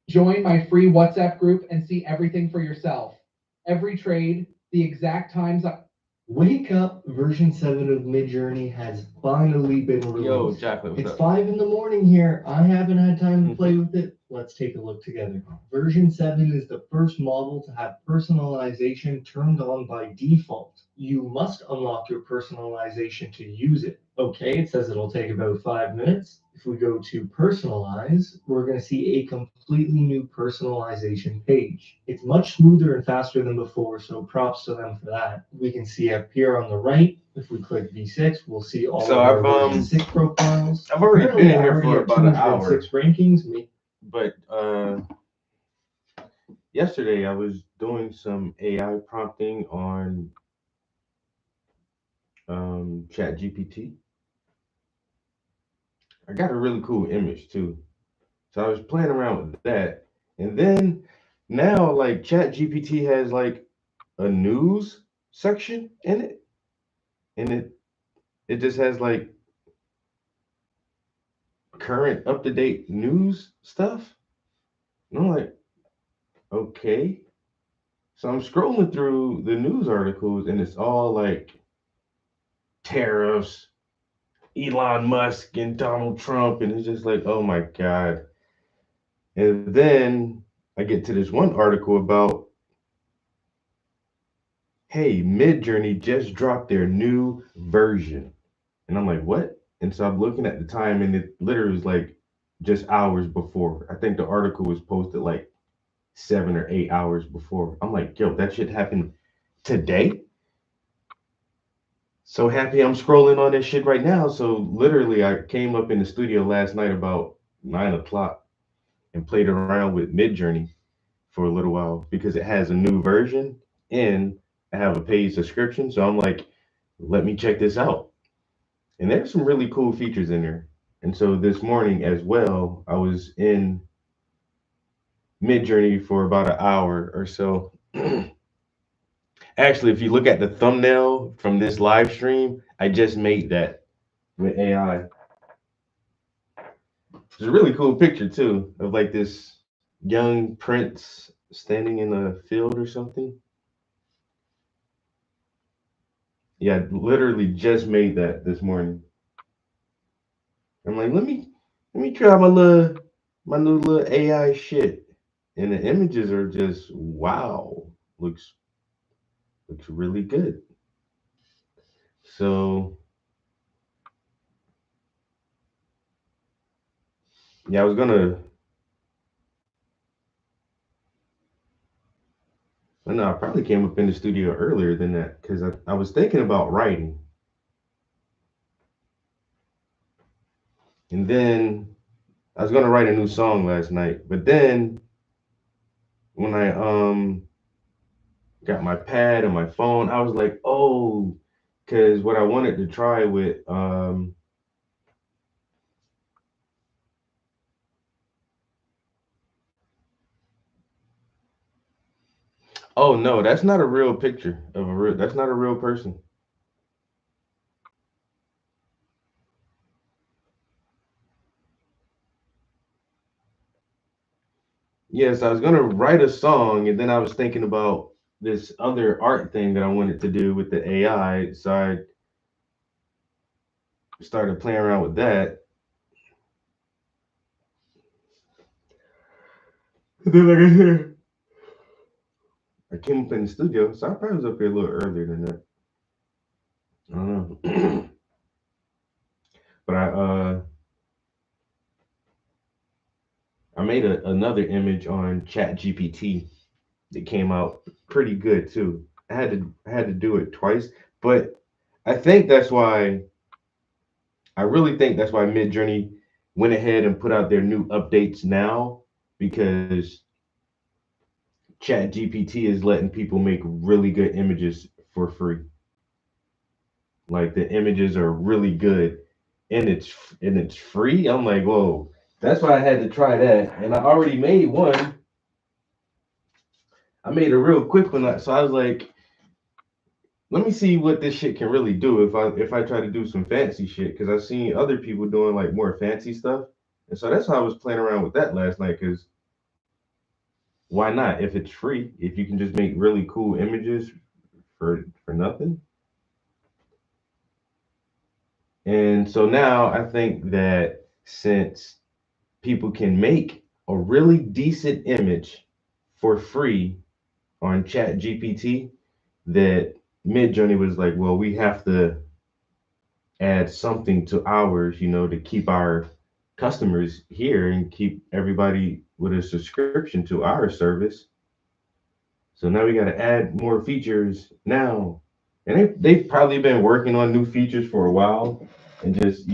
Join my free WhatsApp group and see everything for yourself. Every trade, the exact times. Wake up! Version 7 of Midjourney has finally been released. Yo, Chocolate, what's It's up? 5 in the morning here. I haven't had time to play with it. Let's take a look together. Version 7 is the first model to have personalization turned on by default. You must unlock your personalization to use it. Okay, it says it'll take about 5 minutes. If we go to personalize, we're going to see a completely new personalization page. It's much smoother and faster than before, so props to them for that. We can see up here on the right, if we click V6, we'll see all So of our I've, version 6 profiles. I've already Currently, been I here already for have about an 206 rankings. But yesterday I was doing some AI prompting on Chat GPT. I got a really cool image too. So I was playing around with that. And then now like Chat GPT has like a news section in it. And it just has like current up to date news stuff. And I'm like, okay. So I'm scrolling through the news articles and it's all like tariffs, Elon Musk and Donald Trump, and it's just like, oh my God. And then I get to this one article about, hey, Midjourney just dropped their new version. And I'm like, what? And so I'm looking at the time and it literally was like just hours before. I think the article was posted like 7 or 8 hours before. I'm like, yo, that shit happened today? So happy I'm scrolling on this shit right now. So literally, I came up in the studio last night about 9 o'clock and played around with Midjourney for a little while because it has a new version and I have a paid subscription. So I'm like, let me check this out. And there's some really cool features in there. And so this morning as well, I was in Midjourney for about an hour or so. Actually, if you look at the thumbnail from this live stream, I just made that with AI. It's a really cool picture too of like this young prince standing in a field or something. Yeah, I literally just made that this morning. I'm like, let me try my new little AI shit. And the images are just wow. Looks really good. So yeah, no, I probably came up in the studio earlier than that because I was thinking about writing. And then I was gonna write a new song last night, but then when I got my pad and my phone, I was like, oh, because what I wanted to try with oh no, that's not a real picture of a real, that's not a real person. Yes, I was gonna write a song, and then I was thinking about this other art thing that I wanted to do with the AI, so I started playing around with that. And then, like I said, I came up in the studio, so I probably was up here a little earlier than that. I don't know, but I made another image on Chat GPT that came out pretty good too. I had to do it twice, but I think that's why I really think that's why Midjourney went ahead and put out their new updates now because Chat GPT is letting people make really good images for free. Like the images are really good and it's free. I'm like, whoa, that's why I had to try that. And I already made one. I made a real quick one. So I was like, let me see what this shit can really do if I try to do some fancy shit because I've seen other people doing like more fancy stuff. And so that's why I was playing around with that last night because why not? If it's free, if you can just make really cool images for nothing. And so now I think that since people can make a really decent image for free on Chat GPT, that Midjourney was like, well, we have to add something to ours, to keep our customers here and keep everybody with a subscription to our service. So now we got to add more features now. And they've probably been working on new features for a while. And just,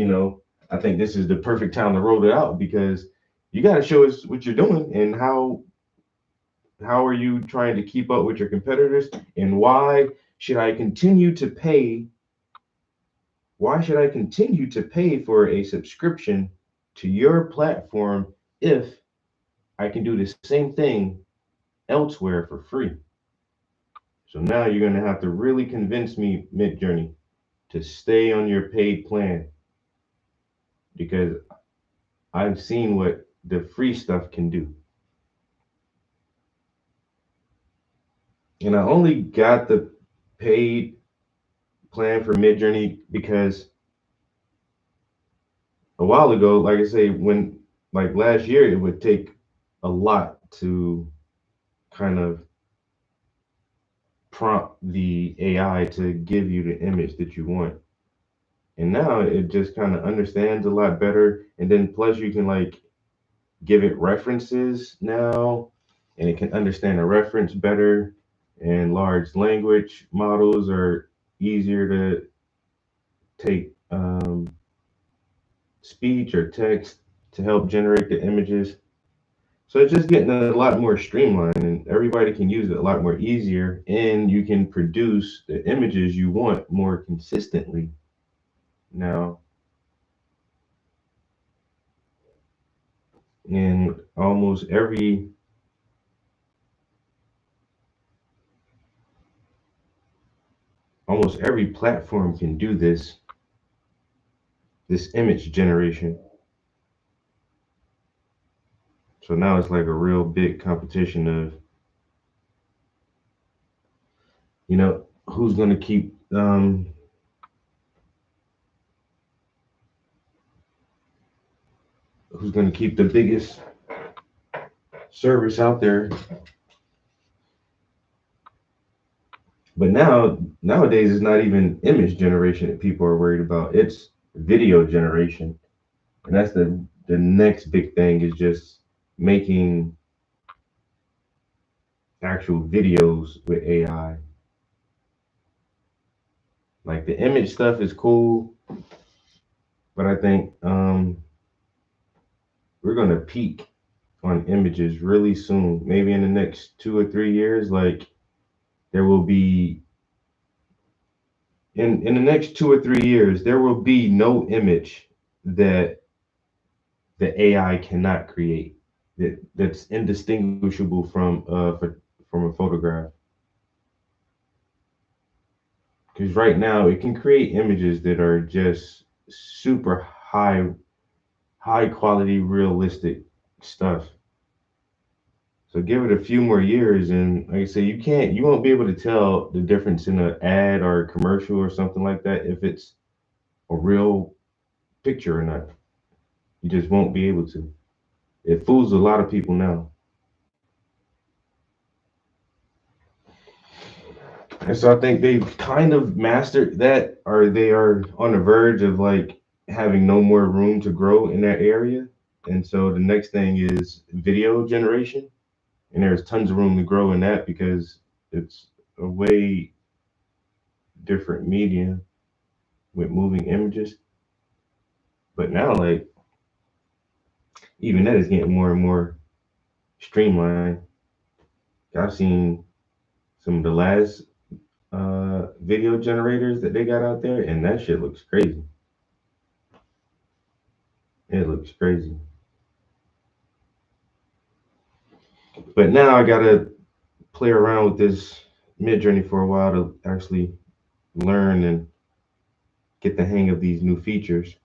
I think this is the perfect time to roll it out because you got to show us what you're doing and how are you trying to keep up with your competitors and should I continue to pay why should I continue to pay for a subscription to your platform if I can do the same thing elsewhere for free? So now you're going to have to really convince me, Midjourney, to stay on your paid plan because I've seen what the free stuff can do. And I only got the paid plan for Midjourney because a while ago, like I say, when like last year, it would take a lot to kind of prompt the AI to give you the image that you want. And now it just kind of understands a lot better. And then plus you can like give it references now and it can understand a reference better. And large language models are easier to take speech or text to help generate the images. So it's just getting a lot more streamlined and everybody can use it a lot more easier and you can produce the images you want more consistently now. And almost every platform can do this image generation. So now it's like a real big competition of, who's going to keep the biggest service out there. But nowadays it's not even image generation that people are worried about. It's video generation. And that's the next big thing is just making actual videos with AI. Like the image stuff is cool, but I think we're gonna peak on images really soon. Maybe in the next 2 or 3 years, like there will be in the next 2 or 3 years, there will be no image that the AI cannot create that's indistinguishable from a photograph. Because right now it can create images that are just super high quality, realistic stuff. So give it a few more years, and like I say, you won't be able to tell the difference in an ad or a commercial or something like that if it's a real picture or not. You just won't be able to. It fools a lot of people now. And so I think they've kind of mastered that, or they are on the verge of like having no more room to grow in that area. And so the next thing is video generation. And there's tons of room to grow in that because it's a way different medium with moving images. But now, like, even that is getting more and more streamlined. I've seen some of the last video generators that they got out there, and that shit looks crazy. It looks crazy. But now I gotta play around with this Midjourney for a while to actually learn and get the hang of these new features.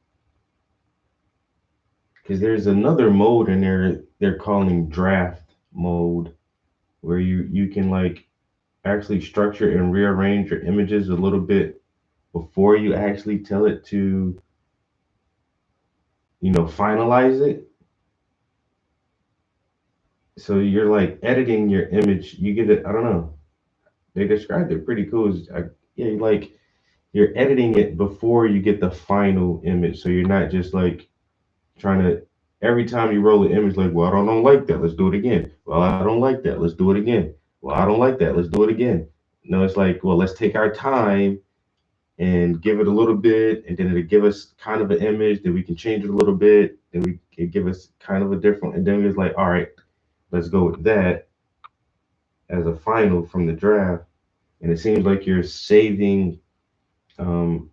Because there's another mode in there they're calling draft mode, where you can like actually structure and rearrange your images a little bit before you actually tell it to, finalize it. So you're like editing your image. You get it. I don't know. They described it pretty cool. Yeah, like you're editing it before you get the final image. So you're not just like trying to every time you roll the image, like, well, I don't like that. Let's do it again. Well, I don't like that. Let's do it again. Well, I don't like that. Let's do it again. No, it's like, well, let's take our time and give it a little bit, and then it'll give us kind of an image. Then we can change it a little bit. Then we can give us kind of a different, and then it's like, all right, let's go with that as a final from the draft. And it seems like you're saving um,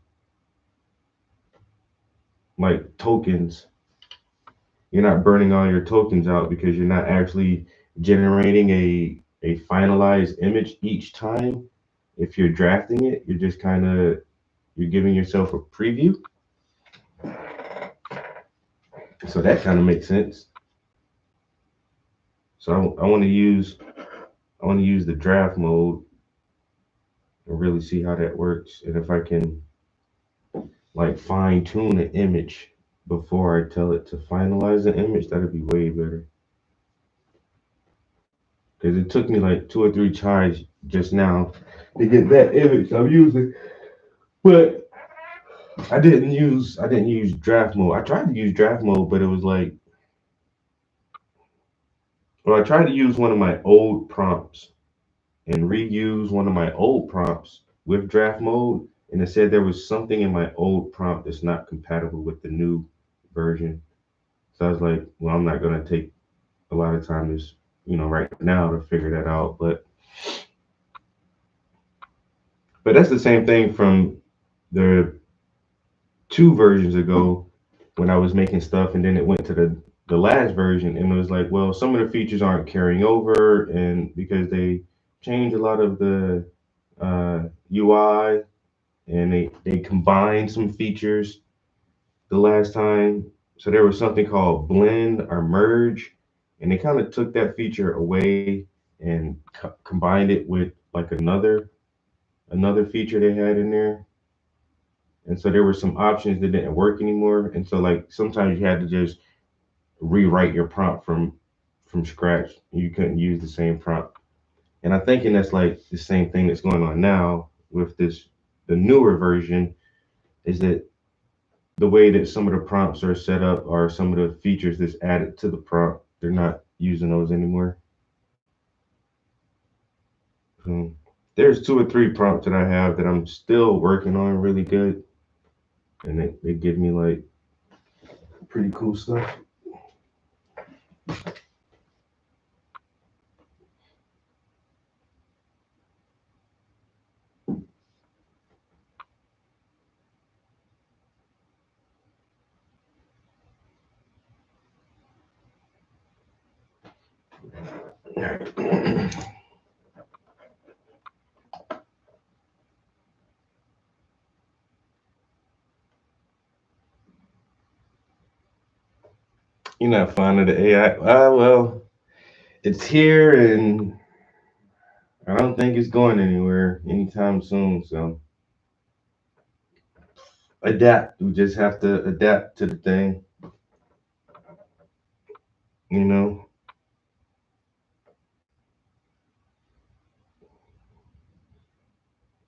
like tokens. You're not burning all your tokens out because you're not actually generating a finalized image each time. If you're drafting it, you're just kind of you're giving yourself a preview. So that kind of makes sense. So I want to use the draft mode and really see how that works, and if I can like fine tune an image before I tell it to finalize the image, that'd be way better. Because it took me like 2 or 3 tries just now to get that image I'm using, but I didn't use draft mode. I tried to use draft mode, but it was like, well, I tried to use one of my old prompts and reuse one of my old prompts with draft mode, and it said there was something in my old prompt that's not compatible with the new version. So I was like, well, I'm not gonna take a lot of time this, right now to figure that out. But that's the same thing from the 2 versions ago when I was making stuff, and then it went to the last version, and it was like, well, some of the features aren't carrying over, and because they changed a lot of the UI, and they combined some features the last time. So there was something called blend or merge, and they kind of took that feature away and combined it with like another feature they had in there. And so there were some options that didn't work anymore. And so like sometimes you had to just rewrite your prompt from scratch. You couldn't use the same prompt. And I'm thinking that's like the same thing that's going on now with the newer version, is that the way that some of the prompts are set up or some of the features that's added to the prompt, they're not using those anymore. There's 2 or 3 prompts that I have that I'm still working on really good, and they give me like pretty cool stuff. You're not fond of the AI? Well, it's here, and I don't think it's going anywhere anytime soon. So adapt. We just have to adapt to the thing. You know,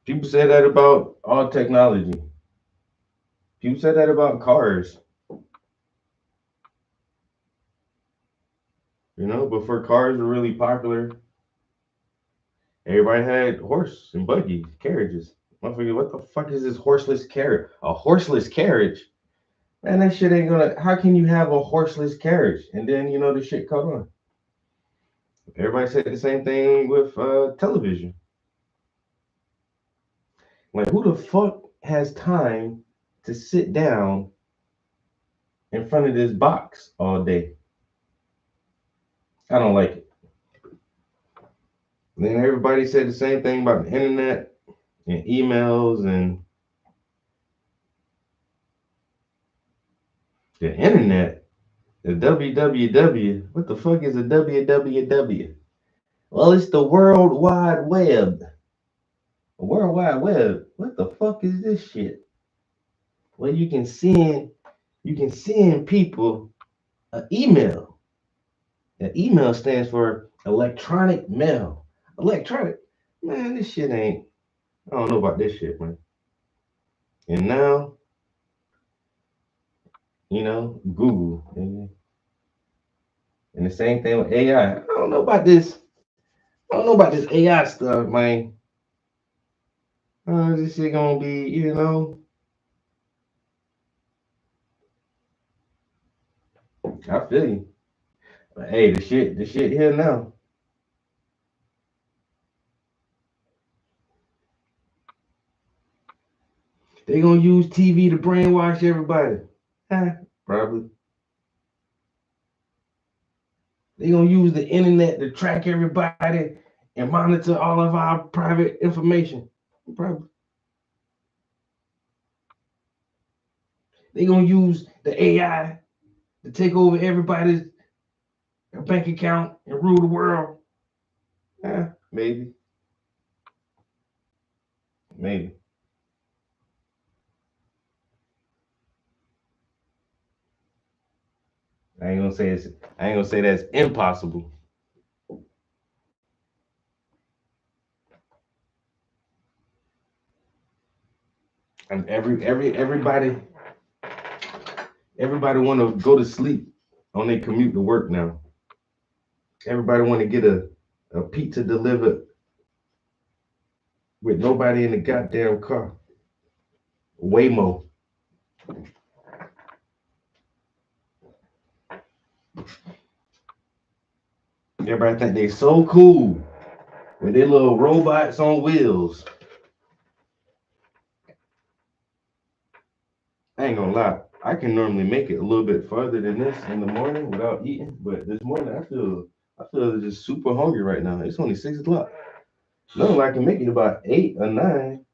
people say that about all technology. People say that about cars. Before cars were really popular, everybody had horse and buggy carriages. Motherfucker, what the fuck is this horseless carriage? A horseless carriage? Man, that shit ain't gonna. How can you have a horseless carriage? And then the shit caught on. Everybody said the same thing with television. Like, who the fuck has time to sit down in front of this box all day? I don't like it. And then everybody said the same thing about the internet and emails and the internet. The www. What the fuck is a www? Well, it's the World Wide Web. The World Wide Web. What the fuck is this shit? Well, you can send people an email. An email stands for electronic mail. Electronic, man, this shit ain't. I don't know about this shit, man. And now, Google. And the same thing with AI. I don't know about this. I don't know about this AI stuff, man. This shit gonna be, I feel you. But hey, the shit here now. They gonna use TV to brainwash everybody. Probably. They gonna use the internet to track everybody and monitor all of our private information. Probably. They gonna use the AI to take over everybody's bank account and rule the world. Maybe. Maybe. I ain't gonna say that's impossible. And everybody want to go to sleep on their commute to work now. Everybody want to get a pizza delivered with nobody in the goddamn car. Waymo. Everybody think they so cool with their little robots on wheels. I ain't gonna lie. I can normally make it a little bit further than this in the morning without eating, but this morning I feel just super hungry right now. It's only 6 o'clock. No, I can make it about 8 or 9.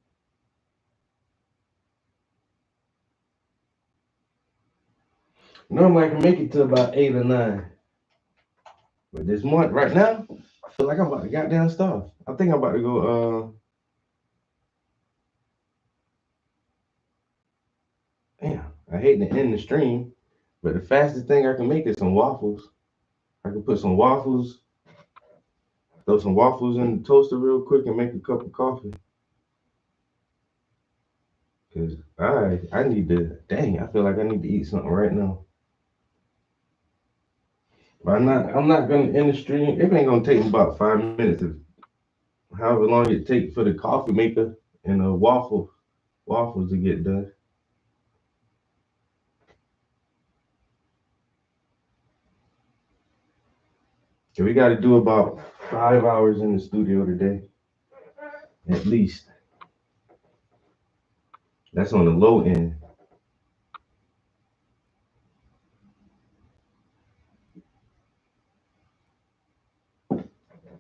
Normally I can make it to about 8 or 9. But this morning, right now, I feel like I'm about to goddamn starve. I think I'm about to go. Damn, I hate to end the stream, but the fastest thing I can make is some waffles. I can put some waffles, throw some waffles in the toaster real quick, and make a cup of coffee. Cause I need to. Dang, I feel like I need to eat something right now. But I'm not gonna end the stream. It ain't gonna take me about 5 minutes however long it takes for the coffee maker and the waffles to get done. So we got to do about 5 hours in the studio today, at least. That's on the low end.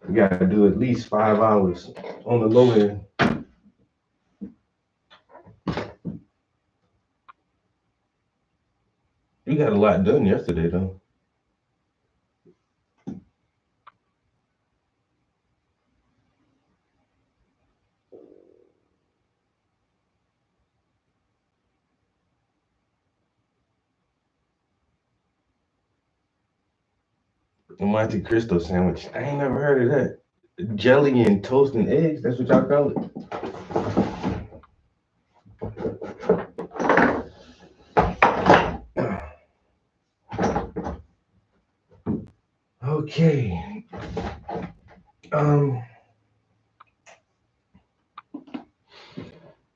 We got to do at least 5 hours on the low end. We got a lot done yesterday, though. The Monte Cristo sandwich. I ain't never heard of that. Jelly and toast and eggs. That's what y'all call it. Okay.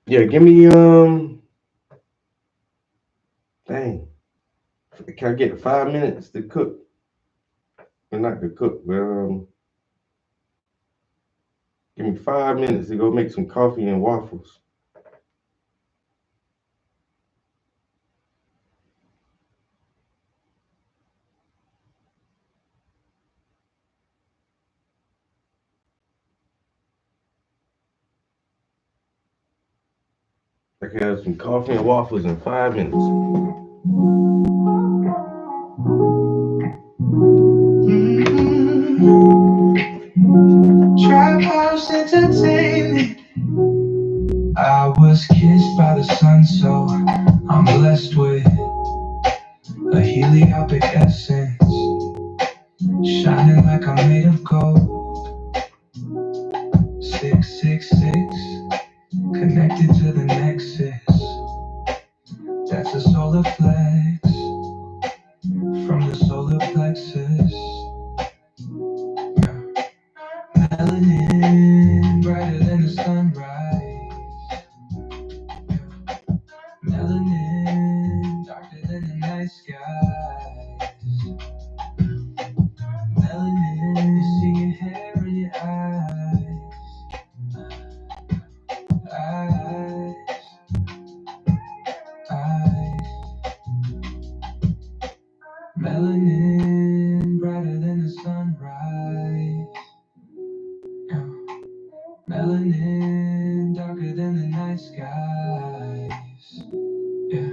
Yeah, give me dang. Can I get 5 minutes to cook? Well, not to cook, but give me 5 minutes to go make some coffee and waffles. I can have some coffee and waffles in 5 minutes. Trap House Entertainment. I was kissed by the sun, so I'm blessed with a heliopic essence, shining like I'm made of gold. 666, connected to the nexus. That's a solar flex from the solar plexus. Melanin brighter than the sunrise. Melanin darker than the night skies. Melanin, you see your hair in your eyes. Melanin brighter than the sunrise. Melanin darker than the night skies. Yeah.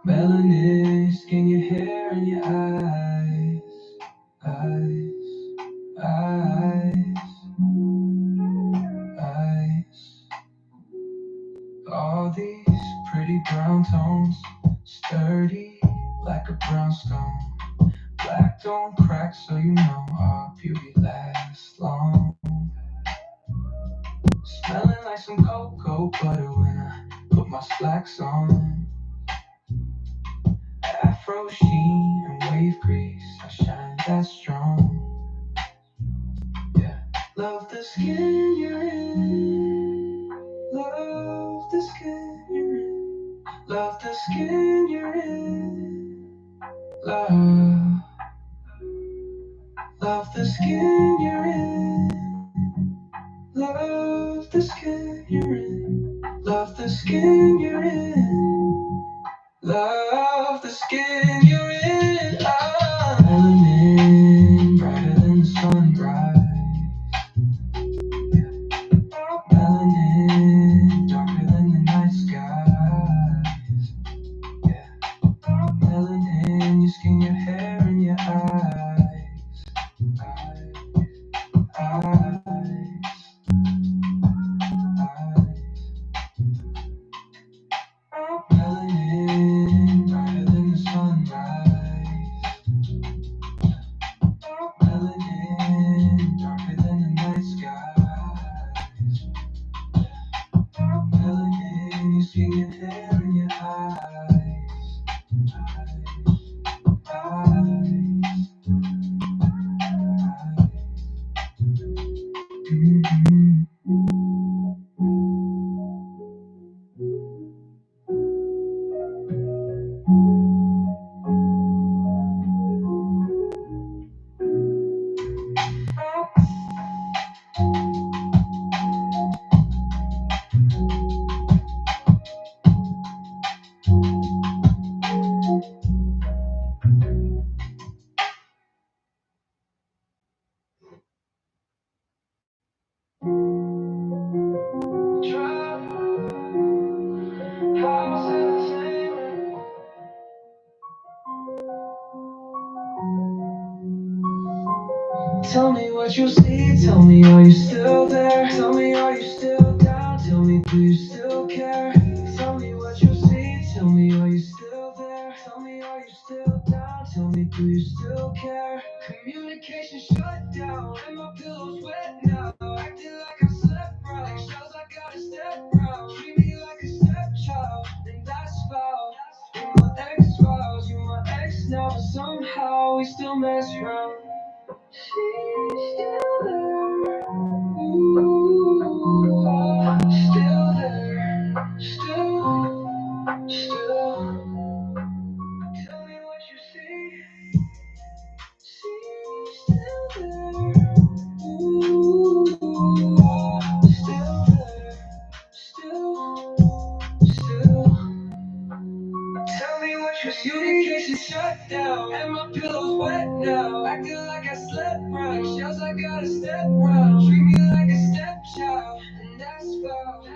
Melanin, skin, your hair, and your eyes. Eyes. All these pretty brown tones, sturdy like a brownstone. Black don't crack, so you know our beauty lasts long. Smelling like some cocoa butter when I put my slacks on. Afro sheen and wave grease, I shine that strong. Yeah, love the skin you're in. Love the skin you're in. Love the skin you're in. Love the skin you're in. Love the skin you're in. Love the skin you're in. Love the skin you're in. Melanin brighter than the sunrise. Melanin darker than the night skies. Yeah. Melanin, your skin, your hair, and your eyes. Eyes. Melanin brighter than the sunrise. Tell me what you see, tell me are you still there? Tell me are you still down? Tell me do you still care? Tell me what you see, tell me are you still there? Tell me are you still down? Tell me do you still care? Communication shut down and my pillow's wet now. Acting like I slept wrong, eggshells I gotta step round. Treat me like a stepchild, and that's foul. You my ex-files, you my ex now, but somehow we still mess around. She's still there. Ooh, still there. Still. Tell me what you see. She's still there. Ooh, still there. Still. Tell me what you see. Communication shut down and my pillow's wet now. Acting like I slept right. Shells I gotta step round. Treat me like a stepchild, and that's foul.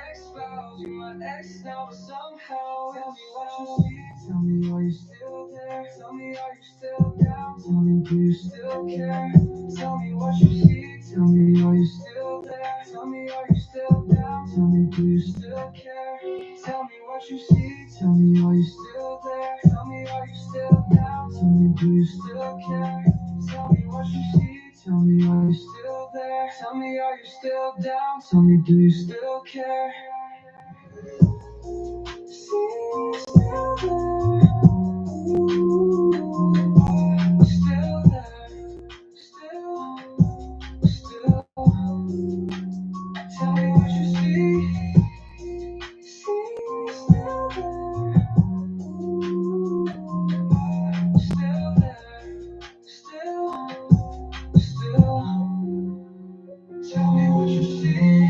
Ex-files, you my ex now, but somehow. Tell me what you see. Tell me are you still there? Tell me are you still down? Tell me do you still care? Tell me what you see. Tell me are you still there? Tell me are you still down? Tell me do you still care? Tell me what you see. Tell me are you still there? Tell me are you still down? Tell me do you still care? Tell me what you see. Tell me are you still there? Tell me are you still down? Tell me do you still care? Still there. Ooh, still there. Still. Tell me what you see. Still there. Ooh, still there. Still. Tell me what you see.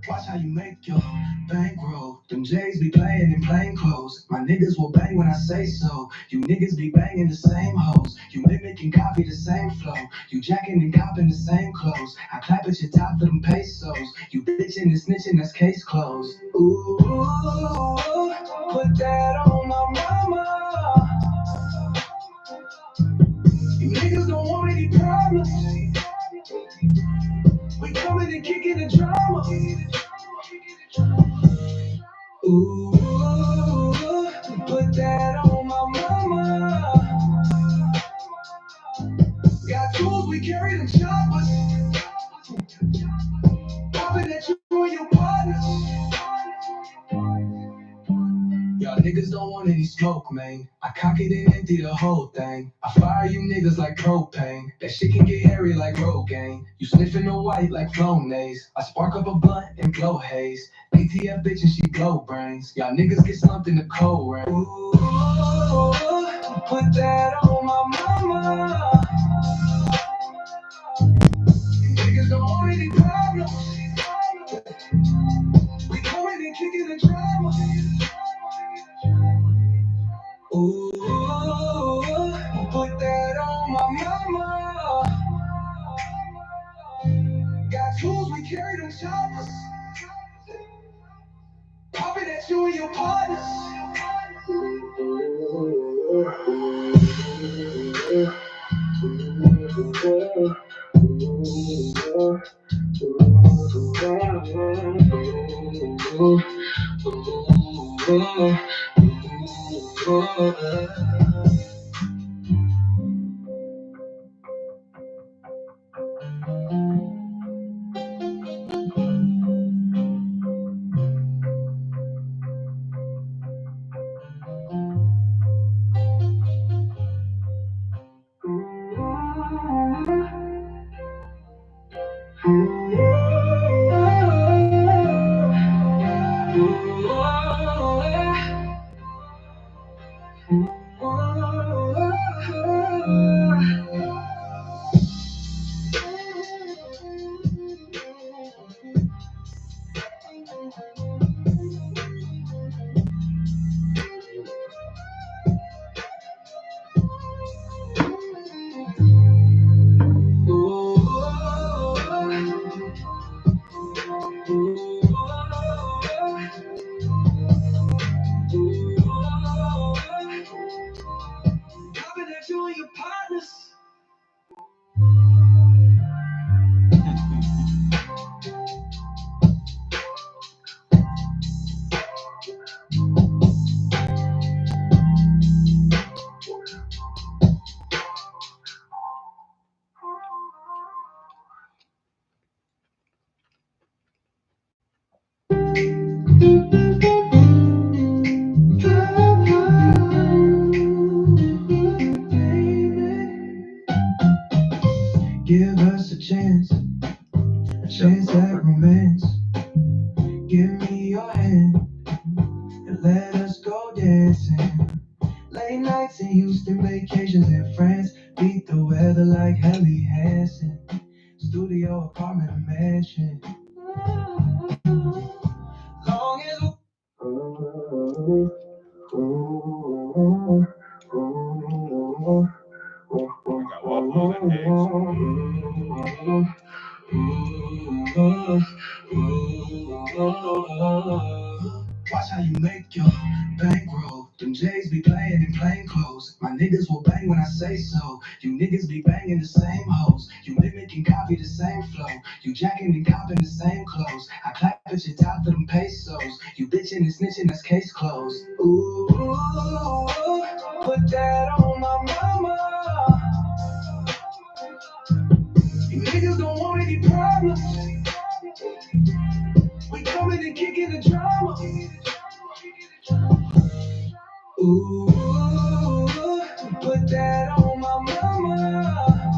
Watch how you make your bankroll. Them J's be playing in plain clothes. My niggas will bang when I say so. You niggas be banging the same hoes. You mimic and copy the same flow. You jacking and copping the same clothes. I clap at your top for them pesos. You bitching and snitching, that's case closed. Ooh, put that on my mama. You niggas don't want any problems. We coming and kicking the drama. Ooh, put that on my mama. Got tools, we carry them choppers. Popping at you and your partners. Y'all niggas don't want any smoke, man. I cock it and empty the whole thing. I fire you niggas like propane. That shit can get hairy like Rogaine. You sniffing the white like Flonase. I spark up a blunt and blow haze. ATF bitch and she glow brains. Y'all niggas get slumped in the cold rain. Ooh, put that on my mama. Niggas don't want any problems. We coming and kicking the drama. Ooh, put that on my mama. Got tools, we carry them choppers. Popping at you and your partners. that you and your partners. Give us a chance at romance. Give me your hand and let us go dancing. Late nights in Houston, vacations in France. Beat the weather like Helly Hansen. Studio, apartment, or mansion. Long as Got waffles and eggs. Watch how you make your bankroll. Them J's be playing in plain clothes. My niggas will bang when I say so. You niggas be banging the same hoes. You mimic and copy the same flow. You jacking and copping the same clothes. I clap at your top for them pesos. You bitching and snitching, that's case closed. Ooh, put that on my mama. You niggas don't want any problems. We coming and kicking the drama. Ooh, put that on my mama.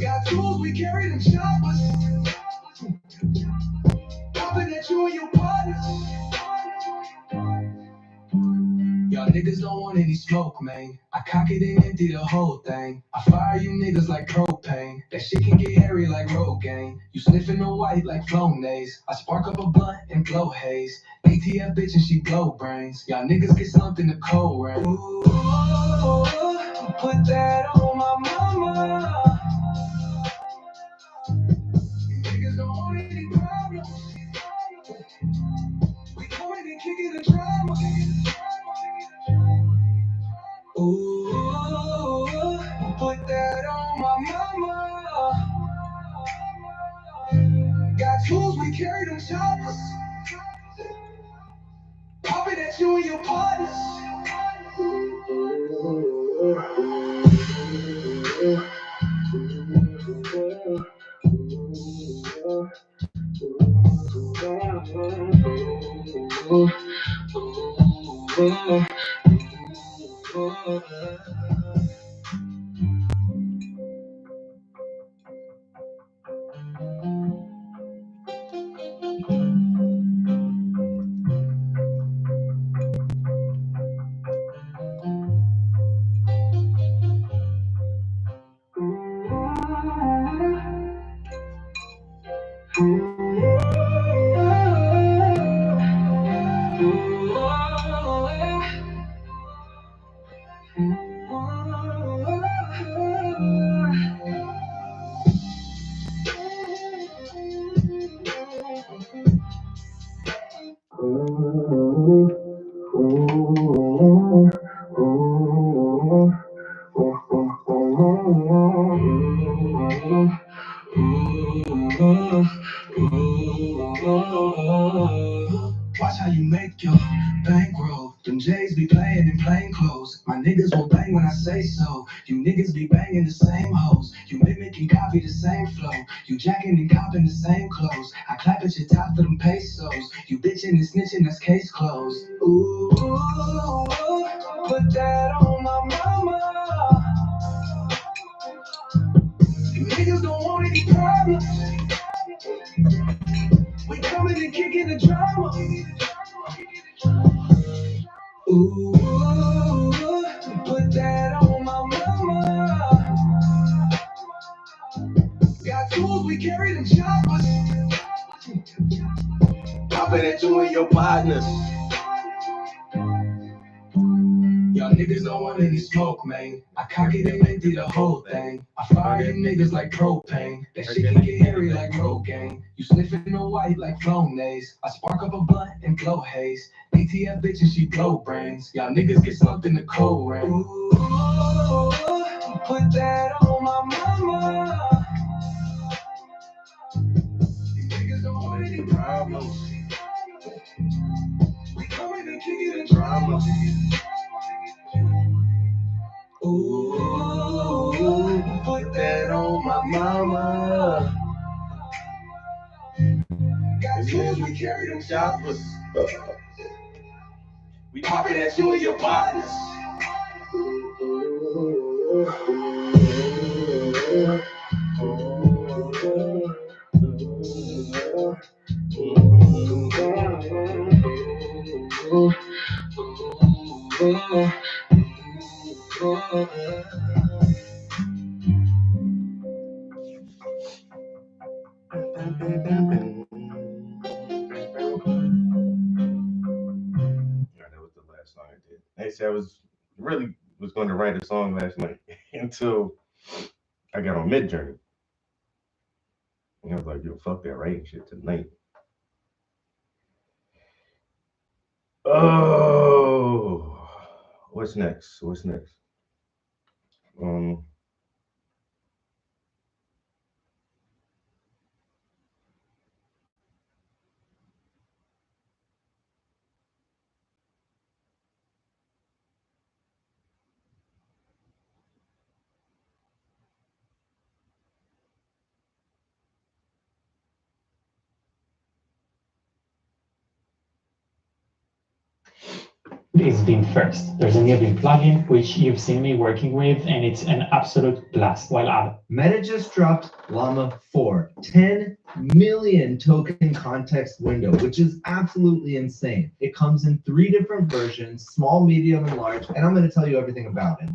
Got tools, we carry them choppers. Popping at you and your partners. Y'all niggas don't want any smoke, man. I cock it and empty the whole thing. I fire you niggas like propane. That shit can get hairy like Rogaine. You sniffing the white like Flonase. I spark up a blunt and blow haze. ATF bitch and she blow brains. Y'all niggas get slumped in the cold rain. Ooh, put that on my mama. You niggas don't want any problems. We coming and kicking the drama. Ooh, put that on my mama. Got tools, we carry them choppers. Popping at you and your partners. Watch how you make your bankroll. Them J's be playing in plain clothes. My niggas will bang when I say so. You niggas be banging the same hoes. You mimic and copy the same flow. You jacking and copping the same clothes. I clap at your top for them pesos. You bitching and snitching, that's case closed. Ooh, put that on my mama. You niggas don't want any problems. We coming and kicking the drama. Ooh, put that on my mama. Got tools, we carry them choppers. Popping at you and your partners. Y'all niggas don't want any smoke, man. I cock it and empty the whole thing. I fire them niggas like propane. That shit can get hairy like Rogaine. You sniffing the white like Flonase. I spark up a blunt and blow haze. ATF bitch and she blow brains. Y'all niggas get slumped in the cold rain. Ooh, put that on my mama. These niggas don't want any problems. We coming to kick it in drama. Ooh, put that on my mama. Got tools, we carry them choppers. We popping at you and your partners. That was the last song I did. Actually, I was going to write a song last night until I got on Midjourney. And I was like, yo, fuck that writing shit tonight. Oh, what's next? Is Beam first. There's a new Beam plugin, which you've seen me working with, and it's an absolute blast while at it. Meta just dropped Llama 4, 10 million token context window, which is absolutely insane. It comes in 3 different versions, small, medium, and large, and I'm going to tell you everything about it.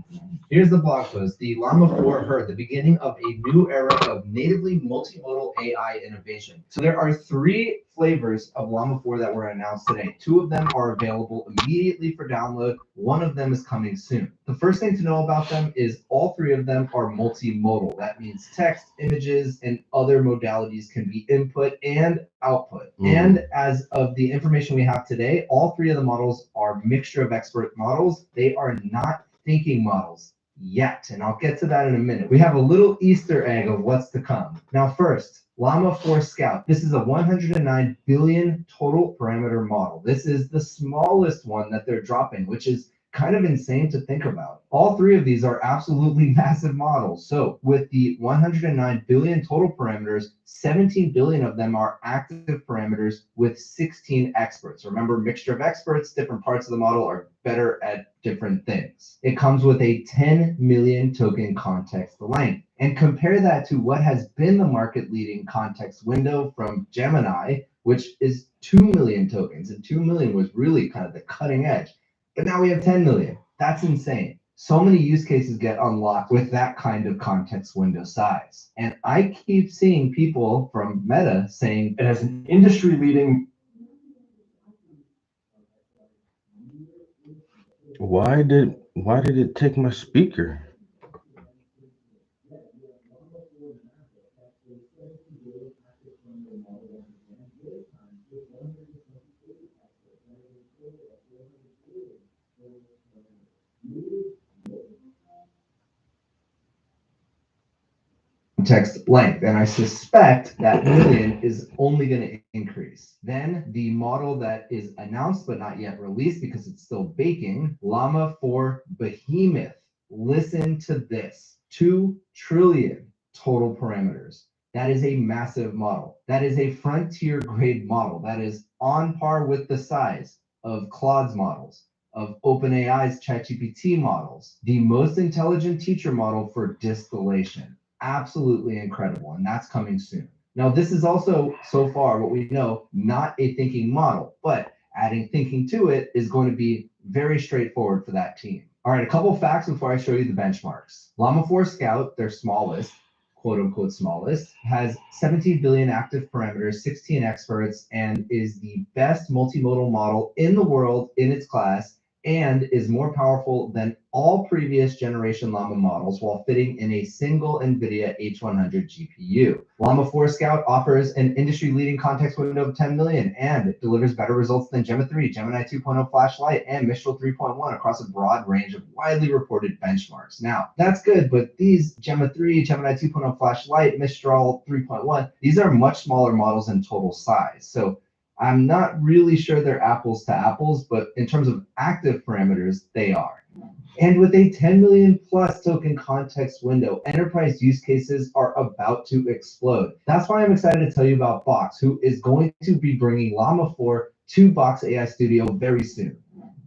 Here's the blog post. The Llama 4 heard the beginning of a new era of natively multimodal AI innovation. So there are 3 flavors of Llama 4 that were announced today. 2 of them are available immediately for download. 1 of them is coming soon. The first thing to know about them is all 3 of them are multimodal. That means text, images, and other modalities can be input and output. And as of the information we have today, all 3 of the models are mixture of expert models. They are not thinking models yet, and I'll get to that in a minute. We have a little Easter egg of what's to come. Now first, Llama 4 Scout. This is a 109 billion total parameter model. This is the smallest one that they're dropping, which is kind of insane to think about. All 3 of these are absolutely massive models. So with the 109 billion total parameters, 17 billion of them are active parameters with 16 experts. Remember, mixture of experts, different parts of the model are better at different things. It comes with a 10 million token context length. And compare that to what has been the market leading context window from Gemini, which is 2 million tokens. And 2 million was really kind of the cutting edge. But now we have 10 million. That's insane. So many use cases get unlocked with that kind of context window size. And I keep seeing people from Meta saying it has an industry leading. Why did it take my speaker? Text length, and I suspect that million is only going to increase. Then the model that is announced but not yet released because it's still baking, Llama 4 Behemoth. Listen to this: 2 trillion total parameters. That is a massive model. That is a frontier grade model. That is on par with the size of Claude's models, of OpenAI's ChatGPT models, the most intelligent teacher model for distillation. Absolutely incredible, and that's coming soon. Now, this is also, so far, what we know, not a thinking model, but adding thinking to it is going to be very straightforward for that team. All right, a couple facts before I show you the benchmarks. Llama 4 Scout, their smallest, quote unquote smallest, has 17 billion active parameters, 16 experts, and is the best multimodal model in the world in its class, and is more powerful than all previous generation Llama models while fitting in a single NVIDIA H100 GPU. Llama 4 Scout offers an industry-leading context window of 10 million, and it delivers better results than Gemma 3, Gemini 2.0 Flash Lite, and Mistral 3.1 across a broad range of widely reported benchmarks. Now, that's good, but these Gemma 3, Gemini 2.0 Flash Lite, Mistral 3.1, these are much smaller models in total size. So I'm not really sure they're apples to apples, but in terms of active parameters, they are. And with a 10 million plus token context window, enterprise use cases are about to explode. That's why I'm excited to tell you about Box, who is going to be bringing Llama 4 to Box AI Studio very soon.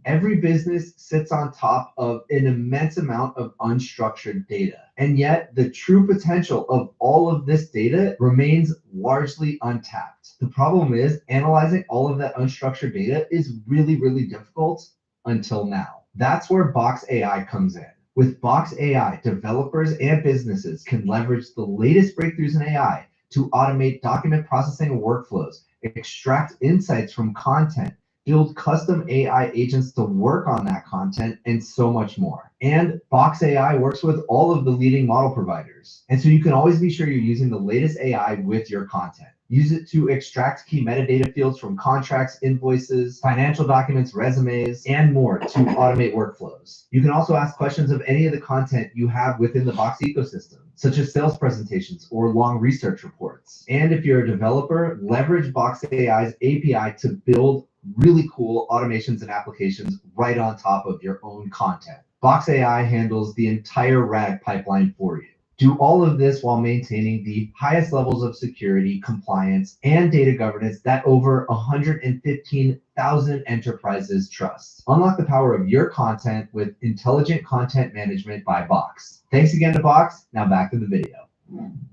Every business sits on top of an immense amount of unstructured data. And yet the true potential of all of this data remains largely untapped. The problem is analyzing all of that unstructured data is really, really difficult until now. That's where Box AI comes in. With Box AI, developers and businesses can leverage the latest breakthroughs in AI to automate document processing workflows, extract insights from content, build custom AI agents to work on that content, and so much more. And Box AI works with all of the leading model providers. And so you can always be sure you're using the latest AI with your content. Use it to extract key metadata fields from contracts, invoices, financial documents, resumes, and more to automate workflows. You can also ask questions of any of the content you have within the Box ecosystem, such as sales presentations or long research reports. And if you're a developer, leverage Box AI's API to build really cool automations and applications right on top of your own content. Box AI handles the entire RAG pipeline for you. Do all of this while maintaining the highest levels of security, compliance, and data governance that over 115,000 enterprises trust. Unlock the power of your content with intelligent content management by Box. Thanks again to Box. Now back to the video.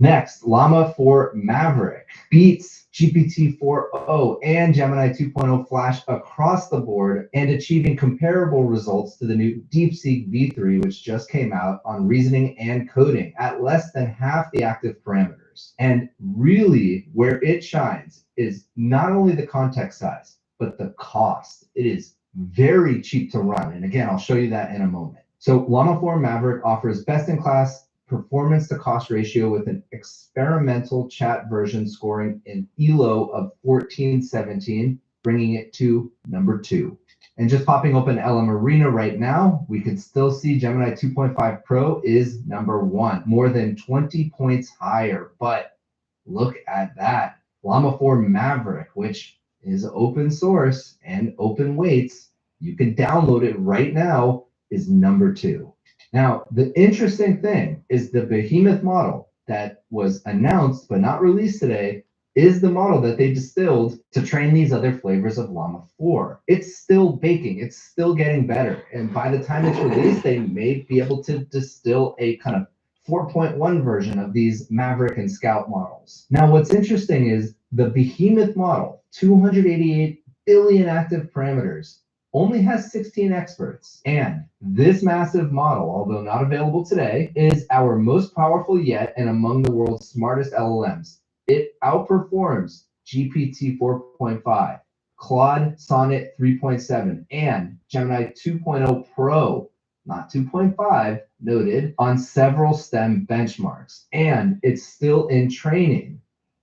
Next, Llama 4 Maverick beats GPT-4o and Gemini 2.0 Flash across the board and achieving comparable results to the new DeepSeek V3, which just came out on reasoning and coding at less than half the active parameters. And really where it shines is not only the context size, but the cost. It is very cheap to run. And again, I'll show you that in a moment. So Llama 4 Maverick offers best-in-class performance to cost ratio with an experimental chat version scoring an ELO of 1417, bringing it to number 2. And just popping open LM Arena right now, we can still see Gemini 2.5 Pro is number 1, more than 20 points higher. But look at that. Llama 4 Maverick, which is open source and open weights, you can download it right now, is number 2. Now, the interesting thing is the Behemoth model that was announced but not released today is the model that they distilled to train these other flavors of Llama 4. It's still baking, it's still getting better. And by the time it's released, they may be able to distill a kind of 4.1 version of these Maverick and Scout models. Now, what's interesting is the Behemoth model, 288 billion active parameters, only has 16 experts. And this massive model, although not available today, is our most powerful yet and among the world's smartest LLMs. It outperforms GPT 4.5, Claude Sonnet 3.7, and Gemini 2.0 Pro, not 2.5, noted, on several STEM benchmarks. And it's still in training.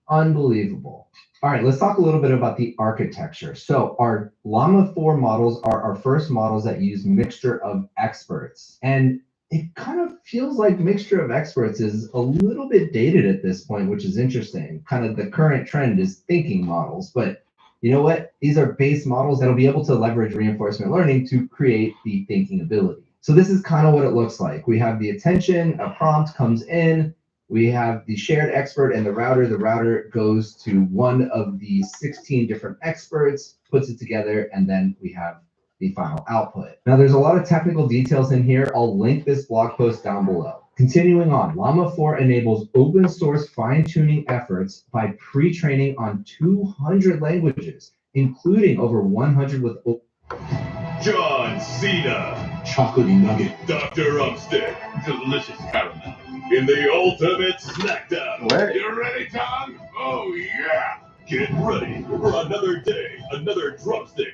Unbelievable. All right, let's talk a little bit about the architecture. So our Llama 4 models are our first models that use mixture of experts. And it kind of feels like mixture of experts is a little bit dated at this point, which is interesting. Kind of the current trend is thinking models. But you know what? These are base models that'll be able to leverage reinforcement learning to create the thinking ability. So this is kind of what it looks like. We have the attention, a prompt comes in. We have the shared expert and the router. The router goes to one of the 16 different experts, puts it together, and then we have the final output. Now, there's a lot of technical details in here. I'll link this blog post down below. Continuing on, Llama 4 enables open source fine-tuning efforts by pre-training on 200 languages, including over 100 with John Cena, chocolatey nugget, Dr. Upstick, delicious caramel, in the ultimate smackdown. What? You ready, Tom? Oh, yeah. Get ready for another day, another drumstick.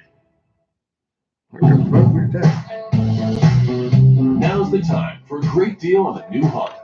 Now's the time for a great deal on the new Honda.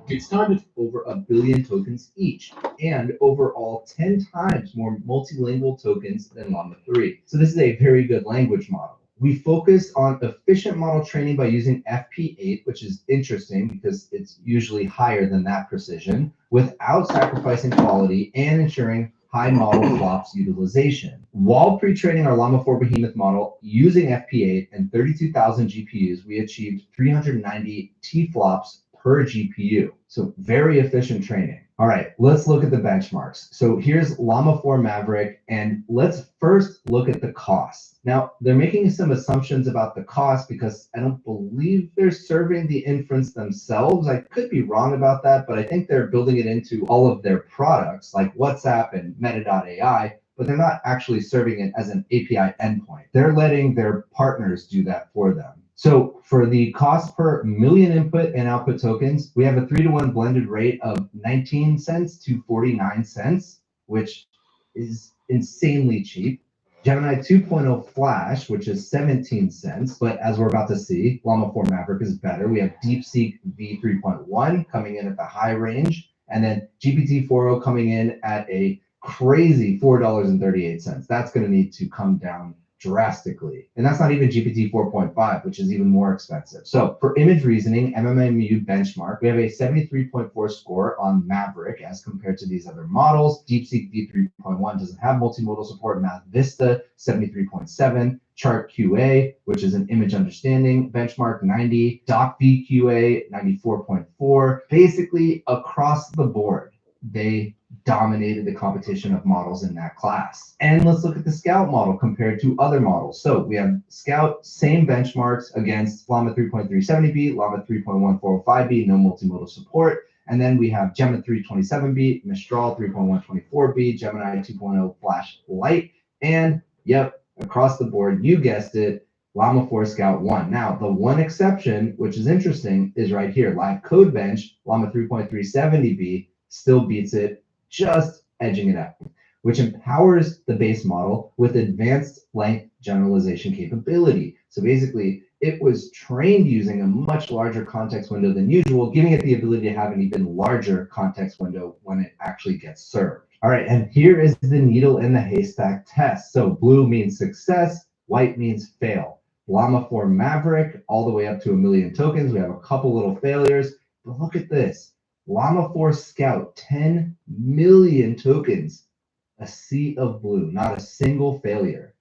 It's time to over 1 billion tokens each, and overall 10 times more multilingual tokens than Llama 3. So this is a very good language model. We focus on efficient model training by using FP8, which is interesting because it's usually higher than that precision, without sacrificing quality and ensuring high model flops utilization. While pre-training our Llama 4 Behemoth model using FP8 and 32,000 GPUs, we achieved 390 T-flops per GPU. So very efficient training. All right, let's look at the benchmarks. So here's Llama 4 Maverick, and let's first look at the cost. Now, they're making some assumptions about the cost because I don't believe they're serving the inference themselves. I could be wrong about that, but I think they're building it into all of their products like WhatsApp and Meta.ai, but they're not actually serving it as an API endpoint. They're letting their partners do that for them. So for the cost per million input and output tokens, we have a 3-to-1 blended rate of 19 cents to 49 cents, which is insanely cheap. Gemini 2.0 Flash, which is 17 cents, but as we're about to see, Llama 4 Maverick is better. We have DeepSeek V3.1 coming in at the high range, and then GPT-4o coming in at a crazy $4.38. That's going to need to come down drastically. And that's not even GPT 4.5, which is even more expensive. So for image reasoning, MMMU benchmark, we have a 73.4 score on Maverick as compared to these other models. DeepSeek V3.1 doesn't have multimodal support. Math Vista, 73.7. Chart QA, which is an image understanding benchmark, 90. Doc VQA, 94.4. Basically, across the board, they dominated the competition of models in that class. And let's look at the Scout model compared to other models. So we have Scout, same benchmarks against Llama 3.370B, Llama 3.1405B, no multimodal support. And then we have Gemma 327B, Mistral 3.124B, Gemini 2.0 Flash Lite, and yep, across the board, you guessed it, Llama 4 Scout 1. Now, the one exception, which is interesting, is right here. Live Code Bench, Llama 3.370B, still beats it, just edging it out, which empowers the base model with advanced length generalization capability. So basically, it was trained using a much larger context window than usual, giving it the ability to have an even larger context window when it actually gets served. All right, and here is the needle in the haystack test. So blue means success, white means fail. Llama 4 Maverick, all the way up to 1 million tokens. We have a couple little failures, but look at this. Llama 4 Scout, 10 million tokens, a sea of blue, not a single failure.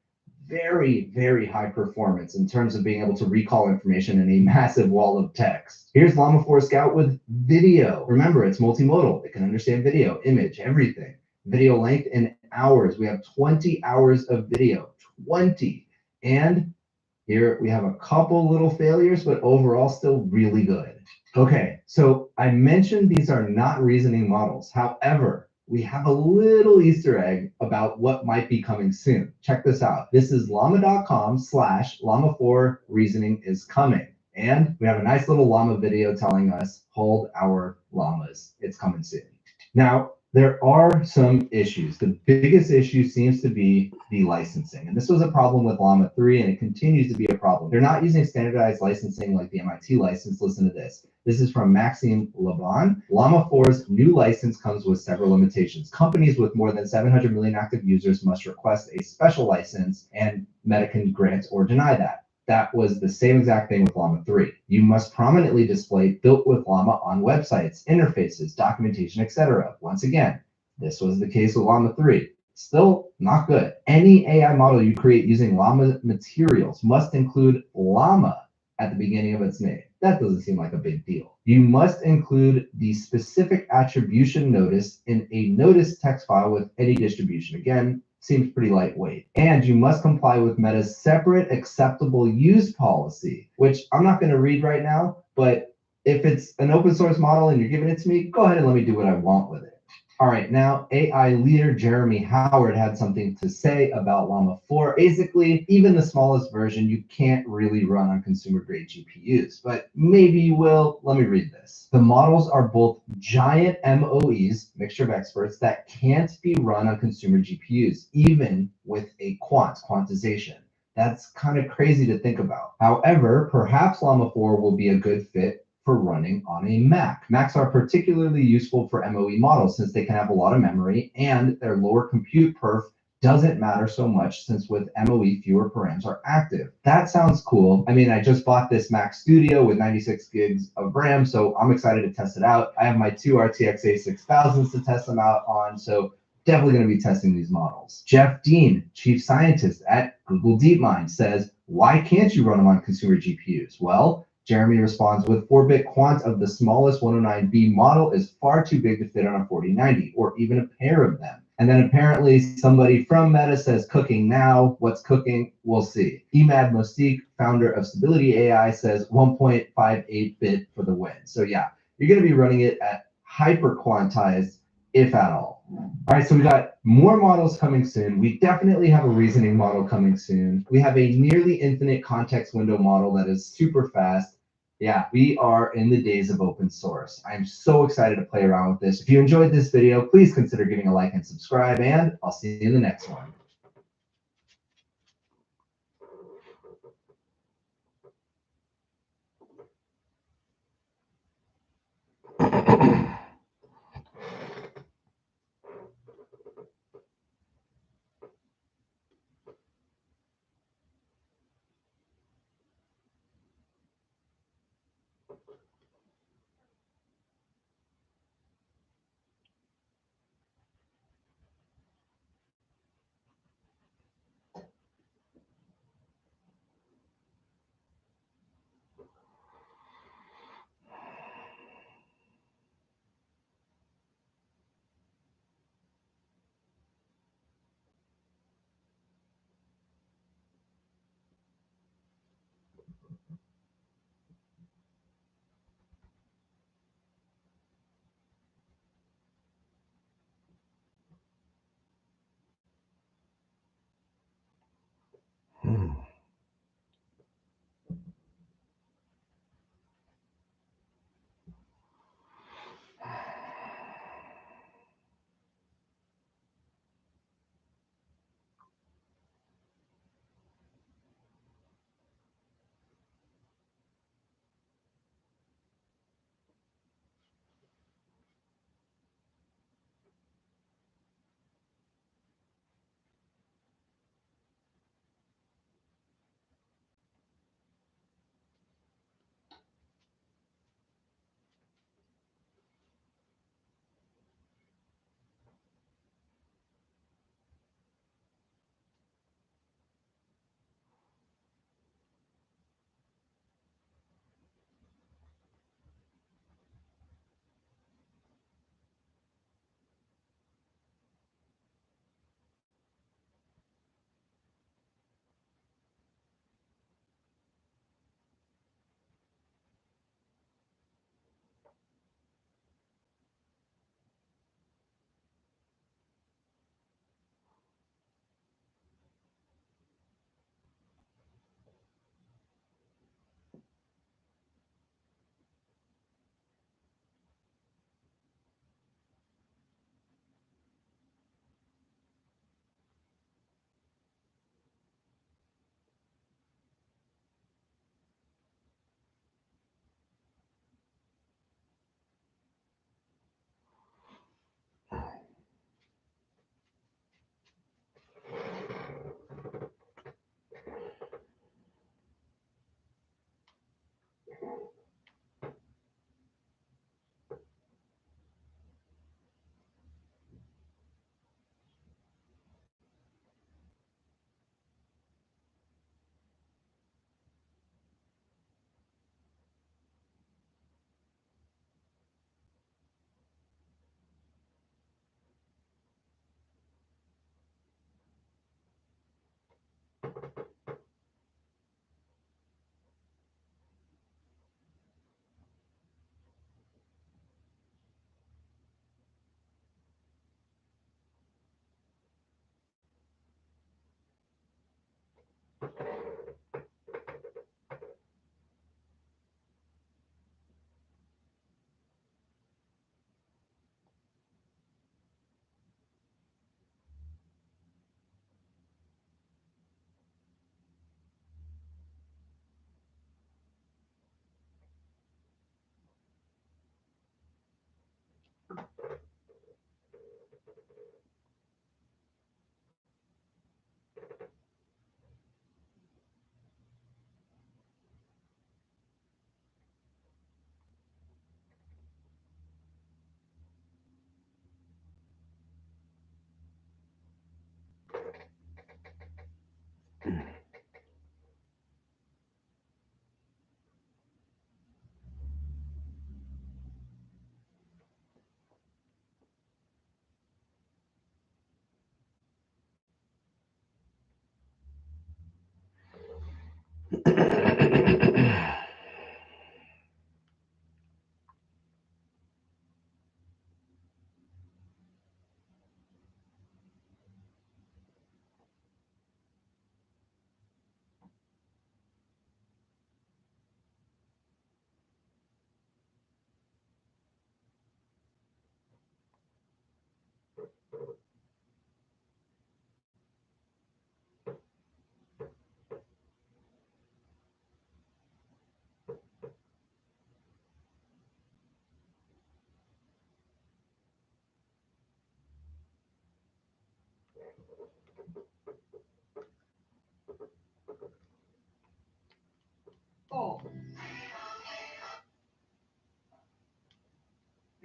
Very, very high performance in terms of being able to recall information in a massive wall of text. Here's Llama 4 Scout with video. Remember, it's multimodal. It can understand video, image, everything. Video length in hours. We have 20 hours of video, 20. And here we have a couple little failures, but overall still really good. Okay, so I mentioned these are not reasoning models. However, we have a little Easter egg about what might be coming soon. Check this out. This is llama.com/llama4 reasoning is coming. And we have a nice little llama video telling us, hold our llamas. It's coming soon. Now, there are some issues. The biggest issue seems to be the licensing. And this was a problem with Llama 3, and it continues to be a problem. They're not using standardized licensing like the MIT license. Listen to this. This is from Maxime Laban. Llama 4's new license comes with several limitations. Companies with more than 700 million active users must request a special license, and Meta can grant or deny that. That was the same exact thing with Llama 3. You must prominently display built with Llama on websites, interfaces, documentation, etc. Once again, this was the case with Llama 3. Still not good. Any AI model you create using Llama materials must include Llama at the beginning of its name. That doesn't seem like a big deal. You must include the specific attribution notice in a notice text file with any distribution. Again, seems pretty lightweight. And you must comply with Meta's separate acceptable use policy, which I'm not going to read right now, but if it's an open source model and you're giving it to me, go ahead and let me do what I want with it. All right, now AI leader Jeremy Howard had something to say about Llama 4. Basically, even the smallest version you can't really run on consumer grade GPUs, but maybe you will. Let me read this. The models are both giant MOEs, mixture of experts, that can't be run on consumer GPUs, even with a quantization. That's kind of crazy to think about. However, perhaps Llama 4 will be a good fit for running on a Mac. Macs are particularly useful for MOE models since they can have a lot of memory and their lower compute perf doesn't matter so much since with MOE fewer params are active. That sounds cool. I mean, I just bought this Mac Studio with 96 gigs of RAM, so I'm excited to test it out. I have my two RTX A6000s to test them out on, so definitely going to be testing these models. Jeff Dean, chief scientist at Google DeepMind, says, why can't you run them on consumer GPUs? Well, Jeremy responds with 4-bit quant of the smallest 109B model is far too big to fit on a 4090 or even a pair of them. And then apparently somebody from Meta says cooking now. What's cooking? We'll see. Emad Mosik, founder of Stability AI, says 1.58-bit for the win. So yeah, you're going to be running it at hyper quantized, if at all. All right, so we got more models coming soon. We definitely have a reasoning model coming soon. We have a nearly infinite context window model that is super fast. Yeah, we are in the days of open source. I'm so excited to play around with this. If you enjoyed this video, please consider giving a like and subscribe, and I'll see you in the next one.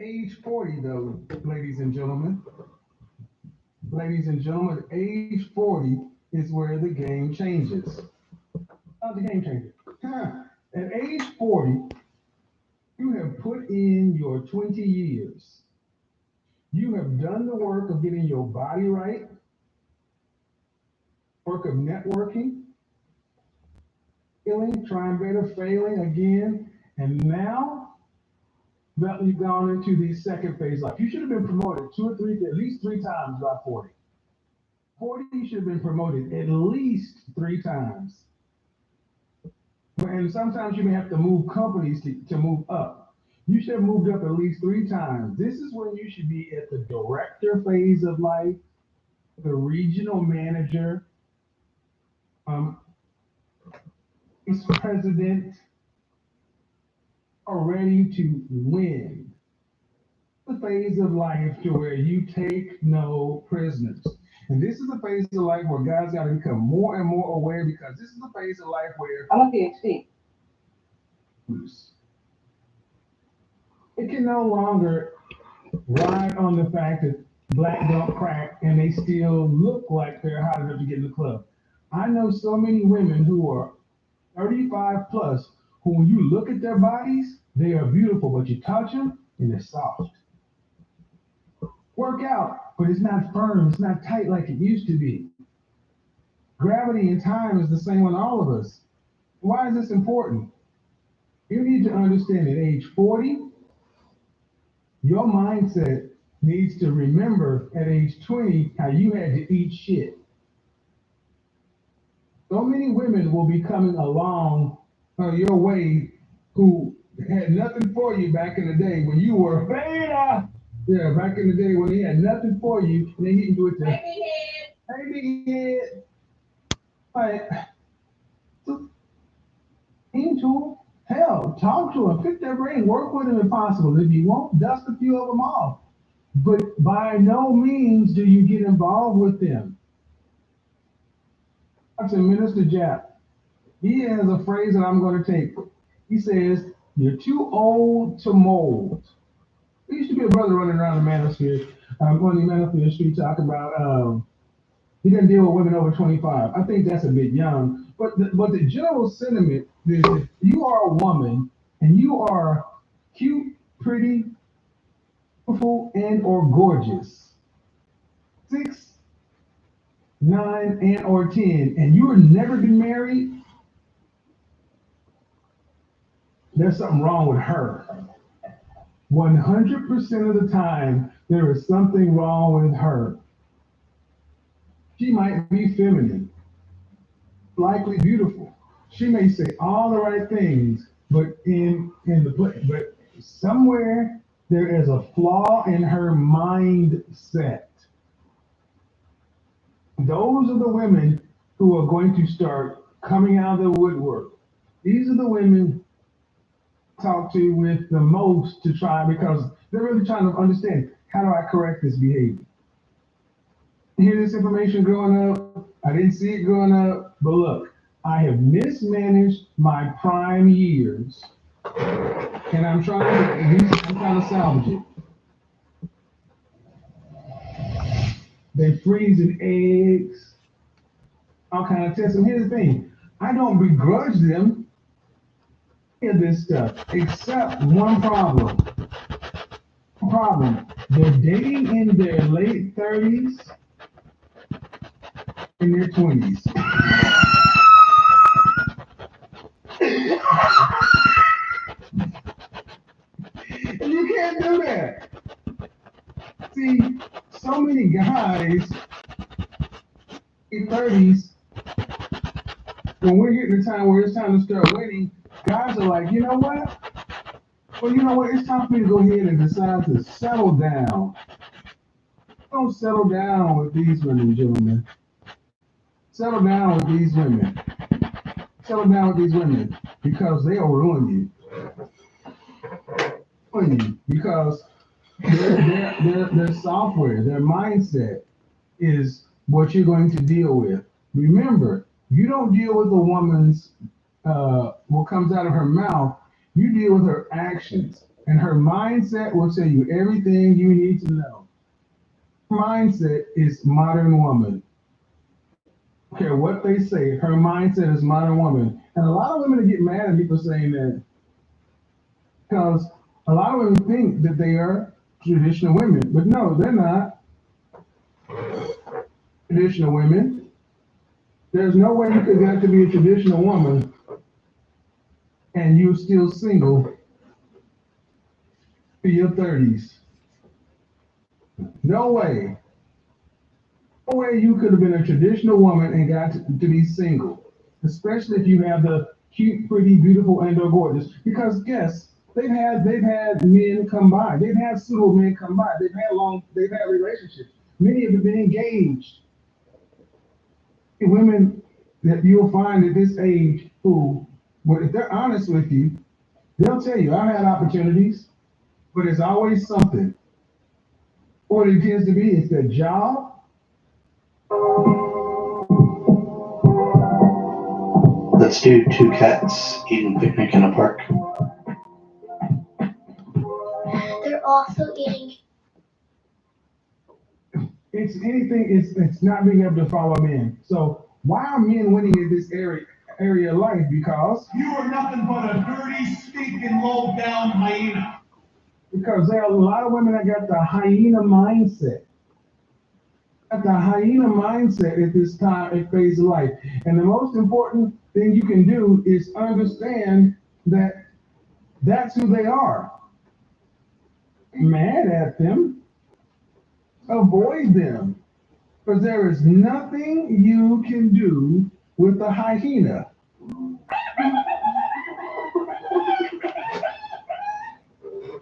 Age 40, though, ladies and gentlemen. Ladies and gentlemen, age 40 is where the game changes. How's the game changes? At age 40, you have put in your 20 years. You have done the work of getting your body right, work of networking, failing, trying better, failing again, and now you've gone into the second phase of life. You should have been promoted at least three times by 40. 40, you should have been promoted at least 3 times. And sometimes you may have to move companies to move up. You should have moved up at least 3 times. This is when you should be at the director phase of life, the regional manager, vice president, are ready to win. The phase of life to where you take no prisoners. And this is the phase of life where guys got to become more and more aware, because this is the phase of life where I'm a PhD. It can no longer ride on the fact that black don't crack and they still look like they're hot enough to get in the club. I know so many women who are 35 plus who, when you look at their bodies, they are beautiful, but you touch them and they're soft. Work out, but it's not firm, it's not tight like it used to be. Gravity and time is the same on all of us. Why is this important? You need to understand at age 40, your mindset needs to remember at age 20 how you had to eat shit. So many women will be coming along your way who had nothing for you back in the day when you were beta. Yeah, back in the day when they had nothing for you, and they hit you with the hey big head. Like, so, into hell, talk to them, pick their brain, work with them if possible. If you won't, dust a few of them off. But by no means do you get involved with them. That's a Minister Jap. He has a phrase that I'm going to take. He says, "You're too old to mold." There used to be a brother running around the Manosphere, on the Manosphere Street, talking about he doesn't deal with women over 25. I think that's a bit young. But the general sentiment is, if you are a woman and you are cute, pretty, beautiful, and or gorgeous, 6, 9, and or 10, and you have never been married, there's something wrong with her. 100% of the time, there is something wrong with her. She might be feminine, likely beautiful. She may say all the right things, but but somewhere there is a flaw in her mindset. Those are the women who are going to start coming out of the woodwork. These are the women I talk to with the most to try, because they're really trying to understand, how do I correct this behavior? Hear this information growing up. I didn't see it growing up, but look, I have mismanaged my prime years, and I'm trying to salvage it. They freezing eggs, all kind of tests. And here's the thing, I don't begrudge them any of this stuff, except one problem. They're dating in their late 30s, in their 20s. And you can't do that. See, so many guys in 30s, when we're hitting the time where it's time to start winning, guys are like, you know what? Well, you know what? It's time for me to go ahead and decide to settle down. Don't settle down with these women, gentlemen. Settle down with these women. Settle down with these women, because they'll ruin you. Ruin you, because their software, their mindset is what you're going to deal with. Remember, you don't deal with a woman's what comes out of her mouth. You deal with her actions, and her mindset will tell you everything you need to know. Mindset is modern woman. I don't care what they say, her mindset is modern woman. And a lot of women get mad at me for saying that, because a lot of women think that they are traditional women, but no, they're not traditional women. There's no way you could get to be a traditional woman and you're still single in your 30s. No way. No way you could have been a traditional woman and got to be single, especially if you have the cute, pretty, beautiful, and/or gorgeous. Because guess, they've had men come by. They've had suitable men come by. They've had relationships. Many of them have been engaged. Women that you'll find at this age who, well, if they're honest with you, they'll tell you, I've had opportunities, but it's always something. What it tends to be is their job. Let's do two cats eating picnic in a park. They're also eating. It's not being able to follow men. So why are men winning in this area of life? Because you are nothing but a dirty, stinking, low-down hyena. Because there are a lot of women that got the hyena mindset. Got the hyena mindset at this time and phase of life. And the most important thing you can do is understand that that's who they are. Mad at them. Avoid them. Because there is nothing you can do with the hyena.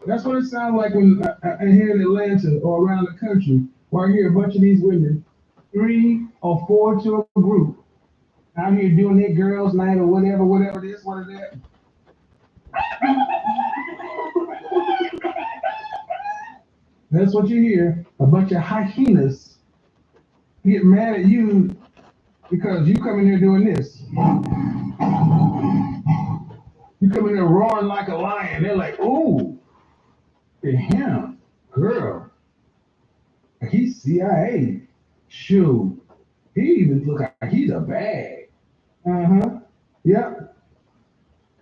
That's what it sounds like when here in Atlanta or around the country, where I hear a bunch of these women, 3 or 4 to a group, out here doing their girls' night or whatever it is, what is that? That's what you hear. A bunch of hyenas get mad at you because you come in here doing this. You come in there roaring like a lion. They're like, ooh, him, girl. He's CIA. Shoot. He even look like he's a bag. Yep.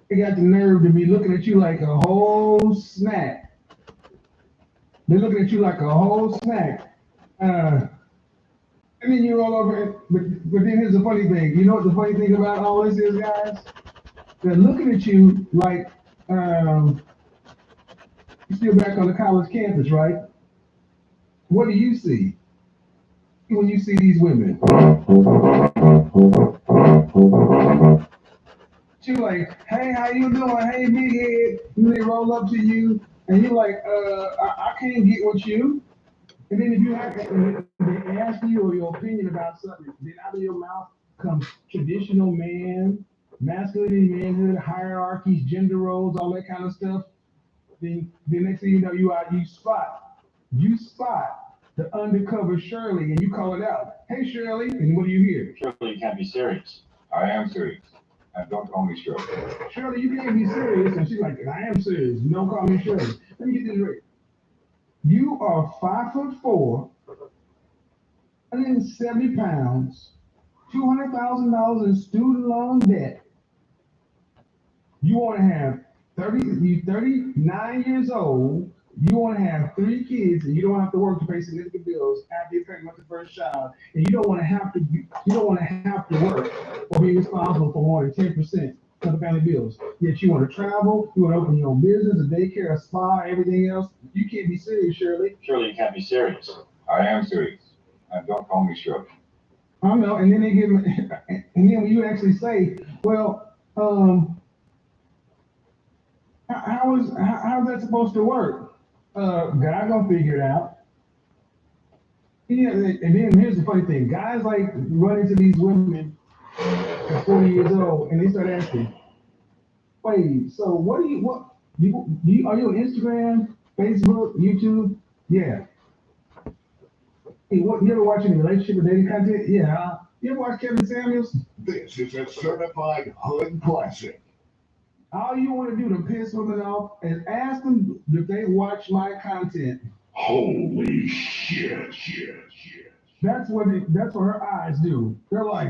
They got the nerve to be looking at you like a whole snack. They're looking at you like a whole snack. And then you roll over it. But then here's the funny thing. You know what the funny thing about all this is, guys? They're looking at you like you're still back on the college campus, right? What do you see when you see these women? She like, hey, how you doing? Hey, big head. And they roll up to you, and you're like, I can't get with you. And then if you have, and they ask you or your opinion about something, then out of your mouth comes traditional man, masculinity, manhood, hierarchies, gender roles, all that kind of stuff. Then the next thing you know, you spot the undercover Shirley, and you call it out. Hey, Shirley, and what do you hear? Shirley, you can't be serious. I am serious. And don't call me Shirley. Shirley, you can't be serious. And she's like, I am serious. Don't call me Shirley. Let me get this right. You are 5'4", 170 pounds, $200,000 in student loan debt. You want to have 39 years old. You want to have 3 kids, and you don't have to work to pay significant bills after you're pregnant with the first child, and you don't want to have to work or be responsible for more than 10% of the family bills. Yet you want to travel, you want to open your own business, a daycare, a spa, everything else. You can't be serious, Shirley. Shirley, you can't be serious. I am serious. And don't call me Shirley. I know, and then they give me, and then when you actually say, well, how's that supposed to work? God gonna figure it out. Yeah, and then here's the funny thing: guys like run into these women at 40 years old, and they start asking, "Wait, so what are you on Instagram, Facebook, YouTube? Yeah. Hey, you ever watch any relationship or dating content? Yeah. You ever watch Kevin Samuels? This is a certified hood classic. All you want to do to piss women off is ask them if they watch my content. Holy shit. That's what her eyes do. They're like,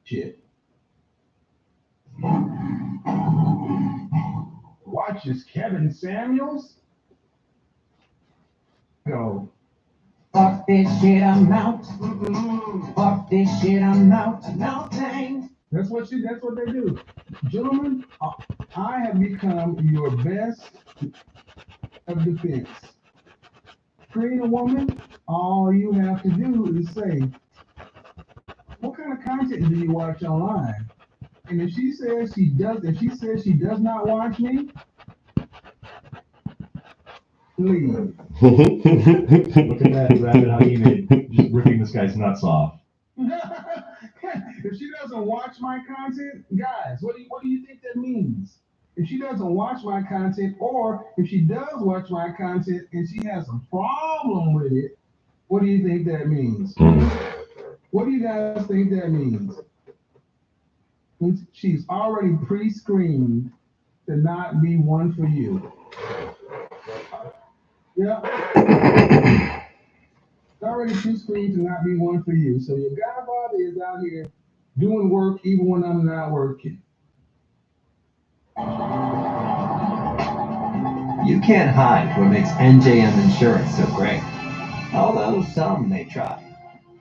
shit. Watches Kevin Samuels? Go. Fuck this shit, I'm out. Fuck this shit, I'm out. No thanks. That's what they do. Gentlemen, I have become your best of defense. Create a woman, all you have to do is say, what kind of content do you watch online? And if she says she does not watch me, leave. Look at that rabbit hyena just ripping this guy's nuts off. If she doesn't watch my content, guys, what do you think that means? If she doesn't watch my content, or if she does watch my content and she has a problem with it, what do you think that means? What do you guys think that means? She's already pre-screened to not be one for you. Yeah. It's already pre-screened to not be one for you. So your guy body is out here doing work even when I'm not working. You can't hide what makes NJM Insurance so great. Although some may try.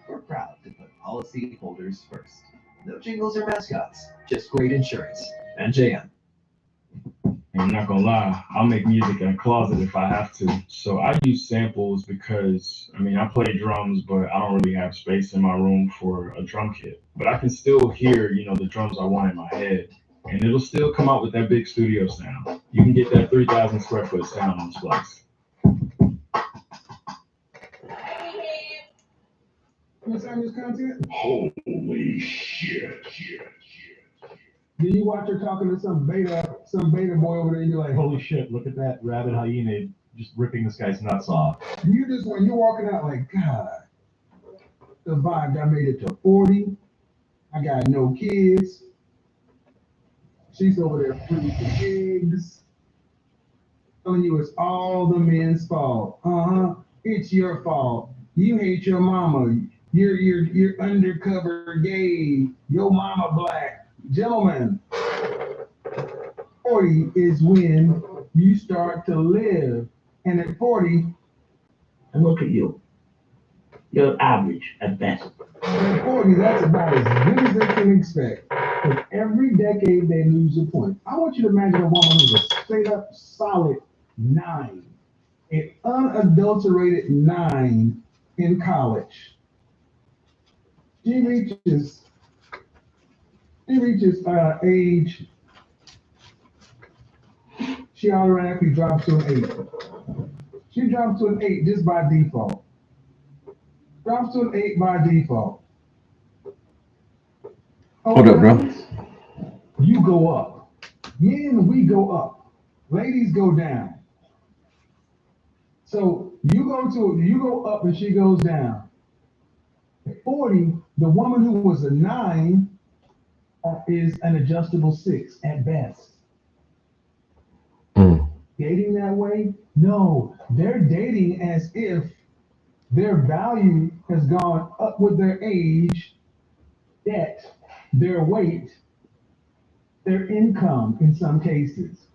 We're proud to put policyholders first. No jingles or mascots, just great insurance. NJM. I'm not gonna lie, I'll make music in a closet if I have to. So I use samples because, I play drums, but I don't really have space in my room for a drum kit. But I can still hear, the drums I want in my head. And it'll still come out with that big studio sound. You can get that 3,000 square foot sound on Splice. What's on this content? Holy shit. Do you watch her talking to some beta boy over there and you're like, Holy shit, look at that rabbit hyena just ripping this guy's nuts off. when you're walking out like, God, the vibe, I made it to 40. I got no kids. She's over there freezing eggs. Telling you it's all the men's fault. It's your fault. You hate your mama. You're undercover gay. Your mama black. Gentlemen, 40 is when you start to live. And at 40, And look at you. You're average at best. at 40, that's about as good as they can expect. Because every decade they lose a point. I want you to imagine a woman who's a straight up solid 9, an unadulterated 9 in college. She reaches age, she automatically drops to an 8. She drops to an 8 just by default. Drops to an 8 by default. Hold up, bro. You go up. Men, we go up. Ladies go down. So you go up and she goes down. At 40, the woman who was a 9 is an adjustable 6 at best. Dating that way? No, they're dating as if their value has gone up with their age, debt, their weight, their income in some cases.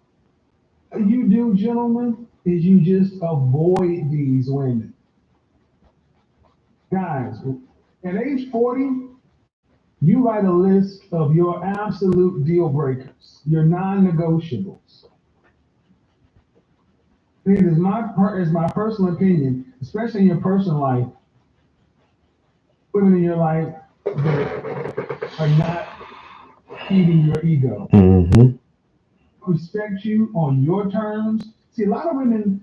What you do, gentlemen, is you just avoid these women. Guys, at age 40, you write a list of your absolute deal breakers, your non-negotiables. It is my personal opinion, especially in your personal life, women in your life that are not feeding your ego. Respect you on your terms. See, a lot of women,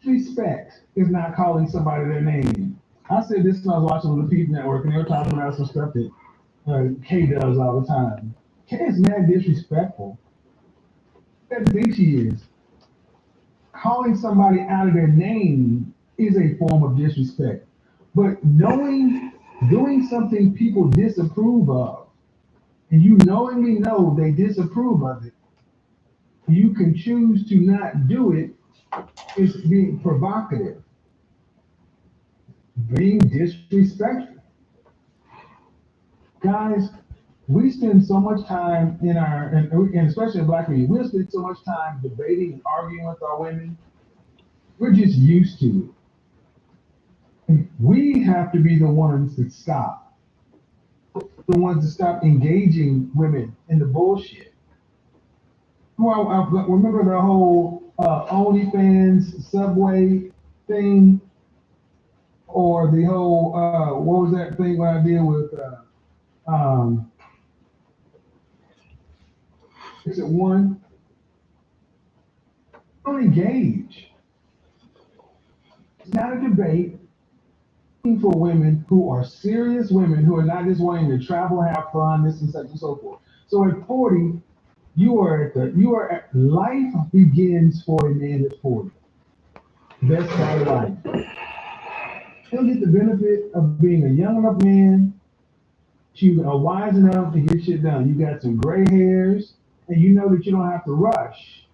respect is not calling somebody their name. I said this when I was watching the People Network, and they were talking about some stuff that Kay does all the time. Kay is mad disrespectful. What do you think she is? Calling somebody out of their name is a form of disrespect. But doing something people disapprove of, and you knowingly know they disapprove of it, you can choose to not do it, is being provocative, being disrespectful. Guys, we spend so much time and especially in Black community, we spend so much time debating and arguing with our women. We're just used to it. And we have to be the ones that stop. The ones that stop engaging women in the bullshit. Well, I remember the whole OnlyFans Subway thing, or the whole what was that thing when I did with is it one? Don't engage. It's not a debate for women who are serious women who are not just wanting to travel, have fun, this and such and so forth. So at 40, life begins for a man at 40. Best part of life. He'll get the benefit of being a young enough man. You are wise enough to get shit done. You got some gray hairs, and you know that you don't have to rush.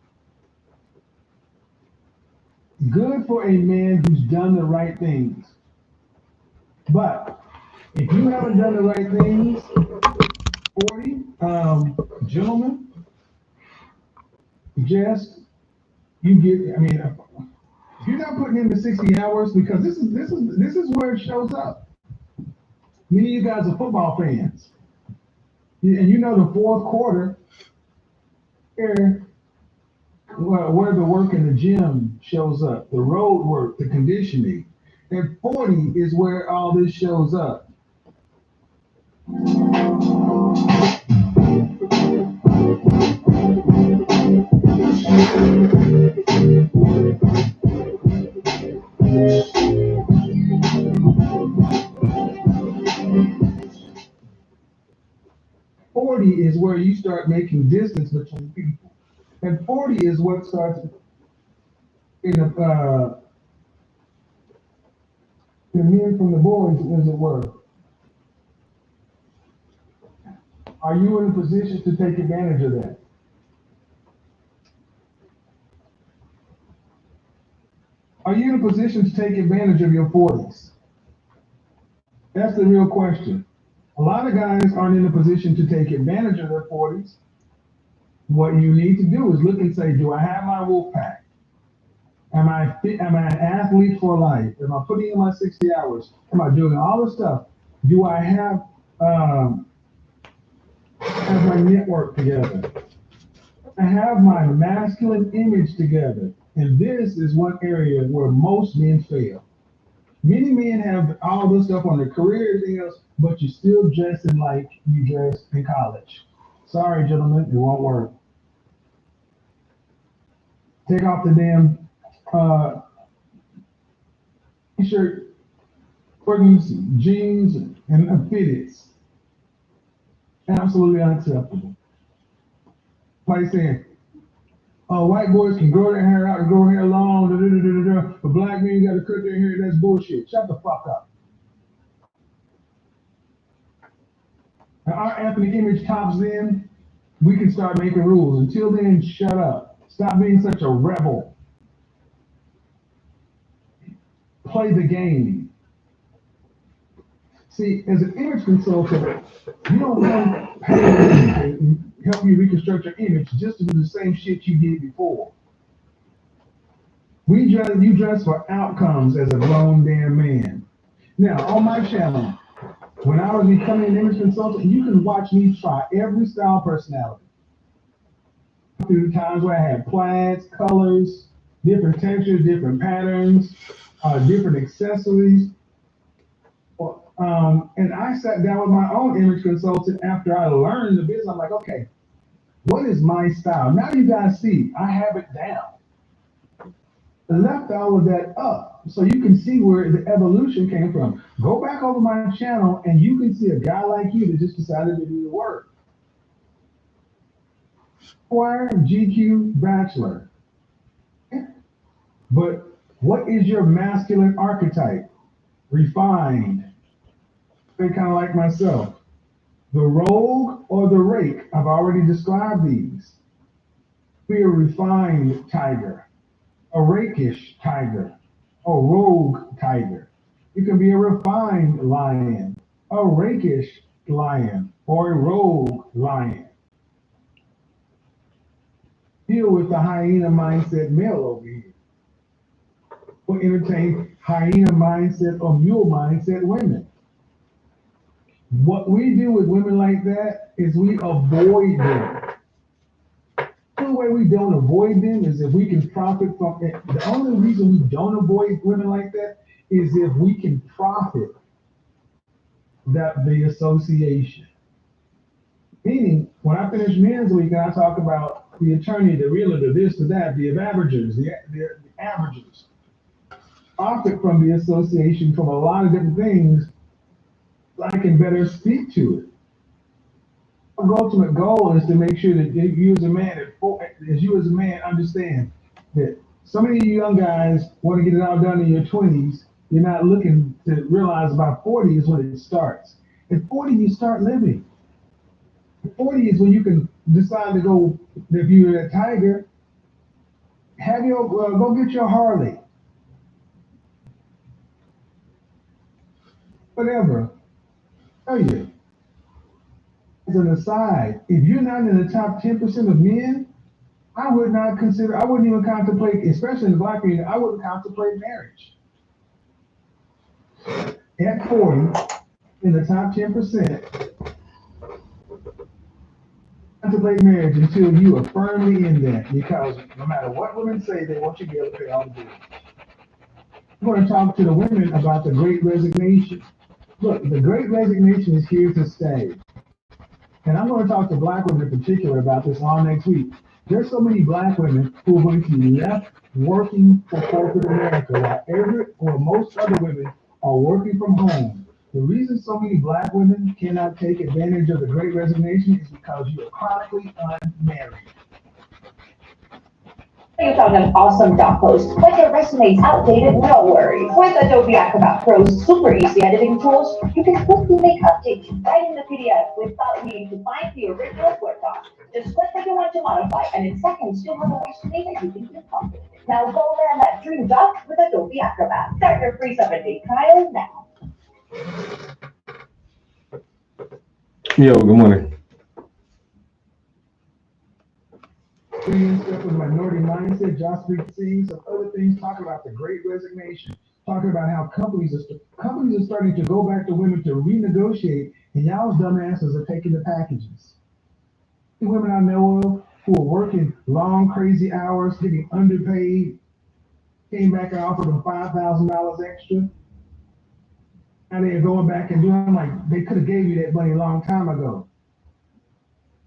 Good for a man who's done the right things. But if you haven't done the right things, 40, gentlemen, if you're not putting in the 60 hours, because this is where it shows up. Many of you guys are football fans. And you know the fourth quarter, where the work in the gym shows up, the road work, the conditioning. At 40 is where all this shows up. 40 is where you start making distance between people. And 40 is what starts in the men from the boys, as it were. Are you in a position to take advantage of that? Are you in a position to take advantage of your 40s? That's the real question. A lot of guys aren't in a position to take advantage of their 40s. What you need to do is look and say, do I have my wolf pack? Am I an athlete for life? Am I putting in my 60 hours? Am I doing all this stuff? Do I have my network together? I have my masculine image together. And this is one area where most men fail. Many men have all this stuff on their career and everything else, but you're still dressing like you dressed in college. Sorry, gentlemen, it won't work. Take off the damn t-shirt, leggings, jeans, and fitteds. Absolutely unacceptable. Like saying, white boys can grow their hair out and grow hair long, but black men got to cut their hair. That's bullshit. Shut the fuck up. Now, our ethnic image tops then, we can start making rules. Until then, shut up. Stop being such a rebel. Play the game. See, as an image consultant, you don't want to help you reconstruct your image just to do the same shit you did before. You dress for outcomes as a grown damn man. Now, on my channel, when I was becoming an image consultant, you can watch me try every style personality. Through the times where I had plaids, colors, different textures, different patterns, different accessories. And I sat down with my own image consultant after I learned the business. I'm like, okay, what is my style? Now you guys see, I have it down. I left all of that up so you can see where the evolution came from. Go back over my channel and you can see a guy like you that just decided to do the work. Choir, GQ, bachelor. But what is your masculine archetype? Refined. They kind of like myself. The rogue or the rake, I've already described these. Be a refined tiger, a rakish tiger, a rogue tiger. You can be a refined lion, a rakish lion, or a rogue lion. Deal with the hyena mindset male over here. Or entertain hyena mindset or mule mindset women. What we do with women like that is we avoid them. The only way we don't avoid them is if we can profit from it. The only reason we don't avoid women like that is if we can profit the association. Meaning, when I finish Men's Week and I talk about the attorney, the realtor, this, the that, the averages, the averages, profit from the association from a lot of different things, I can better speak to it. Our ultimate goal is to make sure that you as a man, understand that so many of you young guys want to get it all done in your 20s. You're not looking to realize about 40 is when it starts. At 40, you start living. At 40 is when you can decide to go, if you're a tiger, go get your Harley. Whatever. Tell you. As an aside, if you're not in the top 10% of men, I wouldn't even contemplate, especially in the black community, I wouldn't contemplate marriage. At 40, in the top 10%, contemplate marriage until you are firmly in that, because no matter what women say, they want you to be able to pay all the bills. I'm going to talk to the women about the Great Resignation. Look, the Great Resignation is here to stay. And I'm going to talk to black women in particular about this all next week. There's so many black women who are going to be left working for corporate America while most other women are working from home. The reason so many black women cannot take advantage of the Great Resignation is because you are chronically unmarried. You found an awesome doc post, but your resume's outdated? No worries. With Adobe Acrobat Pro's super easy editing tools, you can quickly make updates right in the PDF without needing to find the original Word doc. Just click what you want to modify, and in seconds, you'll have a resume that you can feel confident in. Now go land that dream job with Adobe Acrobat. Start your free 7-day trial now. Yo, good morning. Stuff with minority mindset, Josh seeing some other things, talking about the Great Resignation, talking about how companies are starting to go back to women to renegotiate, and y'all's dumbasses are taking the packages. The women I know of who are working long, crazy hours, getting underpaid, came back and offered them $5,000 extra. Now they're going back and doing like they could have gave you that money a long time ago.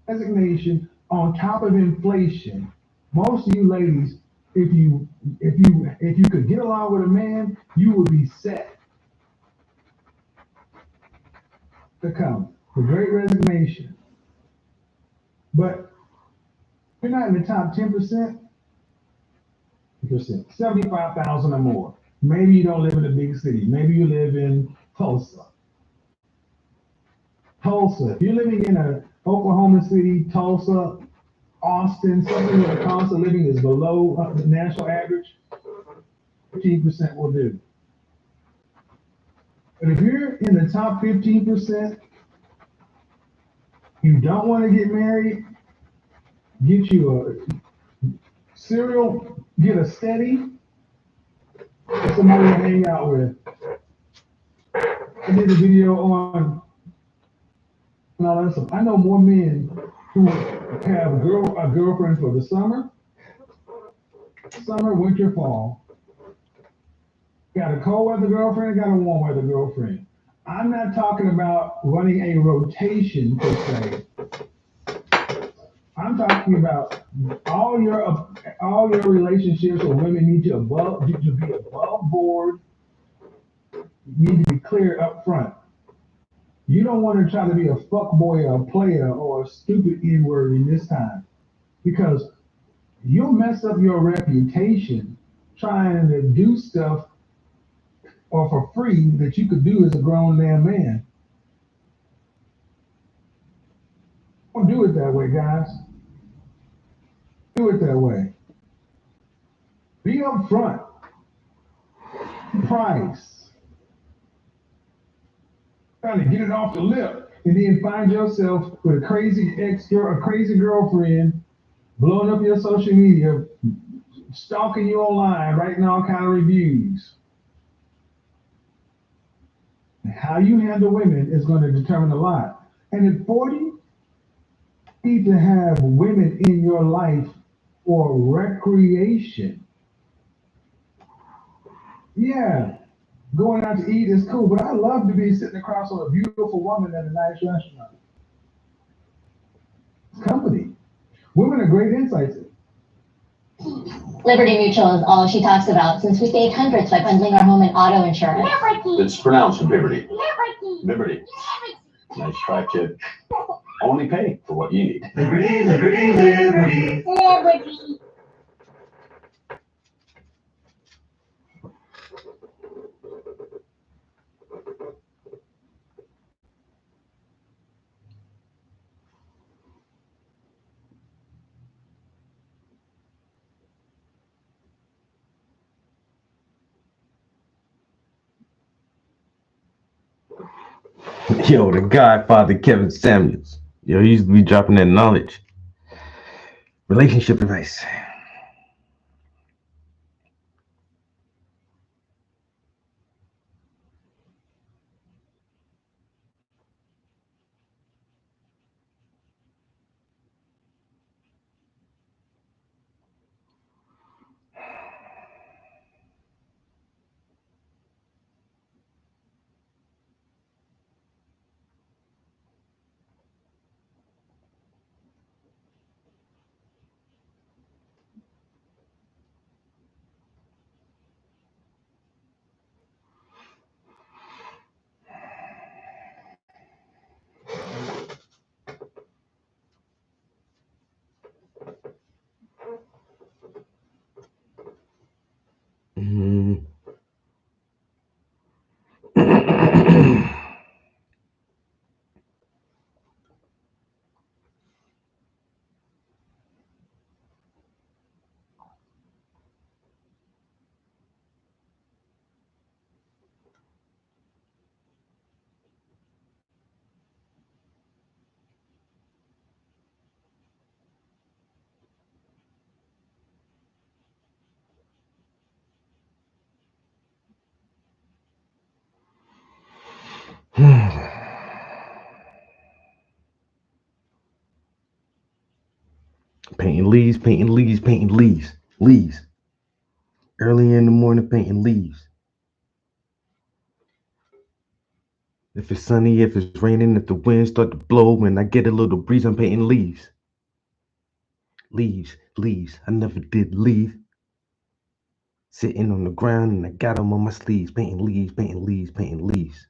Resignation on top of inflation. Most of you ladies, if you could get along with a man, you would be set to come. The Great Resignation. But you're not in the top 10%. 75,000 or more. Maybe you don't live in a big city. Maybe you live in Tulsa. If you're living in a Oklahoma City, Tulsa, Austin, something where the cost of living is below the national average, 15% will do. But if you're in the top 15%, you don't want to get married, get you a serial, get a steady, somebody to hang out with. I did a video on all that stuff. I know more men who have a girlfriend for the summer, winter, fall. Got a cold weather girlfriend, got a warm weather girlfriend. I'm not talking about running a rotation per se. I'm talking about all your relationships with women need to be above board. Need to be clear up front. You don't want to try to be a fuck boy or a player or a stupid N-word in this time, because you'll mess up your reputation trying to do stuff or for free that you could do as a grown damn man. Don't do it that way, guys. Do it that way. Be upfront. Price. Trying to get it off the lip, and then find yourself with a crazy girlfriend, blowing up your social media, stalking you online, writing all kind of reviews. How you handle women is going to determine a lot. And at 40, you need to have women in your life for recreation. Yeah. Going out to eat is cool, but I love to be sitting across from a beautiful woman at a nice restaurant. It's company. Women are great insights. Liberty Mutual is all she talks about since we saved hundreds by bundling our home and auto insurance. It's pronounced Liberty. Liberty. Nice try, kid. Only pay for what you need. Liberty, liberty, liberty. Liberty. Yo, the Godfather Kevin Samuels. Yo, he used to be dropping that knowledge. Relationship advice. Painting leaves. Early in the morning, painting leaves. If it's sunny, if it's raining, if the wind start to blow, when I get a little breeze, I'm painting leaves. Leaves, leaves, I never did leave. Sitting on the ground and I got them on my sleeves, painting leaves, painting leaves, painting leaves.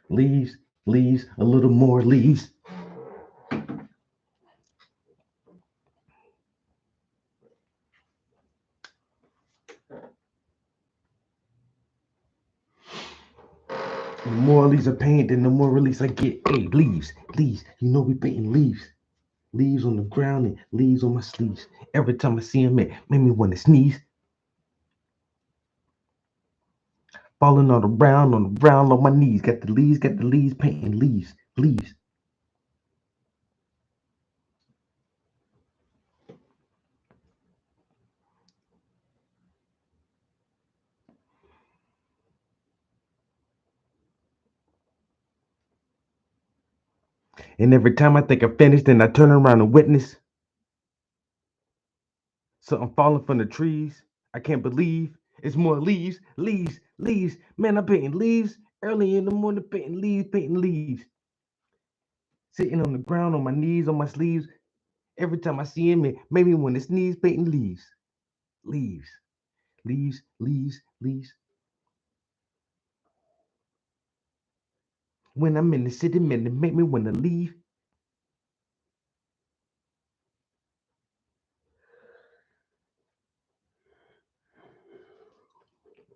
Leaves, leaves, a little more leaves. The more leaves I paint, then the more release I get. Hey, leaves, leaves, you know we painting leaves. Leaves on the ground and leaves on my sleeves. Every time I see them, it make me want to sneeze. Falling on the ground, on my knees. Got the leaves, painting leaves, leaves. And every time I think I finished, then I turn around and witness something falling from the trees. I can't believe it's more leaves, leaves, leaves. Man, I'm painting leaves early in the morning, painting leaves, painting leaves. Sitting on the ground, on my knees, on my sleeves. Every time I see him, it made me want to sneeze, painting leaves, leaves, leaves, leaves, leaves. When I'm in the city, man, it make me want to leave.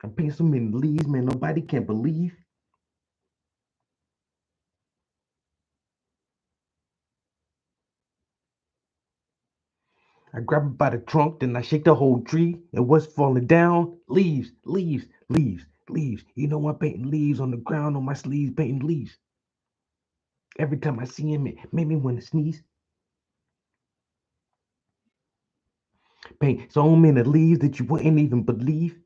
I'm painting so many leaves, man, nobody can believe. I grab it by the trunk, then I shake the whole tree, and what's falling down? Leaves, leaves, leaves, leaves. You know I'm painting leaves on the ground, on my sleeves, painting leaves. Every time I see him, it made me want to sneeze. Paint so many leaves that you wouldn't even believe.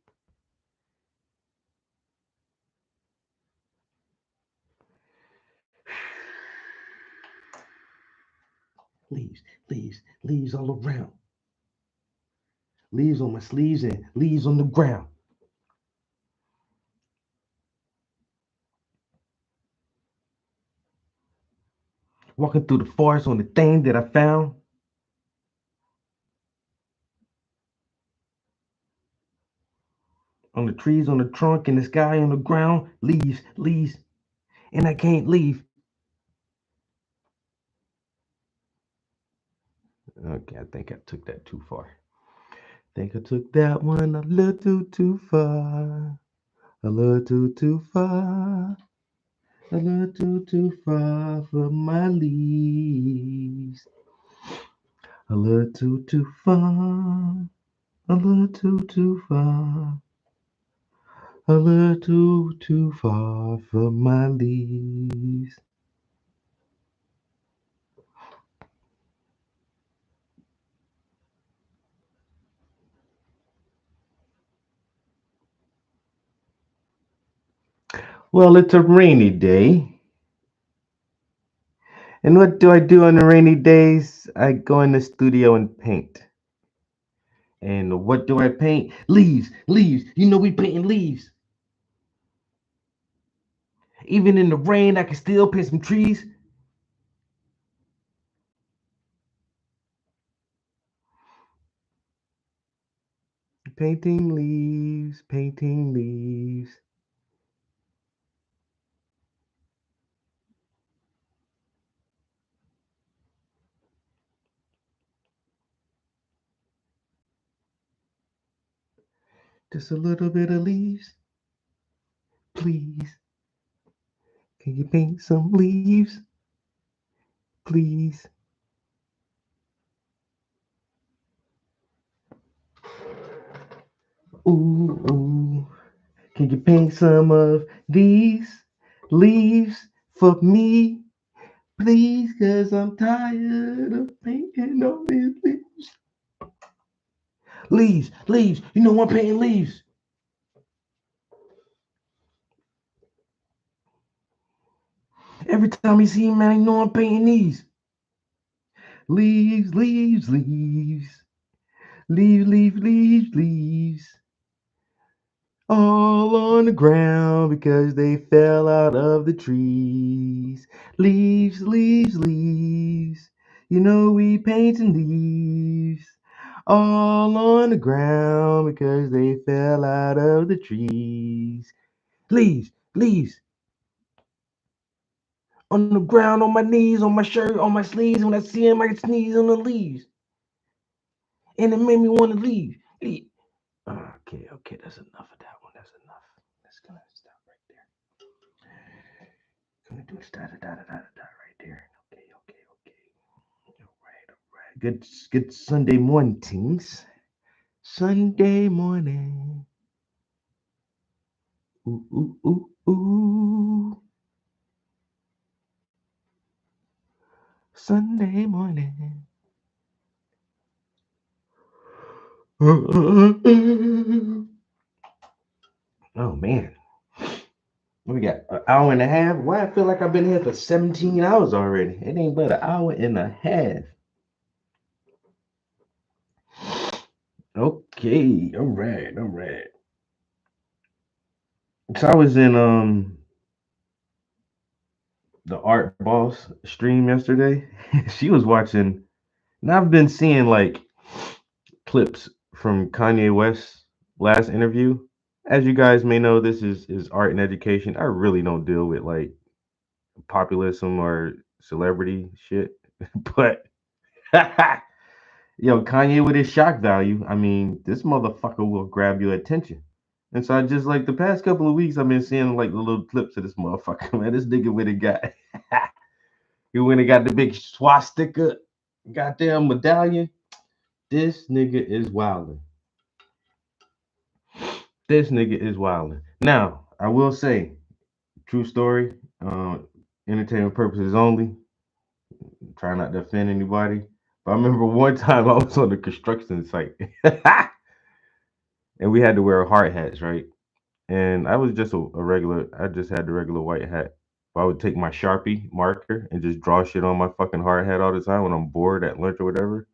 Leaves, leaves, leaves all around. Leaves on my sleeves and leaves on the ground. Walking through the forest on the thing that I found. On the trees, on the trunk, in the sky, on the ground. Leaves, leaves, and I can't leave. Okay, I think I took that too far. Think I took that one a little too far. A little too far. A little too far for my leaves. A little too far. A little too far. A little too far for my leaves. Well, it's a rainy day. And what do I do on the rainy days? I go in the studio and paint. And what do I paint? Leaves, leaves. You know we painting leaves. Even in the rain, I can still paint some trees. Painting leaves, painting leaves. Just a little bit of leaves, please. Can you paint some leaves, please? Ooh, ooh. Can you paint some of these leaves for me, please? 'Cause I'm tired of painting all these leaves. Leaves, leaves. You know I'm painting leaves. Every time you see me, man, you know I'm painting these. Leaves, leaves, leaves. Leaves. All on the ground because they fell out of the trees. Leaves. You know we painting leaves. All on the ground because they fell out of the trees. Leaves. On the ground, on my knees, on my shirt, on my sleeves. When I see him, I can sneeze on the leaves. And it made me want to leave. Okay, that's enough of that one. That's enough. That's gonna stop right there. Gonna do da right there. Okay. All right. Good Sunday mornings. Sunday morning. Ooh. Sunday morning. Oh man. We got an hour and a half. Why I feel like I've been here for 17 hours already? It ain't but an hour and a half. Okay, all right. So I was in the Art Boss stream yesterday. She was watching, and I've been seeing like clips from Kanye West's last interview. As you guys may know, this is art and education. I really don't deal with like populism or celebrity shit. But yo, Kanye with his shock value, I mean, this motherfucker will grab your attention. And so I just like the past couple of weeks, I've been seeing like the little clips of this motherfucker, man. This nigga with a guy. He went and got the big swastika, goddamn medallion. This nigga is wilding. Now, I will say, true story, entertainment purposes only. Try not to offend anybody. But I remember one time I was on the construction site and we had to wear hard hats, right? And I was just I just had the regular white hat. But I would take my Sharpie marker and just draw shit on my fucking hard hat all the time when I'm bored at lunch or whatever.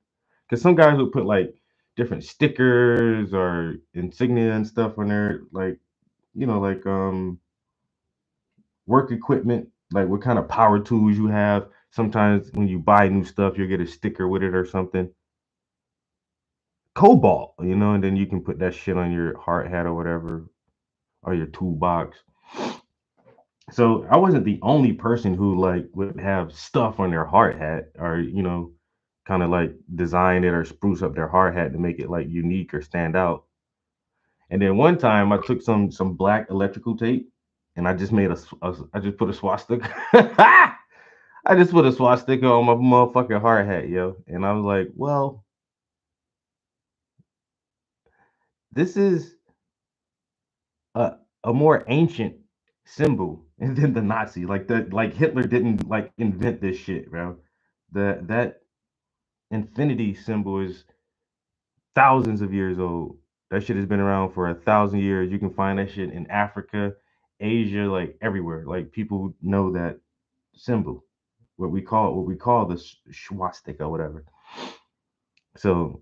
Because some guys would put like different stickers or insignia and stuff on there, like, like work equipment, like what kind of power tools you have. Sometimes when you buy new stuff, you'll get a sticker with it or something. Cobalt, and then you can put that shit on your hard hat or whatever, or your toolbox. So I wasn't the only person who like would have stuff on their hard hat or, kind of like design it or spruce up their hard hat to make it like unique or stand out. And then one time I took some black electrical tape and I just made I just put a swastika. I just put a swastika on my motherfucking hard hat, yo. And I was like, well, this is a more ancient symbol than the Nazi. Like Hitler didn't like invent this shit, bro. That infinity symbol is thousands of years old. That shit has been around for 1,000 years. You can find that shit in Africa, Asia, like everywhere. Like people know that symbol, what we call the swastika or whatever. So,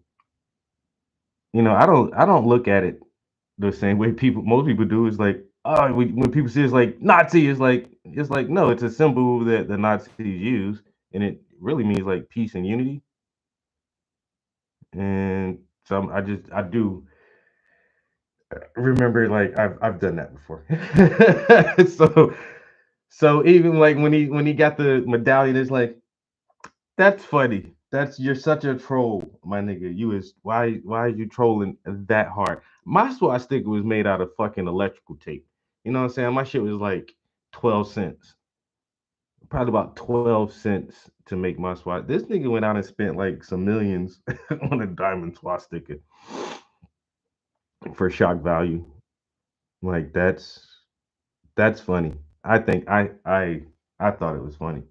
I don't look at it the same way most people do. Is like, oh, when people say it's like Nazi, it's like no, it's a symbol that the Nazis use, and it really means like peace and unity. And so I do remember like I've done that before. so even like when he got the medallion, it's like, that's funny. You're such a troll, my nigga. Why are you trolling that hard? My swastika was made out of fucking electrical tape. You know what I'm saying? My shit was like 12 cents. Probably about 12 cents to make my swastika. This nigga went out and spent like some millions on a diamond swastika for shock value. Like that's funny. I think I thought it was funny.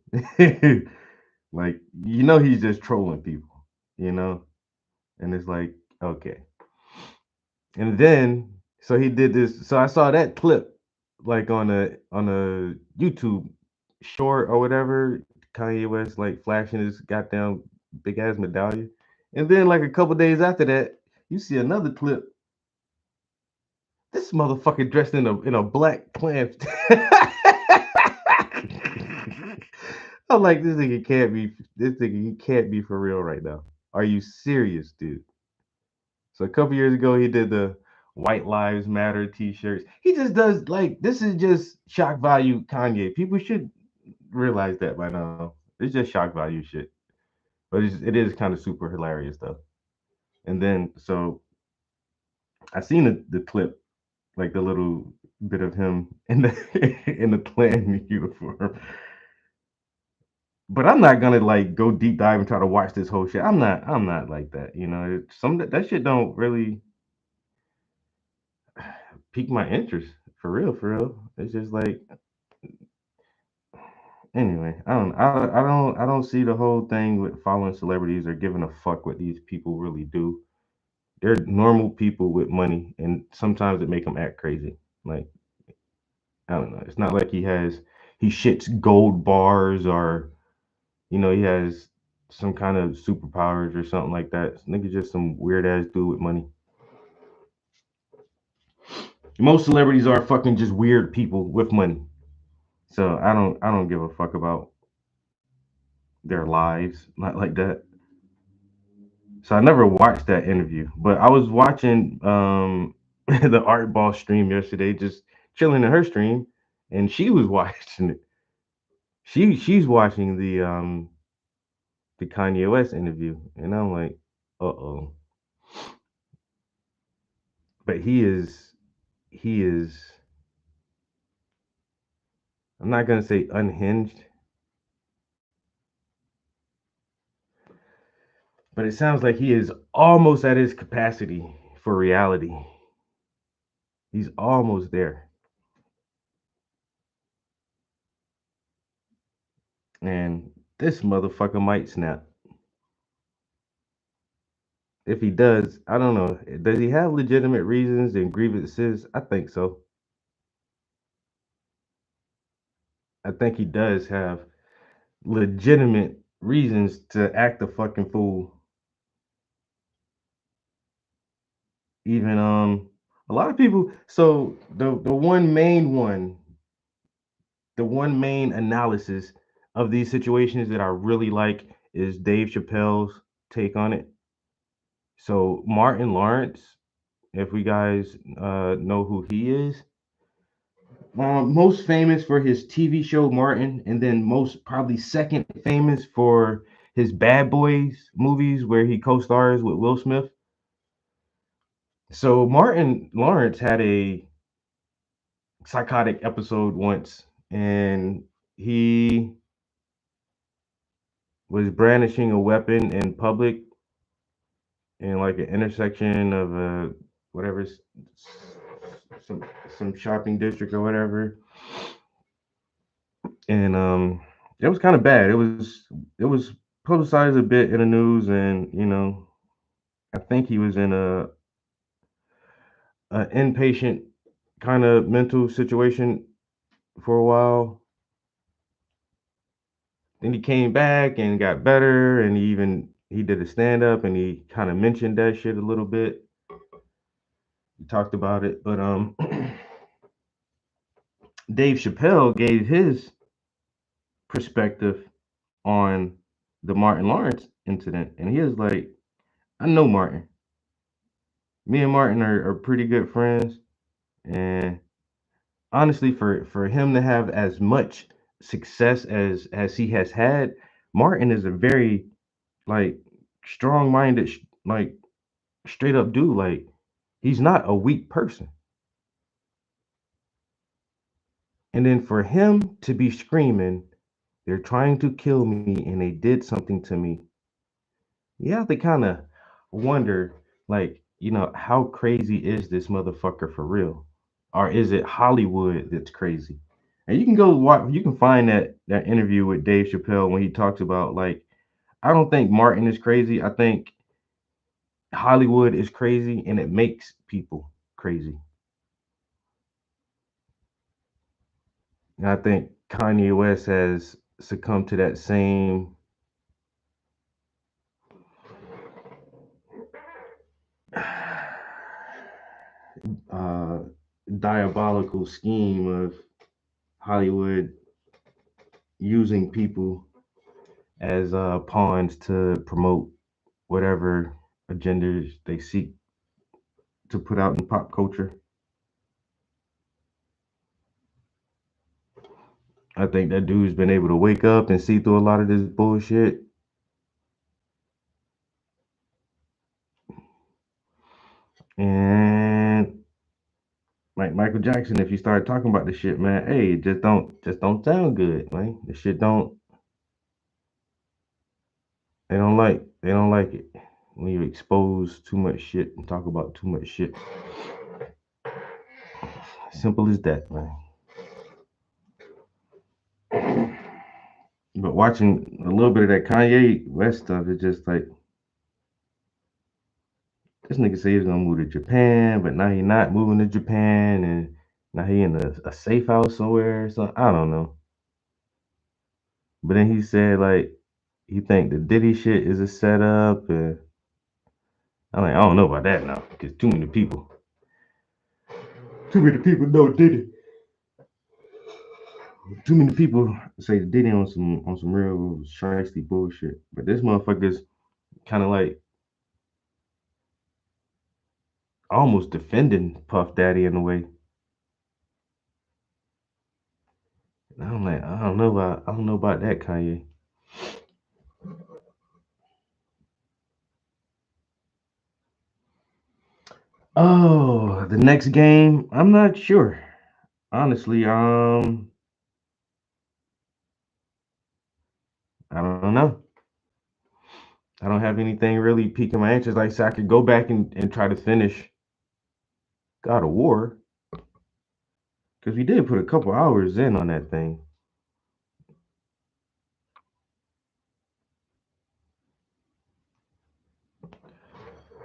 Like, he's just trolling people, and it's like, okay. And then so he did this. So I saw that clip like on a YouTube short or whatever, Kanye West like flashing his goddamn big ass medallion. And then like a couple days after that, you see another clip. This motherfucker dressed in a black Klan. I'm like, this nigga he can't be for real right now. Are you serious, dude? So a couple years ago, he did the White Lives Matter t-shirts. He just does like this is just shock value Kanye. People should realize that by now. It's just shock value shit. But it is kind of super hilarious though. And then so I seen the clip, like the little bit of him in the in the Klan uniform. But I'm not gonna like go deep dive and try to watch this whole shit. I'm not like that, you know. Some that shit don't really pique my interest for real, for real. It's just like anyway, I don't see the whole thing with following celebrities or giving a fuck what these people really do. They're normal people with money, and sometimes it make them act crazy. Like I don't know. It's not like he shits gold bars or he has some kind of superpowers or something like that. This nigga just some weird ass dude with money. Most celebrities are fucking just weird people with money. So I don't give a fuck about their lives, not like that. So I never watched that interview, but I was watching the Art Ball stream yesterday, just chilling in her stream, and she was watching it. She's watching the Kanye West interview, and I'm like, uh-oh. But he is I'm not gonna say unhinged, but it sounds like he is almost at his capacity for reality. He's almost there. And this motherfucker might snap. If he does, I don't know. Does he have legitimate reasons and grievances? I think so. I think he does have legitimate reasons to act a fucking fool. Even a lot of people, so the one main analysis of these situations that I really like is Dave Chappelle's take on it. So Martin Lawrence, if we guys know who he is, most famous for his TV show Martin, and then most probably second famous for his Bad Boys movies where he co-stars with Will Smith. So Martin Lawrence had a psychotic episode once, and he was brandishing a weapon in public in like an intersection of whatever some shopping district or whatever, and it was kind of bad. It was publicized a bit in the news, and I think he was in a inpatient kind of mental situation for a while. Then he came back and got better, and he did a stand up and he kind of mentioned that shit a little bit. He talked about it, but Dave Chappelle gave his perspective on the Martin Lawrence incident, and he was like, I know Martin. Me and Martin are pretty good friends, and honestly, for him to have as much success as he has had, Martin is a very like strong-minded, like straight up dude. Like he's not a weak person. And then for him to be screaming, they're trying to kill me and they did something to me. You have to kind of wonder, like, how crazy is this motherfucker for real? Or is it Hollywood that's crazy? And you can go watch, you can find that interview with Dave Chappelle when he talks about like, I don't think Martin is crazy. I think Hollywood is crazy and it makes people crazy. And I think Kanye West has succumbed to that same diabolical scheme of Hollywood using people as pawns to promote whatever agendas they seek to put out in pop culture. I think that dude's been able to wake up and see through a lot of this bullshit. And like Michael Jackson, if you start talking about this shit, man, hey, it just don't sound good, man. The shit they don't like it when you expose too much shit and talk about too much shit. Simple as that, man. But watching a little bit of that Kanye West stuff, it's just like this nigga said he was gonna move to Japan, but now he not moving to Japan, and now he in a safe house somewhere. So I don't know. But then he said like he think the Diddy shit is a setup, and I'm like, I don't know about that now, because too many people know Diddy. Too many people say Diddy on some real shiesty bullshit, but this motherfucker's kind of like almost defending Puff Daddy in a way. And I'm like, I don't know about that, Kanye. Oh, the next game, I'm not sure. Honestly, I don't know. I don't have anything really piquing my interest. Like I said, I could go back and try to finish God of War, because we did put a couple hours in on that thing.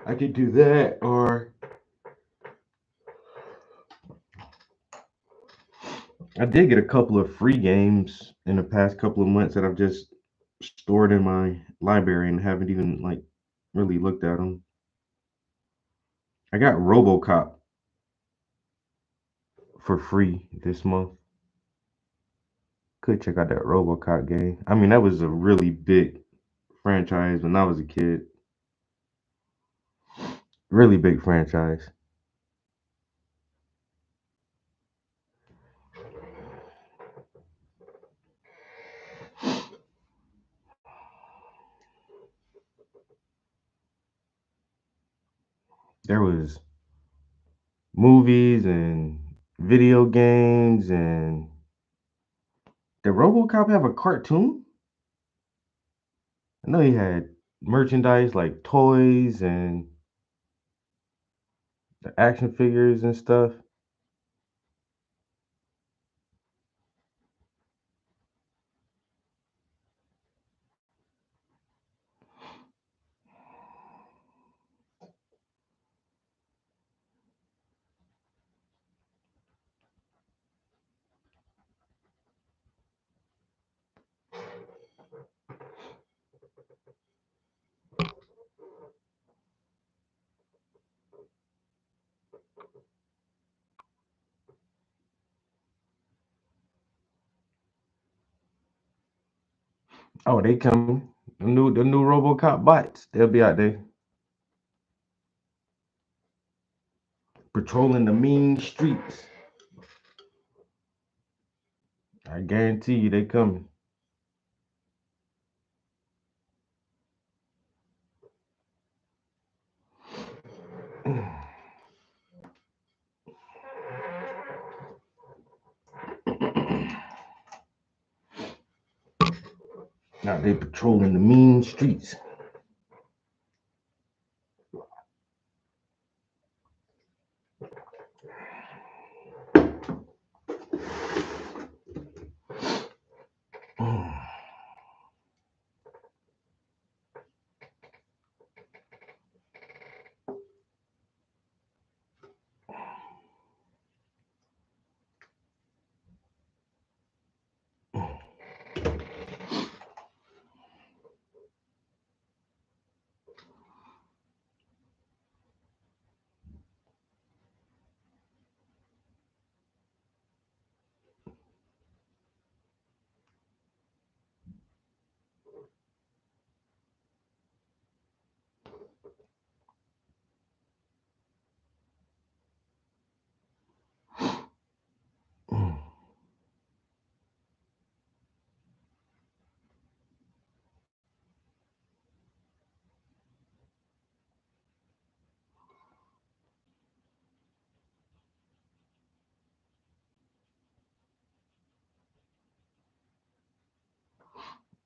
I could do that, or I did get a couple of free games in the past couple of months that I've just stored in my library and haven't even like really looked at them. I got RoboCop for free this month. Could check out that RoboCop game. I mean, that was a really big franchise when I was a kid. Really big franchise. There was movies and video games, and did RoboCop have a cartoon? I know he had merchandise like toys and the action figures and stuff. Oh, they coming. The new RoboCop bots. They'll be out there patrolling the mean streets. I guarantee you they coming. Now they patrolling the mean streets.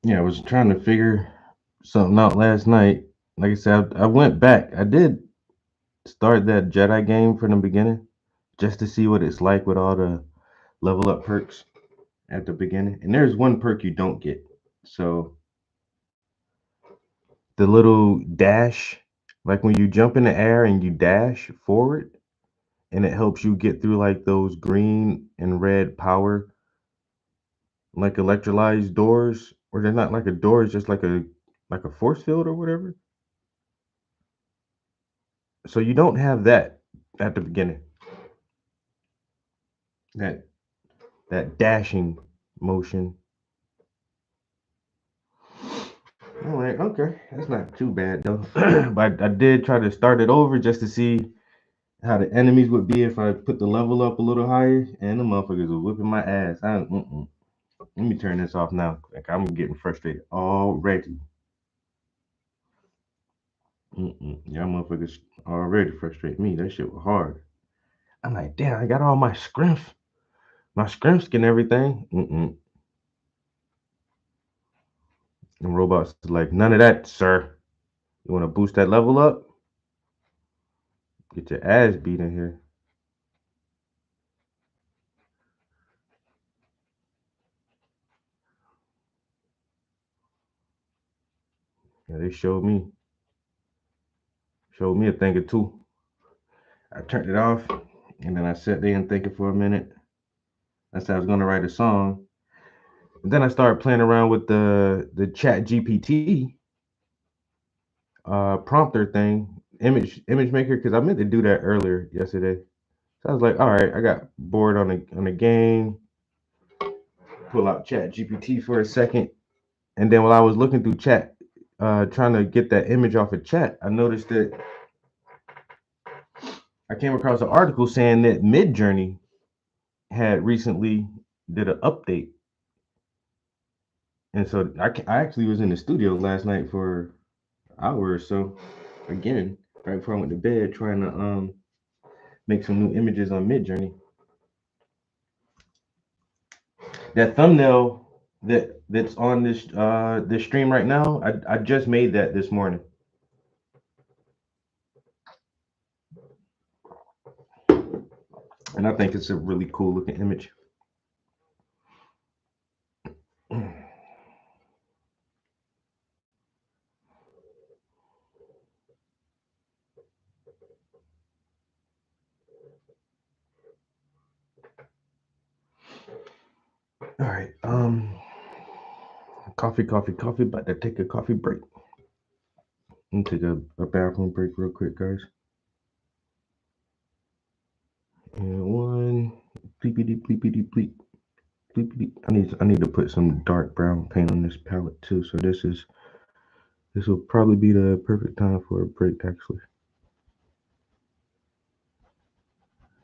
Yeah, I was trying to figure something out last night. Like I said, I went back. I did start that Jedi game from the beginning just to see what it's like with all the level up perks at the beginning. And there's one perk you don't get. So the little dash, like when you jump in the air and you dash forward, and it helps you get through like those green and red power, like electrolyzed doors, or they're not like a door, it's just like a force field or whatever. So you don't have that at the beginning. That that dashing motion. All right, okay, that's not too bad though. But I did try to start it over just to see how the enemies would be if I put the level up a little higher, and the motherfuckers were whipping my ass. Let me turn this off now. Like I'm getting frustrated already. Y'all motherfuckers already frustrate me. That shit was hard. I'm like, damn, I got all my scrimps and everything. And robots is like, none of that, sir. You want to boost that level up? Get your ass beat in here. Yeah, they showed me a thing or two. I turned it off, and then I sat there and thinking for a minute. I said I was gonna write a song. And then I started playing around with the Chat GPT prompter thing, image maker, because I meant to do that earlier yesterday. So I was like, all right, I got bored on the game. Pull out Chat GPT for a second, and then while I was looking through Chat, trying to get that image off of Chat, I noticed that I came across an article saying that Midjourney had recently did an update, and so I actually was in the studio last night for an hour or so, again, right before I went to bed, trying to make some new images on Midjourney. That thumbnail that's on this stream right now, I just made that this morning. And I think it's a really cool looking image. All right. Coffee. About to take a coffee break. I'm gonna take a bathroom break real quick, guys. And one bleepity bleepity bleep. Bleepity. I need to put some dark brown paint on this palette too. So this will probably be the perfect time for a break actually.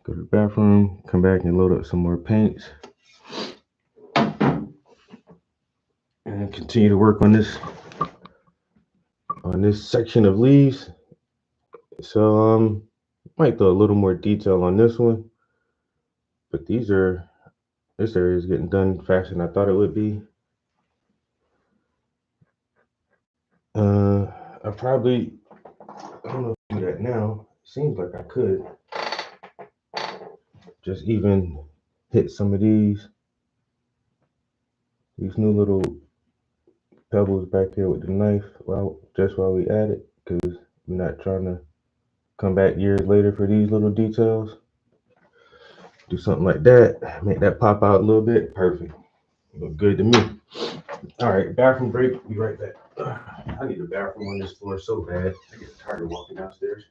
Go to the bathroom, come back and load up some more paints. And continue to work on this section of leaves. So might throw a little more detail on this one, but this area is getting done faster than I thought it would be. I don't know if I can do that now. Seems like I could just even hit some of these new little pebbles back here with the knife while we add it, because we're not trying to come back years later for these little details. Do something like that, make that pop out a little bit. Perfect. Look good to me. All right, bathroom break. Be right back. I need a bathroom on this floor so bad. I get tired of walking downstairs.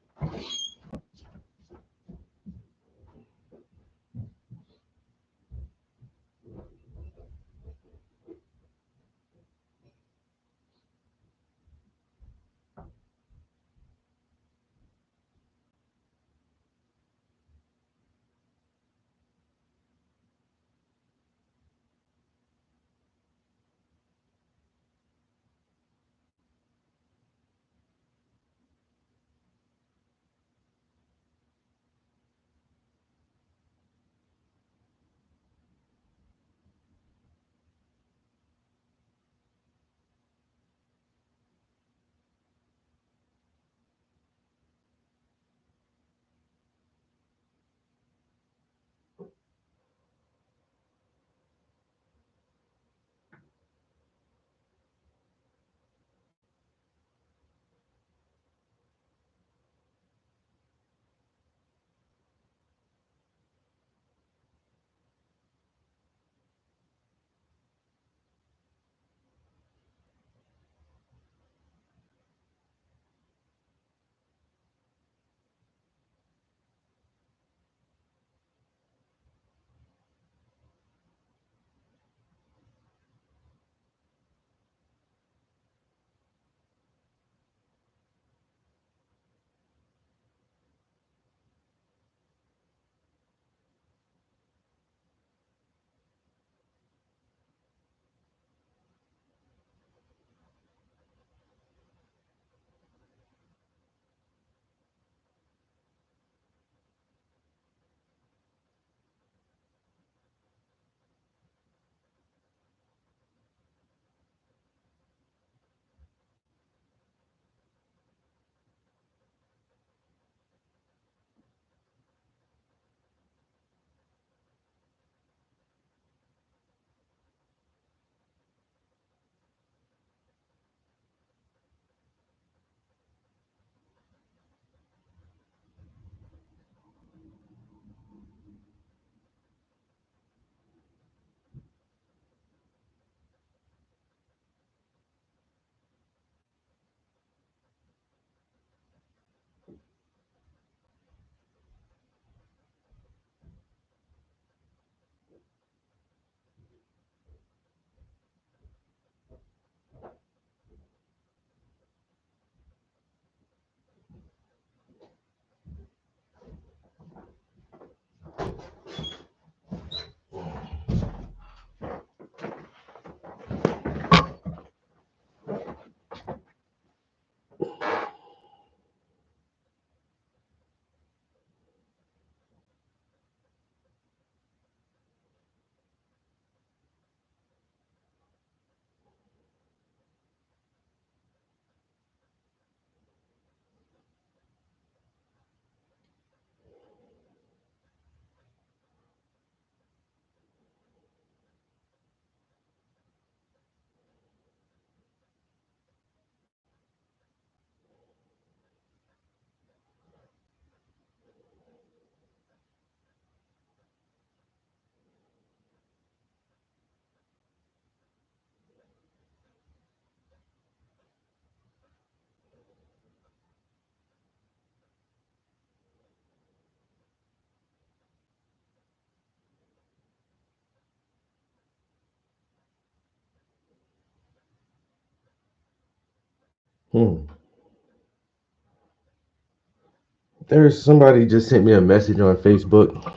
There's somebody just sent me a message on Facebook,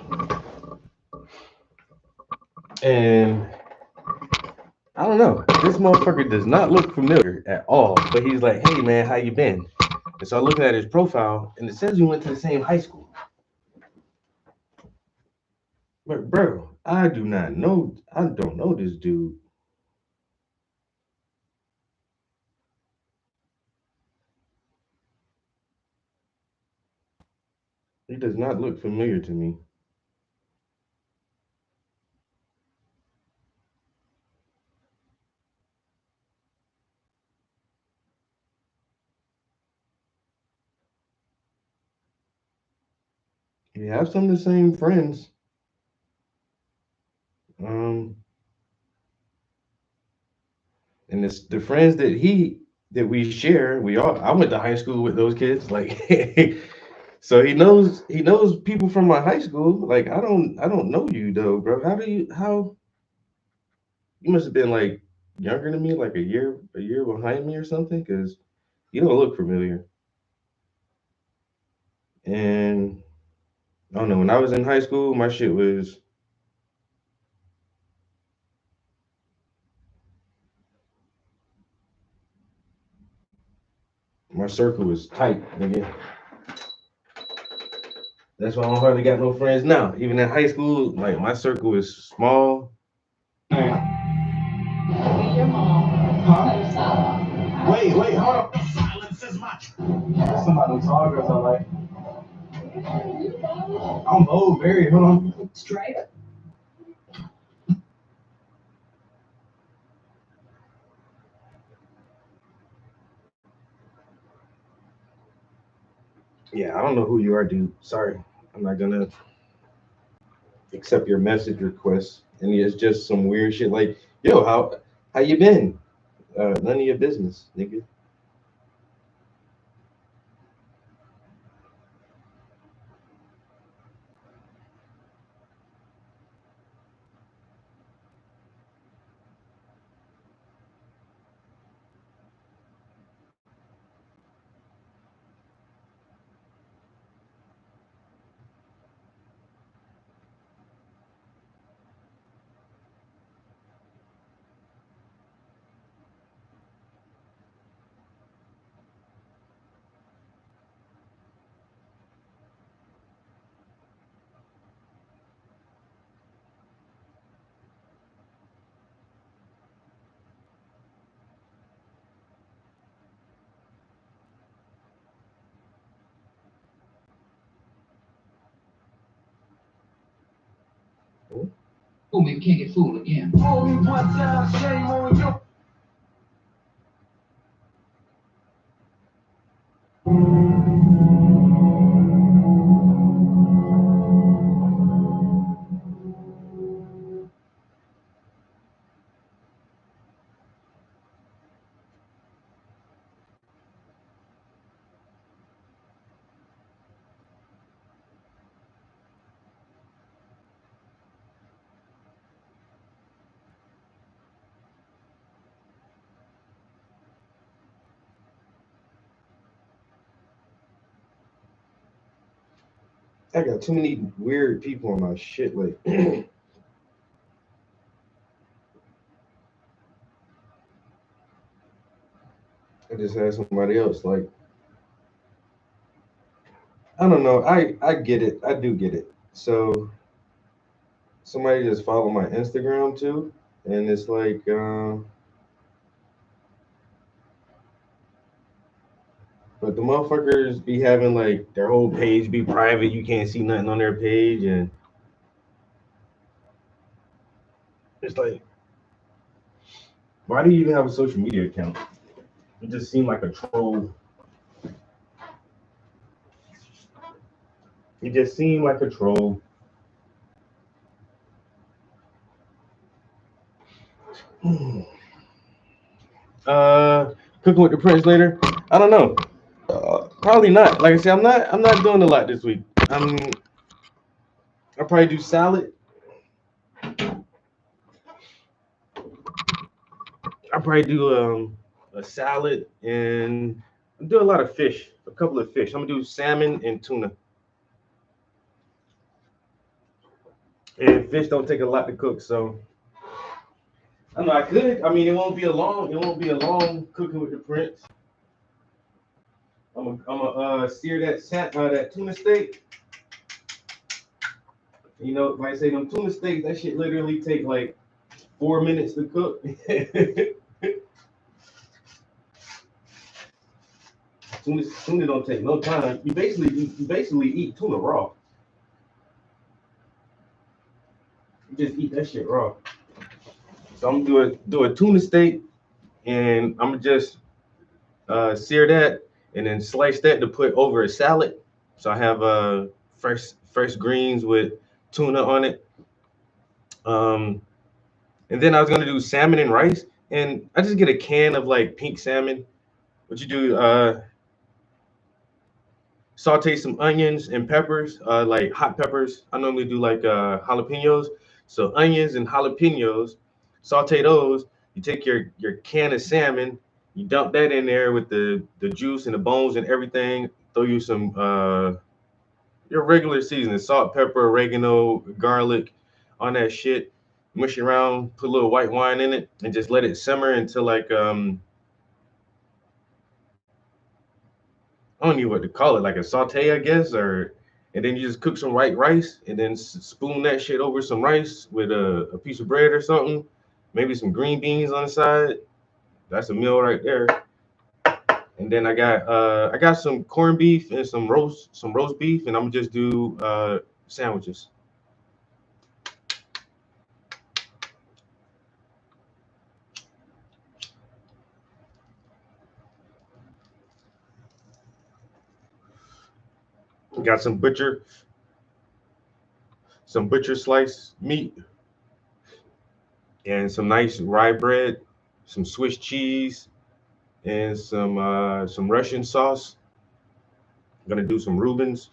and I don't know. This motherfucker does not look familiar at all. But he's like, "Hey man, how you been?" And so I'm looking at his profile, and it says we went to the same high school. But bro, I do not know. I don't know this dude. He does not look familiar to me. We have some of the same friends. And it's the friends that we share. I went to high school with those kids. Like so he knows people from my high school. Like I don't know you though, bro. How you must have been like younger than me, like a year behind me or something, because you don't look familiar. And I don't know, when I was in high school, my shit was my circle was tight, nigga. That's why I don't hardly got no friends now. Even in high school, like my circle was small. Your mom. Huh? Wait, hold on. Silence is much. That's some of them tall girls I like. I'm old, very. Hold on. Straight. Yeah, I don't know who you are, dude. Sorry, I'm not gonna accept your message request. And it's just some weird shit like, yo, how you been? None of your business, nigga. Oh, man, can't get fooled again. Only one time, shame on you. I got too many weird people on my shit. Like, I just had somebody else. Like, I don't know. I get it. I do get it. So somebody just followed my Instagram too, and it's like, but the motherfuckers be having like their whole page be private. You can't see nothing on their page, and it's like, why do you even have a social media account? It just seemed like a troll. It just seemed like a troll. Cooking with the Prince later. I don't know. Probably not. Like I said, I'm not doing a lot this week. I'll probably do salad. I'll probably do a salad, and I'm doing a lot of fish, a couple of fish. I'm gonna do salmon and tuna. And fish don't take a lot to cook, so I know I could. I mean, it won't be a long cooking with the Prince. I'm gonna sear that tuna steak. You know, like I say, them tuna steaks, that shit literally take like 4 minutes to cook. Tuna don't take no time. You basically eat tuna raw. You just eat that shit raw. So I'm gonna do a tuna steak, and I'm gonna just sear that and then slice that to put over a salad. So I have fresh greens with tuna on it. And then I was gonna do salmon and rice, and I just get a can of like pink salmon. What you do? Saute some onions and peppers, like hot peppers. I normally do like jalapenos. So onions and jalapenos, saute those. You take your can of salmon, you dump that in there with the juice and the bones and everything. Throw you some your regular seasoning, salt, pepper, oregano, garlic, on that shit. Mush it around, put a little white wine in it, and just let it simmer until like I don't know what to call it, like a saute, I guess, and then you just cook some white rice and then spoon that shit over some rice with a piece of bread or something, maybe some green beans on the side. That's a meal right there. And then I got some corned beef and some roast beef, and I'm gonna just do sandwiches. Got some butcher sliced meat and some nice rye bread, some Swiss cheese, and some Russian sauce. I'm gonna do some Reubens.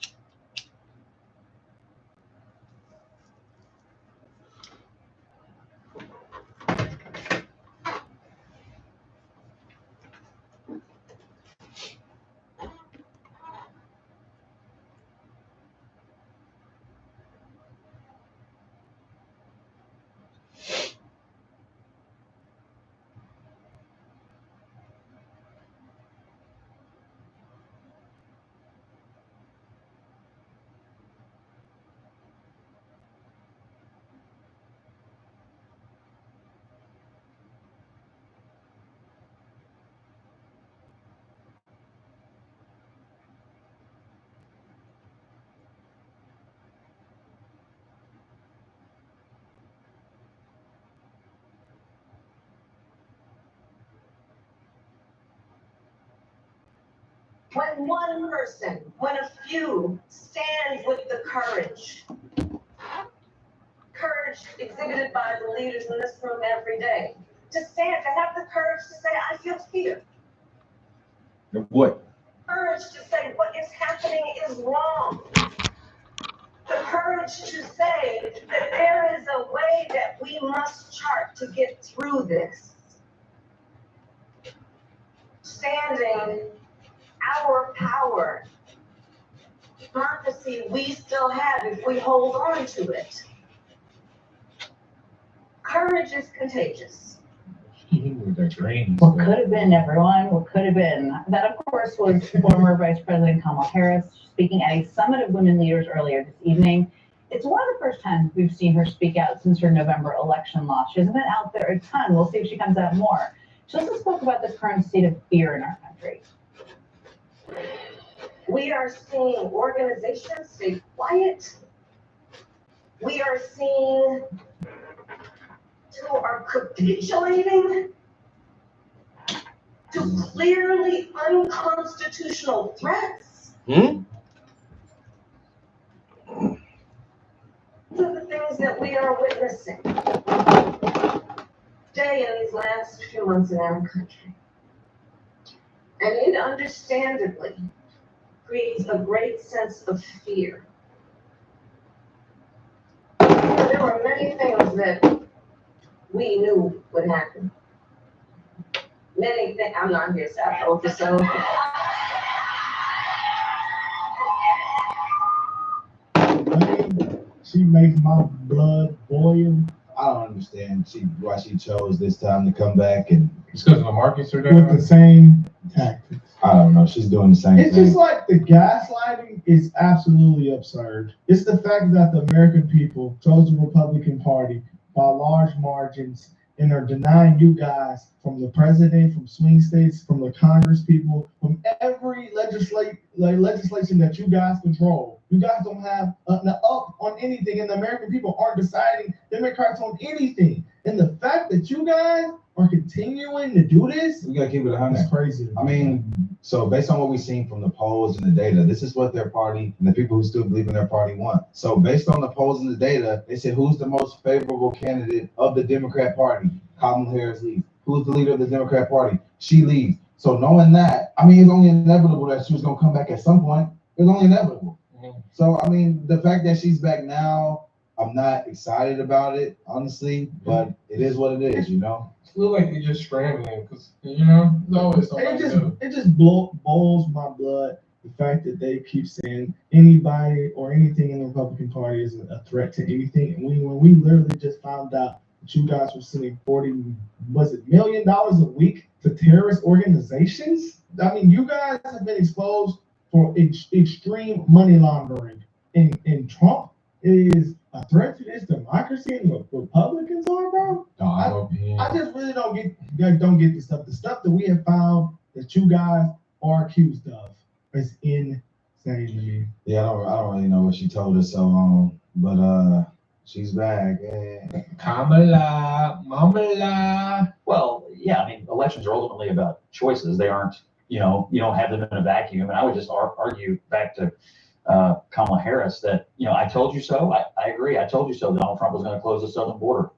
When one person, when a few stand with the courage exhibited by the leaders in this room every day, to stand, to have the courage to say, I feel fear. What? Courage to say what is happening is wrong. The courage to say that there is a way that we must chart to get through this. Standing our power, prophecy we still have if we hold on to it. Courage is contagious. What could have been, everyone? What could have been? That, of course, was former Vice President Kamala Harris speaking at a summit of women leaders earlier this evening. It's one of the first times we've seen her speak out since her November election loss. She hasn't been out there a ton. We'll see if she comes out more. She also spoke about the current state of fear in our country. We are seeing organizations stay quiet. We are seeing who are capitulating to clearly unconstitutional threats. These are the things that we are witnessing today in these last few months in our country. And it understandably creates a great sense of fear. There were many things that we knew would happen. Many things, I'm not here, so I hope so. She makes my blood boil. I don't understand why she chose this time to come back and. It's because the markets are With the same tactics. I don't know. She's doing the same It's thing. just like the gaslighting is absolutely absurd. It's the fact that the American people chose the Republican Party by large margins and are denying you guys from the president, from swing states, from the Congress people, from every legislation that you guys control. You guys don't have an up on anything, and the American people aren't deciding Democrats on anything. And the fact that you guys are continuing to do this, We gotta keep it 100. it's crazy. I mean, so based on what we've seen from the polls and the data, this is what their party and the people who still believe in their party want. So based on the polls and the data, they said who's the most favorable candidate of the Democrat Party? Kamala Harris leads. Who's the leader of the Democrat Party? She leads. So knowing that, I mean, it's only inevitable that she was gonna come back at some point. It's only inevitable. So I mean, the fact that she's back now, I'm not excited about it, honestly, but it is what it is, you know. It looks like they're just scrambling because, you know, it's always something. It just boils my blood, the fact that they keep saying anybody or anything in the Republican Party is a threat to anything. And when we literally just found out that you guys were sending $40 million a week to terrorist organizations. I mean, you guys have been exposed for extreme money laundering. And Trump is a threat to this democracy and what Republicans are, bro. I just really don't get the stuff. The stuff that we have found that you guys are accused of is insane to me. Yeah, I don't really know what she told us so long, but she's back. Yeah. Kamala. Well, yeah, I mean, elections are ultimately about choices. They aren't, you don't have them in a vacuum. And I would just argue back to Kamala Harris that, I told you so. I agree. I told you so that Donald Trump was going to close the southern border.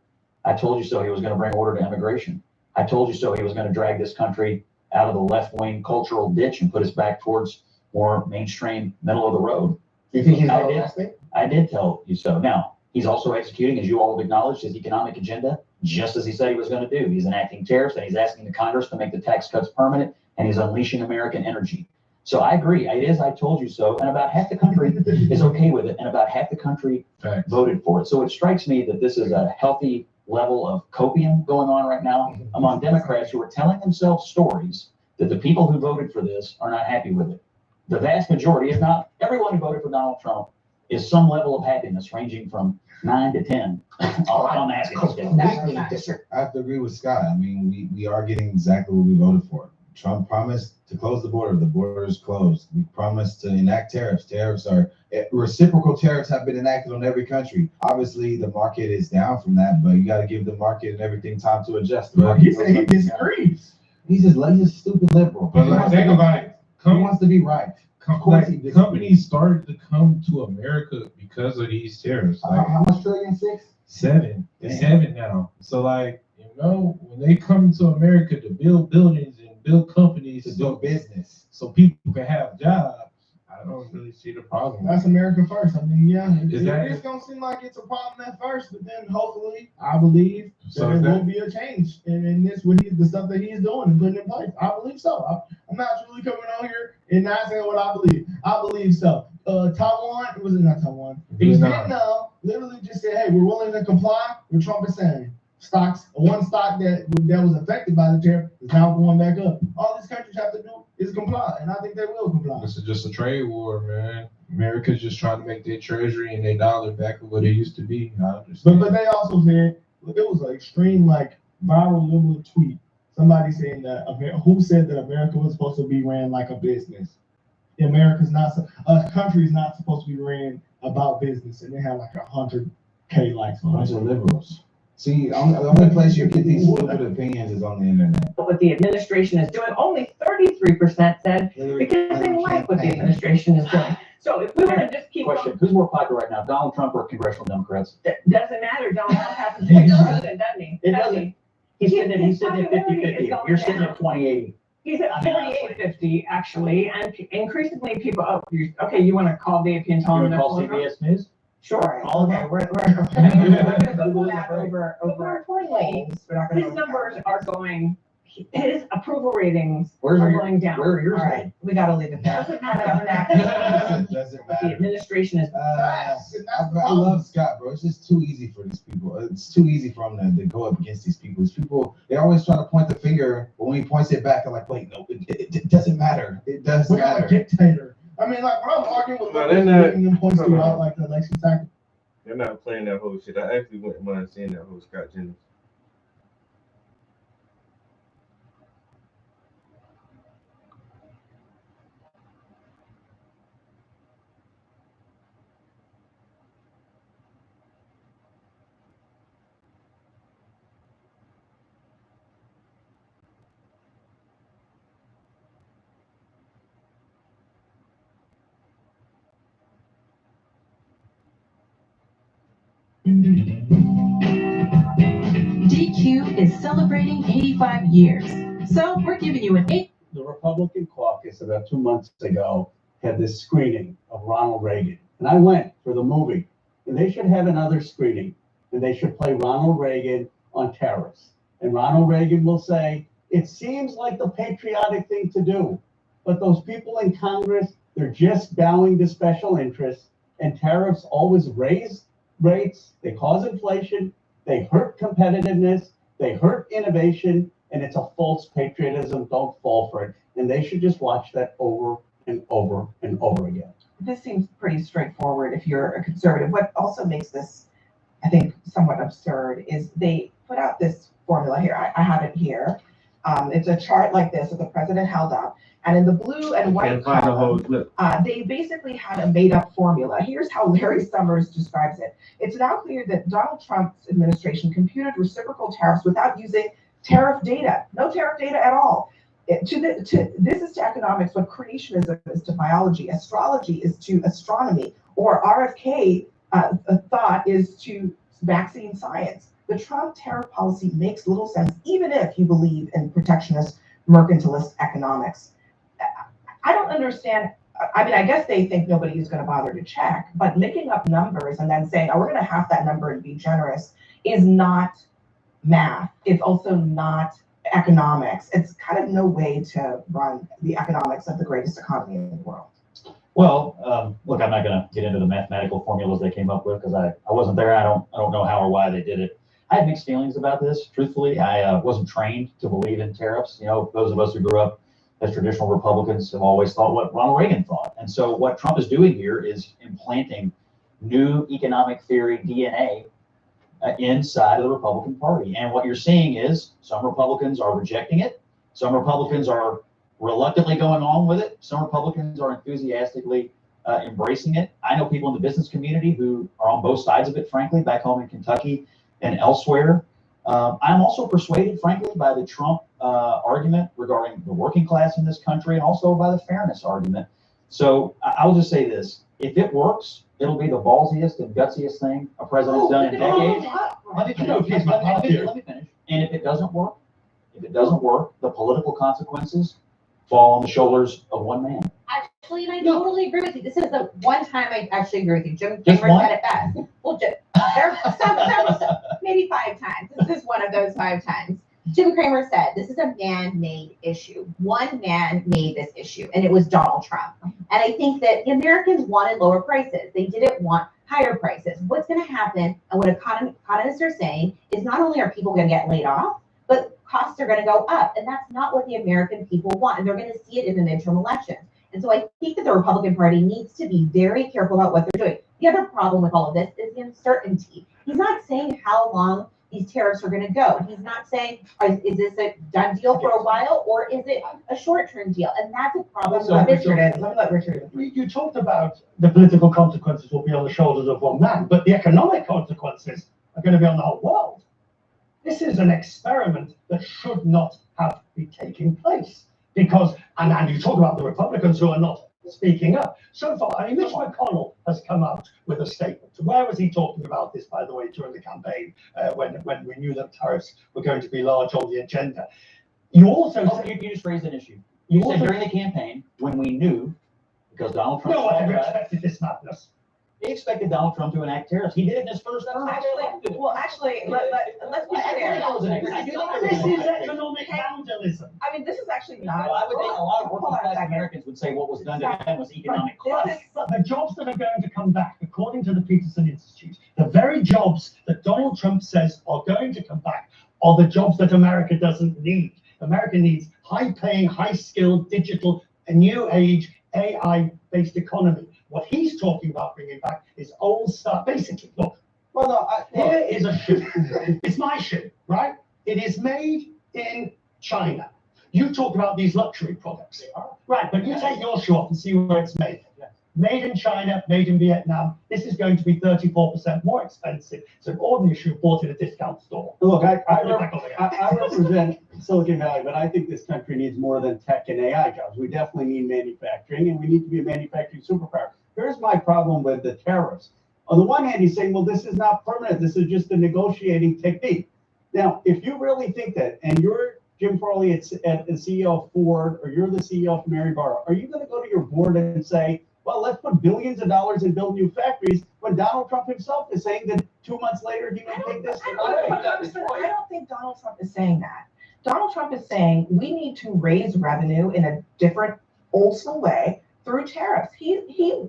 I told you so he was going to bring order to immigration. I told you so he was going to drag this country out of the left-wing cultural ditch and put us back towards more mainstream, middle of the road. You think he's going to last me? I did tell you so. Now, he's also executing, as you all have acknowledged, his economic agenda, just as he said he was going to do. He's enacting tariffs, and he's asking the Congress to make the tax cuts permanent, and he's unleashing American energy. So I agree. It is I told you so, and about half the country is okay with it, and about half the country voted for it. So it strikes me that this is a healthy level of copium going on right now among Democrats who are telling themselves stories that the people who voted for this are not happy with it. The vast majority, if not everyone who voted for Donald Trump, is some level of happiness ranging from 9 to 10 on the happiness scale. I have to agree with Scott. I mean, we are getting exactly what we voted for. Trump promised to close the border. The border is closed. We promised to enact tariffs. Reciprocal tariffs have been enacted on every country. Obviously, the market is down from that, but you got to give the market and everything time to adjust. He said he disagrees. He's a stupid liberal. But think about it. He wants to be right. Companies started to come to America because of these tariffs. How much trillion? 6? 7. It's 7 now. So when they come to America to build buildings and build companies to do business, so people can have jobs, I don't really see the problem. That's America first. I mean, yeah, Is that it's gonna seem like it's a problem at first, but then hopefully, I believe there will be a change in this the stuff that he's doing and putting in place. I believe so. I'm not really coming on here and not saying what I believe. I believe so. Taiwan, was it not Taiwan? Vietnam literally just said, "Hey, we're willing to comply with Trump is saying." One stock that was affected by the tariff is now going back up. All these countries have to do is comply, and I think they will comply. This is just a trade war, man. America's just trying to make their treasury and their dollar back to what it used to be. But they also said it was an extreme viral liberal tweet. Somebody saying that who said that America was supposed to be ran like a business. A country is not supposed to be ran about business, and they have 100K likes on it. Bunch of liberals. See, the only place you get these stupid opinions is on the internet. What the administration is doing, only 33% said because they like what the administration is doing. So if we want to just keep Question, who's more popular right now, Donald Trump or congressional Democrats? Doesn't matter. Donald Trump happens to be president, doesn't he? It doesn't. He's sitting at 50-50. You're sitting at 20-80. He's at 48-50, actually, and increasingly people, you want to call VP and tell You them want to call CBS News? Sure. Okay, we're going to go back over lanes. His numbers are going his approval ratings Where's are your- going down. where are yours All right, we gotta leave it there. Doesn't The matter. administration is. I love Scott, bro. It's just too easy for these people. It's too easy for them to go up against these people. These people, they always try to point the finger, but when he points it back, they're like, wait, no, it doesn't matter. It does We got a matter. dictator. I mean, like, when I'm arguing with No, them, they're not- giving them points hold on. throughout, like, the election cycle. They're not playing that whole shit. I actually wouldn't mind seeing that whole Scott Jennings. DQ is celebrating 85 years. So we're giving you an 8. The Republican caucus about 2 months ago had this screening of Ronald Reagan. And I went for the movie. And they should have another screening. And they should play Ronald Reagan on terrorists. And Ronald Reagan will say, it seems like the patriotic thing to do. But those people in Congress, they're just bowing to special interests. And tariffs always raise rates. They cause inflation. They hurt competitiveness. They hurt innovation. And it's a false patriotism. Don't fall for it. And they should just watch that over and over and over again. This seems pretty straightforward if you're a conservative. What also makes this, I think, somewhat absurd is they put out this formula here. I have it here. It's a chart like this that the president held up. And in the blue and white Can't find a whole column, clip. they basically had a made-up formula. Here's how Larry Summers describes it. It's now clear that Donald Trump's administration computed reciprocal tariffs without using tariff data. No tariff data at all. This is to economics what creationism is to biology. Astrology is to astronomy. Or RFK thought is to vaccine science. The Trump tariff policy makes little sense, even if you believe in protectionist, mercantilist economics. I don't understand. I mean, I guess they think nobody is going to bother to check, but making up numbers and then saying, oh, we're going to half that number and be generous is not math. It's also not economics. It's kind of no way to run the economics of the greatest economy in the world. Well, look, I'm not going to get into the mathematical formulas they came up with because I wasn't there. I don't know how or why they did it. I have mixed feelings about this. Truthfully, I wasn't trained to believe in tariffs. You know, those of us who grew up as traditional Republicans have always thought what Ronald Reagan thought. And so what Trump is doing here is implanting new economic theory DNA inside of the Republican Party. And what you're seeing is some Republicans are rejecting it. Some Republicans are reluctantly going on with it. Some Republicans are enthusiastically embracing it. I know people in the business community who are on both sides of it, frankly, back home in Kentucky and elsewhere. I'm also persuaded, frankly, by the Trump argument regarding the working class in this country and also by the fairness argument. So I'll just say this. If it works, it'll be the ballsiest and gutsiest thing a president's done in decades. Let me finish. And if it doesn't work, the political consequences fall on the shoulders of one man. Actually, and I totally agree with you. This is the one time I actually agree with you. Jim Just Cramer one? said it best. Well, there are several, maybe 5 times. This is one of those 5 times. Jim Cramer said, this is a man-made issue. One man made this issue, and it was Donald Trump. And I think that the Americans wanted lower prices. They didn't want higher prices. What's going to happen, and what economists are saying, is not only are people going to get laid off, but costs are going to go up. And that's not what the American people want. And they're going to see it in the midterm elections. And so I think that the Republican Party needs to be very careful about what they're doing. The other problem with all of this is the uncertainty. He's not saying how long these tariffs are going to go. He's not saying, is this a done deal for a while, or is it a short-term deal? And that's a problem. So Richard, let me let Richard. You talked about the political consequences will be on the shoulders of one man, but the economic consequences are going to be on the whole world. This is an experiment that should not have been taking place because, and you talk about the Republicans who are not speaking up. So far, I mean, Mitch McConnell has come out with a statement. Where was he talking about this, by the way, during the campaign when we knew that tariffs were going to be large on the agenda? You also you just raised an issue. You said during the campaign when we knew, because Donald Trump. No one ever expected this madness. They expected Donald Trump to enact tariffs. He did it in his first term. let's be fair. This is economic vandalism. I mean, this is actually not. I would think a lot of Hold on working a class second. Americans would say what was done to them was economic crush. But the jobs that are going to come back, according to the Peterson Institute, the very jobs that Donald Trump says are going to come back are the jobs that America doesn't need. America needs high-paying, high-skilled, digital, a new age, AI-based economy. What he's talking about bringing back is old stuff. Basically, look, Well, no, here is a shoe. It's my shoe, right? It is made in China. You talk about these luxury products. Right, but you take your shoe off and see where it's made. Made in China, made in Vietnam. This is going to be 34% more expensive. It's an ordinary shoe bought in a discount store. Look, I represent Silicon Valley, but I think this country needs more than tech and AI jobs. We definitely need manufacturing, and we need to be a manufacturing superpower. Here's my problem with the tariffs. On the one hand, he's saying, well, this is not permanent. This is just a negotiating technique. Now, if you really think that, and you're Jim Farley at the CEO of Ford, or you're the CEO of Mary Barra, are you going to go to your board and say, well, let's put billions of dollars and build new factories, when Donald Trump himself is saying that 2 months later he may take this? I don't think Donald Trump is saying that. Donald Trump is saying we need to raise revenue in a different, old school way through tariffs. He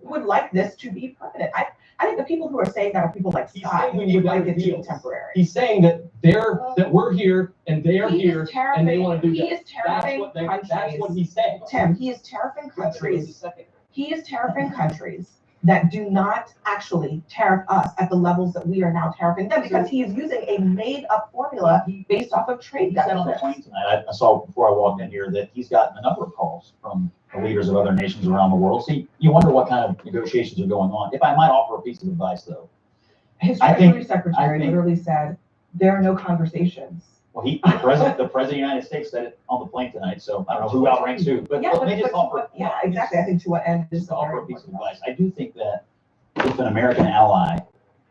would like this to be permanent. I think the people who are saying that are people like Scott who would like it to be temporary. He's saying that we're here and they're here and they want to do that. He is tariffing countries. That's what he's saying. Tim, he is tariffing countries. He is tariffing countries that do not actually tariff us at the levels that we are now tariffing them, because he is using a made-up formula based off of trade He said on the deficits. plane tonight, I saw before I walked in here that he's gotten a number of calls from the leaders of other nations around the world. See, you wonder what kind of negotiations are going on. If I might offer a piece of advice, though, His I Treasury think- Secretary literally said, there are no conversations. well, the president of the United States said it on the plane tonight, so I don't know who outranks who, but Yeah, let me just offer. yeah, exactly. I think to what end is Just to offer a piece of advice. I do think that if an American ally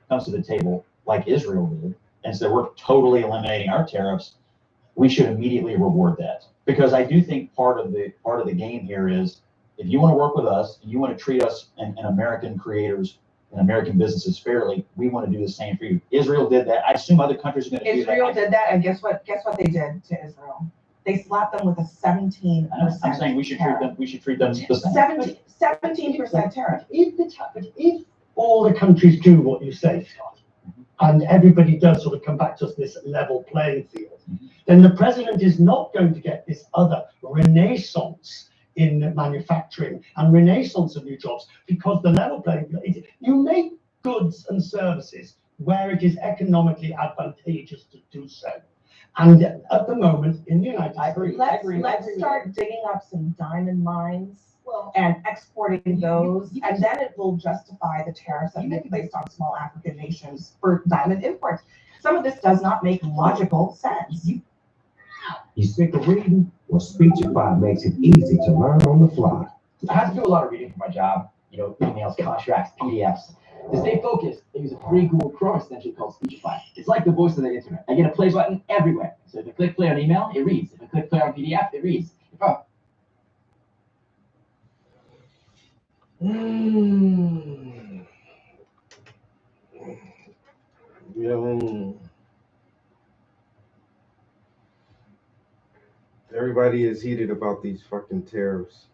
comes to the table like Israel did and said we're totally eliminating our tariffs, we should immediately reward that. Because I do think part of the game here is, if you want to work with us, and you want to treat us and American creators and American businesses fairly, we want to do the same for you. Israel did that. I assume other countries are going to do that. Israel did that, and guess what? Guess what they did to Israel? They slapped them with a 17%. I'm saying we should treat them. We should treat them the same. 17% tariff. If all the countries do what you say, Scott, and everybody does sort of come back to this level playing field, then the president is not going to get this other renaissance in manufacturing and renaissance of new jobs, because the level playing field, you make goods and services where it is economically advantageous to do so. And at the moment in the United States, Let's start digging up some diamond mines and exporting those, and then it will justify the tariffs that we placed on small African nations for diamond imports. Some of this does not make logical sense. You sick of reading? Well, Speechify makes it easy to learn on the fly. I have to do a lot of reading for my job, emails, contracts, PDFs. To stay focused, I use a free Google Chrome extension called Speechify. It's like the voice of the internet. I get a play button everywhere. So if I click play on email, it reads. If I click play on PDF, it reads. Everybody is heated about these fucking tariffs.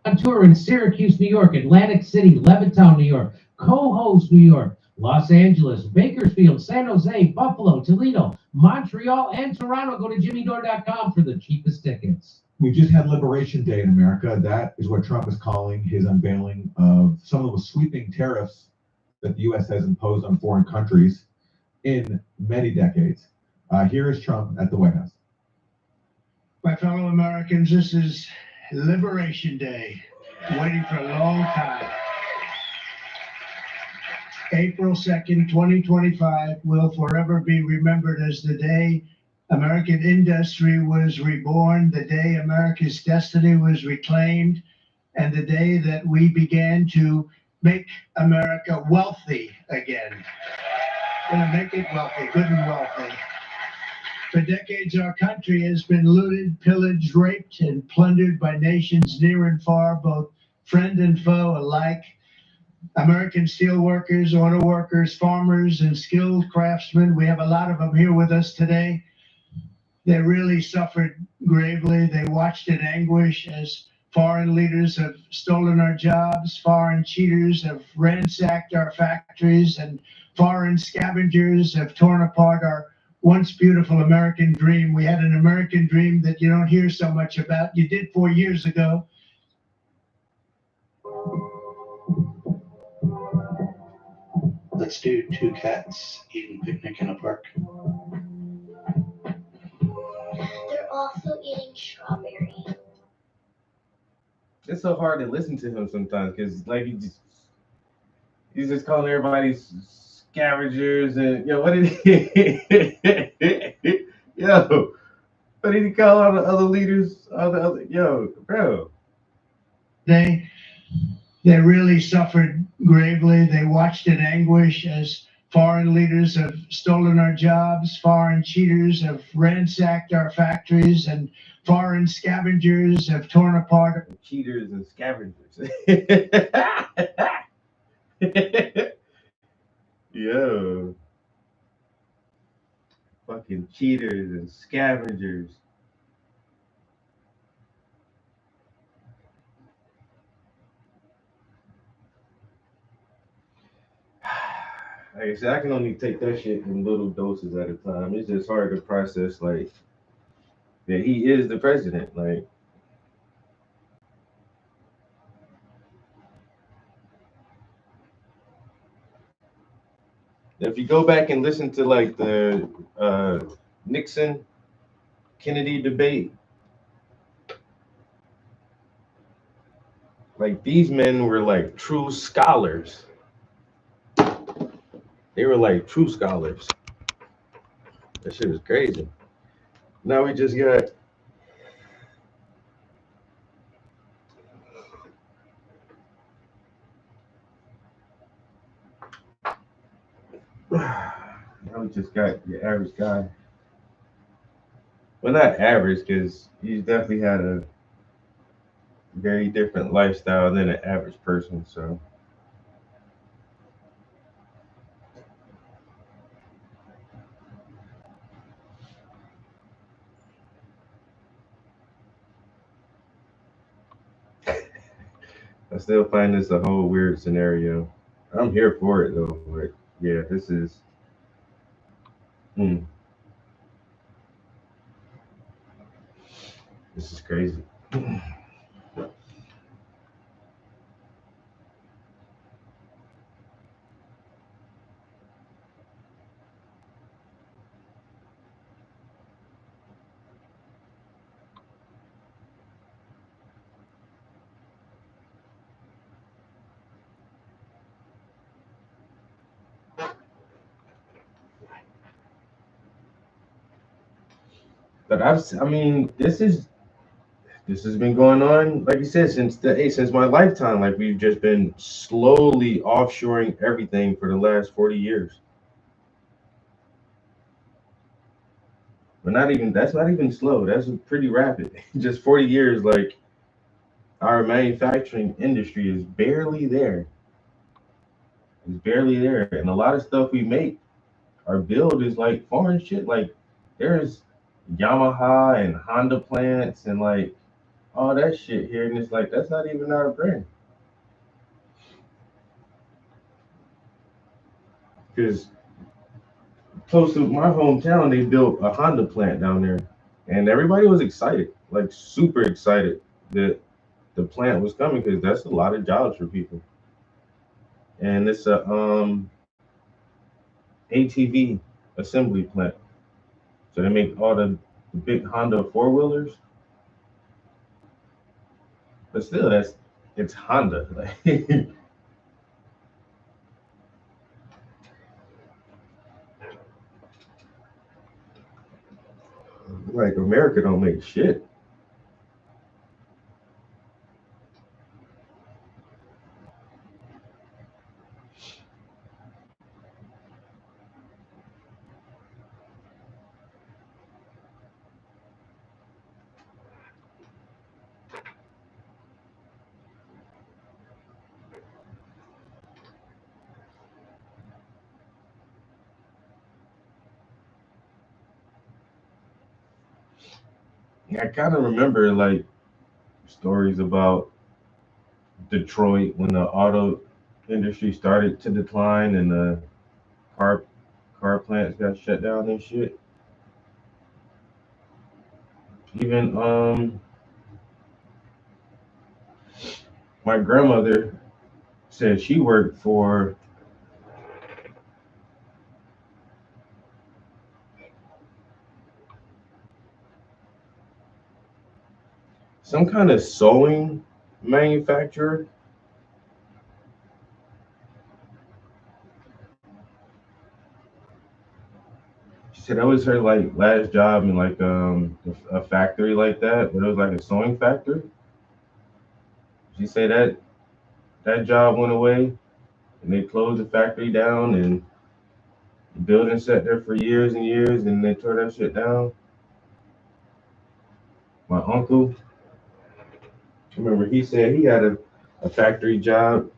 On tour in Syracuse, New York, Atlantic City, Levittown, New York, Cohoes, New York, Los Angeles, Bakersfield, San Jose, Buffalo, Toledo, Montreal, and Toronto. Go to jimmydore.com for the cheapest tickets. We just had Liberation Day in America. That is what Trump is calling his unveiling of some of the sweeping tariffs that the U.S. has imposed on foreign countries in many decades. Here is Trump at the White House. My fellow Americans, this is Liberation Day, waiting for a long time. April 2nd, 2025 will forever be remembered as the day American industry was reborn, the day America's destiny was reclaimed, and the day that we began to make America wealthy again. Gonna make it wealthy, good and wealthy. For decades, our country has been looted, pillaged, raped, and plundered by nations near and far, both friend and foe alike. American steel workers, auto workers, farmers, and skilled craftsmen, we have a lot of them here with us today. They really suffered gravely. They watched in anguish as foreign leaders have stolen our jobs, foreign cheaters have ransacked our factories, and foreign scavengers have torn apart our once beautiful American dream. We had an American dream that you don't hear so much about. You did 4 years ago. Let's do two cats eating picnic in a park. They're also eating strawberry. It's so hard to listen to him sometimes because like he's just calling everybody scavengers and what did he what did he call all the other leaders? All the other bro. They really suffered gravely. They watched in anguish as foreign leaders have stolen our jobs, foreign cheaters have ransacked our factories, and foreign scavengers have torn apart. Cheaters and scavengers. Yo. Fucking cheaters and scavengers. Like I said, I can only take that shit in little doses at a time. It's just hard to process, like, that he is the president. Like, if you go back and listen to, like, the Nixon-Kennedy debate, like, these men were, like, true scholars. They were like true scholars. That shit was crazy. Now we just got your average guy. Well, not average, because he's definitely had a very different lifestyle than an average person, so. I still find this a whole weird scenario. I'm here for it though, but yeah, this is this is crazy. But I mean, this has been going on, like you said, since my lifetime. Like we've just been slowly offshoring everything for the last 40 years. But that's not even slow. That's pretty rapid. Just 40 years, like our manufacturing industry is barely there. It's barely there. And a lot of stuff we make, our build is like foreign shit. Like there's Yamaha and Honda plants and like all that shit here, and it's like that's not even our brand. Because close to my hometown, they built a Honda plant down there, and everybody was excited, like super excited that the plant was coming because that's a lot of jobs for people. And it's a ATV assembly plant, so they make all the big Honda four-wheelers. But still, it's Honda. Like, Like America don't make shit. I kind of remember like stories about Detroit when the auto industry started to decline and the car car plants got shut down and shit. Even my grandmother said she worked for some kind of sewing manufacturer. She said that was her like last job in like a factory like that, but it was like a sewing factory. She said that that job went away and they closed the factory down and the building sat there for years and years and they tore that shit down. My uncle, I remember he said he had a factory job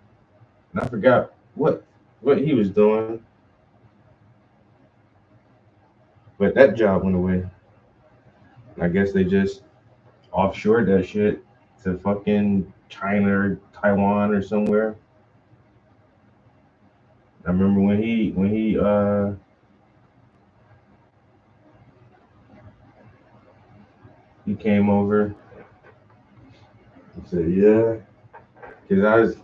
and I forgot what he was doing, but that job went away. I guess they just offshored that shit to fucking China or Taiwan or somewhere. I remember when he came over. He said, "Yeah," because I was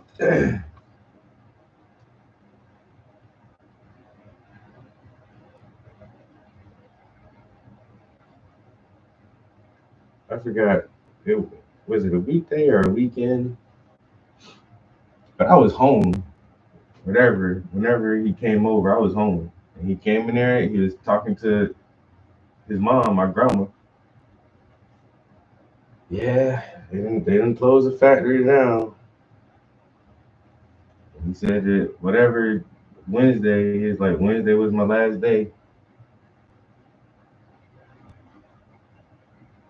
I forgot it was it a weekday or a weekend, but I was home. Whenever he came over, I was home, and he came in there. He was talking to his mom, my grandma. Yeah, they didn't close the factory down. He said that whatever Wednesday is like Wednesday was my last day,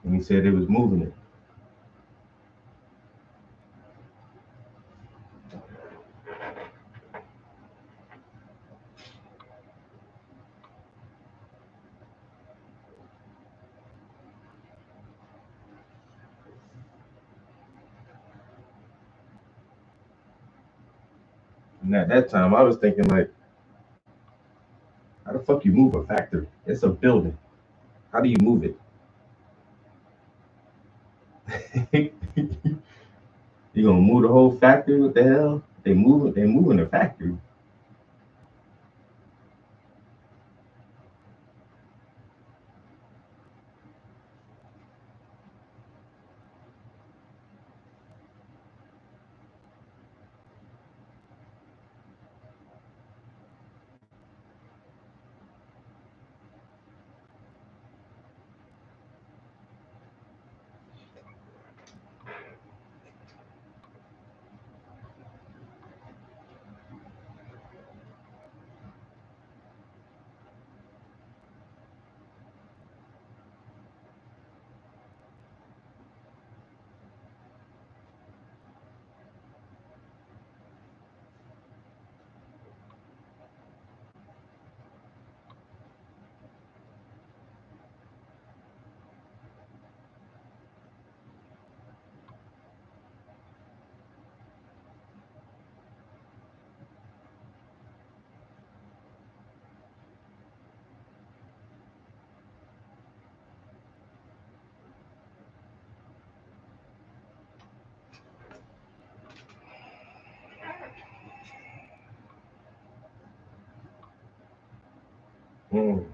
and he said they was moving it. And at that time, I was thinking like, how the fuck you move a factory? It's a building. How do you move it? You gonna move the whole factory? What the hell? They move it. They moving the factory. Mm.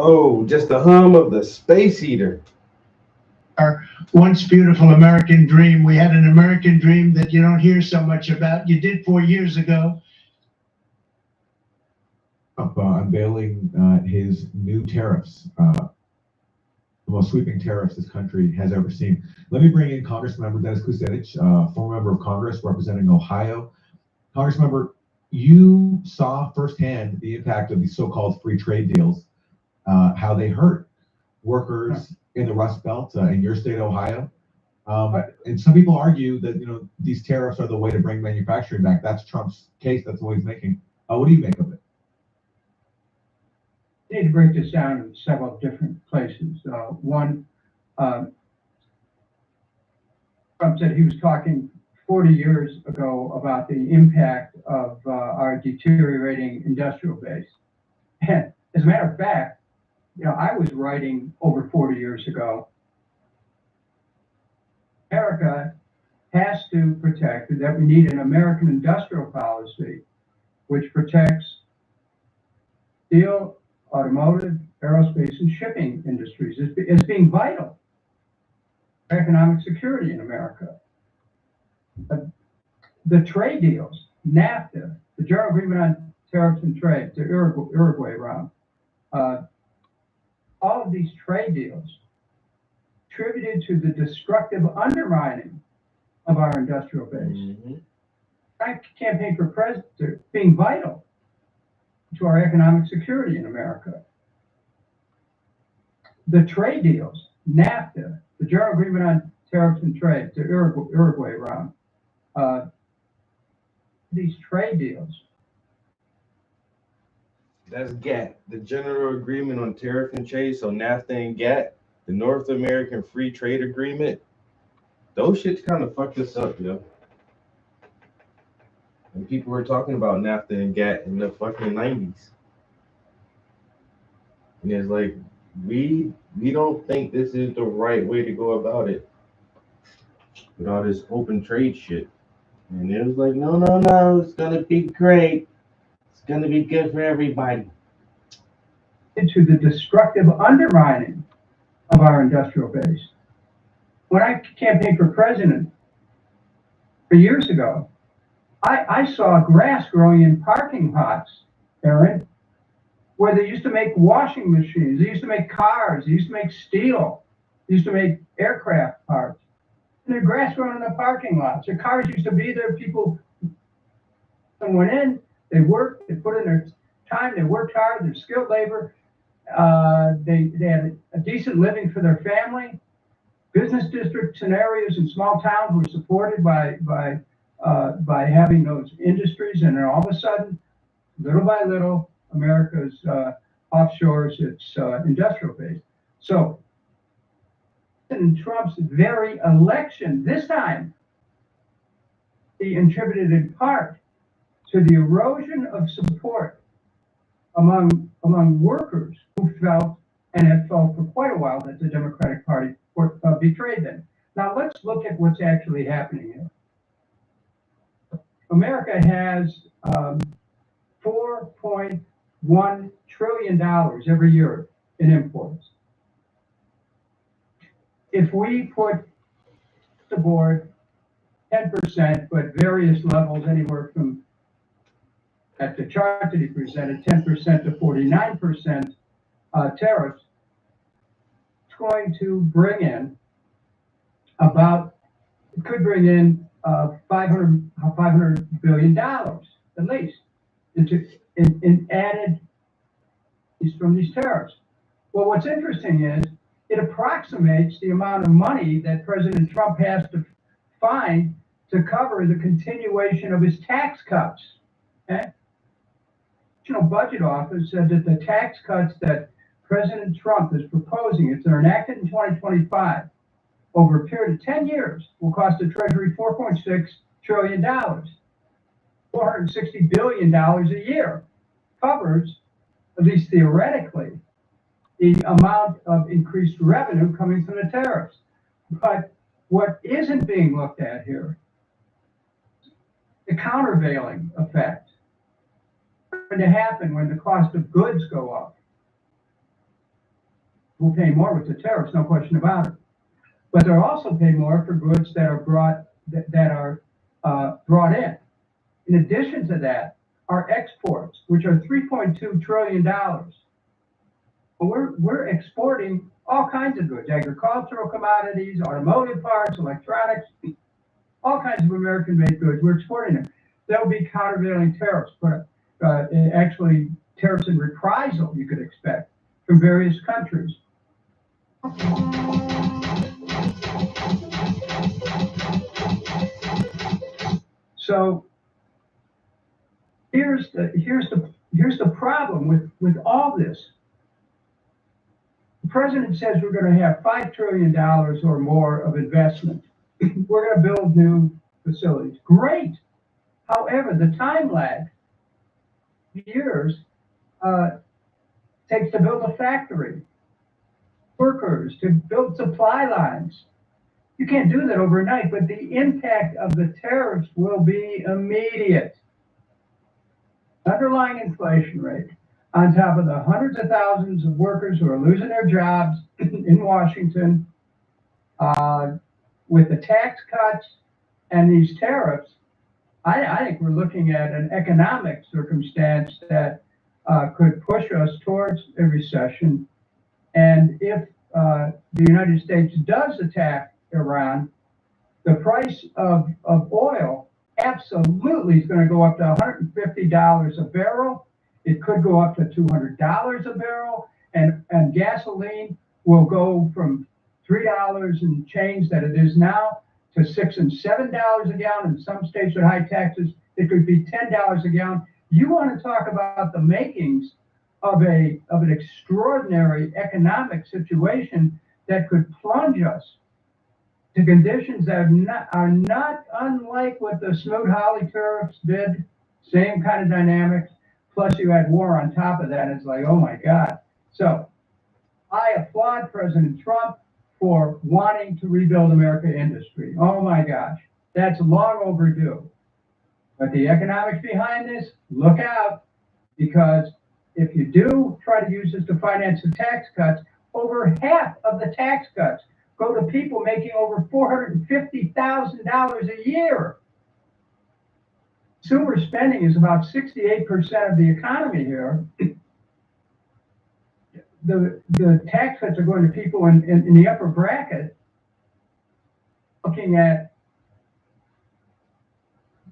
Oh, just the hum of the space heater. Our once beautiful American dream. We had an American dream that you don't hear so much about. You did 4 years ago. Unveiling his new tariffs, the most sweeping tariffs this country has ever seen. Let me bring in Congressmember Dennis Kucinich, former member of Congress representing Ohio. Congressmember, you saw firsthand the impact of these so-called free trade deals, how they hurt workers in the Rust Belt in your state, Ohio. And some people argue that these tariffs are the way to bring manufacturing back. That's Trump's case. That's what he's making. What do you make of it? I need to break this down in several different places. One, Trump said he was talking 40 years ago about the impact of our deteriorating industrial base. And as a matter of fact, I was writing over 40 years ago, America has to protect, that we need an American industrial policy which protects steel, automotive, aerospace, and shipping industries as being vital for economic security in America. The trade deals, NAFTA, the General Agreement on Tariffs and Trade, the Uruguay round, all of these trade deals contributed to the destructive undermining of our industrial base. I campaigned for president being vital to our economic security in America. The trade deals, NAFTA, the General Agreement on Tariffs and Trade, the Uruguay round, these trade deals. That's GATT, the General Agreement on Tariff and Trade. So NAFTA and GATT, the North American Free Trade Agreement, those shits kind of fucked us up, yo. And people were talking about NAFTA and GATT in the fucking 90s. And it's like, we don't think this is the right way to go about it with all this open trade shit. And it was like, no, it's gonna be great. It's gonna be good for everybody. Into the destructive undermining of our industrial base. When I campaigned for president 3 years ago, I saw grass growing in parking lots, Aaron, where they used to make washing machines, they used to make cars, they used to make steel, they used to make aircraft parts. And there's grass growing in the parking lots. The cars used to be there, people went in, they worked, they put in their time, they worked hard, they're skilled labor, they had a decent living for their family. Business districts and areas in small towns were supported by having those industries, and then all of a sudden, little by little, America's offshores its industrial base. So, in Trump's very election, this time, he contributed in part to the erosion of support among workers who felt and have felt for quite a while that the Democratic Party betrayed them. Now, let's look at what's actually happening here. America has 4.2 $1.1 trillion every year in imports. If we put the board 10%, but various levels anywhere from, at the chart that he presented, 10% to 49% tariffs, it's going to bring in about, it could bring in $500 billion at least in added from these tariffs. Well, what's interesting is it approximates the amount of money that President Trump has to find to cover the continuation of his tax cuts. Okay? National Budget Office said that the tax cuts that President Trump is proposing, if they're enacted in 2025, over a period of 10 years, will cost the Treasury $4.6 trillion, $460 billion a year. Covers, at least theoretically, the amount of increased revenue coming from the tariffs. But what isn't being looked at here, the countervailing effect, what's going to happen when the cost of goods go up. We'll pay more with the tariffs, no question about it. But they'll also pay more for goods that are brought in. In addition to that, our exports, which are $3.2 trillion. We're exporting all kinds of goods, agricultural commodities, automotive parts, electronics, all kinds of American-made goods. We're exporting them. There'll be countervailing tariffs, but actually tariffs in reprisal you could expect from various countries. So here's the problem with all this. The president says we're going to have $5 trillion or more of investment. We're going to build new facilities. Great. However, the time lag, years, takes to build a factory, workers, to build supply lines. You can't do that overnight, but the impact of the tariffs will be immediate. Underlying inflation rate, on top of the hundreds of thousands of workers who are losing their jobs in Washington, with the tax cuts and these tariffs, I think we're looking at an economic circumstance that could push us towards a recession. And if the United States does attack Iran, the price of oil absolutely is going to go up to $150 a barrel. It could go up to $200 a barrel, and gasoline will go from $3 and change that it is now to $6 and $7 a gallon. In some states with high taxes, it could be $10 a gallon. You want to talk about the makings of an extraordinary economic situation that could plunge us to conditions that are not unlike what the Smoot-Hawley tariffs did, same kind of dynamics, plus you had war on top of that. It's like, oh my God. So I applaud President Trump for wanting to rebuild American industry. Oh my gosh, that's long overdue. But the economics behind this, look out, because if you do try to use this to finance the tax cuts, over half of the tax cuts go to people making over $450,000 a year. Consumer spending is about 68% of the economy here. The tax cuts are going to people in the upper bracket, looking at,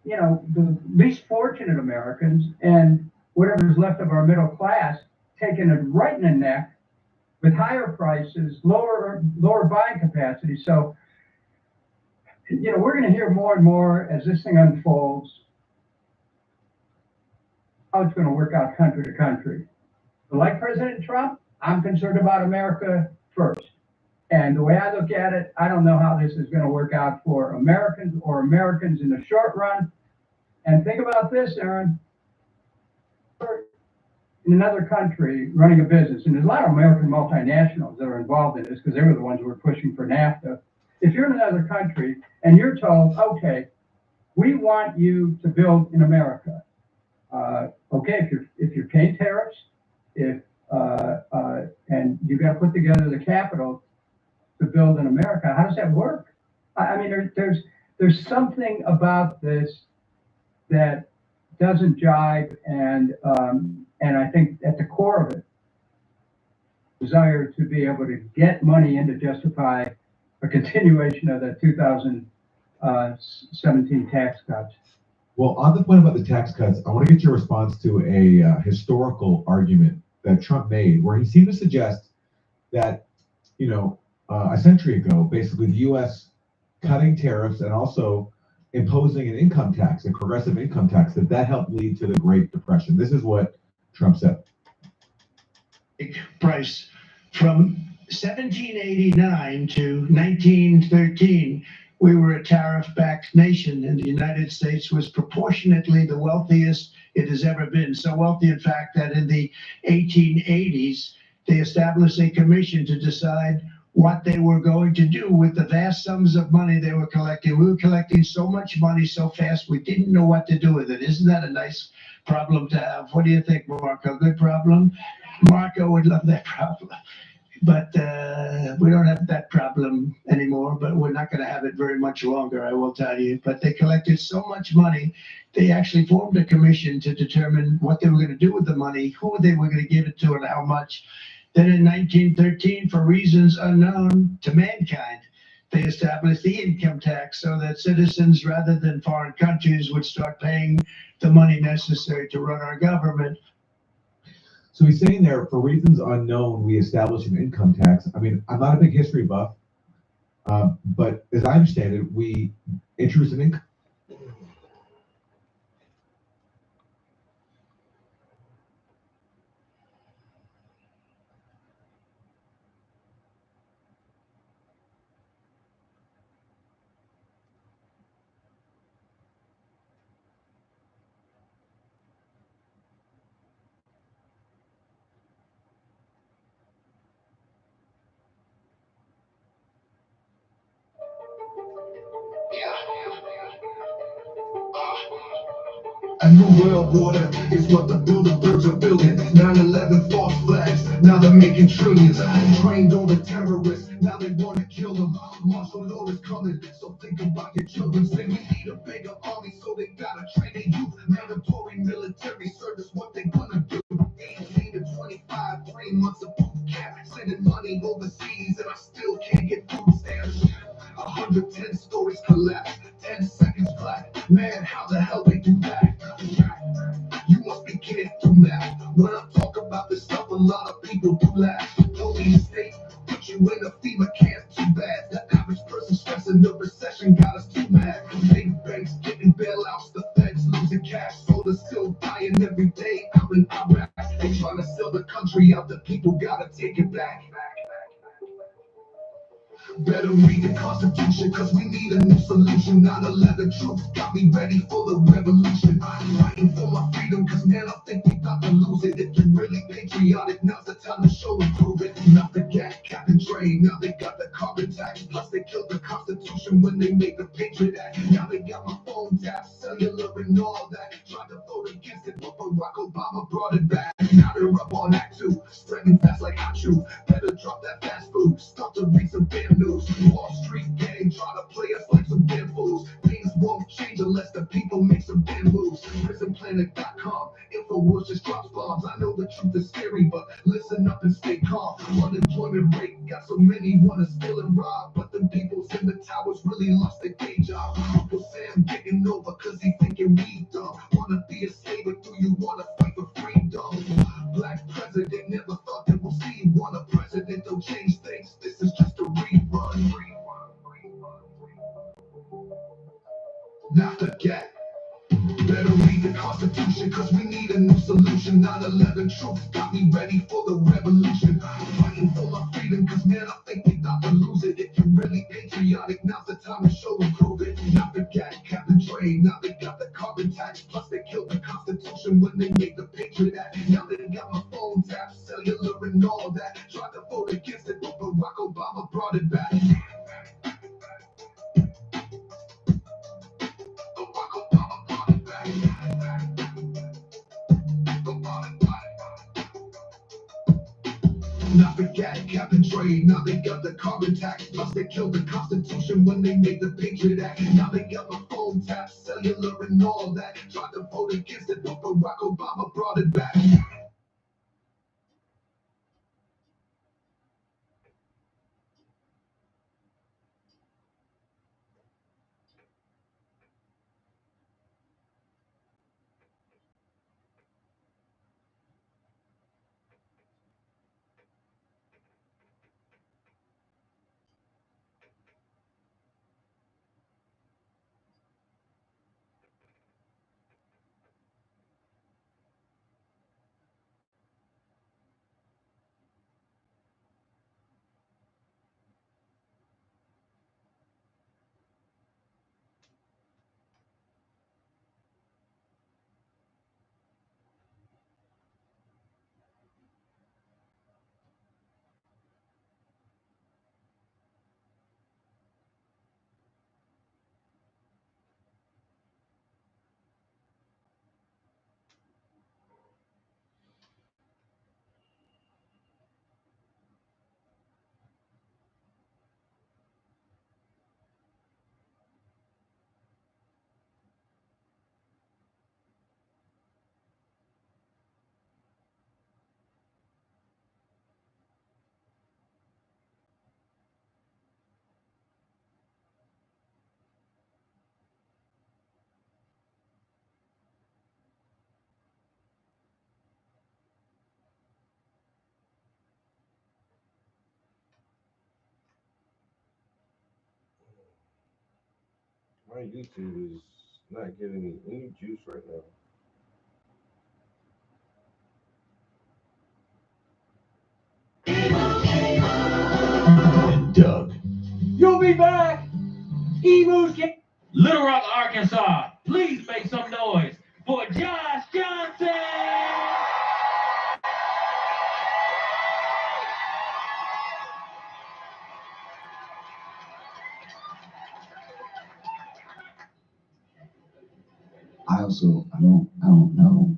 the least fortunate Americans and whatever's left of our middle class, taking it right in the neck with higher prices, lower buying capacity. So, we're going to hear more and more as this thing unfolds, how it's going to work out country to country. But like President Trump, I'm concerned about America first. And the way I look at it, I don't know how this is going to work out for Americans or Americans in the short run. And think about this, Aaron. In another country running a business, and there's a lot of American multinationals that are involved in this because they were the ones who were pushing for NAFTA. If you're in another country and you're told, okay, we want you to build in America. Okay, if you're pay tariffs, and you got to put together the capital to build in America. How does that work? I mean, there's something about this that doesn't jive, and I think at the core of it, desire to be able to get money in to justify a continuation of the 2017 tax cuts. Well, on the point about the tax cuts, I want to get your response to a historical argument that Trump made, where he seemed to suggest that, a century ago, basically the U.S. cutting tariffs and also imposing an income tax, a progressive income tax, that helped lead to the Great Depression. This is what Trump said. Price from 1789 to 1913, we were a tariff-backed nation, and the United States was proportionately the wealthiest it has ever been. So wealthy, in fact, that in the 1880s, they established a commission to decide what they were going to do with the vast sums of money they were collecting. We were collecting so much money so fast, we didn't know what to do with it. Isn't that a nice problem to have? What do you think, Marco? Good problem? Marco would love that problem. But we don't have that problem anymore, but we're not going to have it very much longer, I will tell you. But they collected so much money, they actually formed a commission to determine what they were going to do with the money, who they were going to give it to, and how much. Then in 1913, for reasons unknown to mankind, they established the income tax so that citizens, rather than foreign countries, would start paying the money necessary to run our government. So he's saying there, for reasons unknown, we established an income tax. I mean, I'm not a big history buff, but as I understand it, we introduced an income. A new world order is what the Bilderbergs are building. 9/11 false flags, now they're making trillions. Trained all the terrorists, now they want to kill them. Martial law is coming, so think about your children. Say we need a bigger army, so they gotta train the youth. Mandatory military service, what they gonna do? 18 to 25, 3 months of boot camp. Sending money overseas, and I still can't get food stamps. 110 stories collapse, 10 seconds flat. Man, how the hell they do that? You must be kidding through math. When I talk about this stuff, a lot of people do laugh. Police state put you in a FEMA camp, too bad. The average person stressing the recession got us too mad. Big banks getting bailouts, the feds losing cash. Soldiers still dying every day out in Iraq. They trying to sell the country out, the people gotta take it back. Better read the Constitution, cause we need a new solution. 9/11 truth got me ready for the revolution. I'm fighting for my freedom, cause man, I think we got to lose it. If you're really patriotic, now's the time to show and prove it. Not the gas, cap and trade, now they got the carbon tax. Plus they killed the Constitution when they made the Patriot Act. Now they got my phone tapped, cellular and all that. Tried to vote against it, but Barack Obama brought it back. Now they're up on Act 2, spreading fast like hot shoe. Better drop that fast food, start to read some damn news. Wall Street gang try to play us like some damn fools. Things won't change unless the people make some damn moves. PrisonPlanet.com, InfoWars just drops bombs. I know the truth is scary, but listen up and stay calm. Unemployment rate got so many wanna steal and rob, but the people's in the towers really lost their day job. Uncle Sam getting over cause he thinking we dumb. Wanna be a slave, but do you wanna fight for freedom? Black president, never thought that we'll see one. A president don't change things, this is just a rerun. Not forget, better read the Constitution, cause we need a new solution. 9/11 truth got me ready for the revolution. Fighting for my freedom, cause man, I think we got to lose it. If you're really patriotic, now's the time to show and prove it. Not forget, cap and trade, now they got the carbon tax. Plus they killed the Constitution when they made the Patriot Act. Now they got my phone tapped, cellular and all that. Tried to vote against it, but Barack Obama brought it back. Barack Obama brought it back. Brought it back. Not forget cap and trade, now they got the carbon tax. Plus they killed the Constitution when they made the Patriot Act. Now they got the phone taps, cellular and all that. Tried to vote against it, but Barack Obama brought it back. My YouTube is not giving me any juice right now. Doug. You'll be back. Emus get Little Rock, Arkansas. Please make some noise for Josh Johnson. I don't know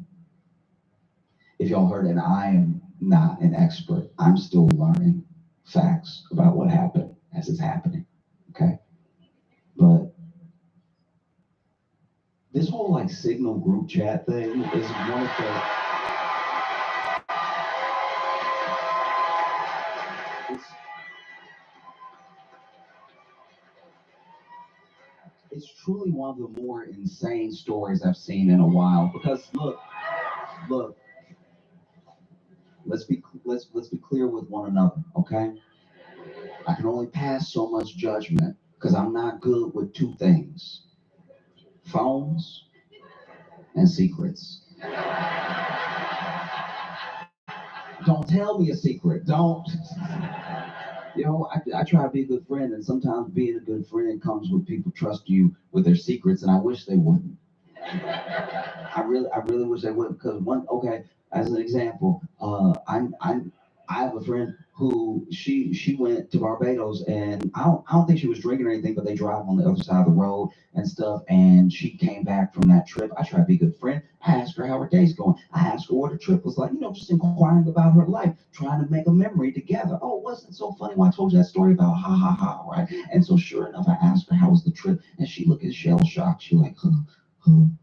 if y'all heard, and I am not an expert. I'm still learning facts about what happened as it's happening, okay? But this whole like Signal group chat thing is one of the, it's truly one of the more insane stories I've seen in a while. Because look, let's be clear with one another, okay? I can only pass so much judgment because I'm not good with two things: phones and secrets. Don't tell me a secret. Don't. You know, I try to be a good friend, and sometimes being a good friend comes with people trust you with their secrets, and I wish they wouldn't. I really wish they wouldn't, because as an example, I have a friend who she went to Barbados, and I don't think she was drinking or anything, but they drive on the other side of the road and stuff, and she came back from that trip. I try to be a good friend. I asked her how her day's going. I asked her what her trip was like, just inquiring about her life, trying to make a memory together. Oh, it wasn't so funny when I told you that story about ha ha ha, right? And so sure enough, I asked her how was the trip, and she looked at shell shocked. She like, I'm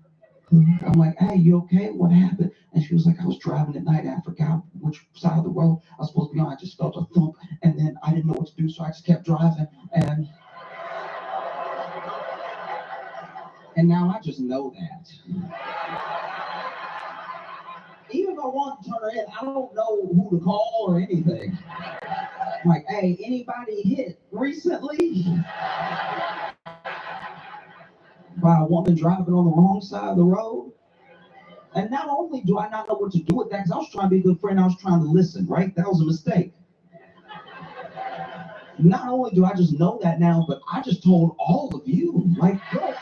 like, hey, you okay? What happened? And she was like, I was driving at night and I forgot which side of the road I was supposed to be on. I just felt a thump, and then I didn't know what to do, so I just kept driving. And now I just know that. Even if I want to turn her in, I don't know who to call or anything. I'm like, hey, anybody hit recently? By a woman driving on the wrong side of the road? And not only do I not know what to do with that, because I was trying to be a good friend, I was trying to listen, right? That was a mistake. Not only do I just know that now, but I just told all of you, like, look,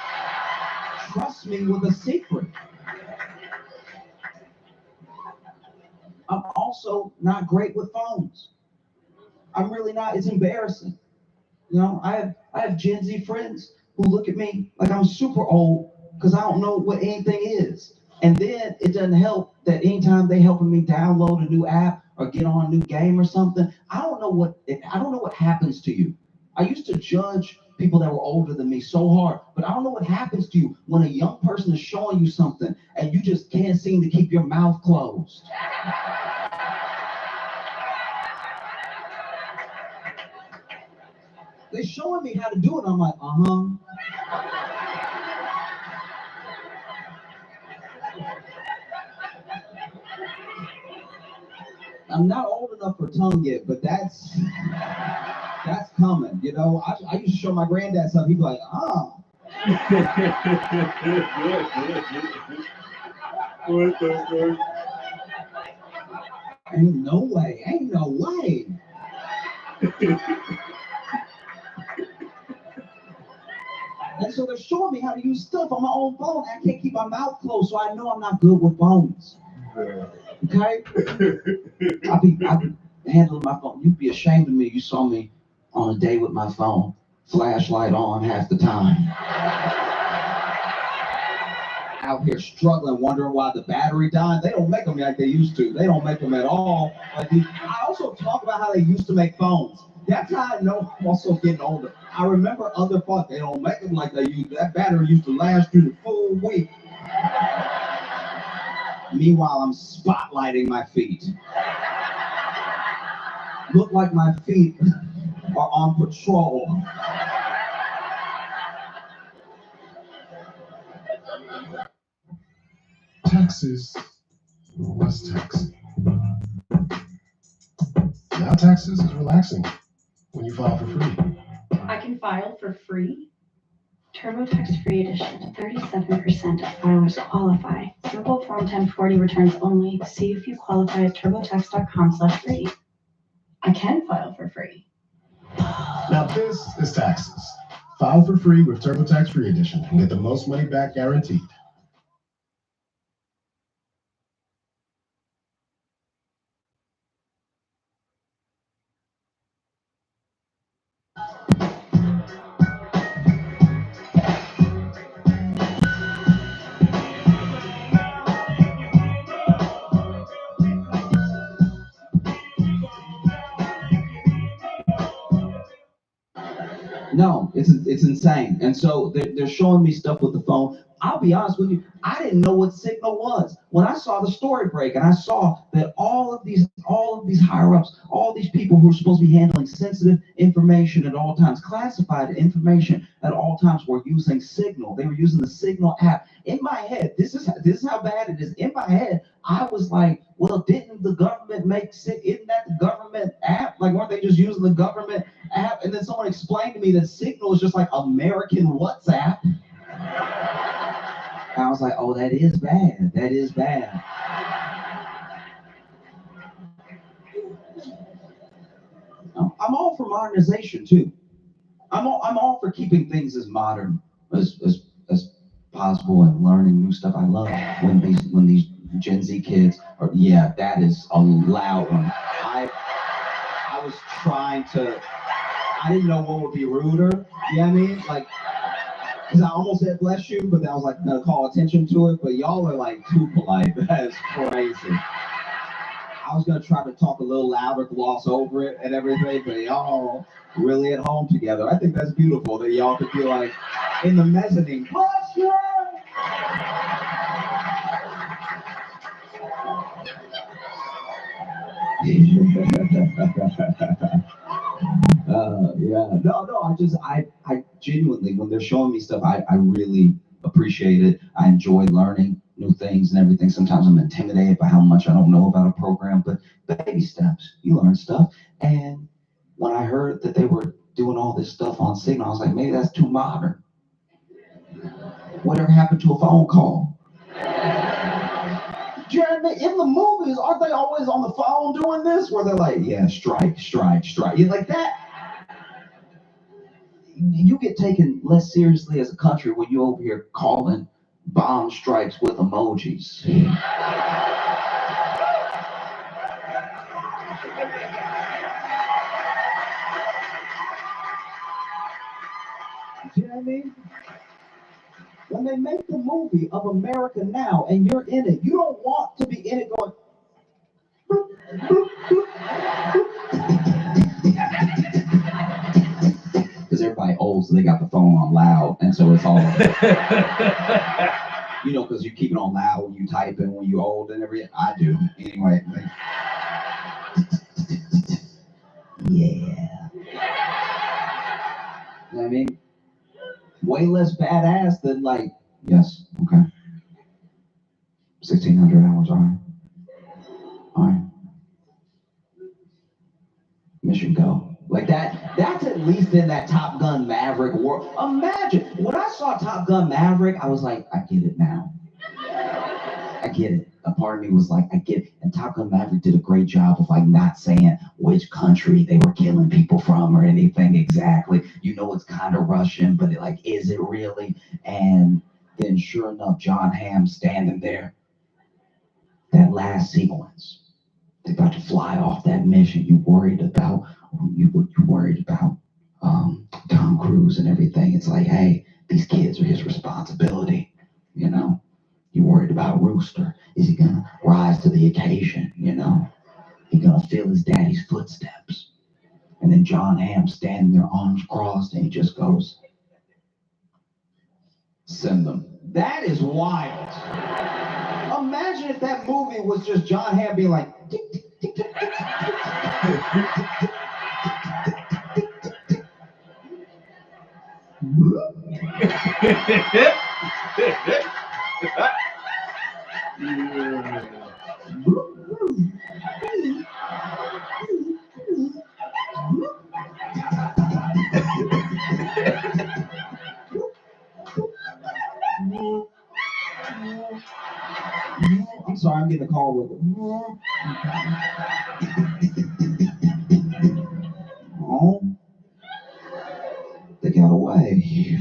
trust me with a secret. I'm also not great with phones. I'm really not. It's embarrassing. I have Gen Z friends who look at me like I'm super old because I don't know what anything is. And then it doesn't help that anytime they helping me download a new app or get on a new game or something, I don't know what happens to you. I used to judge people that were older than me so hard, but I don't know what happens to you when a young person is showing you something and you just can't seem to keep your mouth closed. They're showing me how to do it. I'm like, I'm not old enough for tongue yet, but that's coming. You know, I used to show my granddad something. He'd be like, Ain't no way. And so they're showing me how to use stuff on my own phone. I can't keep my mouth closed, so I know I'm not good with phones. Okay? I'll be handling my phone. You'd be ashamed of me. You saw me on a day with my phone, flashlight on half the time. Out here struggling, wondering why the battery died. They don't make them like they used to. They don't make them at all. I also talk about how they used to make phones. That's how I know I'm also getting older. I remember other phones. They don't make them like they used to. That battery used to last you the full week. Meanwhile, I'm spotlighting my feet. Look like my feet are on patrol. Taxes. What's taxing? Now taxes is relaxing when you file for free. I can file for free? TurboTax Free Edition. 37% of filers qualify. Simple Form 1040 returns only. See if you qualify at turbotax.com/free. I can file for free. Now this is taxes. File for free with TurboTax Free Edition and get the most money back guaranteed. No, it's insane. And so they're showing me stuff with the phone. I'll be honest with you, I didn't know what Signal was. When I saw the story break and I saw that all of these higher ups, all these people who are supposed to be handling sensitive information at all times, classified information at all times, were using Signal. They were using the Signal app. In my head, this is how bad it is. In my head, I was like, well, didn't the government isn't that the government app? Like, weren't they just using the government app? And then someone explained to me that Signal is just like American WhatsApp. I was like, oh, that is bad. That is bad. I'm all for modernization too. I'm all for keeping things as modern as possible and learning new stuff. I love when these Gen Z kids are, yeah, that is a loud one. I was trying to, I didn't know what would be ruder. You know what I mean? Like, because I almost said bless you, but then I was like, gonna call attention to it. But y'all are like too polite. That is crazy. I was gonna try to talk a little louder, gloss over it and everything, but y'all really at home together. I think that's beautiful that y'all could be like in the mezzanine. Bless you! I genuinely, when they're showing me stuff, I really appreciate it. I enjoy learning new things and everything. Sometimes I'm intimidated by how much I don't know about a program, but baby steps, you learn stuff. And when I heard that they were doing all this stuff on Signal, I was like, maybe that's too modern. Whatever happened to a phone call? Jeremy, in the movies, aren't they always on the phone doing this? Where they're like, yeah, strike. You like that? You get taken less seriously as a country when you're over here calling bomb strikes with emojis. Do you know what I mean? When they make the movie of America Now and you're in it, you don't want to be in it going, boop, boop, old, so they got the phone on loud, and so it's all, you know, because you keep it on loud when you type and when you old and everything. I do anyway. Yeah. You know what I mean? Way less badass than like, yes, okay. 1,600 hours, all right. All right. Mission go. Like that's at least in that Top Gun Maverick world. Imagine, when I saw Top Gun Maverick, I was like, I get it now. I get it. A part of me was like, I get it. And Top Gun Maverick did a great job of like not saying which country they were killing people from or anything exactly. You know, it's kind of Russian, but like, is it really? And then sure enough, John Hamm standing there. That last sequence, they're about to fly off that mission. You worried about Tom Cruise and everything. It's like, hey, these kids are his responsibility, you know. You worried about Rooster. Is he gonna rise to the occasion, you know? He gonna feel his daddy's footsteps. And then John Hamm standing there, arms crossed, and he just goes, send them. That is wild. Imagine if that movie was just John Hamm being like, tick, tick, tick, tick, tick, I'm sorry, I'm getting a call with it. Oh, they got away.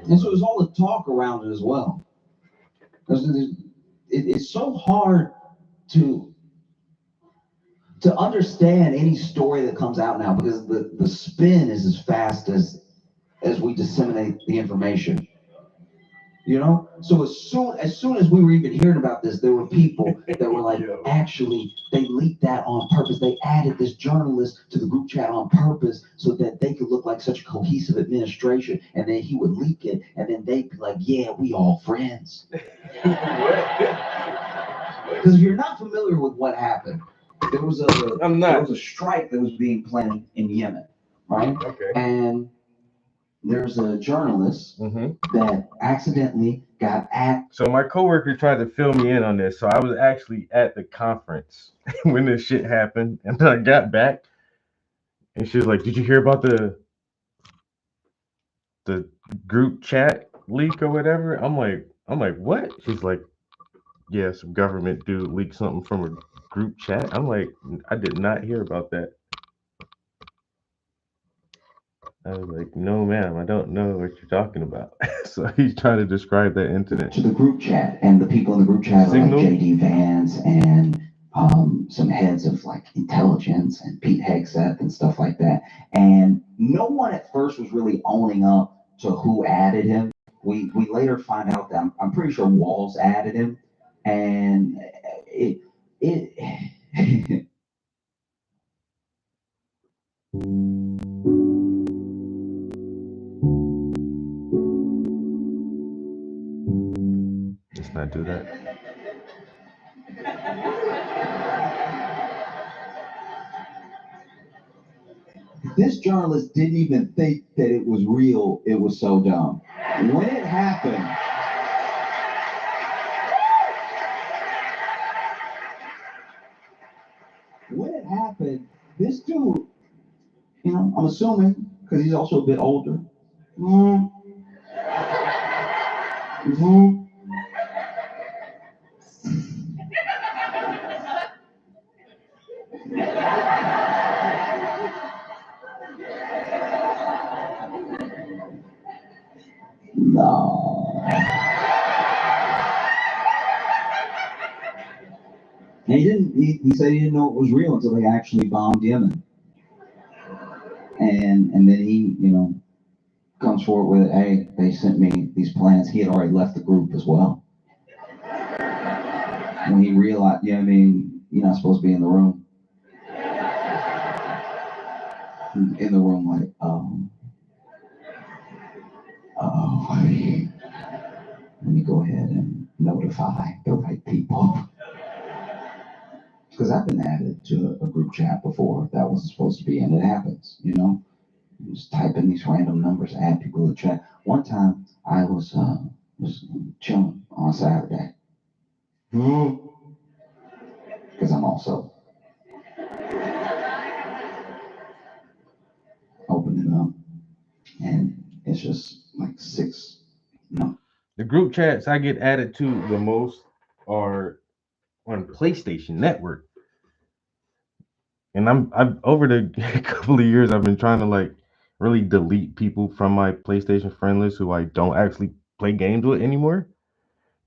And so there's all the talk around it as well. It's so hard to understand any story that comes out now because the spin is as fast as we disseminate the information. You know? So as soon as we were even hearing about this, there were people that were like, actually, they leaked that on purpose. They added this journalist to the group chat on purpose so that they could look like such a cohesive administration, and then he would leak it, and then they'd be like, yeah, we all friends. Because if you're not familiar with what happened, there was a strike that was being planned in Yemen, right? Okay. And there's a journalist that accidentally got at. So my coworker tried to fill me in on this. So I was actually at the conference when this shit happened, and then I got back, and she was like, "Did you hear about the group chat leak or whatever?" I'm like, "What?" She's like, "Yeah, some government dude leaked something from a group chat." I'm like, "I did not hear about that." I was like, "No, ma'am, I don't know what you're talking about." So he's trying to describe that incident. To the group chat, and the people in the group chat are like J.D. Vance and some heads of like intelligence and Pete Hegseth and stuff like that. And no one at first was really owning up to who added him. We later find out that I'm pretty sure Walls added him, and it Let's not do that. This journalist didn't even think that it was real. It was so dumb. When it happened, this dude, you know, I'm assuming, because he's also a bit older. No. And he said he didn't know it was real until they actually bombed Yemen. And then he, you know, comes forward with, hey, they sent me these plans. He had already left the group as well. When he realized, you know what I mean, you're not supposed to be in the room. in the room like, let me go ahead and notify the right people. Because I've been added to a group chat before that wasn't supposed to be, and it happens, you know? You just type in these random numbers, add people to the chat. One time I was chilling on Saturday. Because I'm also opening it up, and it's just like 6. No. The group chats I get added to the most are on PlayStation Network. And I've over the couple of years I've been trying to like really delete people from my PlayStation friend list who I don't actually play games with anymore.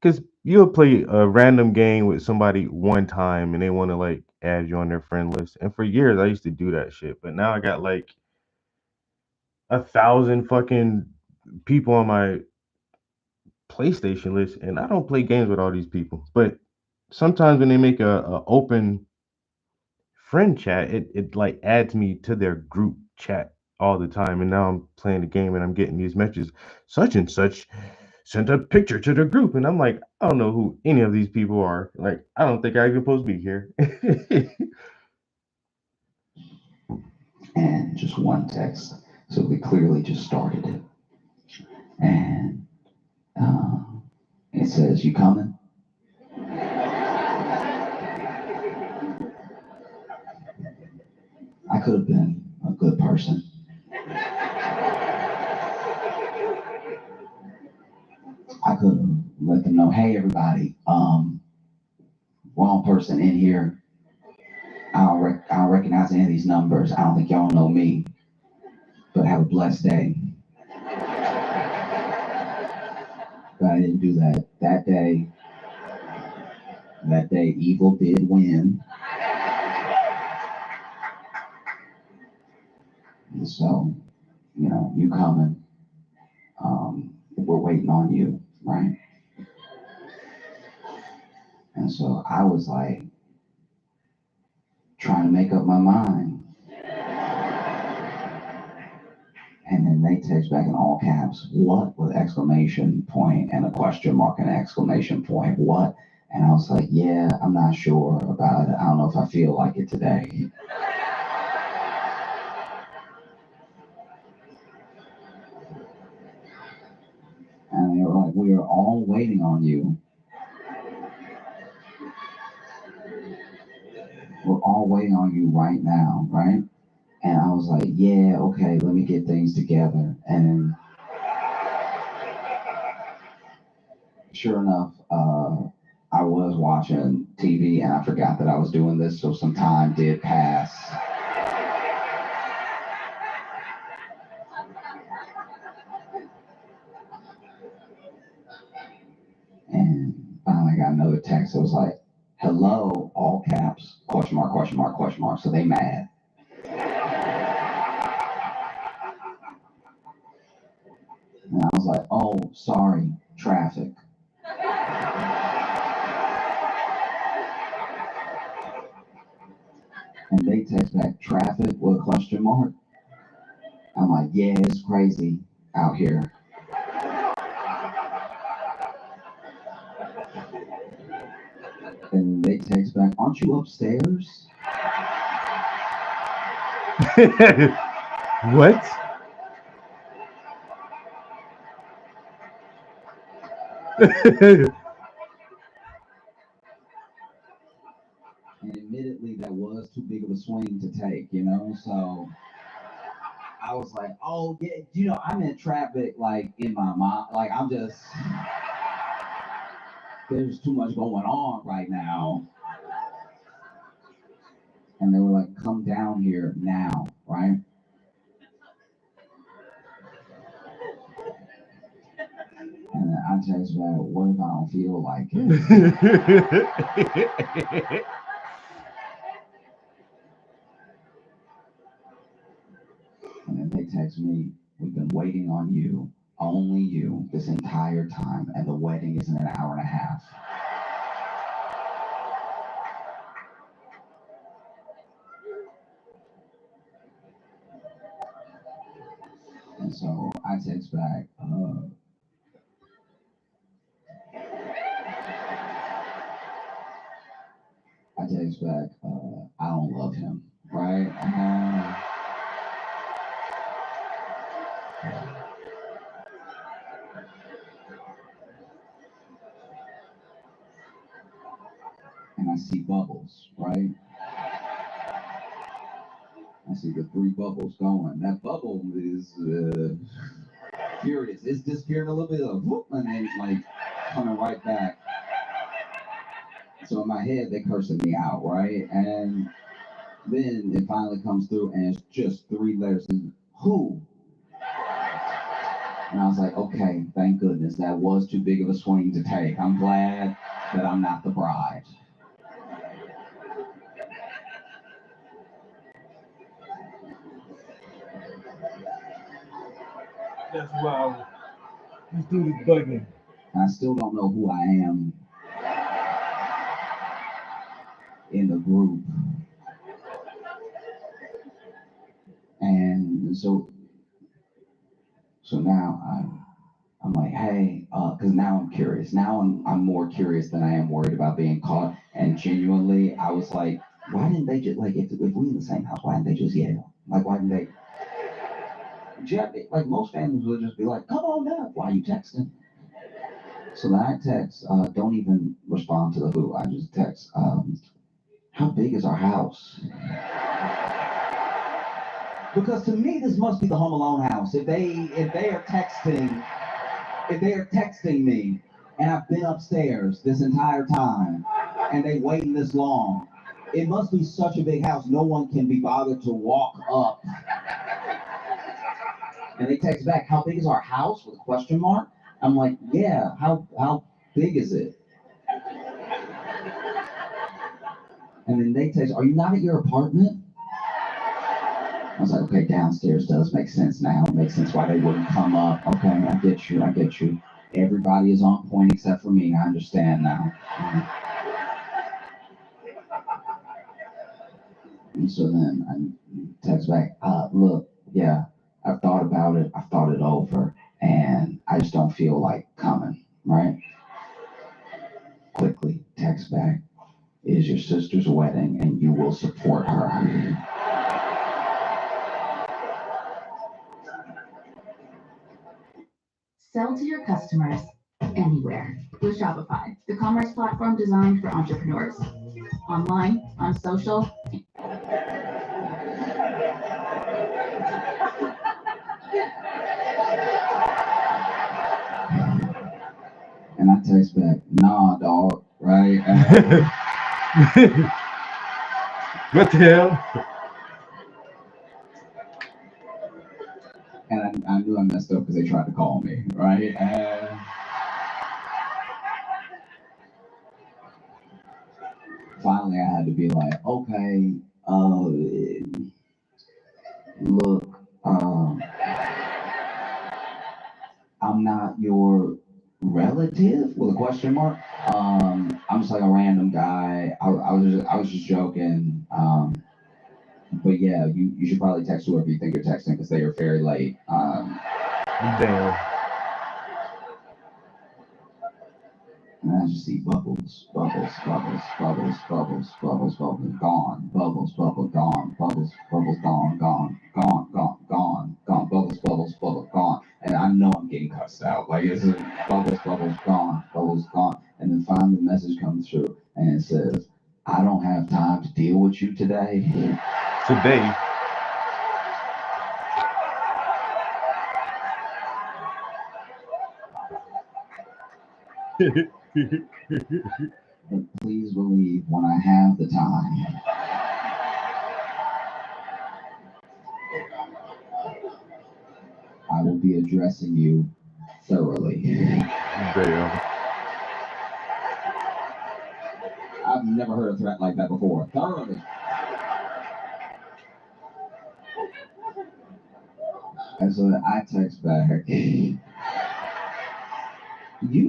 Because you'll play a random game with somebody one time and they want to like add you on their friend list. And for years I used to do that shit. But now I got like 1,000 fucking people on my PlayStation list, and I don't play games with all these people. But sometimes when they make a open friend chat, it like adds me to their group chat all the time. And now I'm playing the game and I'm getting these messages, such and such sent a picture to the group, and I'm like, I don't know who any of these people are. Like, I don't think I even supposed to be here. And just one text. So we clearly just started it. And it says, "You coming?" I could have been a good person. I could have let them know, hey, everybody, wrong person in here. I don't recognize any of these numbers. I don't think y'all know me, but have a blessed day. But I didn't do that. That day, evil did win. And so, you know, you coming. We're waiting on you, right? And so I was like, trying to make up my mind. And then they text back in all caps, "What?" with exclamation point and a question mark and an exclamation point. What? And I was like, yeah, I'm not sure about it. I don't know if I feel like it today. And they were like, we are all waiting on you. We're all waiting on you right now, right? And I was like, yeah, okay, let me get things together. And sure enough, I was watching TV and I forgot that I was doing this, so some time did pass. And finally I got another text that was like, "Hello," all caps, question mark, question mark, question mark. So they mad. And I was like, "Oh, sorry, traffic." And they text back, "Traffic with a question mark." I'm like, yeah, it's crazy out here. And they text back, "Aren't you upstairs?" What? And admittedly, that was too big of a swing to take, you know? So I was like, oh, yeah, you know, I'm in traffic, like, in my mind. Like, I'm just, there's too much going on right now. And they were like, come down here now, right? And then I text back, what if I don't feel like it? And then they text me, we've been waiting on you, only you, this entire time, and the wedding is in an hour and a half. So I text back, I don't love him, right? And I see bubbles, right? I see the 3 bubbles going. That bubble is furious. It's disappearing a little bit of whoop, and then like coming right back. So in my head, they're cursing me out, right? And then it finally comes through, and it's just 3 letters. Who? And I was like, okay, thank goodness. That was too big of a swing to take. I'm glad that I'm not the bride. That's wild. This dude is bugging. I still don't know who I am in the group. And so now I'm like, hey, because now I'm curious. Now I'm more curious than I am worried about being caught. And genuinely, I was like, why didn't they just, like, if we in the same house, why didn't they just yell? Like, why didn't they? Like, most families would just be like, come on now, why are you texting? So then I text, don't even respond to the who. I just text, how big is our house? Because to me, this must be the Home Alone house. If they are texting me, and I've been upstairs this entire time, and they waiting this long, it must be such a big house. No one can be bothered to walk up. And they text back, how big is our house? With a question mark. I'm like, yeah, how big is it? And then they text, are you not at your apartment? I was like, okay, downstairs does make sense now. It makes sense why they wouldn't come up. Okay, I get you. Everybody is on point except for me. I understand now. And so then I text back, look, yeah, I've thought about it. I've thought it over. And I just don't feel like coming, right? Quickly text back, it is your sister's wedding and you will support her. Sell to your customers anywhere with Shopify, the commerce platform designed for entrepreneurs. Online, on social. And I text back, nah, dog, right? What the hell? And I knew I messed up because they tried to call me, right? And finally I had to be like, okay, look, I'm not your relative with a question mark. I'm just like a random guy. I was just joking. But yeah, you should probably text whoever you think you're texting because they are very late. Damn. And I just see bubbles, gone, bubbles, gone, gone. And I know I'm getting cussed out. Like it's bubbles, gone. And then finally the message comes through and it says, I don't have time to deal with you today. Today. But please believe when I have the time, I will be addressing you thoroughly. Damn. I've never heard a threat like that before. Thoroughly. And so I text back, you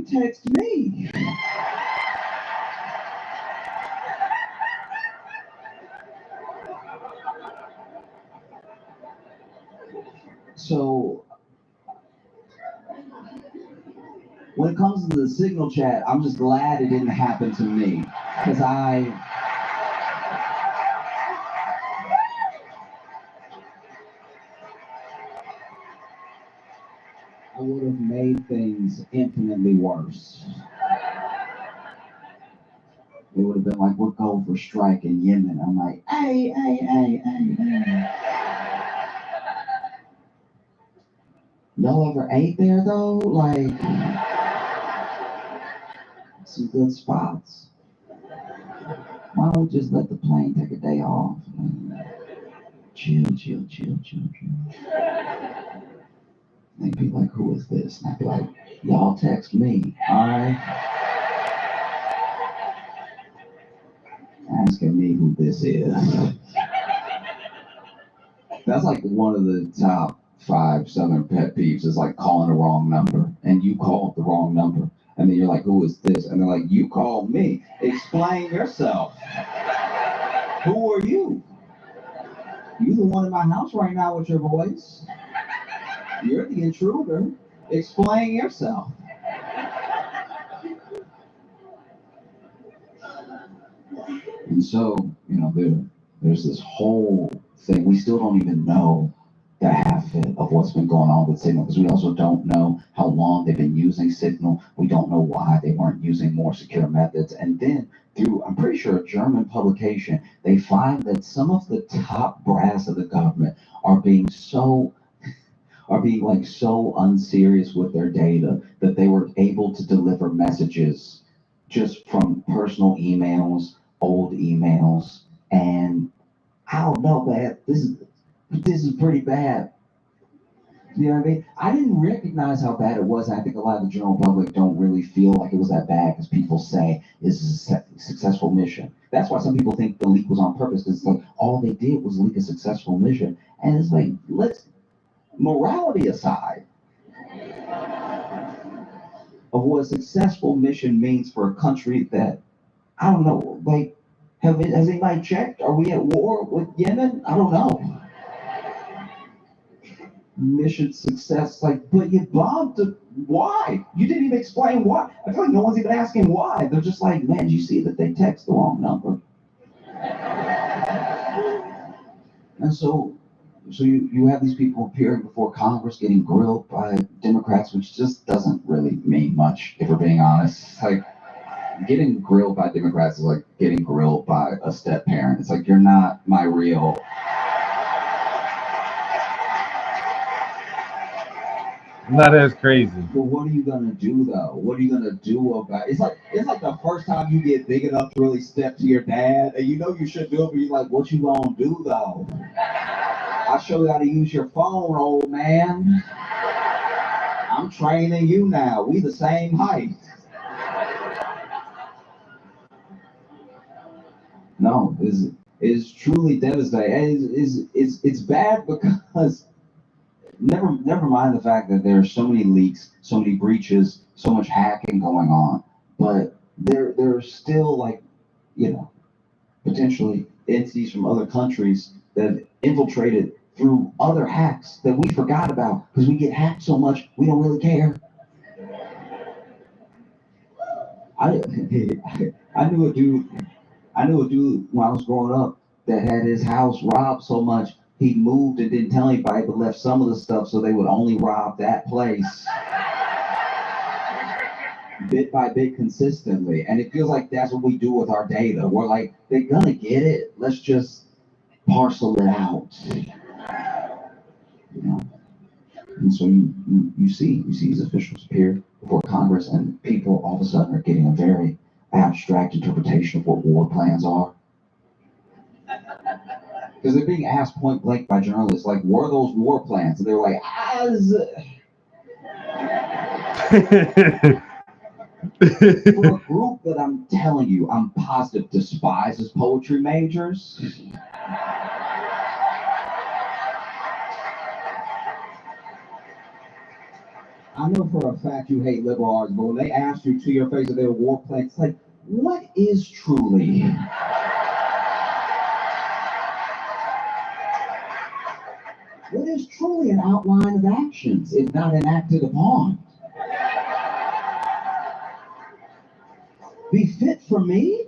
text me. So it comes to the Signal chat, I'm just glad it didn't happen to me. Because I would have made things infinitely worse. It would have been like, we're going for strike in Yemen. I'm like, hey. Y'all ever ate there though? Like, some good spots. Why don't we just let the plane take a day off? Chill. They'd be like, who is this? And I'd be like, y'all text me, all right? Asking me who this is. That's like one of the top 5 Southern pet peeves is like calling the wrong number. And you called the wrong number. And then you're like, who is this? And they're like, you called me. Explain yourself. Who are you? You the one in my house right now with your voice. You're the intruder. Explain yourself. And so, you know, there's this whole thing. We still don't even know the half of what's been going on with Signal, because we also don't know how long they've been using Signal. We don't know why they weren't using more secure methods. And then through, I'm pretty sure, a German publication, they find that some of the top brass of the government are being like so unserious with their data that they were able to deliver messages just from personal emails, old emails, and I don't know, man, this is pretty bad. You know what I mean? I didn't recognize how bad it was. I think a lot of the general public don't really feel like it was that bad, because people say it's a successful mission. That's why some people think the leak was on purpose, because it's like all they did was leak a successful mission. And it's like, let's, morality aside, of what a successful mission means for a country that, I don't know, like, has anybody checked? Are we at war with Yemen? I don't know. Mission success, like, but you bombed it. Why? You didn't even explain why. I feel like no one's even asking why. They're just like, man, did you see that they text the wrong number? And so you have these people appearing before Congress getting grilled by Democrats, which just doesn't really mean much, if we're being honest. Like, getting grilled by Democrats is like getting grilled by a step parent. It's like, you're not my real. Not as crazy. But what are you gonna do though? What are you gonna do about it? It's like the first time you get big enough to really step to your dad, and you know you should do it, but you're like, what you gonna do though? I'll show you how to use your phone, old man. I'm training you now. We the same height. No, it's truly devastating. It's bad because never mind the fact that there are so many leaks, so many breaches, so much hacking going on, but there are still, like, you know, potentially entities from other countries that infiltrated through other hacks that we forgot about because we get hacked so much we don't really care. I knew a dude when I was growing up that had his house robbed so much he moved and didn't tell anybody, but left some of the stuff so they would only rob that place bit by bit consistently. And it feels like that's what we do with our data. We're like, they're gonna get it. Let's just parcel it out. You know? And so you see these officials appear before Congress, and people all of a sudden are getting a very abstract interpretation of what war plans are. Because they're being asked point blank by journalists, like, what are those war plans? And they're like, for a group that I'm telling you, I'm positive despises poetry majors. I know for a fact you hate liberal arts, but when they asked you to your face that they were war plans, it's like, what is truly? What is truly an outline of actions, if not enacted upon? be fit for me?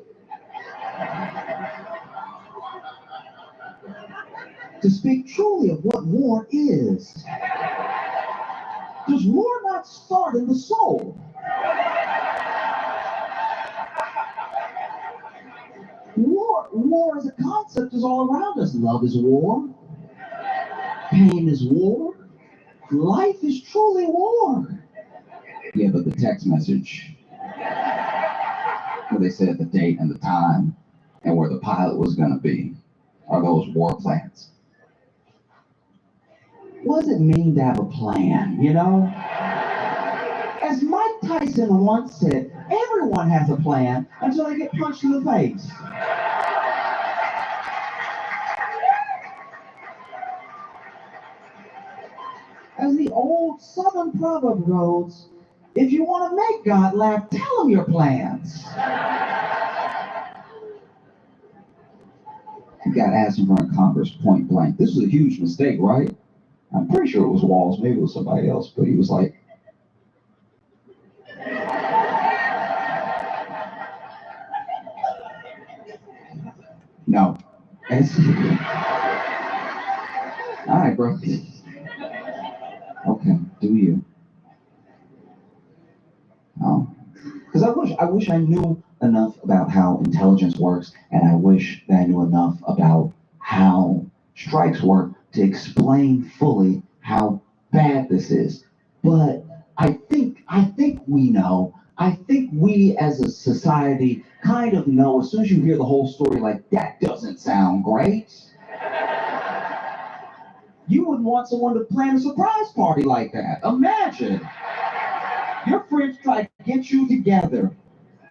To speak truly of what war is. Does war not start in the soul? War as a concept is all around us. Love is war. Pain is war. Life is truly war. Yeah, but the text message where they said the date and the time and where the pilot was going to be are those war plans. What does it mean to have a plan, you know? As Mike Tyson once said, everyone has a plan until they get punched in the face. As the old Southern proverb goes, if you want to make God laugh, tell him your plans. You got to ask him for a Congress point blank. This was a huge mistake, right? I'm pretty sure it was Walls, maybe it was somebody else, but he was like, no. All right, bro. Okay, do you? Because I wish I knew enough about how intelligence works, and I wish that I knew enough about how strikes work to explain fully how bad this is. But I think we know. I think we as a society kind of know as soon as you hear the whole story, like, that doesn't sound great. You wouldn't want someone to plan a surprise party like that. Imagine. Your friends try to get you together,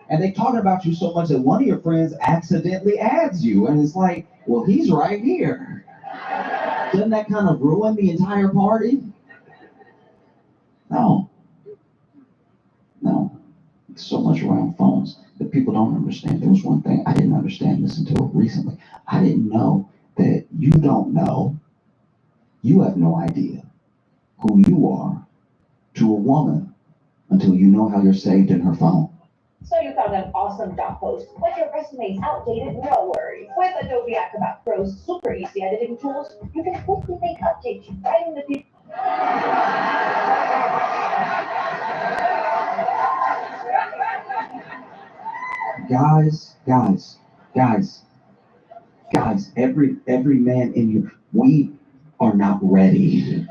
and they talking about you so much that one of your friends accidentally adds you, and it's like, well, he's right here. Doesn't that kind of ruin the entire party? No. So much around phones that people don't understand. There was one thing I didn't understand this until recently. I didn't know that you don't know. You have no idea who you are to a woman until you know how you're saved in her phone. So you found an awesome job post, but your resume is outdated? No worries. With Adobe Acrobat Pro's super easy editing tools, you can quickly make updates right in the video. Guys, every man in you, we are not ready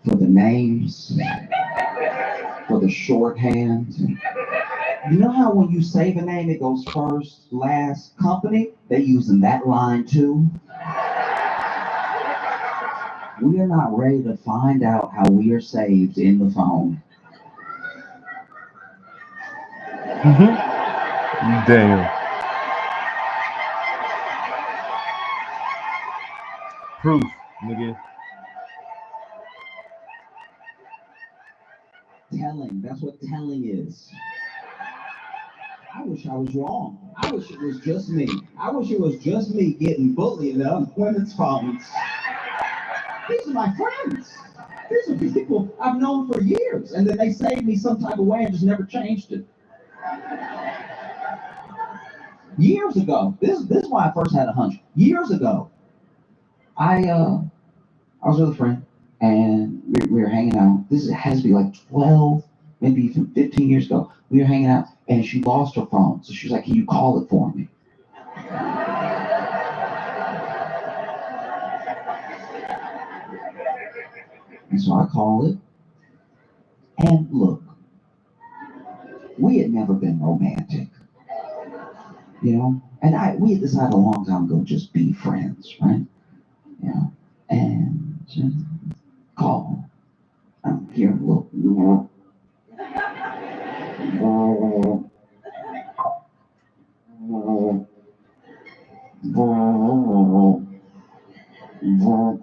for the names, for the shorthand. You know how when you save a name, it goes first, last, company? They using that line too. We are not ready to find out how we are saved in the phone. Damn. Proof, nigga. Telling, that's what telling is. I wish I was wrong. I wish it was just me. I wish it was just me getting bullied on women's phones. These are my friends. These are people I've known for years, and then they saved me some type of way and just never changed it. Years ago, this is why I first had a hunch. Years ago, I was with a friend, and we were hanging out. This has to be like 12, maybe even 15 years ago. We were hanging out, and she lost her phone. So she was like, can you call it for me? And so I called it. And look, we had never been romantic, you know? And we had decided a long time ago, just be friends, right? You know, and just call. I'm here, look.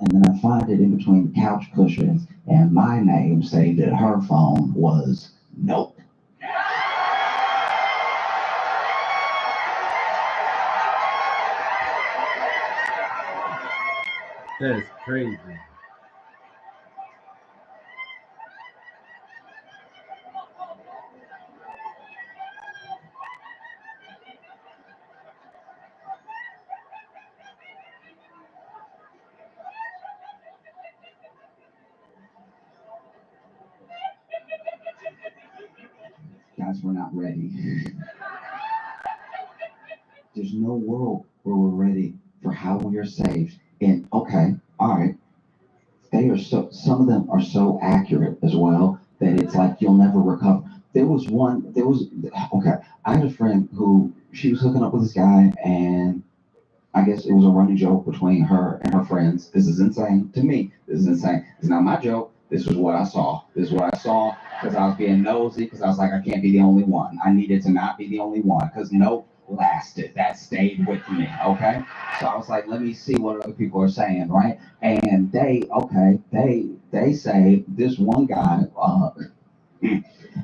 And then I find it in between the couch cushions, and my name saved at her phone was Nope. That's crazy. guys, we're not ready. There's no world where we're ready for how we are saved. And okay, all right. They are some of them are so accurate as well that it's like you'll never recover. Okay, I had a friend who, she was hooking up with this guy, and I guess it was a running joke between her and her friends. This is insane to me. This is insane. It's not my joke. This was what I saw. This is what I saw because I was being nosy, because I was like, I can't be the only one. I needed to not be the only one, because nope lasted. That stayed with me, okay? So I was like, let me see what other people are saying, right? And they say this one guy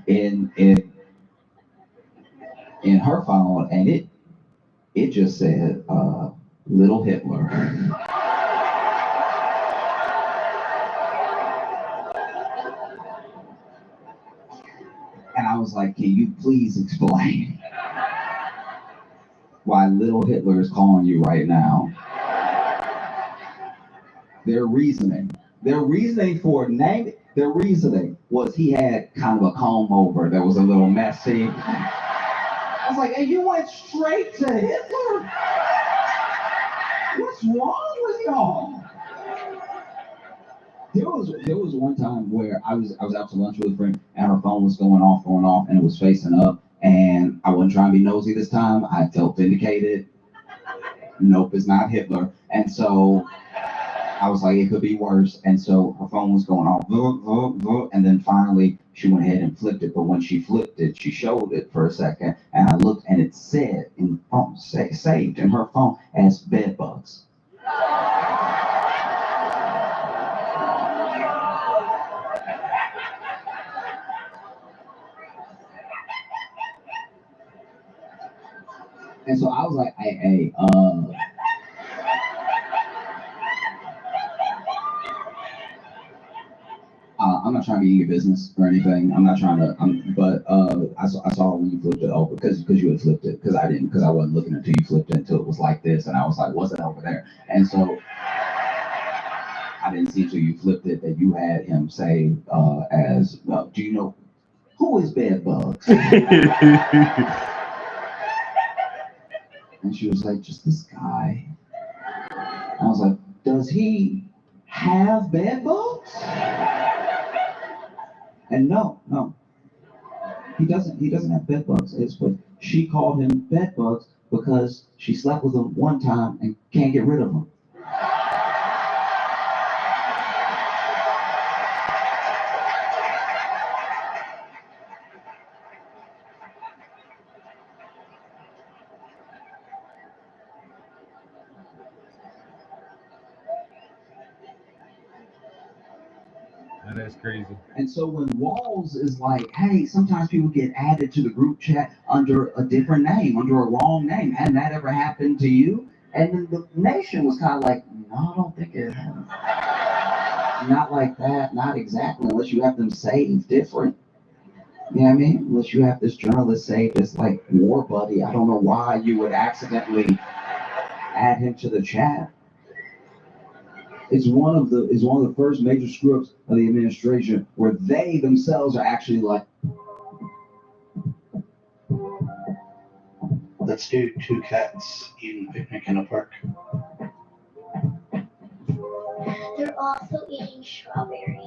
in her phone, and it just said little Hitler. And I was like, can you please explain why little Hitler is calling you right now? Their reasoning was he had kind of a comb over that was a little messy. I was like, hey, you went straight to Hitler? What's wrong with y'all? There was one time where I was out to lunch with a friend, and her phone was going off, and it was facing up, and I wasn't trying to be nosy this time. I felt vindicated. Nope, it's not Hitler. And so I was like, it could be worse. And so her phone was going off, and then finally she went ahead and flipped it. But when she flipped it, she showed it for a second, and I looked, and it said in the phone, saved in her phone as bed bugs. And so I was like, hey, I'm not trying to be in your business or anything. I'm not trying to, but I saw when you flipped it over, because you had flipped it, because I wasn't looking until you flipped it until it was like this, and I was like, what's it over there? And so I didn't see until you flipped it that you had him say as, do you know, who is bed bugs? And she was like, just this guy. I was like, does he have bed bugs? And no, he doesn't have bed bugs. But she called him bed bugs because she slept with him one time and can't get rid of him. That's crazy. And so when Walls is like, hey, sometimes people get added to the group chat under a different name, under a wrong name. Hadn't that ever happened to you? And then the nation was kind of like, no, I don't think it has. Not like that, not exactly, unless you have them saved different. You know what I mean? Unless you have this journalist saved as like War Buddy. I don't know why you would accidentally add him to the chat. It's one of the first major screw-ups of the administration where they themselves are actually like, let's do 2 cats eating a picnic in a park. They're also eating strawberry.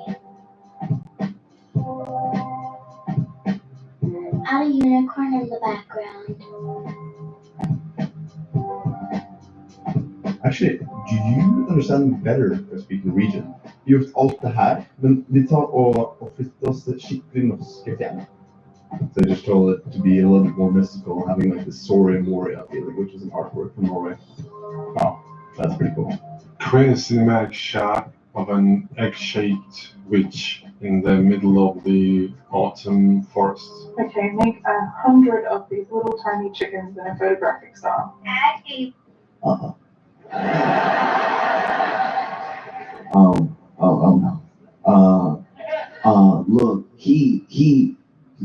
Add a unicorn in the background. Actually, do you understand better speaking Norwegian? Gjort alt det her, men de tar og flytter oss skikkelig norsk fjern. So they just told it to be a little bit more mystical, having like the Soria Moria feeling, which is an artwork from Norway. Wow, that's pretty cool. Create a cinematic shot of an egg-shaped witch in the middle of the autumn forest. Okay, make 100 of these little tiny chickens in a photographic style. Add a Look,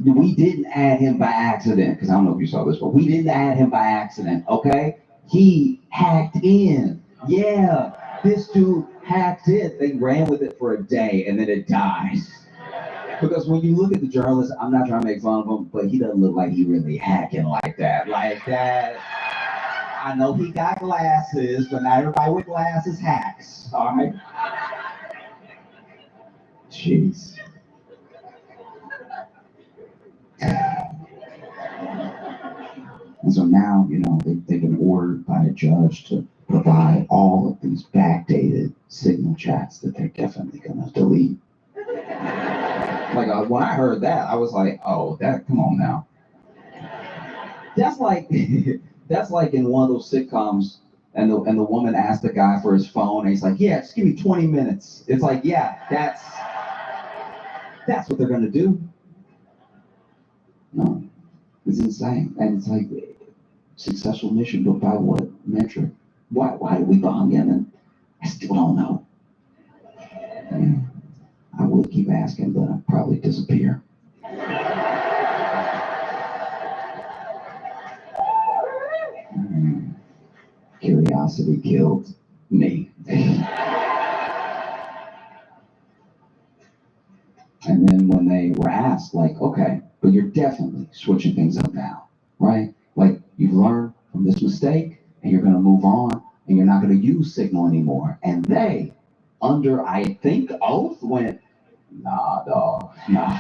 we didn't add him by accident, because I don't know if you saw this, but we didn't add him by accident, okay? He hacked in. Yeah, this dude hacked in. They ran with it for a day, and then it died. Because when you look at the journalist, I'm not trying to make fun of him, but he doesn't look like he really hacking like that. Like that. I know he got glasses, but not everybody with glasses hacks. All right. Jeez. And so now, they've been ordered by a judge to provide all of these backdated signal chats that they're definitely going to delete. Like, when I heard that, I was like, oh, come on now. That's like, that's like in one of those sitcoms, and the woman asked the guy for his phone, and he's like, yeah, just give me 20 minutes. It's like, yeah, that's what they're going to do. No, it's insane. And it's like, successful mission, but by what metric? Why did we bomb Yemen? I still don't know. And I would keep asking, but I'd probably disappear. Curiosity killed me. And then when they were asked, like, okay, but you're definitely switching things up now, right? Like, you've learned from this mistake, and you're going to move on, and you're not going to use Signal anymore. And they, under, I think, oath, went, nah, dog, nah.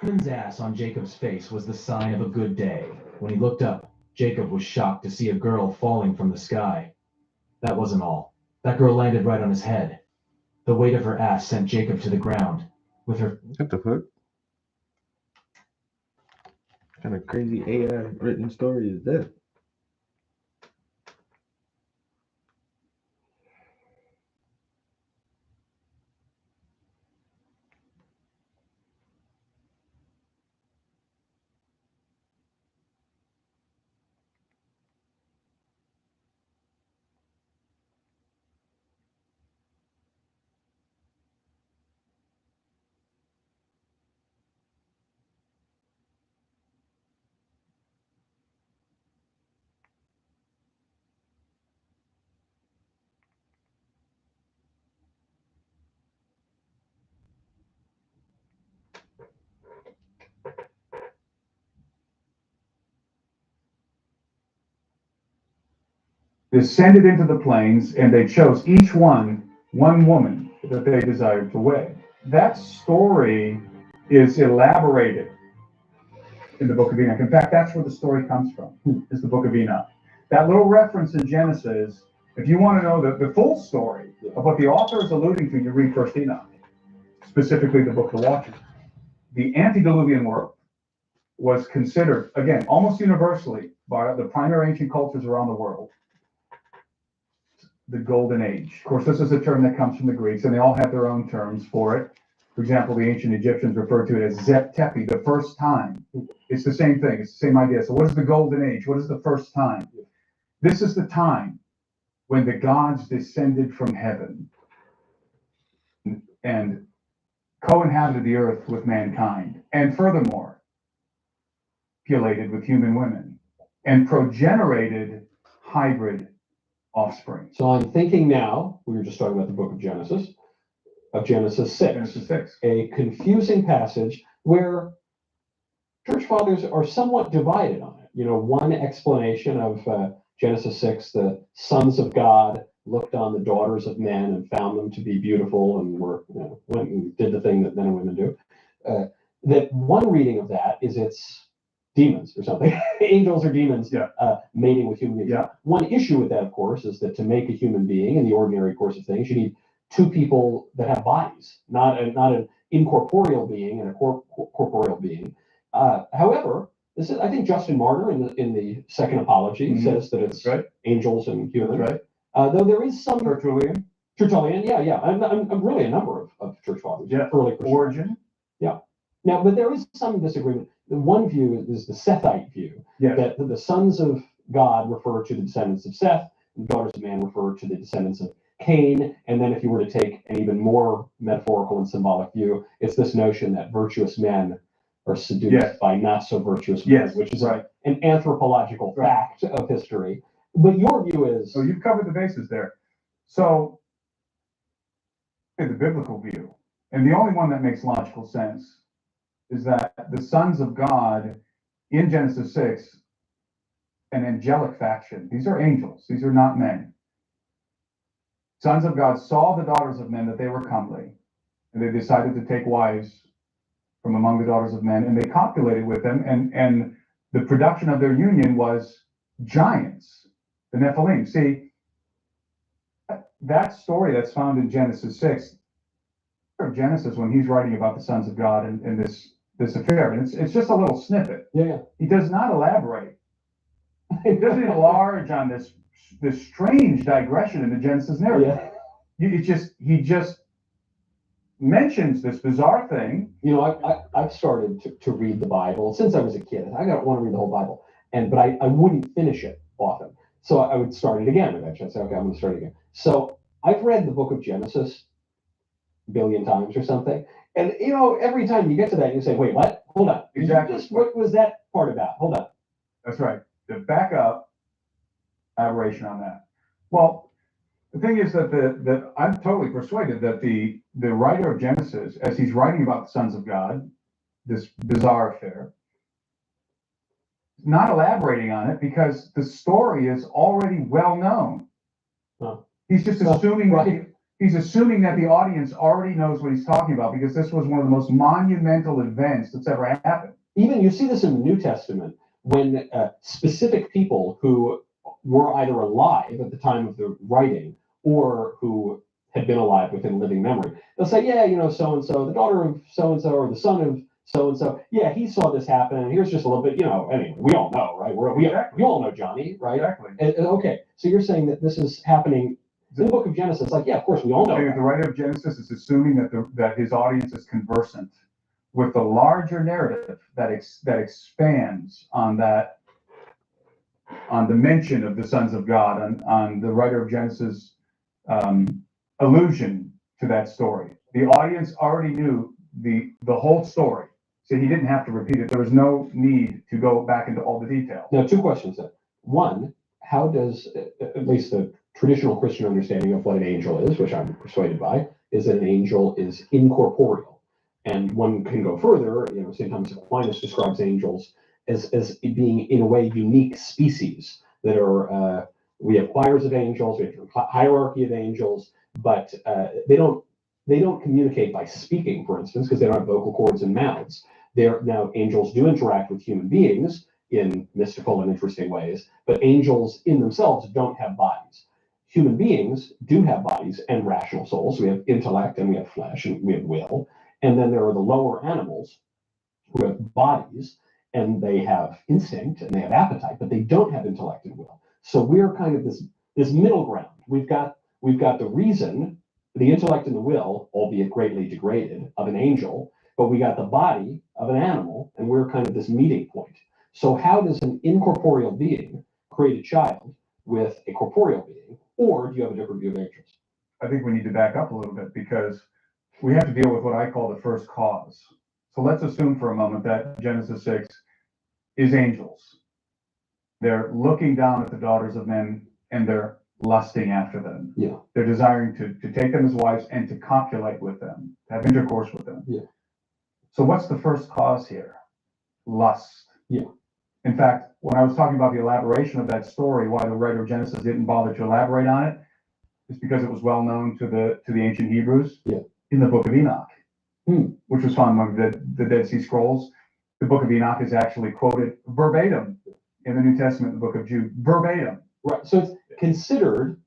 Woman's ass on Jacob's face was the sign of a good day. When he looked up, Jacob was shocked to see a girl falling from the sky. That wasn't all. That girl landed right on his head. The weight of her ass sent Jacob to the ground. With her... What the fuck? What kind of crazy AI written story is that? Descended into the plains, and they chose each one woman that they desired to wed. That story is elaborated in the Book of Enoch. In fact, that's where the story comes from, is the Book of Enoch. That little reference in Genesis, if you want to know the full story of what the author is alluding to, you read First Enoch, specifically the Book of the Watchers. The antediluvian world was considered, again, almost universally by the primary ancient cultures around the world, the Golden Age. Of course, this is a term that comes from the Greeks, and they all have their own terms for it. For example, the ancient Egyptians referred to it as Zep Tepi, the first time. It's the same thing. It's the same idea. So what is the Golden Age? What is the first time? This is the time when the gods descended from heaven and co-inhabited the earth with mankind, and furthermore, populated with human women, and progenerated hybrid offspring. So I'm thinking now, we were just talking about the book of Genesis 6. Genesis 6. A confusing passage where church fathers are somewhat divided on it. One explanation of Genesis 6, the sons of God looked on the daughters of men and found them to be beautiful and went and did the thing that men and women do. That one reading of that is it's demons or something, angels or demons mating with human beings. Yeah. One issue with that, of course, is that to make a human being in the ordinary course of things, you need two people that have bodies, not an incorporeal being and a corporeal being. However, this is, I think Justin Martyr in the Second Apology says that it's angels and humans. Right. Though there is some Tertullian, yeah, I'm really a number of church fathers. Yeah. Early Christian. Origen. Yeah. Now, but there is some disagreement. The one view is the Sethite view, that the sons of God refer to the descendants of Seth, and the daughters of man refer to the descendants of Cain, and then if you were to take an even more metaphorical and symbolic view, it's this notion that virtuous men are seduced Yes. by not so virtuous men, Yes, which is right. an anthropological fact of history. But your view is So you've covered the bases there. So the biblical view, and the only one that makes logical sense, is that the sons of God in Genesis 6, an angelic faction. These are angels. These are not men. Sons of God saw the daughters of men that they were comely, and they decided to take wives from among the daughters of men, and they copulated with them, and the production of their union was giants, the Nephilim. See, that story that's found in Genesis 6, of Genesis, when he's writing about the sons of God and this affair, and it's just a little snippet. Yeah. He does not elaborate. He doesn't enlarge on this strange digression in the Genesis narrative. Yeah. He just mentions this bizarre thing. You know, I've started to read the Bible since I was a kid. I don't want to read the whole Bible, but I wouldn't finish it often. So I would start it again eventually. I'd say, okay, I'm going to start it again. So I've read the book of Genesis a billion times or something. And, you know, every time you get to that, you say, wait, what? Hold on. Exactly. What was that part about? Hold on. That's right. To back up, elaboration on that. Well, the thing is that I'm totally persuaded that the writer of Genesis, as he's writing about the sons of God, this bizarre affair, not elaborating on it because the story is already well known. Huh. He's just assuming he's assuming that the audience already knows what he's talking about because this was one of the most monumental events that's ever happened. Even you see this in the New Testament when specific people who were either alive at the time of the writing or who had been alive within living memory. They'll say, yeah, you know, so-and-so, the daughter of so-and-so or the son of so-and-so, yeah, he saw this happen, and here's just a little bit, you know, anyway, we all know, right? We all know Johnny, right? Exactly. And, okay, so you're saying that this is happening in the book of Genesis, like, yeah, of course, we all know. The writer of Genesis is assuming that his audience is conversant with the larger narrative that expands on that, on the mention of the sons of God, on the writer of Genesis' allusion to that story. The audience already knew the whole story, so he didn't have to repeat it. There was no need to go back into all the detail. Now, two questions then. One, how does, at least the traditional Christian understanding of what an angel is, which I'm persuaded by, is that an angel is incorporeal. And one can go further, you know, St. Thomas Aquinas describes angels as being, in a way, unique species that are, we have choirs of angels, we have a hierarchy of angels, but they don't communicate by speaking, for instance, because they don't have vocal cords and mouths. Now, angels do interact with human beings in mystical and interesting ways, but angels in themselves don't have bodies. Human beings do have bodies and rational souls. We have intellect and we have flesh and we have will. And then there are the lower animals who have bodies and they have instinct and they have appetite, but they don't have intellect and will. So we're kind of this middle ground. We've got the reason, the intellect and the will, albeit greatly degraded, of an angel, but we got the body of an animal, and we're kind of this meeting point. So how does an incorporeal being create a child with a corporeal being? Or do you have a different view of angels? I think we need to back up a little bit because we have to deal with what I call the first cause. So let's assume for a moment that Genesis 6 is angels. They're looking down at the daughters of men and they're lusting after them. Yeah. They're desiring to take them as wives and to copulate with them, have intercourse with them. Yeah. So what's the first cause here? Lust. Yeah. In fact, when I was talking about the elaboration of that story, why the writer of Genesis didn't bother to elaborate on it, is because it was well known to the ancient Hebrews. Yeah. In the Book of Enoch, which was found among the Dead Sea Scrolls. The Book of Enoch is actually quoted verbatim in the New Testament, the Book of Jude, verbatim. Right. So it's considered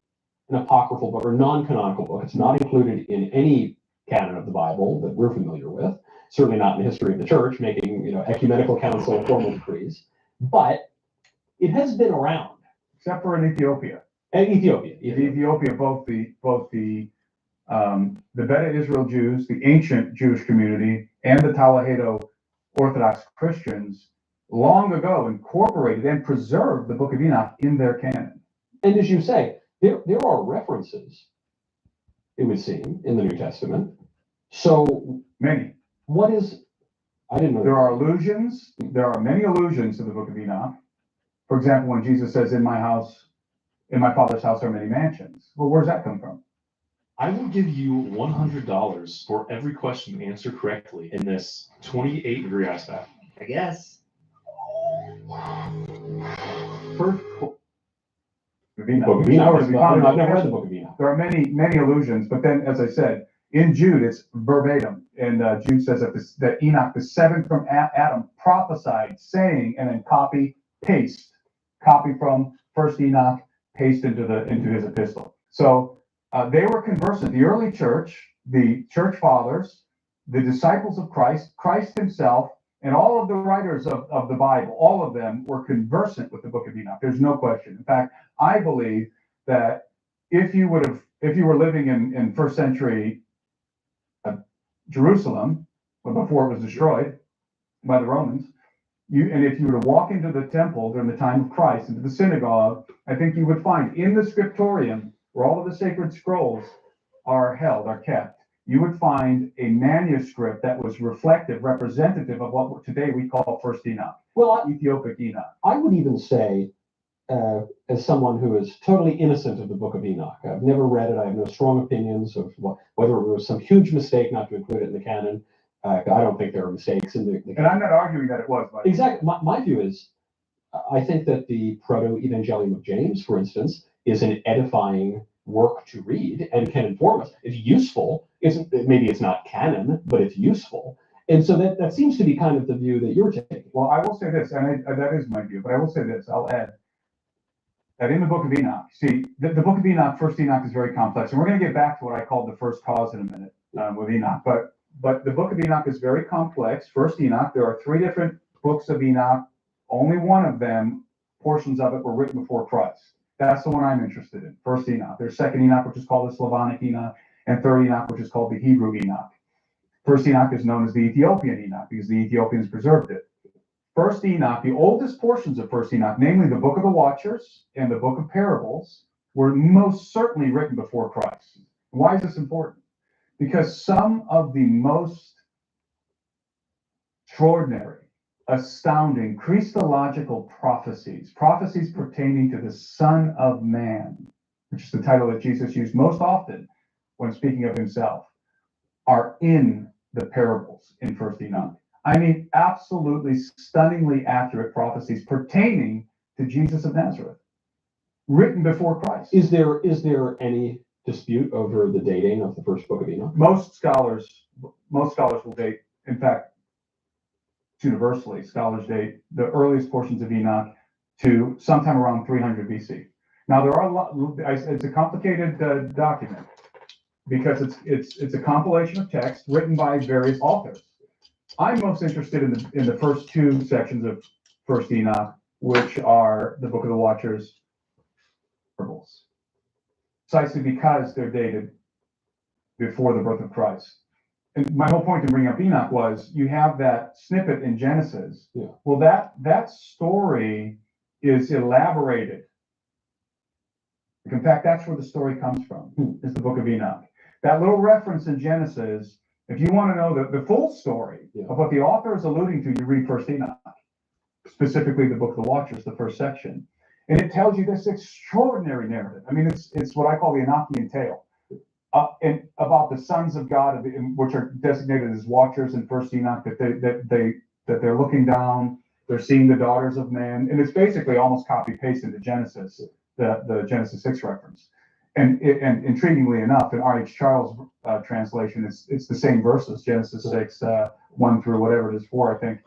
an apocryphal book or non-canonical book. It's not included in any canon of the Bible that we're familiar with. Certainly not in the history of the church, making, you know, ecumenical council formal decrees. But it has been around, except for in Ethiopia. And Ethiopia, both the Beta Israel Jews, the ancient Jewish community, and the Tawahedo Orthodox Christians long ago incorporated and preserved the Book of Enoch in their canon. And as you say, there are references it would seem, in the New Testament. So Many. what is, I didn't know. There are allusions. There are many allusions to the book of Enoch. For example, when Jesus says, in my Father's house are many mansions. Well, where's that come from? I will give you $100 for every question you answer correctly in this 28-degree ice bath. I guess. First, Book of Enoch. I've never read the Book of Enoch. There are many allusions, but then, as I said, in Jude, it's verbatim. And Jude says that Enoch, the seventh from Adam, prophesied, saying, and then copy from First Enoch, paste into his epistle. So they were conversant. The early church, the church fathers, the disciples of Christ, Christ himself, and all of the writers of the Bible, all of them were conversant with the book of Enoch. There's no question. In fact, I believe that if you were living in first century Jerusalem, before it was destroyed by the Romans, and if you were to walk into the temple during the time of Christ, into the synagogue, I think you would find in the scriptorium, where all of the sacred scrolls are kept, you would find a manuscript that was representative of what today we call First Enoch, Ethiopic Enoch. I would even say, as someone who is totally innocent of the Book of Enoch, I've never read it. I have no strong opinions of whether it was some huge mistake not to include it in the canon. I don't think there are mistakes in the And I'm not arguing that it was. Exactly. My view is, I think that the Proto-Evangelium of James, for instance, is an edifying work to read and can inform us. It's useful. Maybe it's not canon, but it's useful. And so that seems to be kind of the view that you're taking. Well, I will say this, and that is my view, but I will say this, I'll add, that in the book of Enoch, see, the book of Enoch, First Enoch, is very complex, and we're going to get back to what I called the first cause in a minute with Enoch, but the book of Enoch is very complex. First Enoch, there are 3 different books of Enoch. Only one of them, portions of it, were written before Christ. That's the one I'm interested in, First Enoch. There's Second Enoch, which is called the Slavonic Enoch, and Third Enoch, which is called the Hebrew Enoch. First Enoch is known as the Ethiopian Enoch because the Ethiopians preserved it. First Enoch, the oldest portions of First Enoch, namely the Book of the Watchers and the Book of Parables, were most certainly written before Christ. Why is this important? Because some of the most extraordinary, astounding Christological prophecies pertaining to the Son of Man, which is the title that Jesus used most often when speaking of himself, are in the parables in First Enoch. I mean, absolutely stunningly accurate prophecies pertaining to Jesus of Nazareth, written before Christ. Is there any dispute over the dating of the first book of Enoch? Most scholars will date, in fact, universally, scholars date the earliest portions of Enoch to sometime around 300 BC. Now, there are a lot, it's a complicated document because it's a compilation of text written by various authors. I'm most interested in the first 2 sections of First Enoch, which are the Book of the Watchers, parables, precisely because they're dated before the birth of Christ. And my whole point to bring up Enoch was you have that snippet in Genesis. Yeah. Well, that story is elaborated. In fact, that's where the story comes from, is the Book of Enoch. That little reference in Genesis, if you want to know the full story of what the author is alluding to, you read First Enoch, specifically the Book of the Watchers, the first section. And it tells you this extraordinary narrative. I mean, it's what I call the Enochian tale. And about the sons of God, which are designated as watchers in First Enoch, that they're looking down, they're seeing the daughters of men, and it's basically almost copy paste into Genesis, the Genesis 6 reference. And intriguingly enough, in R.H. Charles' translation, it's the same verses, Genesis 6, 1 through whatever it is 4, I think,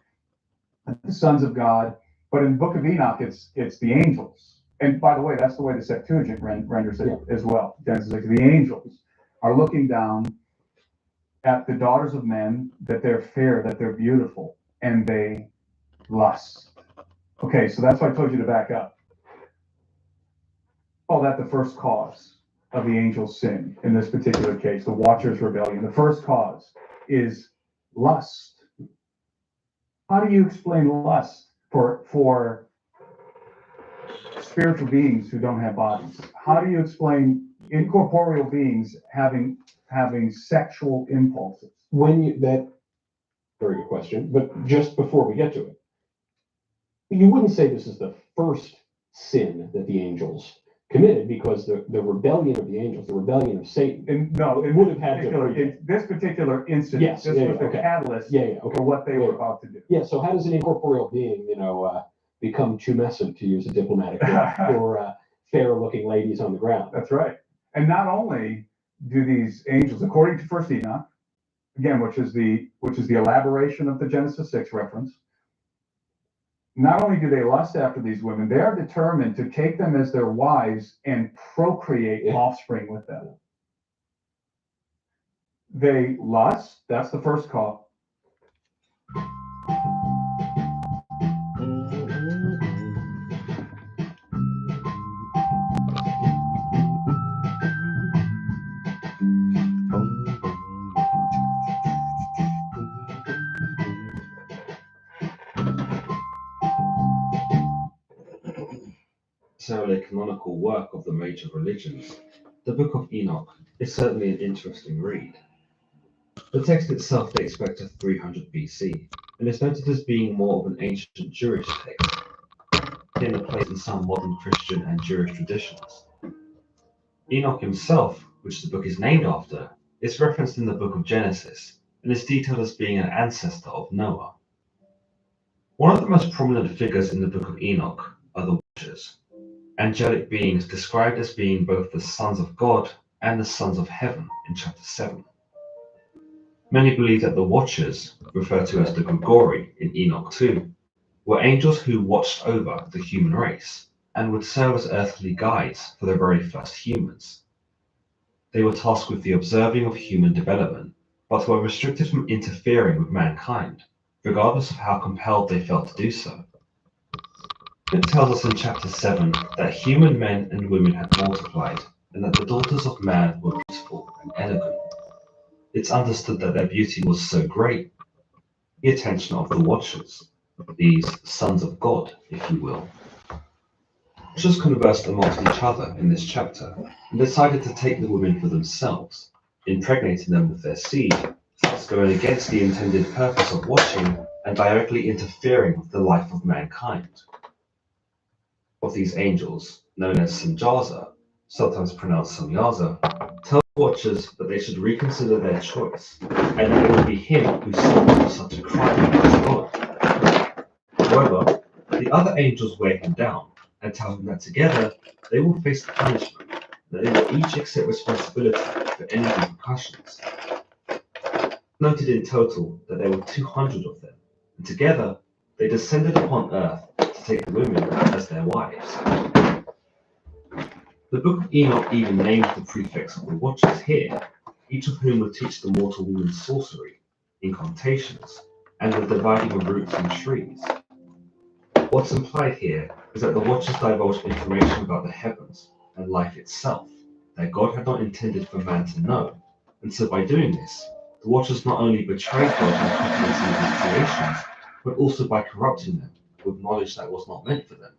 the sons of God. But in the Book of Enoch, it's the angels. And by the way, that's the way the Septuagint renders it as well. Genesis 6, the angels are looking down at the daughters of men, that they're fair, that they're beautiful, and they lust. Okay, so that's why I told you to back up. Call that the first cause of the angel's sin in this particular case, the Watcher's rebellion. The first cause is lust. How do you explain lust for spiritual beings who don't have bodies? How do you explain incorporeal beings having sexual impulses. Very good question, but just before we get to it, you wouldn't say this is the first sin that the angels committed, because the rebellion of the angels, the rebellion of Satan, it would have had to. This particular incident, Yes, this was the catalyst for what they were about to do. Yeah, so how does an incorporeal being, become tumescent, to use a diplomatic term, for fair-looking ladies on the ground? That's right. And not only do these angels, according to First Enoch, again, which is the elaboration of the Genesis 6 reference, not only do they lust after these women, they are determined to take them as their wives and procreate offspring with them. They lust, that's the first call. Necessarily a canonical work of the major religions, the Book of Enoch is certainly an interesting read. The text itself dates back to 300 BC and is noted as being more of an ancient Jewish text, in a place in some modern Christian and Jewish traditions. Enoch himself, which the book is named after, is referenced in the Book of Genesis and is detailed as being an ancestor of Noah. One of the most prominent figures in the Book of Enoch are the Watchers, angelic beings described as being both the sons of God and the sons of heaven in chapter 7. Many believe that the Watchers, referred to as the Grigori in Enoch 2, were angels who watched over the human race and would serve as earthly guides for the very first humans. They were tasked with the observing of human development, but were restricted from interfering with mankind, regardless of how compelled they felt to do so. It tells us in chapter 7 that human men and women had multiplied, and that the daughters of man were beautiful and elegant. It's understood that their beauty was so great, the attention of the Watchers, these sons of God, if you will, just conversed amongst each other in this chapter, and decided to take the women for themselves, impregnating them with their seed, thus going against the intended purpose of watching and directly interfering with the life of mankind. Of these angels, known as Samjaza, sometimes pronounced Samyaza, tell the Watchers that they should reconsider their choice, and that it would be him who suffered such a crime against God. However, the other angels weigh him down and tell him that together they will face the punishment, that they will each accept responsibility for any repercussions. Noted in total that there were 200 of them, and together they descended upon earth to take the women as their wives. The Book of Enoch even names the prefects of the Watchers here, each of whom would teach the mortal woman sorcery, incantations, and the dividing of roots and trees. What's implied here is that the Watchers divulged information about the heavens and life itself that God had not intended for man to know, and so by doing this, the Watchers not only betrayed God by populating his creations, but also by corrupting them with knowledge that was not meant for them.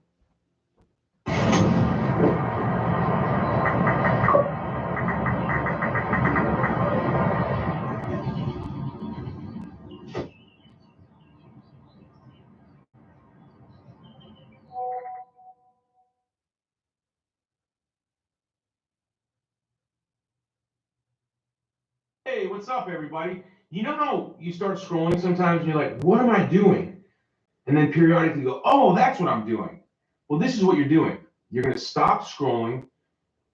Hey, what's up, everybody? You know how you start scrolling sometimes and you're like, what am I doing? And then periodically you go, oh, that's what I'm doing. Well, this is what you're doing. You're going to stop scrolling.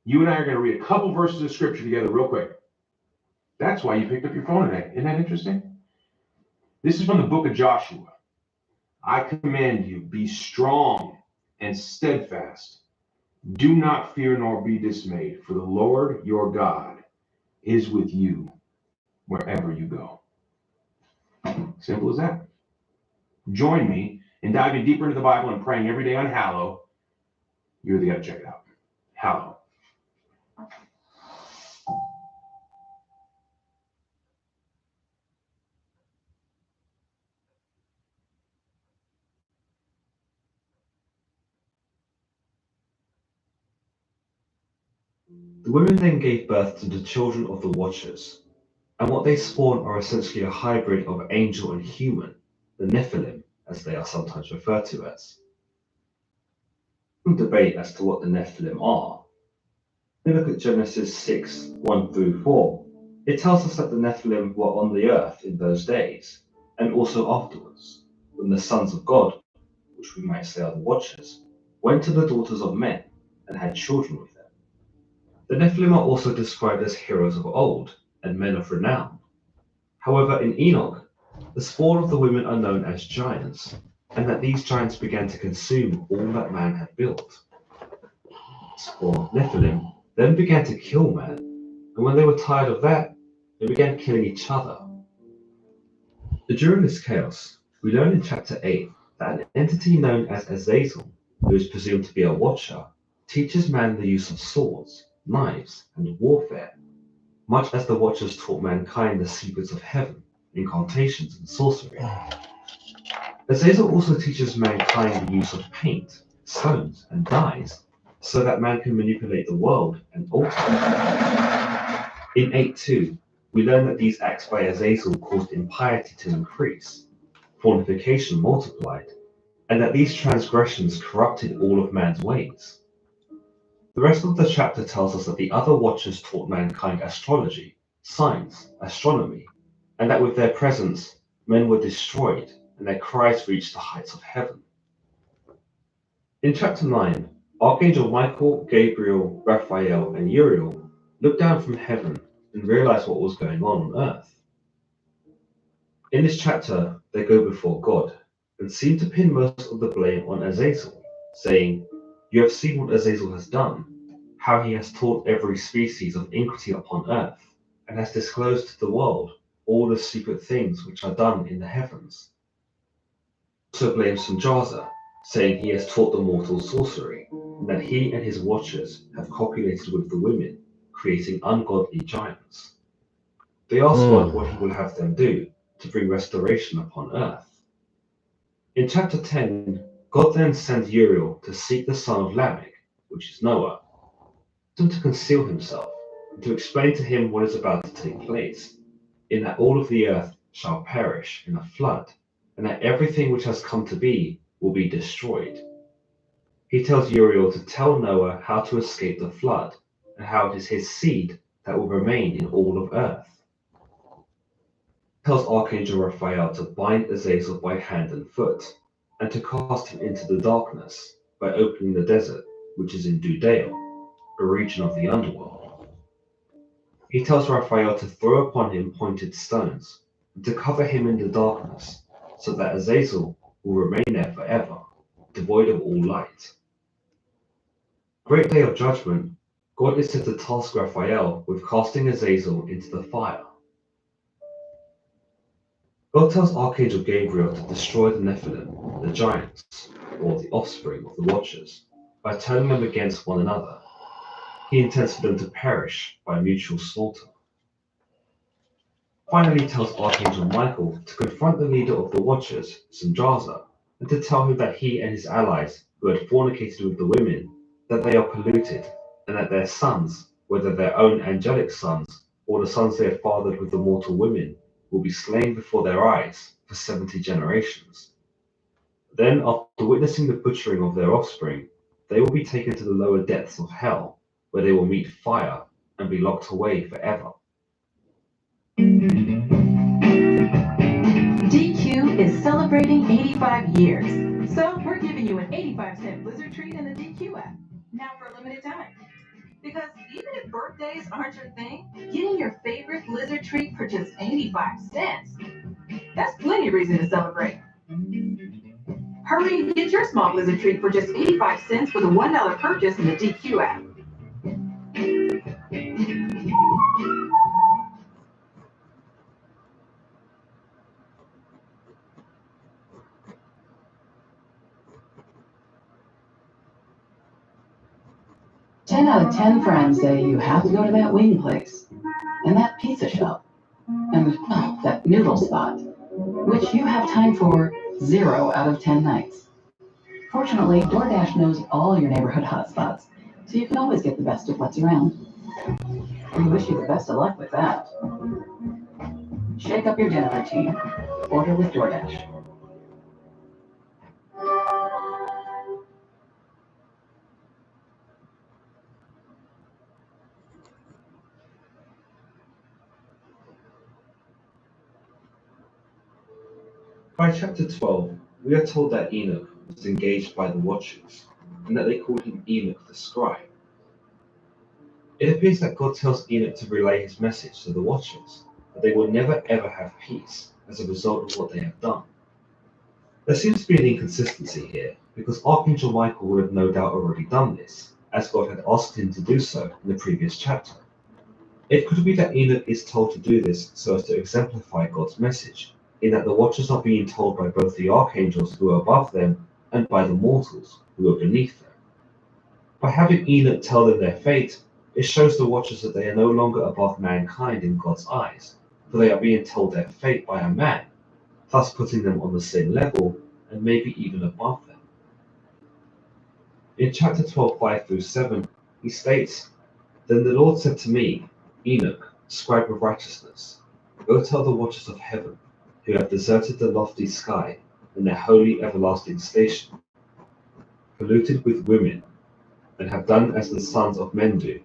You and I are going to read a couple verses of scripture together real quick. That's why you picked up your phone today. Isn't that interesting? This is from the book of Joshua. I command you, be strong and steadfast. Do not fear nor be dismayed, for the Lord your God is with you wherever you go. Simple as that. Join me in diving deeper into the Bible and praying every day on Hallow. You really got to check it out. Hallow. The women then gave birth to the children of the Watchers, and what they spawn are essentially a hybrid of angel and human, the Nephilim, as they are sometimes referred to as. Some debate as to what the Nephilim are. If we look at Genesis 6, 1 through 4, it tells us that the Nephilim were on the earth in those days, and also afterwards, when the sons of God, which we might say are the Watchers, went to the daughters of men and had children with them. The Nephilim are also described as heroes of old and men of renown. However, in Enoch, the spawn of the women are known as giants, and that these giants began to consume all that man had built. The spawn of Nephilim then began to kill man, and when they were tired of that, they began killing each other. During this chaos, we learn in chapter 8 that an entity known as Azazel, who is presumed to be a watcher, teaches man the use of swords, knives, and warfare, much as the Watchers taught mankind the secrets of heaven, incantations, and sorcery. Azazel also teaches mankind the use of paint, stones, and dyes, so that man can manipulate the world and alter it. In 8.2, we learn that these acts by Azazel caused impiety to increase, fornication multiplied, and that these transgressions corrupted all of man's ways. The rest of the chapter tells us that the other Watchers taught mankind astrology, science, astronomy, and that with their presence, men were destroyed and their cries reached the heights of heaven. In chapter 9, Archangel Michael, Gabriel, Raphael, and Uriel looked down from heaven and realized what was going on earth. In this chapter, they go before God and seem to pin most of the blame on Azazel, saying, "You have seen what Azazel has done, how he has taught every species of iniquity upon earth, and has disclosed to the world all the secret things which are done in the heavens." Also blames Sanjaza, saying he has taught the mortals sorcery, and that he and his Watchers have copulated with the women, creating ungodly giants. They ask God what he will have them do to bring restoration upon earth. In chapter 10, God then sends Uriel to seek the son of Lamech, which is Noah, to conceal himself, and to explain to him what is about to take place, in that all of the earth shall perish in a flood, and that everything which has come to be will be destroyed. He tells Uriel to tell Noah how to escape the flood, and how it is his seed that will remain in all of earth. He tells Archangel Raphael to bind Azazel by hand and foot, and to cast him into the darkness by opening the desert, which is in Dudael, a region of the underworld. He tells Raphael to throw upon him pointed stones, and to cover him in the darkness, so that Azazel will remain there forever, devoid of all light. Great day of judgment, God is set to task Raphael with casting Azazel into the fire. God tells Archangel Gabriel to destroy the Nephilim, the giants, or the offspring of the Watchers, by turning them against one another. He intends for them to perish by mutual slaughter. Finally, he tells Archangel Michael to confront the leader of the Watchers, Sanjaza, and to tell him that he and his allies, who had fornicated with the women, that they are polluted, and that their sons, whether their own angelic sons or the sons they have fathered with the mortal women, will be slain before their eyes for 70 generations. Then, after witnessing the butchering of their offspring, they will be taken to the lower depths of hell, where they will meet fire and be locked away forever. DQ is celebrating 85 years, so we're giving you an 85-cent Blizzard treat in the DQ app, now for a limited time. Because even if birthdays aren't your thing, getting your favorite Blizzard treat for just 85 cents, that's plenty of reason to celebrate. Hurry and get your small Blizzard treat for just 85 cents with a $1 purchase in the DQ app. Ten out of 10 friends say you have to go to that wing place, and that pizza shop, and that noodle spot, which you have time for 0 out of 10 nights. Fortunately, DoorDash knows all your neighborhood hotspots, So you can always get the best of what's around. We wish you the best of luck with that. Shake up your dinner routine. Order with DoorDash. By chapter 12, we are told that Enoch was engaged by the Watchers, and that they called him Enoch the scribe. It appears that God tells Enoch to relay his message to the Watchers, that they will never ever have peace as a result of what they have done. There seems to be an inconsistency here, because Archangel Michael would have no doubt already done this, as God had asked him to do so in the previous chapter. It could be that Enoch is told to do this so as to exemplify God's message, in that the Watchers are being told by both the archangels who are above them and by the mortals who are beneath them. By having Enoch tell them their fate, it shows the Watchers that they are no longer above mankind in God's eyes, for they are being told their fate by a man, thus putting them on the same level and maybe even above them. In chapter 12, 5 through 7, he states, "Then the Lord said to me, Enoch, scribe of righteousness, go tell the Watchers of heaven, who have deserted the lofty sky and their holy everlasting station, polluted with women, and have done as the sons of men do,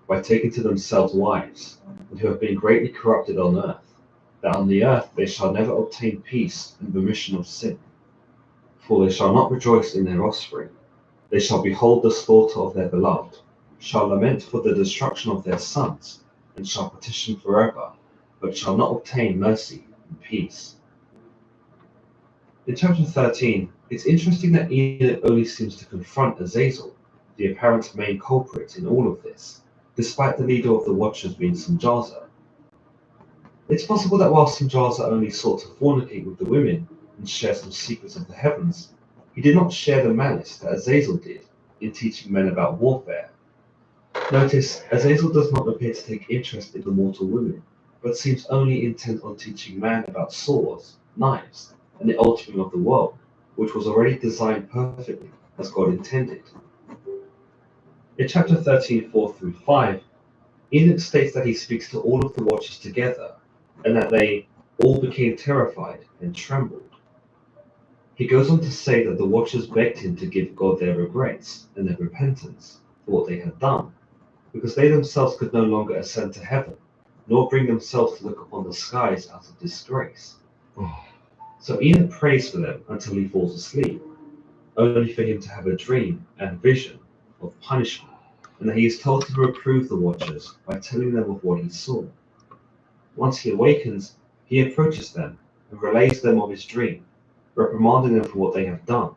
by taking to themselves wives, and who have been greatly corrupted on earth, that on the earth they shall never obtain peace and remission of sin. For they shall not rejoice in their offspring, they shall behold the slaughter of their beloved, shall lament for the destruction of their sons, and shall petition forever, but shall not obtain mercy and peace." In chapter 13, it's interesting that Enoch only seems to confront Azazel, the apparent main culprit in all of this, despite the leader of the Watchers being Sanjaza. It's possible that while Sanjaza only sought to fornicate with the women and share some secrets of the heavens, he did not share the malice that Azazel did in teaching men about warfare. Notice, Azazel does not appear to take interest in the mortal women, but seems only intent on teaching man about swords, knives, and the altering of the world, which was already designed perfectly as God intended. In chapter 13, 4 through 5, Enoch states that he speaks to all of the Watchers together, and that they all became terrified and trembled. He goes on to say that the Watchers begged him to give God their regrets and their repentance for what they had done, because they themselves could no longer ascend to heaven, nor bring themselves to look upon the skies out of disgrace. So Enoch prays for them until he falls asleep, only for him to have a dream and vision of punishment, and that he is told to reprove the Watchers by telling them of what he saw. Once he awakens, he approaches them and relays them of his dream, reprimanding them for what they have done.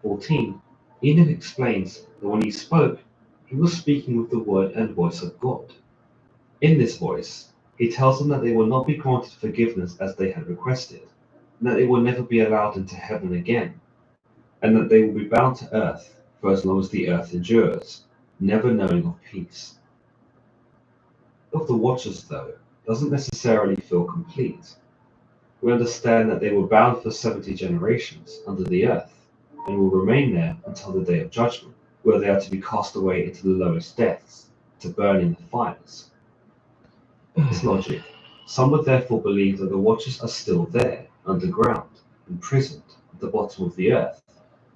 14. Enoch explains that when he spoke, he was speaking with the word and voice of God. In this voice, he tells them that they will not be granted forgiveness as they had requested, and that they will never be allowed into heaven again, and that they will be bound to earth for as long as the earth endures, never knowing of peace. Of the Watchers, though, doesn't necessarily feel complete. We understand that they were bound for 70 generations under the earth, and will remain there until the day of judgment, where they are to be cast away into the lowest depths, to burn in the fires. This logic, some would therefore believe that the Watchers are still there, underground, imprisoned at the bottom of the earth,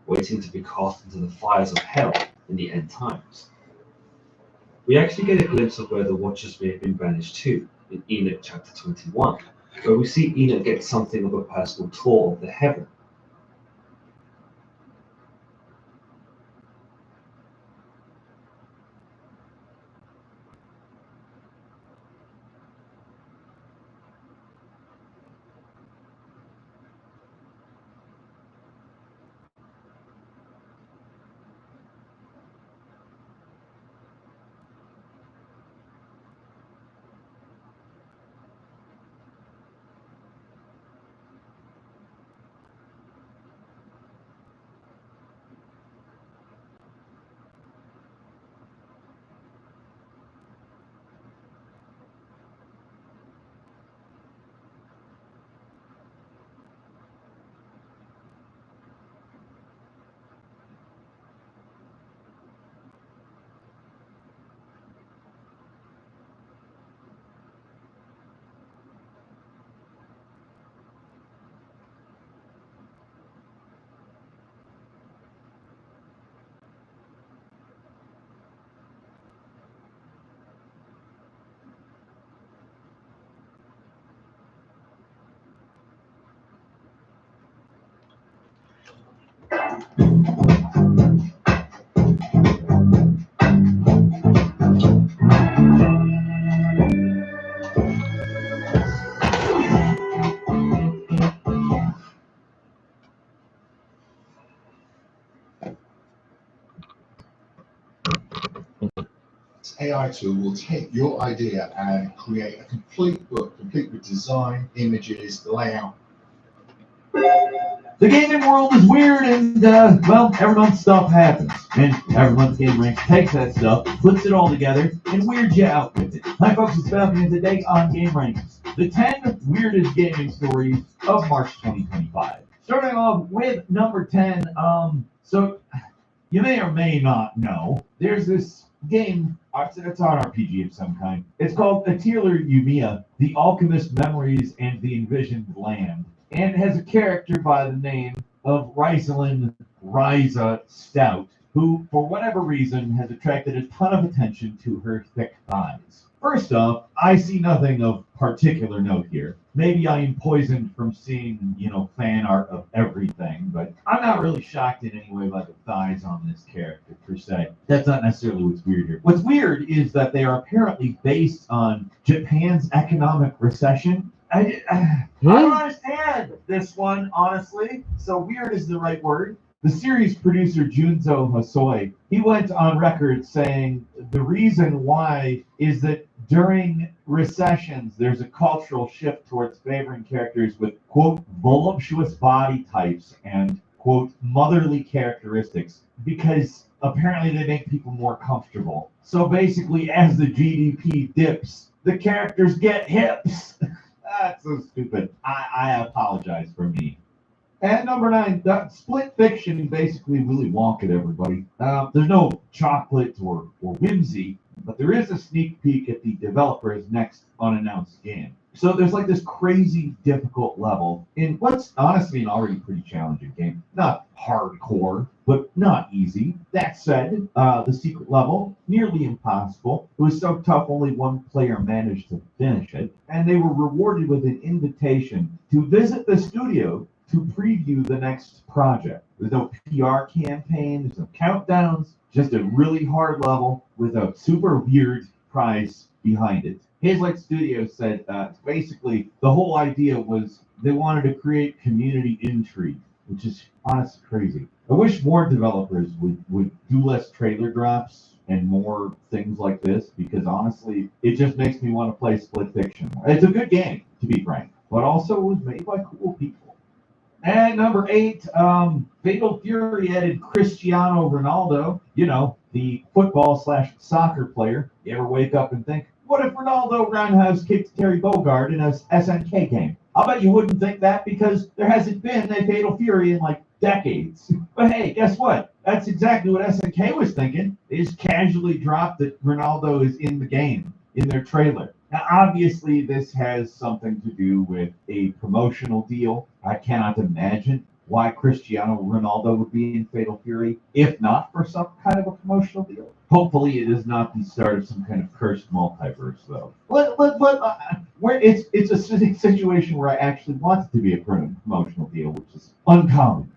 waiting to be cast into the fires of hell in the end times. We actually get a glimpse of where the Watchers may have been banished to in Enoch chapter 21, where we see Enoch get something of a personal tour of the heaven. AI tool will take your idea and create a complete book, complete with design, images, layout. The gaming world is weird, and well, every month stuff happens. And every month GameRanks takes that stuff, puts it all together, and weirds you out with it. Hi folks, it's Falcon, and today on GameRanks, the 10 weirdest gaming stories of March 2025. Starting off with number 10, so you may or may not know, there's this game, it's an RPG of some kind. It's called Atelier Yumiya, The Alchemist Memories and the Envisioned Land. And it has a character by the name of Rysalind Ryza Stout, who, for whatever reason, has attracted a ton of attention to her thick thighs. First off, I see nothing of particular note here. Maybe I am poisoned from seeing, fan art of everything, but I'm not really shocked in any way by the thighs on this character, per se. That's not necessarily what's weird here. What's weird is that they are apparently based on Japan's economic recession. I don't understand this one, honestly. So weird is the right word. The series producer Junzo Hosoi, he went on record saying the reason why is that during recessions, there's a cultural shift towards favoring characters with, quote, voluptuous body types and, quote, motherly characteristics, because apparently they make people more comfortable. So basically, as the GDP dips, the characters get hips. That's so stupid. I apologize for me. At number 9, Split Fiction basically Willy Wonka, everybody. There's no chocolate or whimsy, but there is a sneak peek at the developer's next unannounced game. So there's like this crazy difficult level in what's honestly an already pretty challenging game. Not hardcore, but not easy. That said, the secret level, nearly impossible. It was so tough only one player managed to finish it, and they were rewarded with an invitation to visit the studio to preview the next project. There's no PR campaign, there's no countdowns, just a really hard level with a super weird prize behind it. Hazelight Studios said basically the whole idea was they wanted to create community intrigue, which is honestly crazy. I wish more developers would do less trailer drops and more things like this, because honestly, it just makes me want to play Split Fiction more. It's a good game, to be frank, but also it was made by cool people. And number 8, Fatal Fury added Cristiano Ronaldo, the football/soccer player. You ever wake up and think, what if Ronaldo roundhouse kicked Terry Bogard in a SNK game? I'll bet you wouldn't think that, because there hasn't been a Fatal Fury in like decades. But hey, guess what? That's exactly what SNK was thinking. They just casually dropped that Ronaldo is in the game in their trailer. Now, obviously, this has something to do with a promotional deal. I cannot imagine why Cristiano Ronaldo would be in Fatal Fury, if not for some kind of a promotional deal. Hopefully, it is not the start of some kind of cursed multiverse, though. But where it's a situation where I actually want it to be a promotional deal, which is uncommon.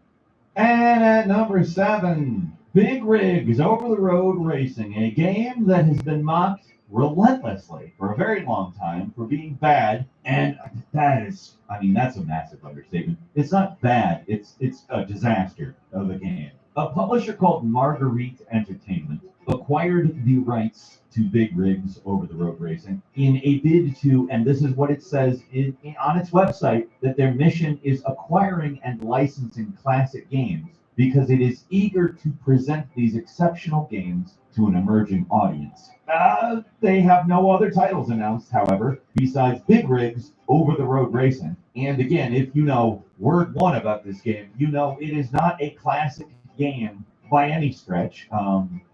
And at number 7, Big Rigs Over-the-Road Racing, a game that has been mocked relentlessly for a very long time for being bad, and that's a massive understatement. It's not bad, it's a disaster of a game. A publisher called Marguerite Entertainment acquired the rights to Big Rigs Over-the-Road Racing in a bid to, and this is what it says on its website, that their mission is acquiring and licensing classic games because it is eager to present these exceptional games to an emerging audience. They have no other titles announced, however, besides Big Rigs Over-the-Road Racing. And again, if you know word one about this game, you know it is not a classic game by any stretch.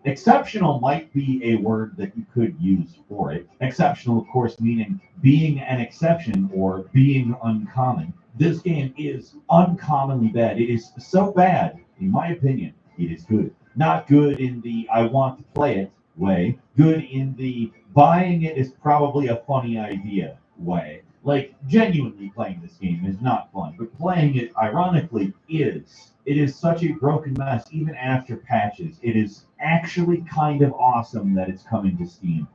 Exceptional might be a word that you could use for it. Exceptional, of course, meaning being an exception or being uncommon. This game is uncommonly bad. It is so bad, in my opinion, it is good. Not good in the I want to play it way. Good in the buying it is probably a funny idea way. Like, genuinely playing this game is not fun, but playing it, ironically, is. It is such a broken mess, even after patches. It is actually kind of awesome that it's coming to Steam.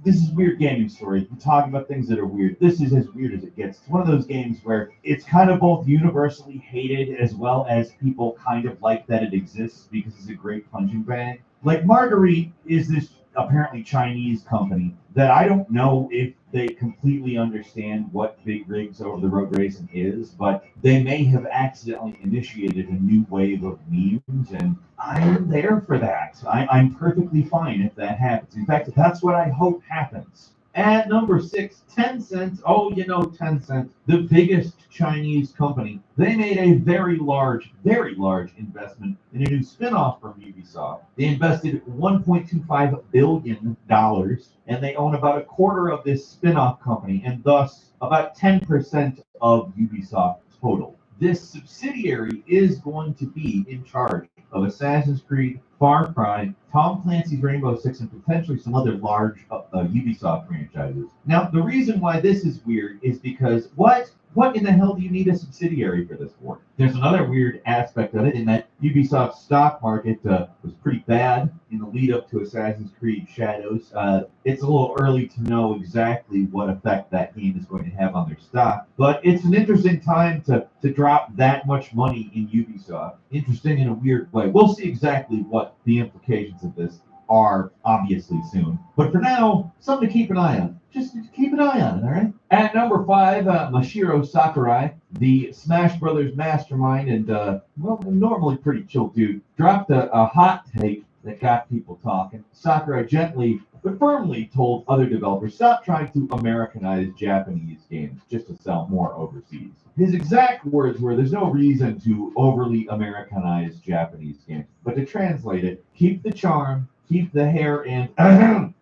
This is Weird Gaming Stories. We're talking about things that are weird. This is as weird as it gets. It's one of those games where it's kind of both universally hated as well as people kind of like that it exists because it's a great punching bag. Like, Marguerite is this apparently Chinese company that I don't know if they completely understand what big rigs over the road racing is, but they may have accidentally initiated a new wave of memes, and I'm there for that. I'm perfectly fine if that happens. In fact, that's what I hope happens. At number 6, Tencent. Oh, you know Tencent, the biggest Chinese company. They made a very large investment in a new spin-off from Ubisoft. They invested $1.25 billion, and they own about a quarter of this spin-off company, and thus about 10% of Ubisoft total. This subsidiary is going to be in charge of Assassin's Creed, Far Cry, Tom Clancy's Rainbow Six, and potentially some other large Ubisoft franchises. Now, the reason why this is weird is because what in the hell do you need a subsidiary for this for? There's another weird aspect of it in that Ubisoft's stock market was pretty bad in the lead up to Assassin's Creed Shadows. It's a little early to know exactly what effect that game is going to have on their stock, but it's an interesting time to drop that much money in Ubisoft. Interesting in a weird way. We'll see exactly what the implications of this are obviously soon. But for now, something to keep an eye on. Just keep an eye on it, all right? At number 5, Masahiro Sakurai, the Smash Brothers mastermind and, normally pretty chill dude, dropped a hot take that got people talking. Sakurai gently but firmly told other developers, stop trying to Americanize Japanese games just to sell more overseas. His exact words were, there's no reason to overly Americanize Japanese games, but to translate it, keep the charm, keep the hair and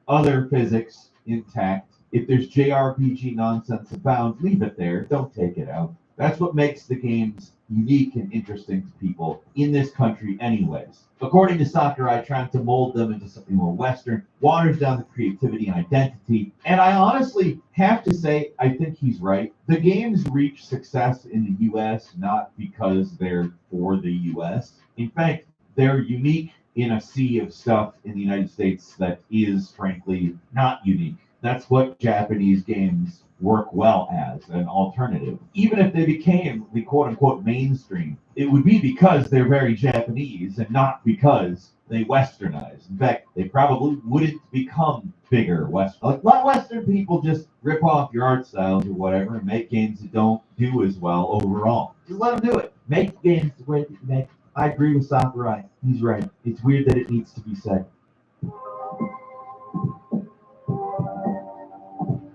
other physics intact. If there's JRPG nonsense abound, leave it there. Don't take it out. That's what makes the games unique and interesting to people in this country anyways. According to Sakurai, trying to mold them into something more Western waters down the creativity and identity. And I honestly have to say, I think he's right. The games reach success in the US not because they're for the US. In fact, they're unique in a sea of stuff in the United States that is, frankly, not unique. That's what Japanese games work well as an alternative. Even if they became the quote-unquote mainstream, it would be because they're very Japanese and not because they Westernized. In fact, they probably wouldn't become bigger Western. Like, let Western people just rip off your art styles or whatever and make games that don't do as well overall. Just let them do it. Make games the way that you make. I agree with Sakurai. He's right. It's weird that it needs to be said.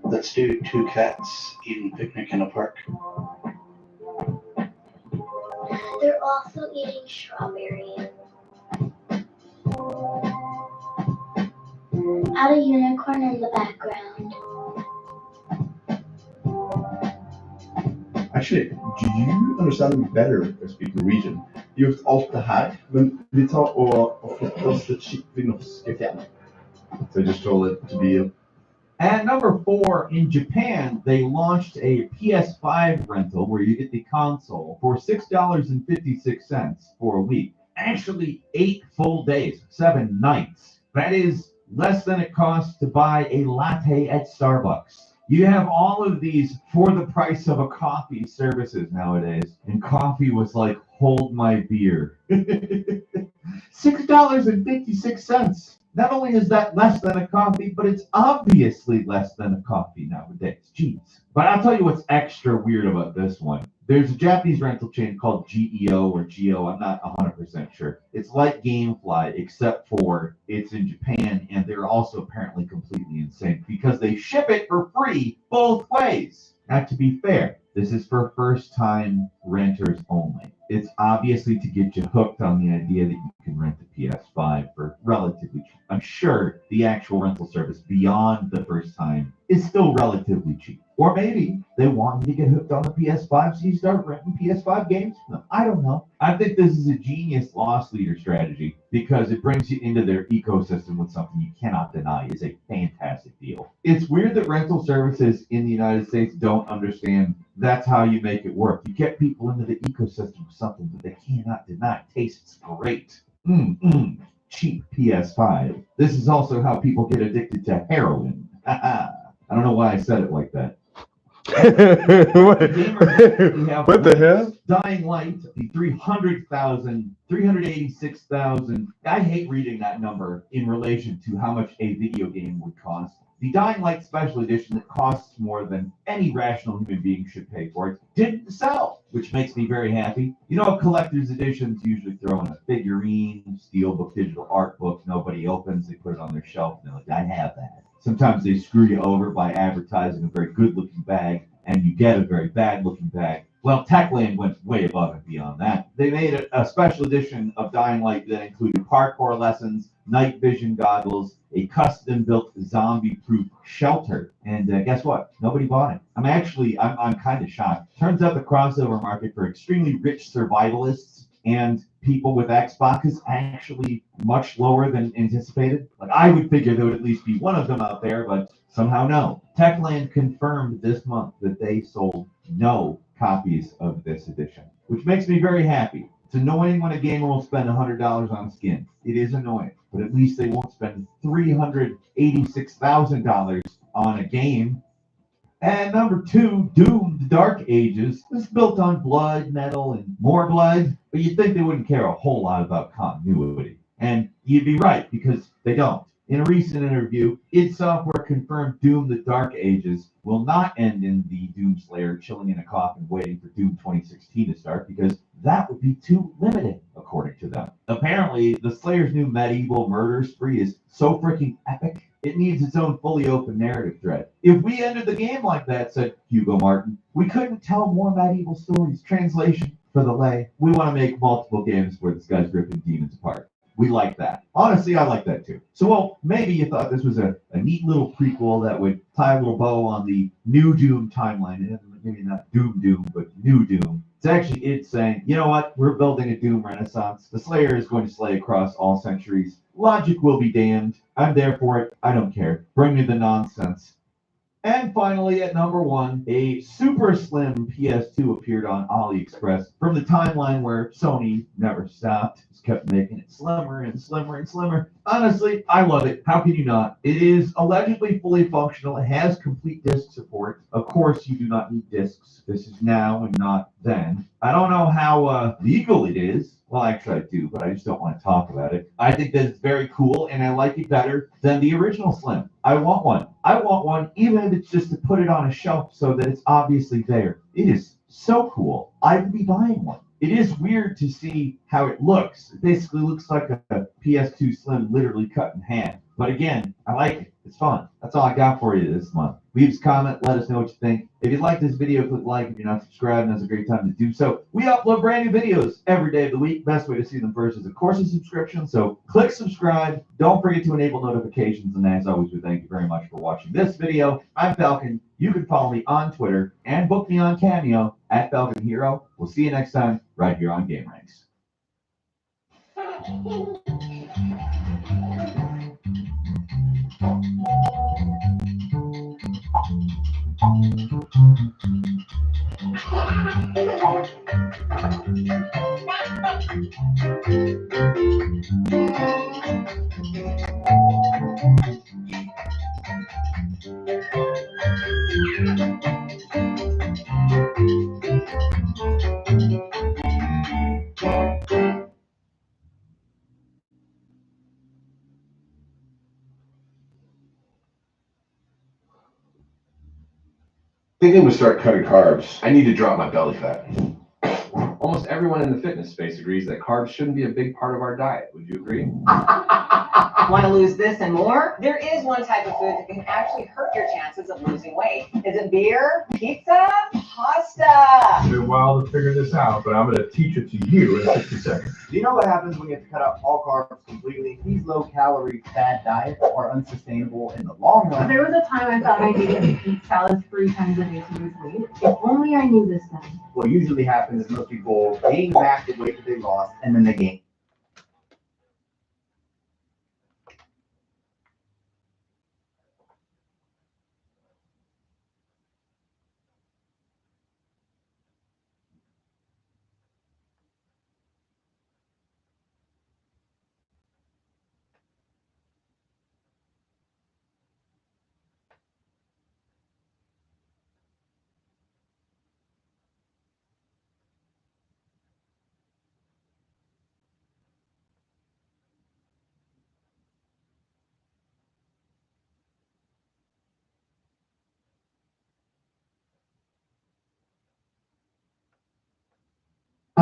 Let's do two cats eating picnic in a park. They're also eating strawberries. Add a unicorn in the background. Actually, do you understand better speaking Norwegian? Gjort alt det her, men vi tar og flytter oss til skikkelig norske fjell. So I just told it to be. At number 4, in Japan, they launched a PS5 rental where you get the console for $6.56 for a week. Actually, 8 full days, 7 nights. That is less than it costs to buy a latte at Starbucks. You have all of these for the price of a coffee services nowadays. And coffee was like, hold my beer. $6.56. Not only is that less than a coffee, but it's obviously less than a coffee nowadays. Jeez. But I'll tell you what's extra weird about this one. There's a Japanese rental chain called GEO or Geo. I'm not 100% sure. It's like GameFly, except for it's in Japan, and they're also apparently completely insane because they ship it for free both ways. Now, to be fair, this is for first-time renters only. It's obviously to get you hooked on the idea that you can rent the PS5 for relatively cheap. I'm sure the actual rental service beyond the first time is still relatively cheap. Or maybe they want you to get hooked on the PS5 so you start renting PS5 games from them. I don't know. I think this is a genius loss leader strategy because it brings you into their ecosystem with something you cannot deny is a fantastic deal. It's weird that rental services in the United States don't understand that's how you make it work. You get people into the ecosystem with something that they cannot deny. It tastes great. Cheap PS5. This is also how people get addicted to heroin. I don't know why I said it like that. What the hell? Dying Light, the 386,000. I hate reading that number in relation to how much a video game would cost. The Dying Light Special Edition that costs more than any rational human being should pay for it didn't sell, which makes me very happy. You know, collector's editions usually throw in a figurine, steelbook, digital art book nobody opens. They put it on their shelf and they're like, I have that. Sometimes they screw you over by advertising a very good-looking bag, and you get a very bad-looking bag. Well, Techland went way above and beyond that. They made a special edition of Dying Light that included parkour lessons, night vision goggles, a custom-built zombie-proof shelter, and guess what? Nobody bought it. I'm kind of shocked. Turns out the crossover market for extremely rich survivalists and people with Xbox is actually much lower than anticipated. Like, I would figure there would at least be one of them out there, but somehow no. Techland confirmed this month that they sold no copies of this edition, which makes me very happy. It's annoying when a gamer will spend $100 on skins. It is annoying, but at least they won't spend $386,000 on a game. And number 2, Doom: The Dark Ages is built on blood, metal, and more blood, but you'd think they wouldn't care a whole lot about continuity. And you'd be right, because they don't. In a recent interview, id Software confirmed Doom: The Dark Ages will not end in the Doomslayer chilling in a coffin waiting for Doom 2016 to start, because that would be too limiting, according to them. Apparently, the Slayer's new medieval murder spree is so freaking epic, it needs its own fully open narrative thread. If we ended the game like that, said Hugo Martin, we couldn't tell more medieval stories. Translation for the lay. We want to make multiple games where this guy's ripping demons apart. We like that. Honestly, I like that too. So, well, maybe you thought this was a neat little prequel that would tie a little bow on the new Doom timeline. Maybe not Doom, but new Doom. It's actually it saying, you know what? We're building a Doom renaissance. The Slayer is going to slay across all centuries. Logic will be damned. I'm there for it. I don't care. Bring me the nonsense. And finally, at number 1, a super slim PS2 appeared on AliExpress from the timeline where Sony never stopped. Just kept making it slimmer and slimmer and slimmer. Honestly, I love it. How can you not? It is allegedly fully functional. It has complete disc support. Of course, you do not need discs. This is now and not then. I don't know how legal it is. Well, actually, I do, but I just don't want to talk about it. I think that it's very cool, and I like it better than the original Slim. I want one. I want one, even if it's just to put it on a shelf so that it's obviously there. It is so cool. I would be buying one. It is weird to see how it looks. It basically looks like a PS2 Slim literally cut in half. But again, I like it. It's fun. That's all I got for you this month. Leave us a comment. Let us know what you think. If you like this video, click like. If you're not subscribed, now's a great time to do so. We upload brand new videos every day of the week. Best way to see them first is, of course, a subscription. So click subscribe. Don't forget to enable notifications. And as always, we thank you very much for watching this video. I'm Falcon. You can follow me on Twitter and book me on Cameo at Falcon Hero. We'll see you next time right here on Game Ranks. I think I'm gonna start cutting carbs. I need to drop my belly fat. Almost everyone in the fitness space agrees that carbs shouldn't be a big part of our diet. Would you agree? Want to lose this and more? There is one type of food that can actually hurt your chances of losing weight. Is it beer, pizza, pasta? It's been a while to figure this out, but I'm going to teach it to you in 60 seconds. Do you know what happens when you have to cut out all carbs completely? These low-calorie, fad diets are unsustainable in the long run. There was a time I thought I needed to eat salads 3 times a day to lose weight. If only I knew this then. What usually happens is most people gain back the weight that they lost, and then they gain.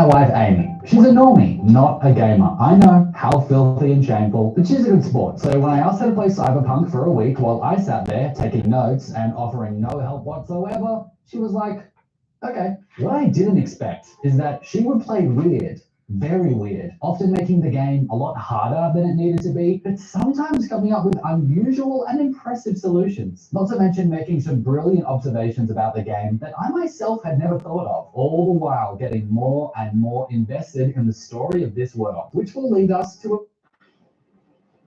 My wife Amy. She's a normie, not a gamer. I know, how filthy and shameful, but she's a good sport. So when I asked her to play Cyberpunk for a week while I sat there taking notes and offering no help whatsoever, she was like, okay. What I didn't expect is that she would play weird. Very weird, often making the game a lot harder than it needed to be, but sometimes coming up with unusual and impressive solutions. Not to mention making some brilliant observations about the game that I myself had never thought of, all the while getting more and more invested in the story of this world, which will lead us to a...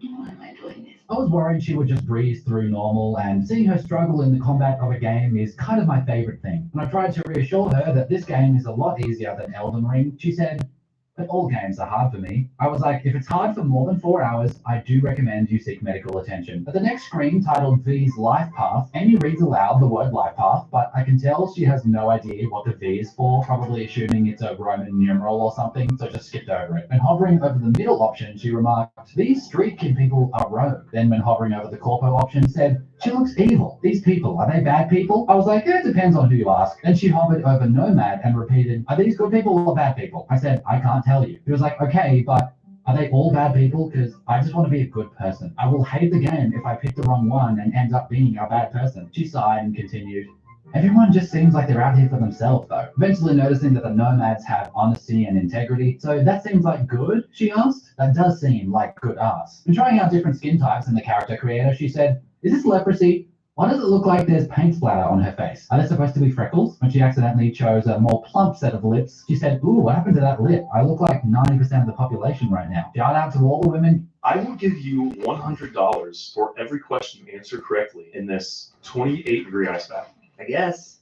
Why am I doing this? I was worried she would just breeze through normal, and seeing her struggle in the combat of a game is kind of my favorite thing. When I tried to reassure her that this game is a lot easier than Elden Ring, she said, but all games are hard for me. I was like, if it's hard for more than 4 hours, I do recommend you seek medical attention. At the next screen titled V's Life Path, Amy reads aloud the word life path, but I can tell she has no idea what the V is for, probably assuming it's a Roman numeral or something, so just skipped over it. When hovering over the middle option, she remarked, these street kid people are rogue. Then when hovering over the corpo option, said, she looks evil. These people, are they bad people? I was like, yeah, it depends on who you ask. Then she hovered over Nomad and repeated, are these good people or bad people? I said, I can't tell you. He was like, okay, but are they all bad people? Because I just want to be a good person. I will hate the game if I pick the wrong one and end up being a bad person. She sighed and continued, everyone just seems like they're out here for themselves, though. Eventually noticing that the nomads have honesty and integrity. So that seems like good, she asked. That does seem like good ass. When trying out different skin types in the character creator, she said, is this leprosy? Why does it look like there's paint splatter on her face? Are they supposed to be freckles? When she accidentally chose a more plump set of lips, she said, ooh, what happened to that lip? I look like 90% of the population right now. Shout out to all the women. I will give you $100 for every question you answer correctly in this 28-degree ice bath. I guess.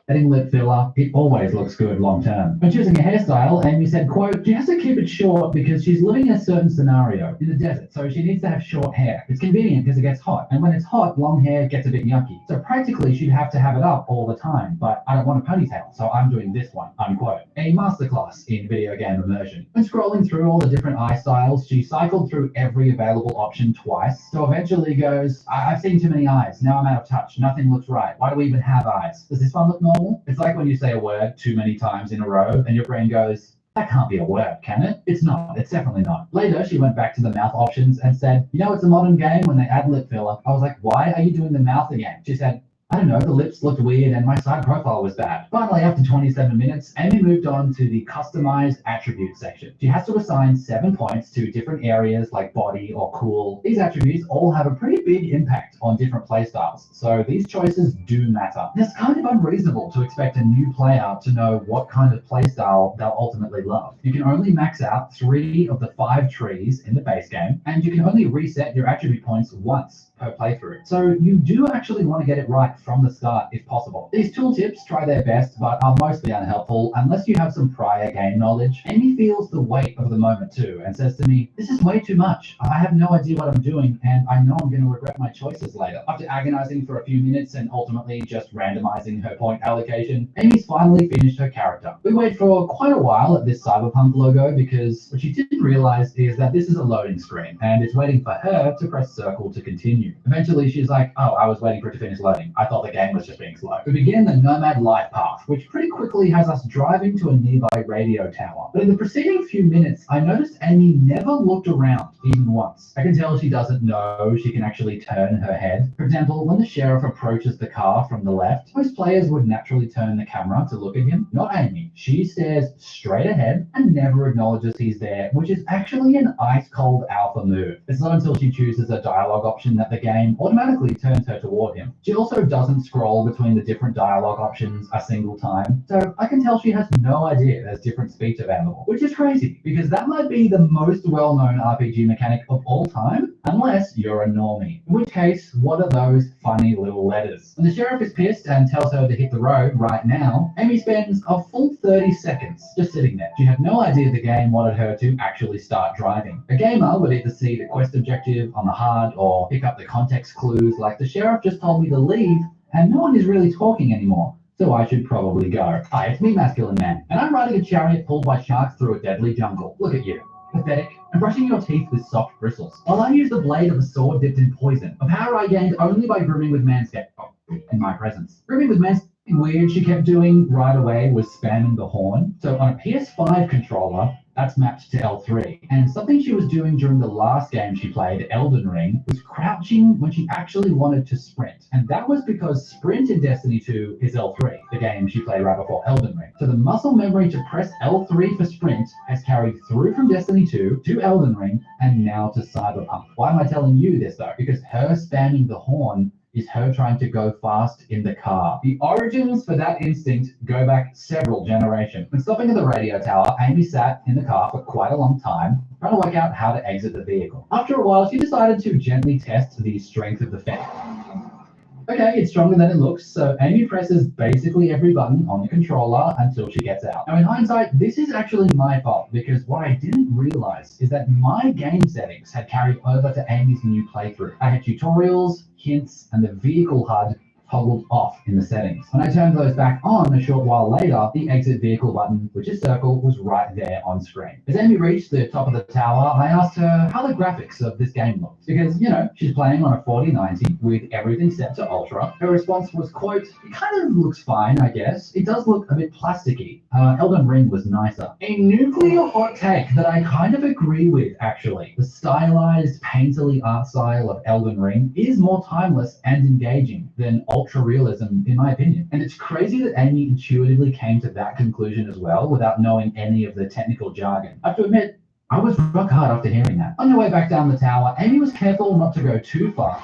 Adding lip filler, it always looks good long term. When choosing a hairstyle, Amy said, quote, she has to keep it short because she's living in a certain scenario in the desert, so she needs to have short hair. It's convenient because it gets hot, and when it's hot, long hair gets a bit yucky. So practically she'd have to have it up all the time, but I don't want a ponytail, so I'm doing this one, unquote. A masterclass in video game immersion. When scrolling through all the different eye styles, she cycled through every available option twice, so eventually goes, I've seen too many eyes, now I'm out of touch, nothing looks right, why do we even have eyes? Does this one look normal? It's like when you say a word too many times in a row and your brain goes, that can't be a word, can it? It's not. It's definitely not. Later, she went back to the mouth options and said, you know, it's a modern game when they add lip filler. I was like, why are you doing the mouth again? She said, I don't know, the lips looked weird and my side profile was bad. Finally, after 27 minutes, Amy moved on to the customized attributes section. She has to assign 7 points to different areas like body or cool. These attributes all have a pretty big impact on different playstyles, so these choices do matter. It's kind of unreasonable to expect a new player to know what kind of playstyle they'll ultimately love. You can only max out 3 of the 5 trees in the base game, and you can only reset your attribute points once per playthrough. So you do actually want to get it right from the start if possible. These tooltips try their best but are mostly unhelpful unless you have some prior game knowledge. Amy feels the weight of the moment too and says to me, this is way too much. I have no idea what I'm doing and I know I'm going to regret my choices later. After agonizing for a few minutes and ultimately just randomizing her point allocation, Amy's finally finished her character. We wait for quite a while at this Cyberpunk logo because what she didn't realize is that this is a loading screen and it's waiting for her to press circle to continue. Eventually she's like, oh, I was waiting for it to finish loading. I thought the game was just being slow. We begin the Nomad Life Path, which pretty quickly has us driving to a nearby radio tower. But in the preceding few minutes, I noticed Amy never looked around even once. I can tell she doesn't know she can actually turn her head. For example, when the sheriff approaches the car from the left, most players would naturally turn the camera to look at him. Not Amy. She stares straight ahead and never acknowledges he's there, which is actually an ice-cold alpha move. It's not until she chooses a dialogue option that the game automatically turns her toward him. She also doesn't scroll between the different dialogue options a single time, so I can tell she has no idea there's different speech available, which is crazy because that might be the most well-known RPG mechanic of all time, unless you're a normie, in which case, what are those funny little letters? When the sheriff is pissed and tells her to hit the road right now, Amy spends a full 30 seconds just sitting there. She had no idea the game wanted her to actually start driving. A gamer would either see the quest objective on the HUD or pick up the context clues like the sheriff just told me to leave and no one is really talking anymore, so I should probably go. Hi, it's me, Masculine Man, and I'm riding a chariot pulled by sharks through a deadly jungle. Look at you. Pathetic, and brushing your teeth with soft bristles, while I use the blade of a sword dipped in poison, a power I gained only by grooming with Manscaped. Oh, in my presence. Grooming with Manscaped. Weird she kept doing right away was spamming the horn. So on a PS5 controller, that's mapped to L3. And something she was doing during the last game she played, Elden Ring, was crouching when she actually wanted to sprint. And that was because sprint in Destiny 2 is L3, the game she played right before Elden Ring. So the muscle memory to press L3 for sprint has carried through from Destiny 2 to Elden Ring and now to Cyberpunk. Why am I telling you this though? Because her spamming the horn is her trying to go fast in the car. The origins for that instinct go back several generations. When stopping at the radio tower, Amy sat in the car for quite a long time, trying to work out how to exit the vehicle. After a while, she decided to gently test the strength of the fence. Okay, it's stronger than it looks, so Amy presses basically every button on the controller until she gets out. Now in hindsight, this is actually my fault, because what I didn't realize is that my game settings had carried over to Amy's new playthrough. I had tutorials, hints, and the vehicle HUD toggled off in the settings. When I turned those back on a short while later, the exit vehicle button, which is circle, was right there on screen. As Amy reached the top of the tower, I asked her how the graphics of this game looked. Because, you know, she's playing on a 4090 with everything set to ultra. Her response was, quote, "It kind of looks fine, I guess. It does look a bit plasticky. Elden Ring was nicer." A nuclear hot take that I kind of agree with, actually. The stylized, painterly art style of Elden Ring is more timeless and engaging than ultra realism, in my opinion. And it's crazy that Amy intuitively came to that conclusion as well without knowing any of the technical jargon. I have to admit, I was rock hard after hearing that. On her way back down the tower, Amy was careful not to go too far.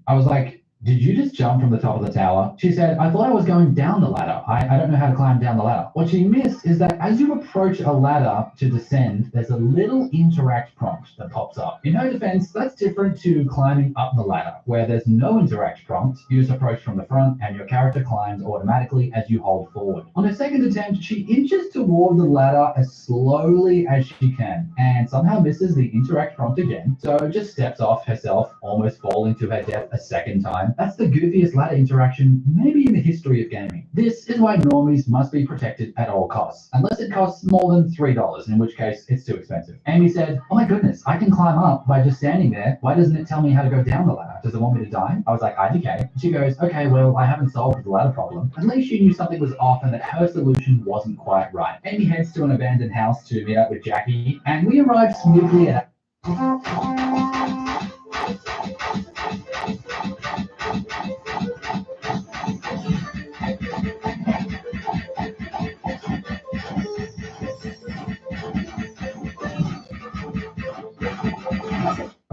I was like, "Did you just jump from the top of the tower?" She said, "I thought I was going down the ladder. I don't know how to climb down the ladder." What she missed is that as you approach a ladder to descend, there's a little interact prompt that pops up. In her defense, that's different to climbing up the ladder, where there's no interact prompt. You just approach from the front and your character climbs automatically as you hold forward. On her second attempt, she inches toward the ladder as slowly as she can and somehow misses the interact prompt again, so just steps off herself, almost falling to her death a second time. That's the goofiest ladder interaction maybe in the history of gaming. This is why normies must be protected at all costs, unless it costs more than $3, in which case it's too expensive. Amy said, "Oh my goodness, I can climb up by just standing there. Why doesn't it tell me how to go down the ladder? Does it want me to die?" I was like, "IDK." She goes, "Okay, well, I haven't solved the ladder problem." At least she knew something was off and that her solution wasn't quite right. Amy heads to an abandoned house to meet up with Jackie, and we arrived smoothly at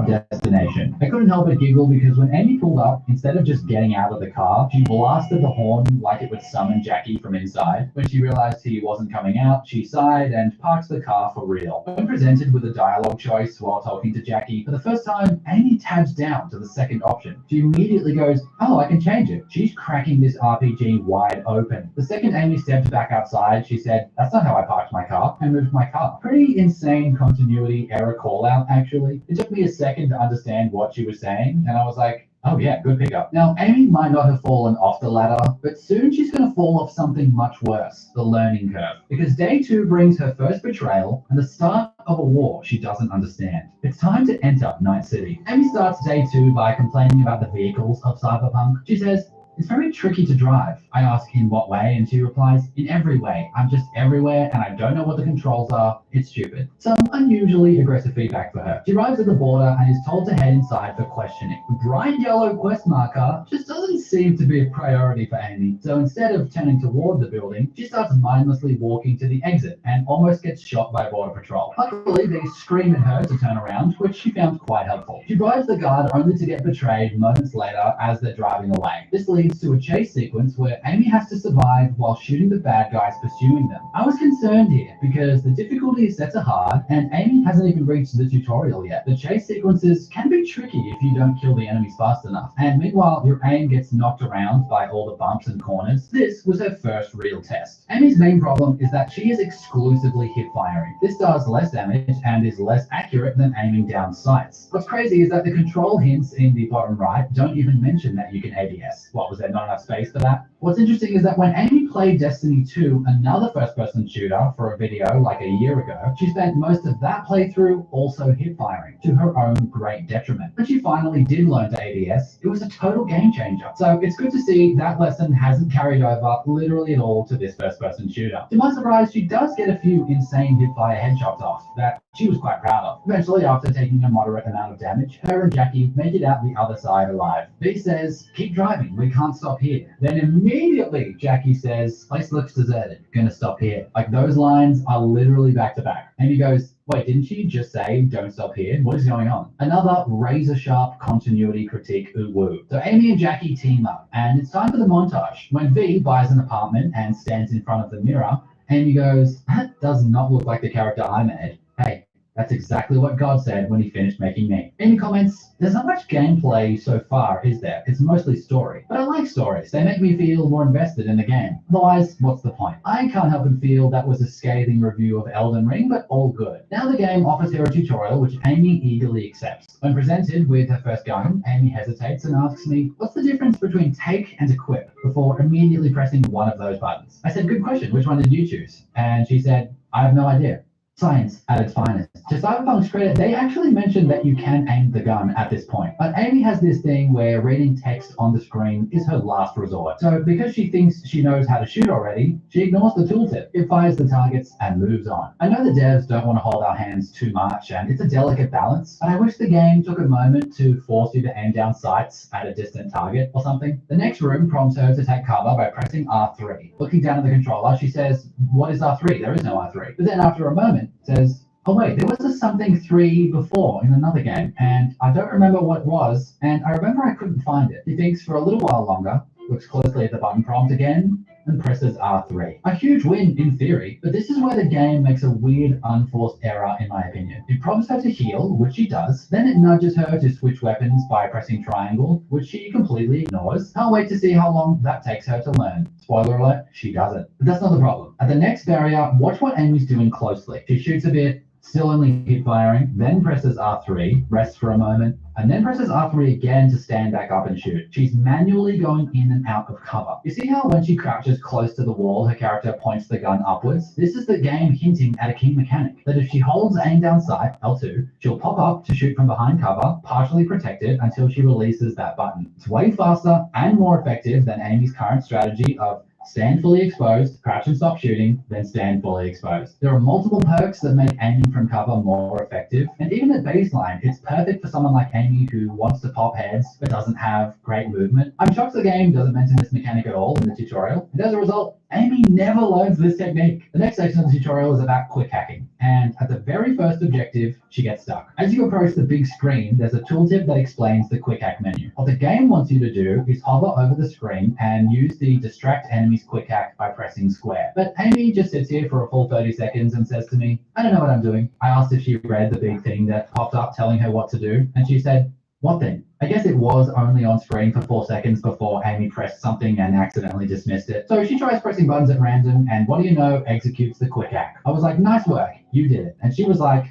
destination. I couldn't help but giggle because when Amy pulled up, instead of just getting out of the car, she blasted the horn like it would summon Jackie from inside. When she realized he wasn't coming out, she sighed and parked the car for real. When presented with a dialogue choice while talking to Jackie, for the first time, Amy tabs down to the second option. She immediately goes, "Oh, I can change it." She's cracking this RPG wide open. The second Amy stepped back outside, she said, "That's not how I parked my car," and moved my car. Pretty insane continuity error call out, actually. It took me a second to understand what she was saying, and I was like, oh yeah, good pickup. Now, Amy might not have fallen off the ladder, but soon she's going to fall off something much worse, the learning curve. Because day 2 brings her first betrayal and the start of a war she doesn't understand. It's time to enter Night City. Amy starts day 2 by complaining about the vehicles of Cyberpunk. She says, "It's very tricky to drive." I ask in what way, and she replies, "In every way. I'm just everywhere and I don't know what the controls are. It's stupid." Some unusually aggressive feedback for her. She arrives at the border and is told to head inside for questioning. The bright yellow quest marker just doesn't seem to be a priority for Amy, so instead of turning toward the building, she starts mindlessly walking to the exit and almost gets shot by Border Patrol. Luckily, they scream at her to turn around, which she found quite helpful. She bribes the guard only to get betrayed moments later as they're driving away. This leads to a chase sequence where Amy has to survive while shooting the bad guys pursuing them. I was concerned here because the difficulty is set to hard and Amy hasn't even reached the tutorial yet. The chase sequences can be tricky if you don't kill the enemies fast enough, and meanwhile your aim gets knocked around by all the bumps and corners. This was her first real test. Amy's main problem is that she is exclusively hip firing. This does less damage and is less accurate than aiming down sights. What's crazy is that the control hints in the bottom right don't even mention that you can ADS. What was Was there not enough space for that? What's interesting is that when Amy played Destiny 2, another first-person shooter, for a video like a year ago, she spent most of that playthrough also hip-firing, to her own great detriment. When she finally did learn to ADS, it was a total game changer. So it's good to see that lesson hasn't carried over literally at all to this first-person shooter. To my surprise, she does get a few insane hip-fire headshots off that she was quite proud of. Eventually, after taking a moderate amount of damage, her and Jackie make it out the other side alive. V says, "Keep driving, we can't stop here." Then immediately, Jackie says, "Place looks deserted, gonna stop here." Like, those lines are literally back to back. Amy goes, "Wait, didn't she just say don't stop here? What is going on?" Another razor-sharp continuity critique, ooh woo. So Amy and Jackie team up, and it's time for the montage. When V buys an apartment and stands in front of the mirror, Amy goes, "That does not look like the character I made." Hey, that's exactly what God said when he finished making me. Amy comments, "There's not much gameplay so far, is there? It's mostly story. But I like stories. They make me feel more invested in the game. Otherwise, what's the point?" I can't help but feel that was a scathing review of Elden Ring, but all good. Now the game offers her a tutorial, which Amy eagerly accepts. When presented with her first gun, Amy hesitates and asks me, "What's the difference between take and equip?" before immediately pressing one of those buttons. I said, "Good question. Which one did you choose?" And she said, "I have no idea." Science at its finest. To Cyberpunk's credit, they actually mentioned that you can aim the gun at this point. But Amy has this thing where reading text on the screen is her last resort. So because she thinks she knows how to shoot already, she ignores the tooltip. It fires the targets and moves on. I know the devs don't want to hold our hands too much, and it's a delicate balance, but I wish the game took a moment to force you to aim down sights at a distant target or something. The next room prompts her to take cover by pressing R3. Looking down at the controller, she says, "What is R3? There is no R3." But then after a moment, says, "Oh wait, there was a something 3 before in another game, and I don't remember what it was, and I remember I couldn't find it." He thinks for a little while longer, looks closely at the button prompt again, and presses R3. A huge win in theory, but this is where the game makes a weird unforced error in my opinion. It prompts her to heal, which she does, then it nudges her to switch weapons by pressing triangle, which she completely ignores. Can't wait to see how long that takes her to learn. Spoiler alert, she doesn't. But that's not the problem. At the next barrier, watch what Amy's doing closely. She shoots a bit, still only hip firing, then presses R3, rests for a moment, and then presses R3 again to stand back up and shoot. She's manually going in and out of cover. You see how when she crouches close to the wall, her character points the gun upwards? This is the game hinting at a key mechanic, that if she holds aim down sight, L2, she'll pop up to shoot from behind cover, partially protected, until she releases that button. It's way faster and more effective than Amy's current strategy of stand fully exposed, crouch and stop shooting, then stand fully exposed. There are multiple perks that make aiming from cover more effective, and even at baseline, it's perfect for someone like Amy who wants to pop heads but doesn't have great movement. I'm shocked the game doesn't mention this mechanic at all in the tutorial, and as a result, Amy never learns this technique. The next section of the tutorial is about quick hacking, and at the very first objective, she gets stuck. As you approach the big screen, there's a tooltip that explains the quick hack menu. What the game wants you to do is hover over the screen and use the distract enemies quick hack by pressing square. But Amy just sits here for a full 30 seconds and says to me, "I don't know what I'm doing." I asked if she read the big thing that popped up telling her what to do, and she said, "What thing?" I guess it was only on screen for 4 seconds before Amy pressed something and accidentally dismissed it. So she tries pressing buttons at random, and what do you know, executes the quick hack. I was like, "Nice work, you did it." And she was like,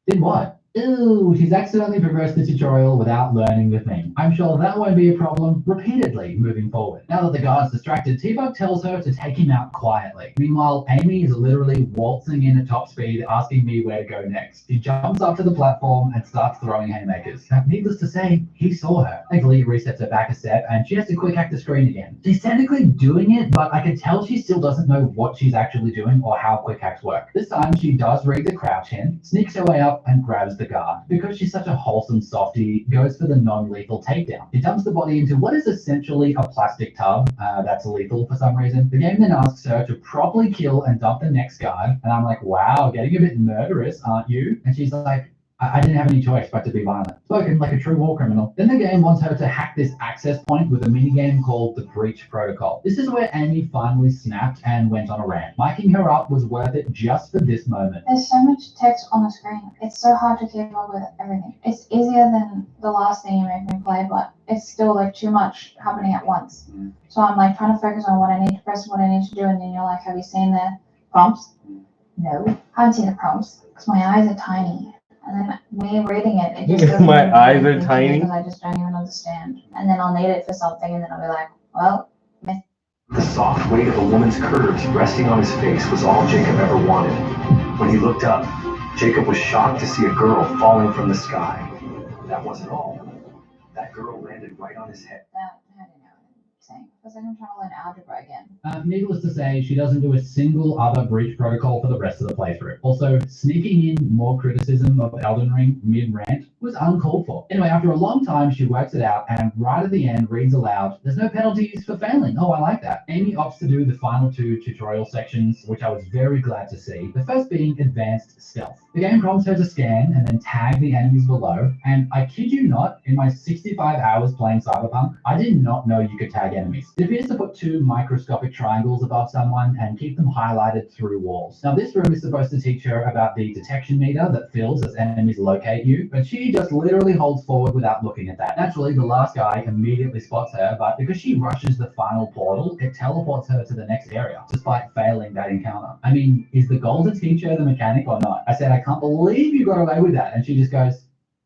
"Did what?" Ooh, she's accidentally progressed the tutorial without learning the thing. I'm sure that won't be a problem repeatedly moving forward. Now that the guard's distracted, T-Bug tells her to take him out quietly. Meanwhile, Amy is literally waltzing in at top speed, asking me where to go next. She jumps up to the platform and starts throwing haymakers. Now, needless to say, he saw her. Thankfully, he resets her back a step, and she has to quick hack the screen again. She's technically doing it, but I can tell she still doesn't know what she's actually doing or how quick hacks work. This time, she does read the crouch hint, sneaks her way up, and grabs the guard. Because she's such a wholesome softie, goes for the non-lethal takedown. She dumps the body into what is essentially a plastic tub that's lethal for some reason. The game then asks her to properly kill and dump the next guard, and I'm like, wow, getting a bit murderous, aren't you? And she's like, I didn't have any choice but to be violent. Spoken like a true war criminal. Then the game wants her to hack this access point with a minigame called the Breach Protocol. This is where Amy finally snapped and went on a rant. Miking her up was worth it just for this moment. There's so much text on the screen. It's so hard to keep up with everything. It's easier than the last thing you made me play, but it's still like too much happening at once. So I'm like trying to focus on what I need to press and what I need to do, and then you're like, have you seen the prompts? No, I haven't seen the prompts because my eyes are tiny. And then me reading it just doesn't My eyes are make tiny. because I just don't even understand. And then I'll need it for something, and then I'll be like, Well, The soft weight of a woman's curves resting on his face was all Jacob ever wanted. When he looked up, Jacob was shocked to see a girl falling from the sky. That wasn't all. That girl landed right on his head. Because I'm trying to learn algebra again. Needless to say, she doesn't do a single other breach protocol for the rest of the playthrough. Also, sneaking in more criticism of Elden Ring mid-rant was uncalled for. Anyway, after a long time, she works it out and right at the end reads aloud, "There's no penalties for failing." Oh, I like that. Amy opts to do the final 2 tutorial sections, which I was very glad to see. The first being advanced stealth. The game prompts her to scan and then tag the enemies below, and I kid you not, in my 65 hours playing Cyberpunk, I did not know you could tag enemies. It appears to put 2 microscopic triangles above someone and keep them highlighted through walls. Now this room is supposed to teach her about the detection meter that fills as enemies locate you, but she just literally holds forward without looking at that. Naturally, the last guy immediately spots her, but because she rushes the final portal, it teleports her to the next area, despite failing that encounter. I mean, is the goal to teach her the mechanic or not? I said, "I can't believe you got away with that," and she just goes,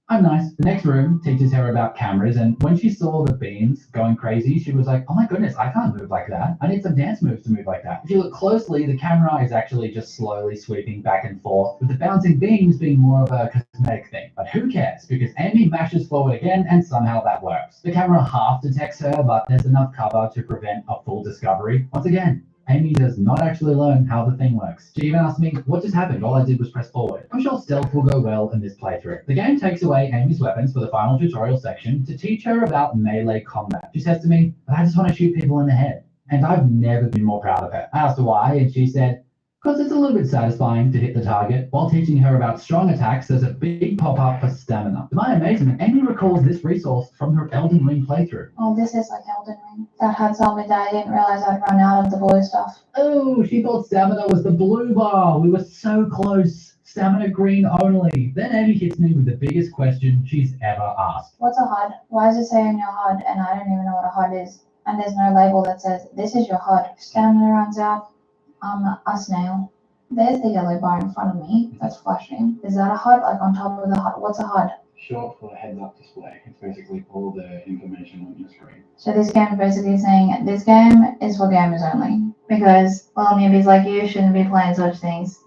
"I'm nice." The next room teaches her about cameras, and when she saw the beams going crazy, she was like, "Oh my goodness, I can't move like that. I need some dance moves to move like that." If you look closely, the camera is actually just slowly sweeping back and forth, with the bouncing beams being more of a cosmetic thing. But who cares? Because Amy mashes forward again, and somehow that works. The camera half detects her, but there's enough cover to prevent a full discovery. Once again, Amy does not actually learn how the thing works. She even asked me, "What just happened? All I did was press forward." I'm sure stealth will go well in this playthrough. The game takes away Amy's weapons for the final tutorial section to teach her about melee combat. She says to me, "But I just want to shoot people in the head." And I've never been more proud of her. I asked her why, and she said, "Because it's a little bit satisfying to hit the target." While teaching her about strong attacks, there's a big pop-up for stamina. To my amazement, Amy recalls this resource from her Elden Ring playthrough. Oh, this is like Elden Ring. That had told me that I didn't realize I'd run out of the blue stuff. Oh, she thought stamina was the blue bar. We were so close. Stamina green only. Then Amy hits me with the biggest question she's ever asked. What's a HUD? Why does it say on your HUD and I don't even know what a HUD is? And there's no label that says, "This is your HUD." Stamina runs out. I'm a snail. There's the yellow bar in front of me that's flashing. Is that a HUD, like on top of the HUD? What's a HUD? Short for heads-up display. It's basically all the information on your screen. So this game is basically saying this game is for gamers only. Because, well, newbies like you shouldn't be playing such things.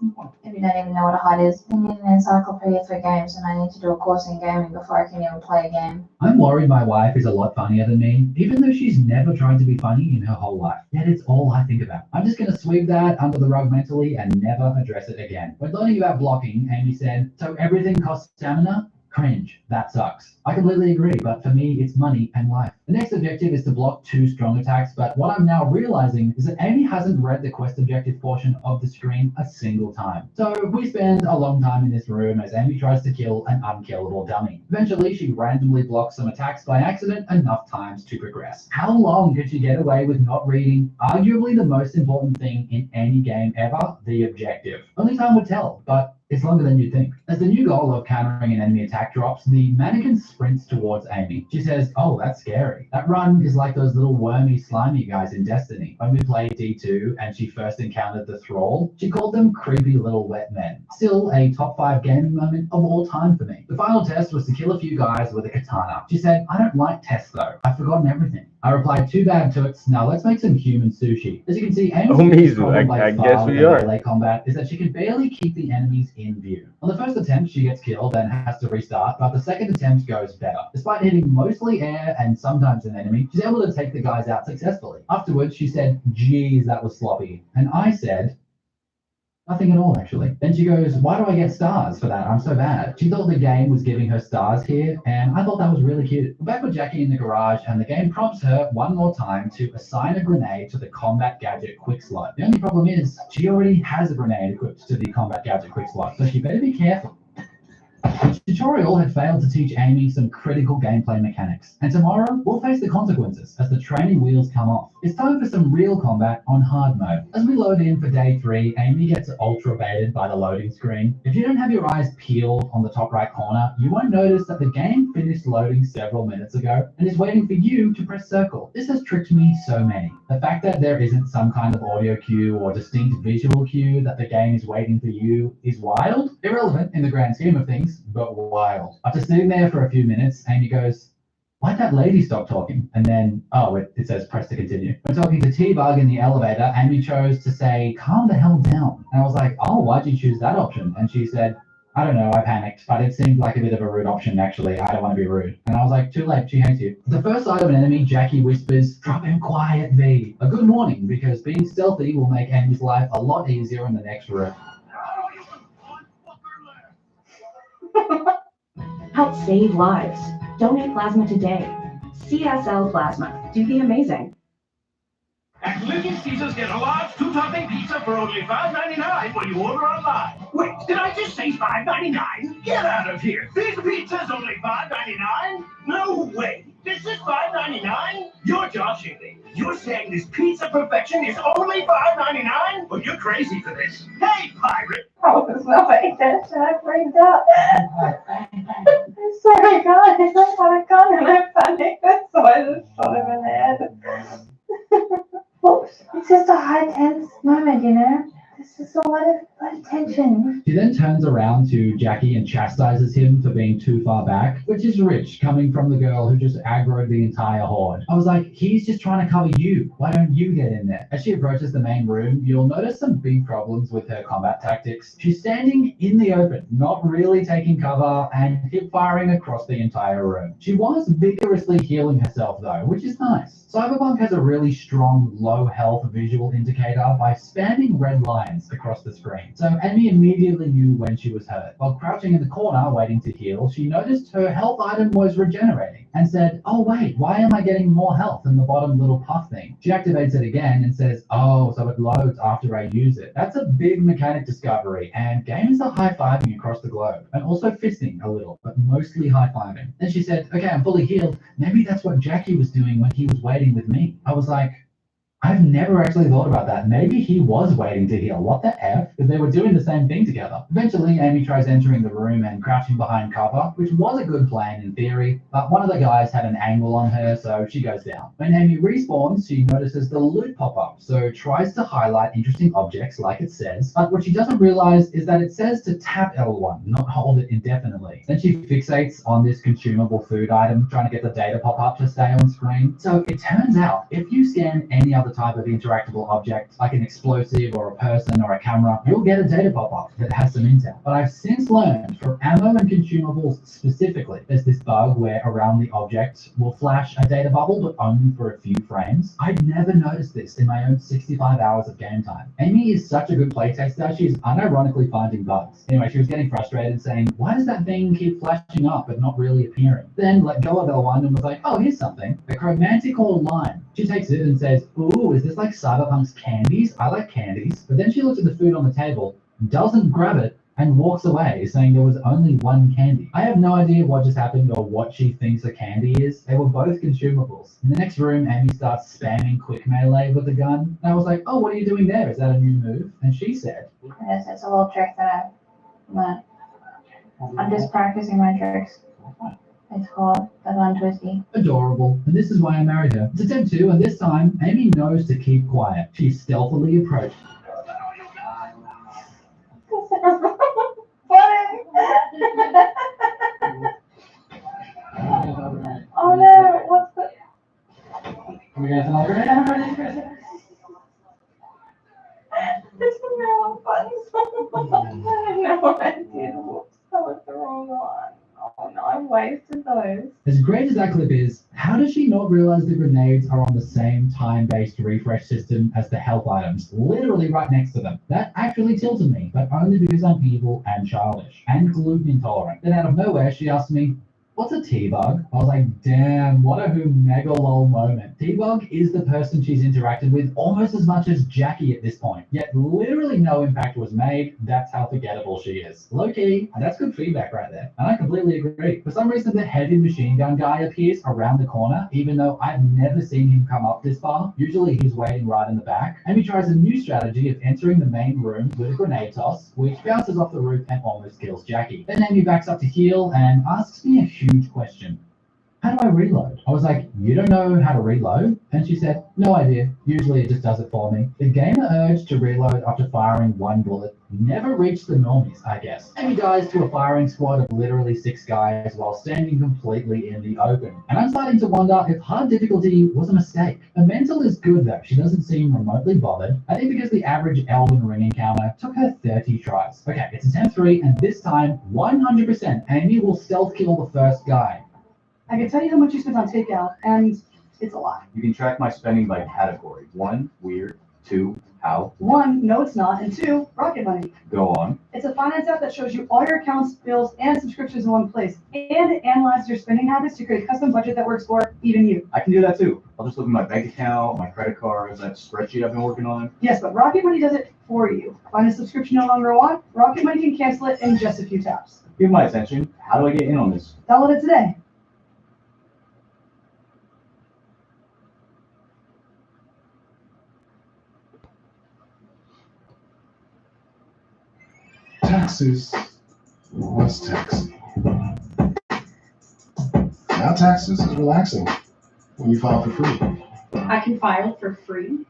If you don't even know what a HUD is. I need an encyclopedia for games and I need to do a course in gaming before I can even play a game. I'm worried my wife is a lot funnier than me, even though she's never tried to be funny in her whole life. Yet it's all I think about. I'm just going to sweep that under the rug mentally and never address it again. When learning about blocking, Amy said, "So everything costs stamina?" Cringe. That sucks. I completely agree, but for me, it's money and life. The next objective is to block 2 strong attacks, but what I'm now realizing is that Amy hasn't read the quest objective portion of the screen a single time. So we spend a long time in this room as Amy tries to kill an unkillable dummy. Eventually, she randomly blocks some attacks by accident enough times to progress. How long could she get away with not reading arguably the most important thing in any game ever, the objective? Only time would tell, but it's longer than you'd think. As the new goal of countering an enemy attack drops, the mannequin sprints towards Amy. She says, "Oh, that's scary." That run is like those little wormy, slimy guys in Destiny. When we played D2 and she first encountered the Thrall, she called them creepy little wet men. Still a top 5 gaming moment of all time for me. The final test was to kill a few guys with a katana. She said, "I don't like tests though. I've forgotten everything." I replied, "Too bad, Toots. Now let's make some human sushi." As you can see, Amy's biggest problem by far with melee combat is that she can barely keep the enemies in view. On the first attempt, she gets killed and has to restart, but the second attempt goes better. Despite hitting mostly air and sometimes an enemy, she's able to take the guys out successfully. Afterwards, she said, "Geez, that was sloppy." And I said, "Nothing at all, actually." Then she goes, "Why do I get stars for that? I'm so bad." She thought the game was giving her stars here, and I thought that was really cute. We're back with Jackie in the garage, and the game prompts her one more time to assign a grenade to the combat gadget quick slot. The only problem is, she already has a grenade equipped to the combat gadget quick slot, so she better be careful. The tutorial had failed to teach Amy some critical gameplay mechanics, and tomorrow we'll face the consequences as the training wheels come off. It's time for some real combat on hard mode. As we load in for day 3, Amy gets ultra baited by the loading screen. If you don't have your eyes peeled on the top right corner, you won't notice that the game finished loading several minutes ago and is waiting for you to press circle. This has tricked me so many. The fact that there isn't some kind of audio cue or distinct visual cue that the game is waiting for you is wild. Irrelevant in the grand scheme of things, but wild. After sitting there for a few minutes, Amy goes, why'd that lady stop talking? And then, oh, it says press to continue. When talking to T-Bug in the elevator, Amy chose to say, calm the hell down. And I was like, oh, why'd you choose that option? And she said, I don't know, I panicked, but it seemed like a bit of a rude option, actually. I don't want to be rude. And I was like, too late, she hates you. The first sight of an enemy, Jackie whispers, drop him quiet, V. A good warning, because being stealthy will make Amy's life a lot easier in the next room. Help save lives. Donate plasma today. CSL Plasma. Do the amazing. At Little Caesars, get a large two-topping pizza for only $5.99 when you order online. Wait, did I just say $5.99? Get out of here! This pizza's only $5.99? No way! This is $5.99? You're joshing me. You're saying this pizza perfection is only $5.99? Well, you're crazy for this. Hey, pirate! Oh, it's not like that. I freaked out. I swear to God, I just had a gun and I panicked, so I just shot him in the head. Oops, it's just a high tense moment, you know? This is a lot of tension. She then turns around to Jackie and chastises him for being too far back, which is rich, coming from the girl who just aggroed the entire horde. I was like, he's just trying to cover you. Why don't you get in there? As she approaches the main room, you'll notice some big problems with her combat tactics. She's standing in the open, not really taking cover, and hip firing across the entire room. She was vigorously healing herself though, which is nice. Cyberpunk has a really strong low health visual indicator by spamming red lines across the screen. So Amy immediately knew when she was hurt. While crouching in the corner waiting to heal, she noticed her health item was regenerating and said, oh wait, why am I getting more health in the bottom little puff thing? She activates it again and says, oh, so it loads after I use it. That's a big mechanic discovery, and gamers are high-fiving across the globe, and also fisting a little, but mostly high-fiving. Then she said, okay, I'm fully healed. Maybe that's what Jackie was doing when he was waiting with me. I was like, I've never actually thought about that. Maybe he was waiting to heal. What the F? Because they were doing the same thing together. Eventually, Amy tries entering the room and crouching behind cover, which was a good plan in theory, but one of the guys had an angle on her, so she goes down. When Amy respawns, she notices the loot pop up, so tries to highlight interesting objects like it says, but what she doesn't realize is that it says to tap L1, not hold it indefinitely. Then she fixates on this consumable food item, trying to get the data pop up to stay on screen. So it turns out, if you scan any other type of interactable object, like an explosive or a person or a camera, you'll get a data pop-up that has some intel. But I've since learned for ammo and consumables specifically, there's this bug where around the object will flash a data bubble, but only for a few frames. I'd never noticed this in my own 65 hours of game time. Amy is such a good playtester, she's unironically finding bugs. Anyway, she was getting frustrated saying, why does that thing keep flashing up but not really appearing? Then let go of L1 and was like, oh, here's something. A chromantical line. She takes it and says, ooh, is this like Cyberpunk's candies? I like candies. But then she looks at the food on the table, doesn't grab it, and walks away, saying there was only one candy. I have no idea what just happened or what she thinks a candy is. They were both consumables. In the next room, Amy starts spamming quick melee with the gun. And I was like, oh, what are you doing there? Is that a new move? And she said, Yes, it's a little trick that I've learned. I'm just practicing my tricks. It's called the Gun Twisty. Adorable. And this is why I married her. It's attempt 2, and this time, Amy knows to keep quiet. She stealthily approached. Oh no, what's the... Are we going to another? There's a narrow button. I have no idea. Whoops, that was the wrong one. Oh no, I wasted those. As great as that clip is, how does she not realize the grenades are on the same time-based refresh system as the health items, literally right next to them? That actually tilted me, but only because I'm evil and childish, and gluten intolerant. Then out of nowhere, she asked me, what's a T-Bug? I was like, damn, what a mega lol moment. T-Bug is the person she's interacted with almost as much as Jackie at this point, yet literally no impact was made. That's how forgettable she is. Low-key, and that's good feedback right there. And I completely agree. For some reason, the heavy machine gun guy appears around the corner, even though I've never seen him come up this far. Usually he's waiting right in the back. Amy tries a new strategy of entering the main room with a grenade toss, which bounces off the roof and almost kills Jackie. Then Amy backs up to heal and asks me a huge question. how do I reload? I was like, you don't know how to reload? And she said, no idea. Usually it just does it for me. The gamer urge to reload after firing one bullet never reached the normies, I guess. Amy dies to a firing squad of literally 6 guys while standing completely in the open. And I'm starting to wonder if hard difficulty was a mistake. The mental is good though. She doesn't seem remotely bothered. I think because the average Elden Ring encounter took her 30 tries. Okay, it's attempt 3, and this time, 100%, Amy will stealth kill the first guy. I can tell you how much you spent on takeout, and it's a lot. You can track my spending by category. 1, weird. 2, how. 1, no it's not, and 2, Rocket Money. Go on. It's a finance app that shows you all your accounts, bills, and subscriptions in one place, and it analyzes your spending habits to create a custom budget that works for even you. I can do that too. I'll just look at my bank account, my credit cards, that spreadsheet I've been working on. Yes, but Rocket Money does it for you. Find a subscription you no longer want, Rocket Money can cancel it in just a few taps. Give my attention. How do I get in on this? Download it today. Taxes. What's taxing? Now taxes is relaxing when you file for free. I can file for free.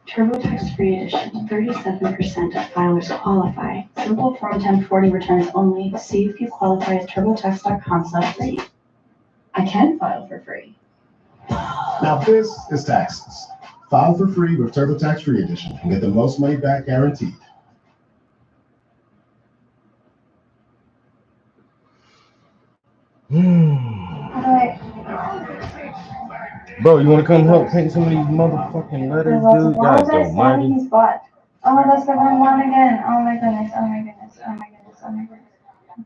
TurboTax Free Edition. 37% of filers qualify. Simple Form 1040 returns only. See if you qualify at turbotax.com/free. I can file for free. Now this is taxes. File for free with TurboTax Free Edition and get the most money back guaranteed. Bro, you want to come help paint some of these motherfucking letters, dude? Why was I Guys, standing his butt? Oh, that's the wrong one again. Oh my goodness, oh my goodness, oh my goodness, oh my goodness.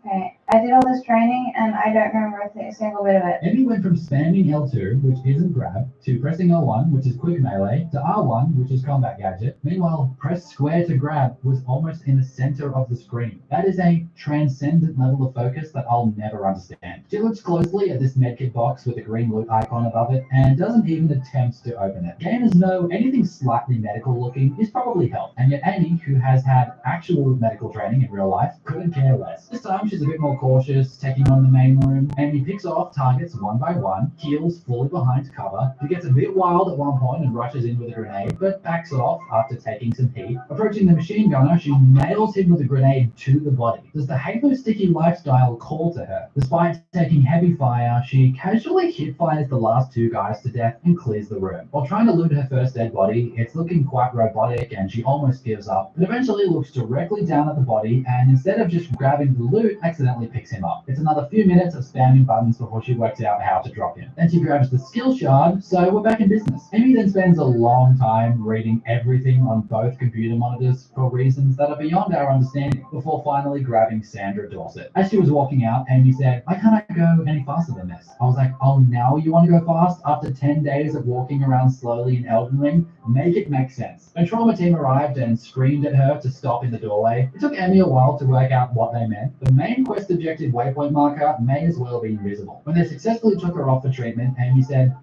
Okay, I did all this training and I don't remember a single bit of it. Amy went from spamming L2, which isn't grab, to pressing L1, which is quick melee, to R1, which is combat gadget. Meanwhile, press square to grab was almost in the center of the screen. That is a transcendent level of focus that I'll never understand. She looks closely at this medkit box with a green loot icon above it and doesn't even attempt to open it. Gamers know anything slightly medical looking is probably help, and yet Amy, who has had actual medical training in real life, couldn't care less. This time she's a bit more cautious, taking on the main room. Amy picks off targets one by one, heals fully behind cover. She gets a bit wild at one point and rushes in with a grenade, but backs off after taking some heat. Approaching the machine gunner, she nails him with a grenade to the body. Does the Halo sticky lifestyle call to her? Despite taking heavy fire, she casually hit fires the last 2 guys to death and clears the room. While trying to loot her first dead body, it's looking quite robotic and she almost gives up, but eventually looks directly down at the body and instead of just grabbing the loot, accidentally picks him up. It's another few minutes of spamming buttons before she works out how to drop him. Then she grabs the skill shard, so we're back in business. Amy then spends a long time reading everything on both computer monitors for reasons that are beyond our understanding, before finally grabbing Sandra Dorset. As she was walking out, Amy said, "Why can't I go any faster than this?" I was like, oh, now you want to go fast? After 10 days of walking around slowly in Elden Ring? Make it make sense. A trauma team arrived and screamed at her to stop in the doorway. It took Amy a while to work out what they meant. The main quest objective waypoint marker may as well be invisible. When they successfully took her off for treatment, Amy said,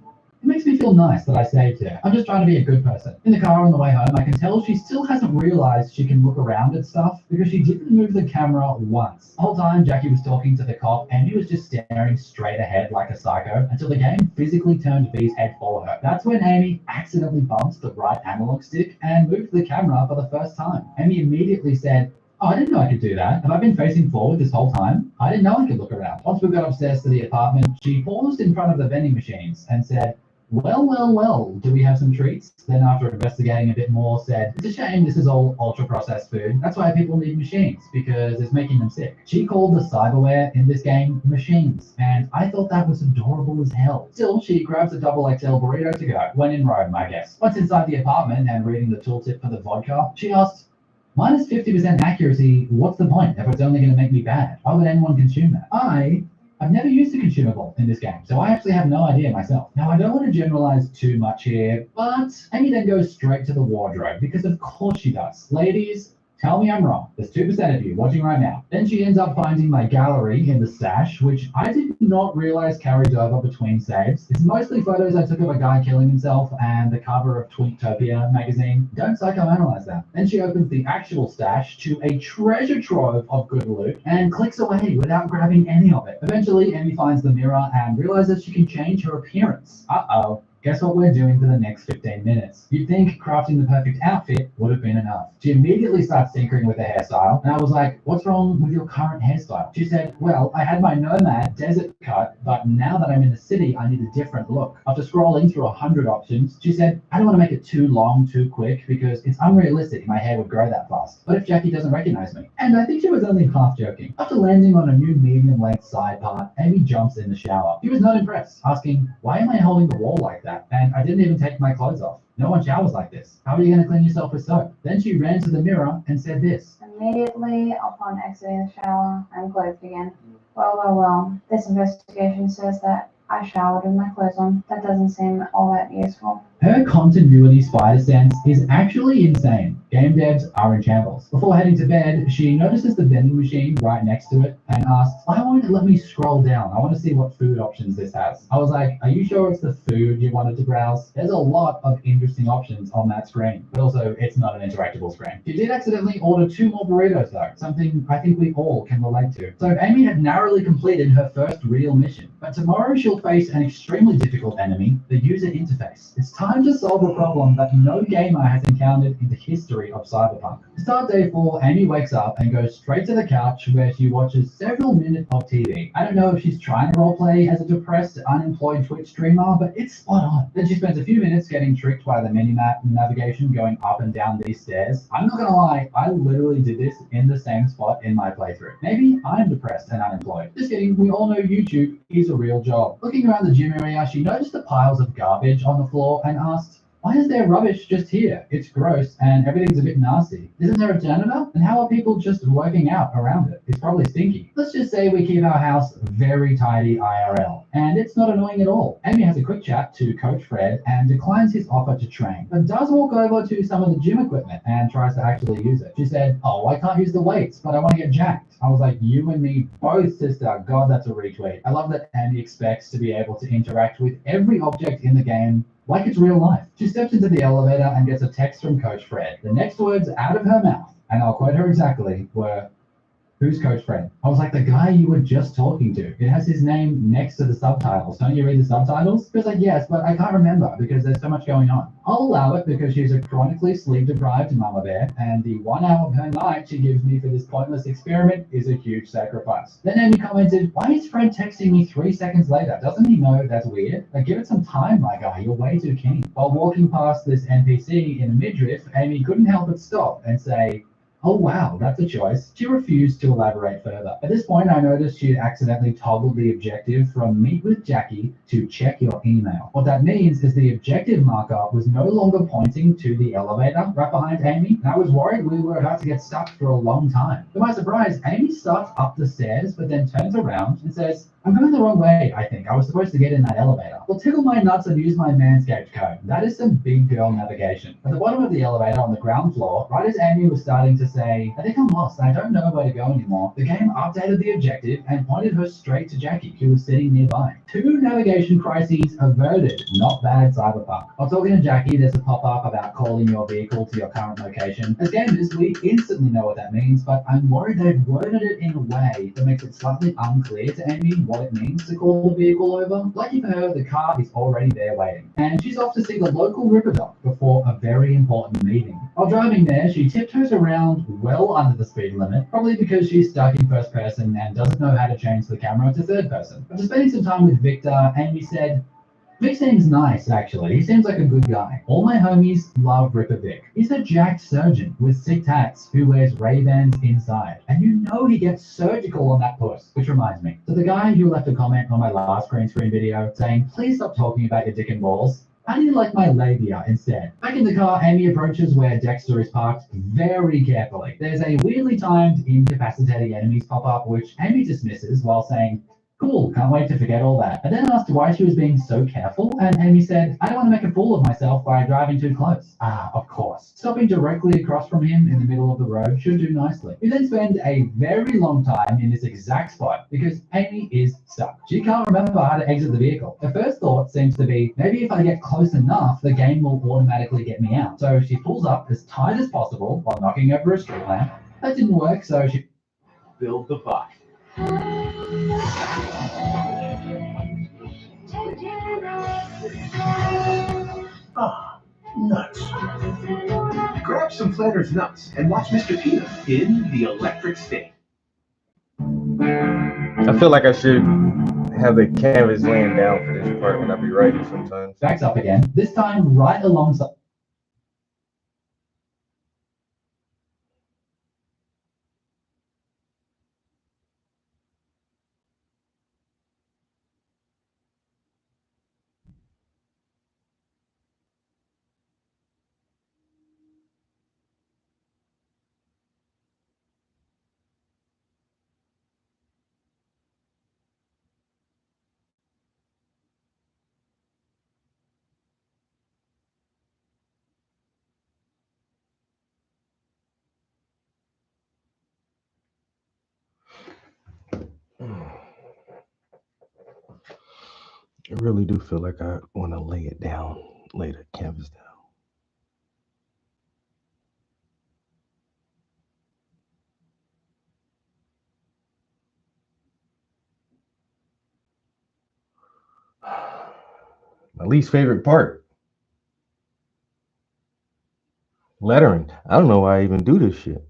"It makes me feel nice that I saved her. I'm just trying to be a good person." In the car on the way home, I can tell she still hasn't realized she can look around at stuff because she didn't move the camera once. The whole time Jackie was talking to the cop, Amy was just staring straight ahead like a psycho until the game physically turned V's head for her. That's when Amy accidentally bumped the right analog stick and moved the camera for the first time. Amy immediately said, "Oh, I didn't know I could do that. Have I been facing forward this whole time? I didn't know I could look around." Once we got upstairs to the apartment, she paused in front of the vending machines and said, well, do we have some treats?" Then after investigating a bit more said, "It's a shame this is all ultra-processed food. That's why people need machines, because it's making them sick." She called the cyberware in this game machines, and I thought that was adorable as hell. Still, she grabs a double XL burrito to go, when in Rome, I guess. Once inside the apartment and reading the tooltip for the vodka, she asked, "Minus 50% accuracy, what's the point if it's only going to make me bad? Why would anyone consume that?" I've never used a consumable in this game, so I actually have no idea myself. Now, I don't want to generalize too much here, but Amy then goes straight to the wardrobe, because of course she does. Ladies, Tell me I'm wrong. There's 2% of you watching right now. Then she ends up finding my gallery in the stash, which I did not realize carries over between saves. It's mostly photos I took of a guy killing himself and the cover of Twinktopia magazine. Don't psychoanalyze that. Then she opens the actual stash to a treasure trove of good loot and clicks away without grabbing any of it. Eventually, Amy finds the mirror and realizes she can change her appearance. Uh-oh. Guess what we're doing for the next 15 minutes? You'd think crafting the perfect outfit would have been enough. She immediately starts tinkering with the hairstyle, and I was like, what's wrong with your current hairstyle? She said, well, I had my nomad desert cut, but now that I'm in the city, I need a different look. After scrolling through 100 options, she said, I don't want to make it too long, too quick, because it's unrealistic my hair would grow that fast. What if Jackie doesn't recognize me? And I think she was only half joking. After landing on a new medium-length side part, Amy jumps in the shower. She was not impressed, asking, why am I holding the wall like that? And I didn't even take my clothes off. No one showers like this. How are you going to clean yourself with soap? Then she ran to the mirror and said this. Immediately upon exiting the shower, I'm clothed again. Well. This investigation says that I showered with my clothes on. That doesn't seem all that useful. Her continuity spider sense is actually insane. Game devs are in shambles. Before heading to bed, she notices the vending machine right next to it and asks, why won't it let me scroll down? I want to see what food options this has. I was like, are you sure it's the food you wanted to browse? There's a lot of interesting options on that screen, but also it's not an interactable screen. She did accidentally order 2 more burritos though, something I think we all can relate to. So Amy had narrowly completed her first real mission, but tomorrow she'll face an extremely difficult enemy, the user interface. It's time to solve a problem that no gamer has encountered in the history of Cyberpunk. To start day 4, Amy wakes up and goes straight to the couch where she watches several minutes of TV. I don't know if she's trying to roleplay as a depressed, unemployed Twitch streamer, but it's spot on. Then she spends a few minutes getting tricked by the minimap navigation going up and down these stairs. I'm not gonna lie, I literally did this in the same spot in my playthrough. Maybe I'm depressed and unemployed. Just kidding, we all know YouTube is a real job. Looking around the gym area, she noticed the piles of garbage on the floor and asked, why is there rubbish just here? It's gross and everything's a bit nasty. Isn't there a janitor? And how are people just working out around it? It's probably stinky. Let's just say we keep our house very tidy IRL. And it's not annoying at all. Amy has a quick chat to Coach Fred and declines his offer to train, but does walk over to some of the gym equipment and tries to actually use it. She said, oh, I can't use the weights, but I want to get jacked. I was like, you and me both, sister. God, that's a retweet. I love that Amy expects to be able to interact with every object in the game like it's real life. She steps into the elevator and gets a text from Coach Fred. The next words out of her mouth, and I'll quote her exactly, were, who's Coach Fred? I was like, the guy you were just talking to. It has his name next to the subtitles. Don't you read the subtitles? She was like, yes, but I can't remember because there's so much going on. I'll allow it because she's a chronically sleep-deprived mama bear, and the 1 hour per night she gives me for this pointless experiment is a huge sacrifice. Then Amy commented, why is Fred texting me 3 seconds later? Doesn't he know that's weird? Like, give it some time, my guy. You're way too keen. While walking past this NPC in a midriff, Amy couldn't help but stop and say, oh wow, that's a choice. She refused to elaborate further. At this point, I noticed she had accidentally toggled the objective from meet with Jackie to check your email. What that means is the objective marker was no longer pointing to the elevator right behind Amy, and I was worried we were about to get stuck for a long time. To my surprise, Amy starts up the stairs, but then turns around and says, I'm going the wrong way, I think. I was supposed to get in that elevator. Well, tickle my nuts and use my Manscaped code. That is some big girl navigation. At the bottom of the elevator on the ground floor, right as Amy was starting to say, I think I'm lost and I don't know where to go anymore, the game updated the objective and pointed her straight to Jackie, who was sitting nearby. 2 navigation crises averted. Not bad, Cyberpunk. While talking to Jackie, there's a pop-up about calling your vehicle to your current location. As gamers, we instantly know what that means, but I'm worried they've worded it in a way that makes it slightly unclear to Amy what it means to call the vehicle over. Lucky for her, the car is already there waiting, and she's off to see the local Ripper Doc before a very important meeting. While driving there, she tiptoes around well under the speed limit, probably because she's stuck in first person and doesn't know how to change the camera to third person. After spending some time with Victor, Amy said, Vic seems nice, actually. He seems like a good guy. All my homies love Ripper Vic. He's a jacked surgeon with sick tats who wears Ray-Bans inside. And you know he gets surgical on that puss. Which reminds me. So the guy who left a comment on my last green screen video saying, please stop talking about your dick and balls. How do you like my labia instead? Back in the car, Amy approaches where Dexter is parked very carefully. There's a weirdly timed incapacitating enemies pop-up, which Amy dismisses while saying, Cool, can't wait to forget all that. I then asked why she was being so careful, and Amy said, I don't want to make a fool of myself by driving too close. Ah, of course. Stopping directly across from him in the middle of the road should do nicely. We then spend a very long time in this exact spot because Amy is stuck. She can't remember how to exit the vehicle. Her first thought seems to be, maybe if I get close enough, the game will automatically get me out. So she pulls up as tight as possible while knocking over a street lamp. That didn't work, so she Build the bike. Ah, nuts. Grab some Flanders nuts and watch Mr. Peanut in the electric state. I feel like I should have the canvas laying down for this part when I be writing sometimes. backs up again, this time right alongside. I really do feel like I want to lay it down, lay the canvas down. My least favorite part. Lettering. I don't know why I even do this shit.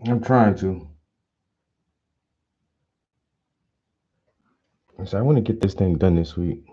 I'm trying to. So I want to get this thing done this week.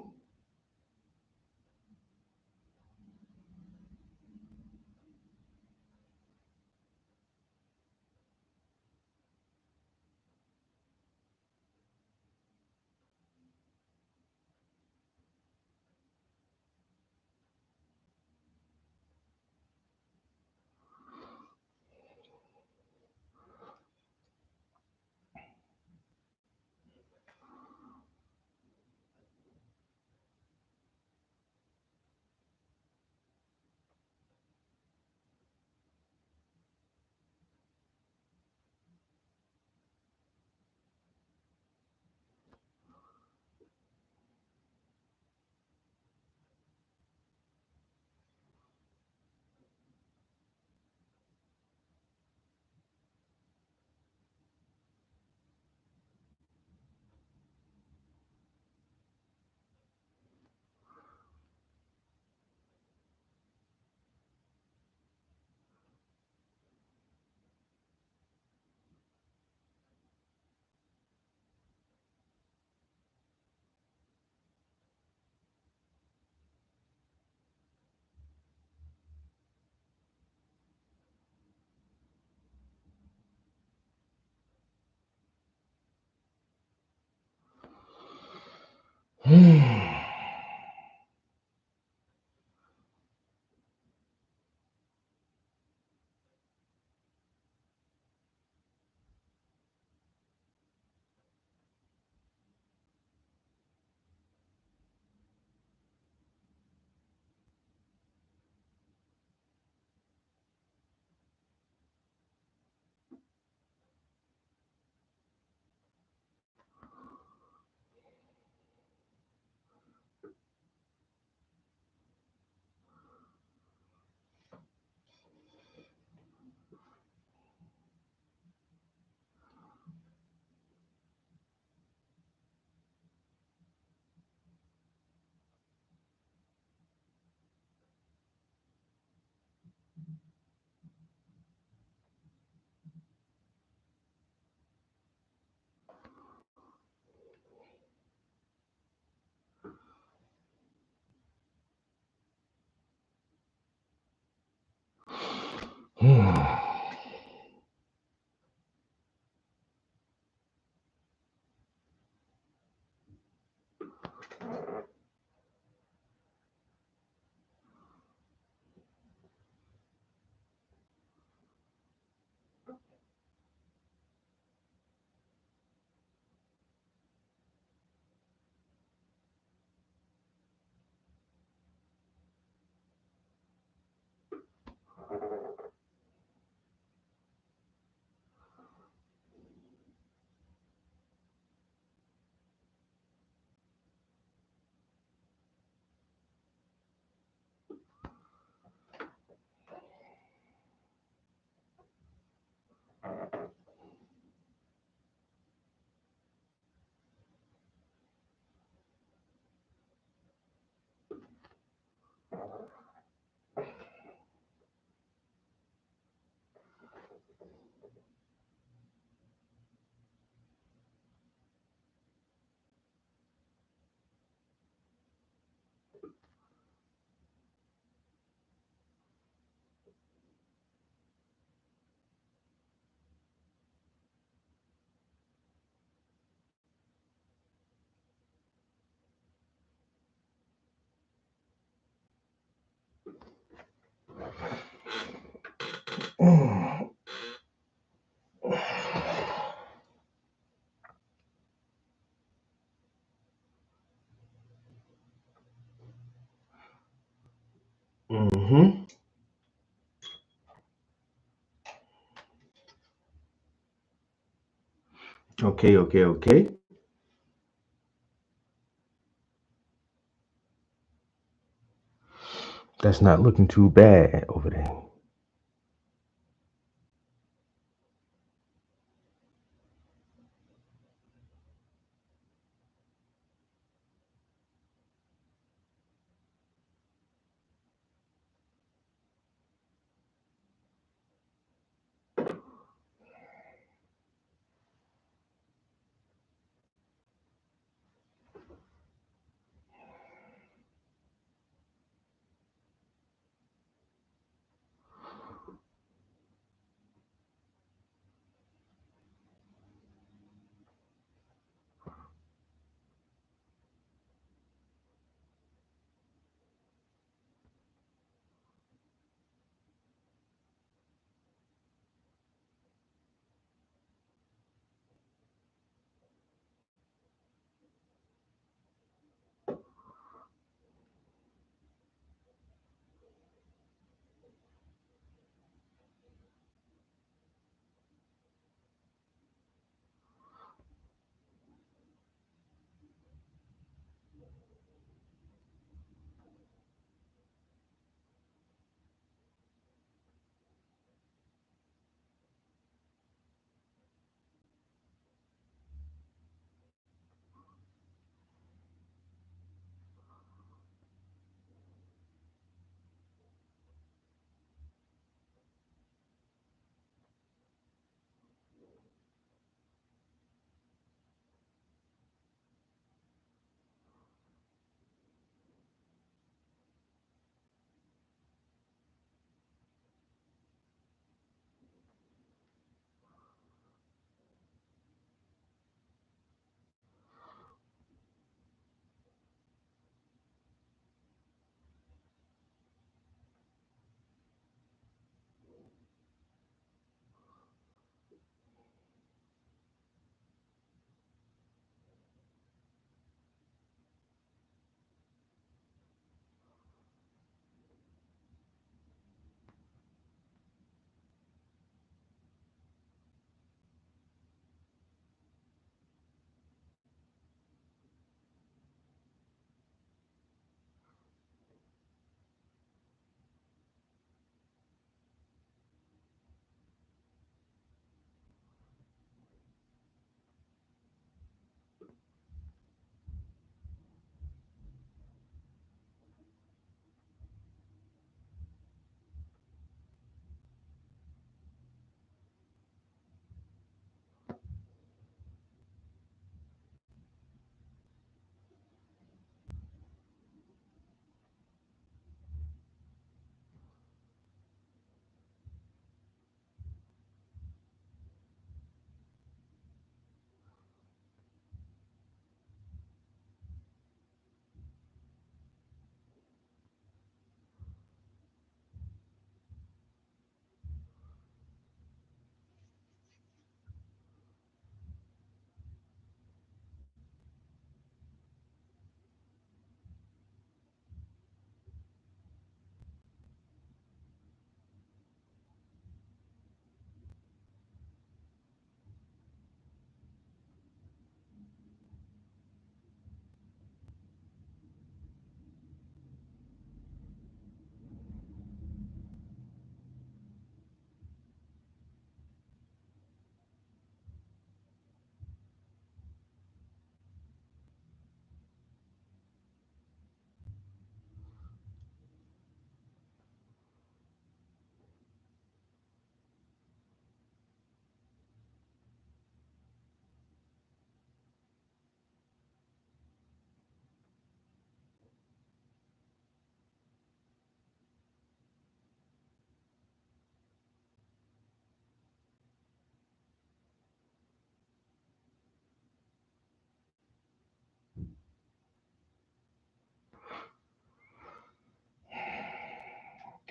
Mm-hmm. Okay. That's not looking too bad over there.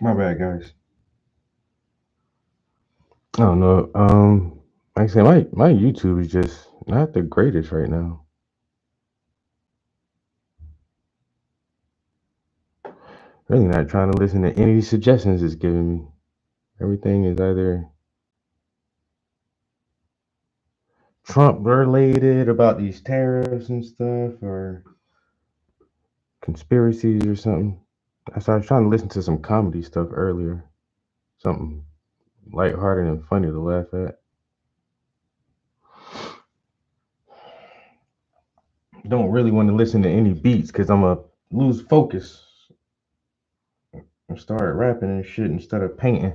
My bad, guys. I don't know. Like I said, my YouTube is just not the greatest right now. Really not trying to listen to any suggestions it's giving me. Everything is either Trump related about these tariffs and stuff, or conspiracies or something. So I was trying to listen to some comedy stuff earlier, something lighthearted and funny to laugh at. Don't really want to listen to any beats because I'm gonna lose focus and start rapping and shit instead of painting.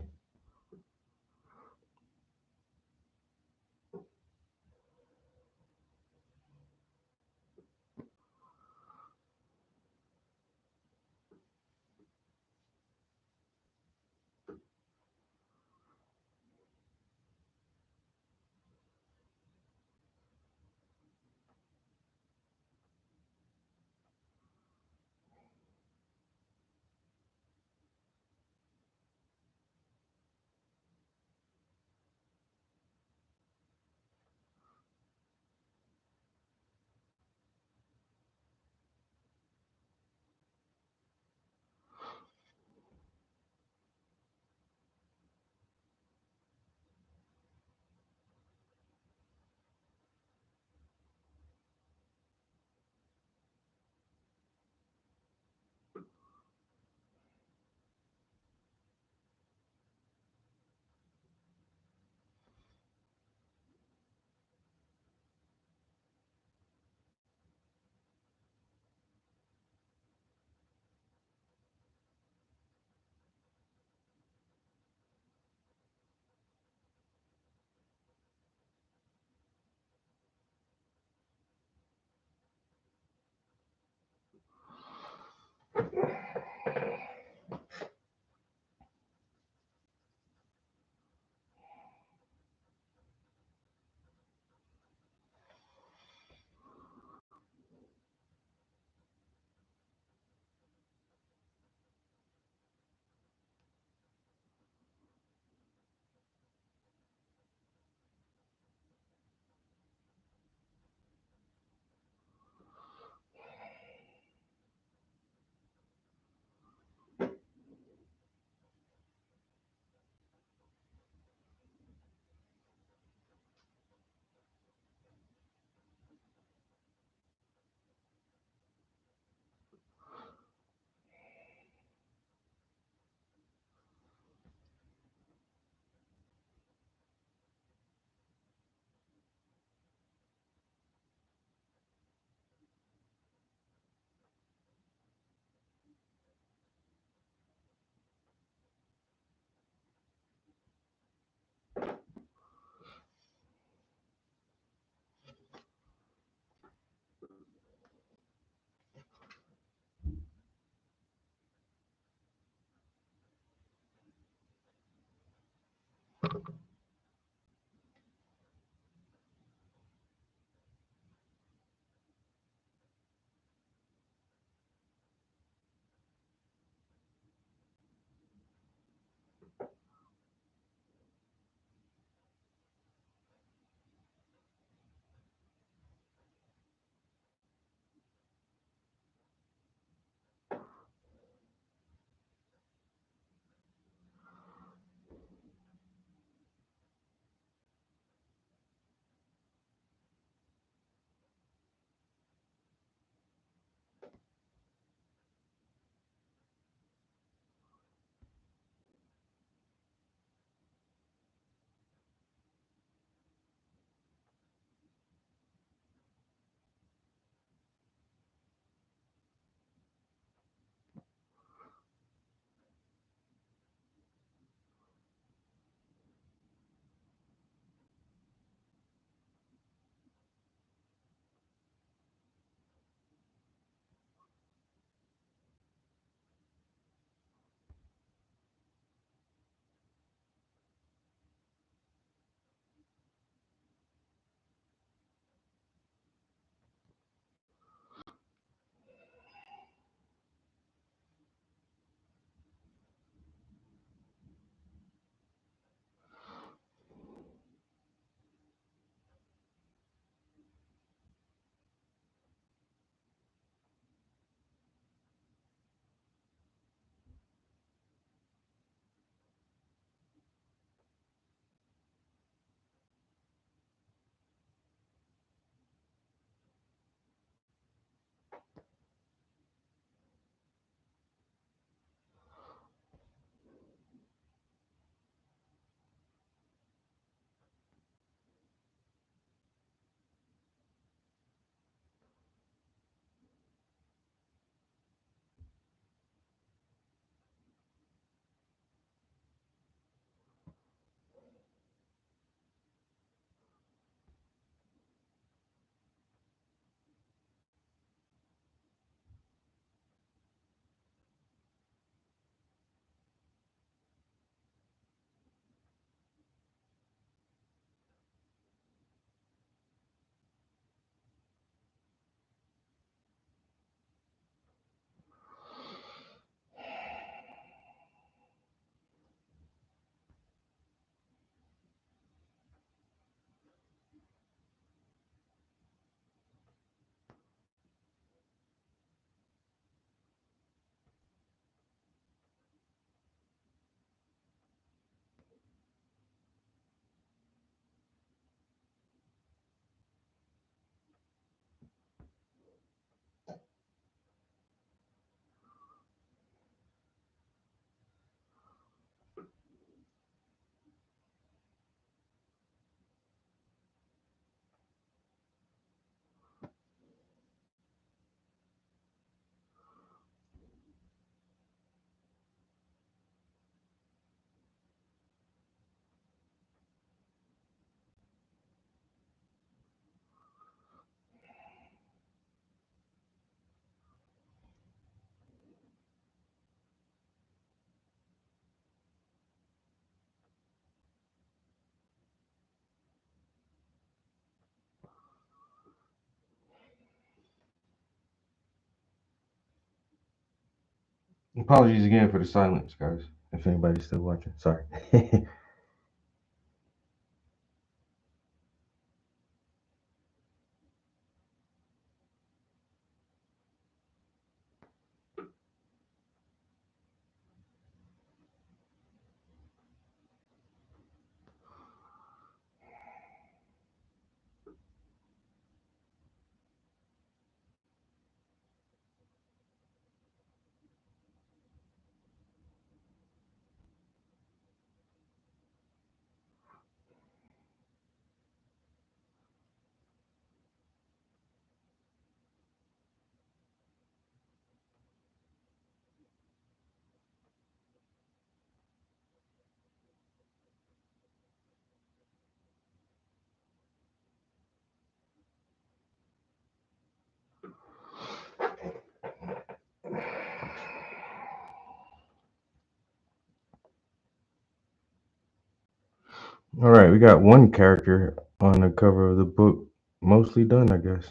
Apologies again for the silence, guys. If anybody's still watching, sorry. All right, we got one character on the cover of the book, mostly done, I guess.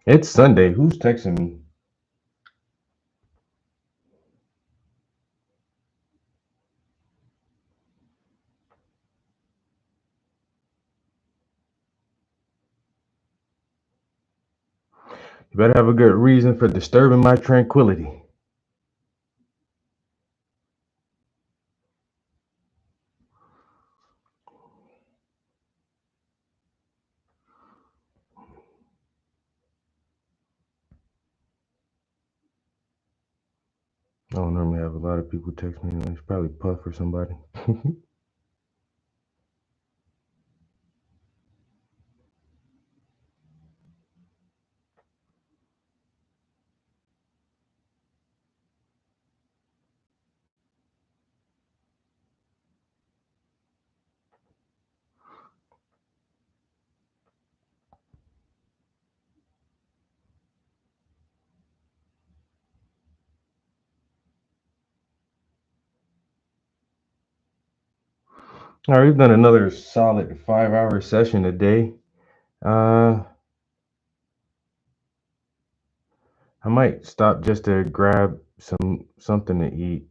It's Sunday. Who's texting me? You better have a good reason for disturbing my tranquility. I don't normally have a lot of people text me. It's probably Puff or somebody. All right, we've done another solid 5-hour session today. I might stop just to grab something to eat.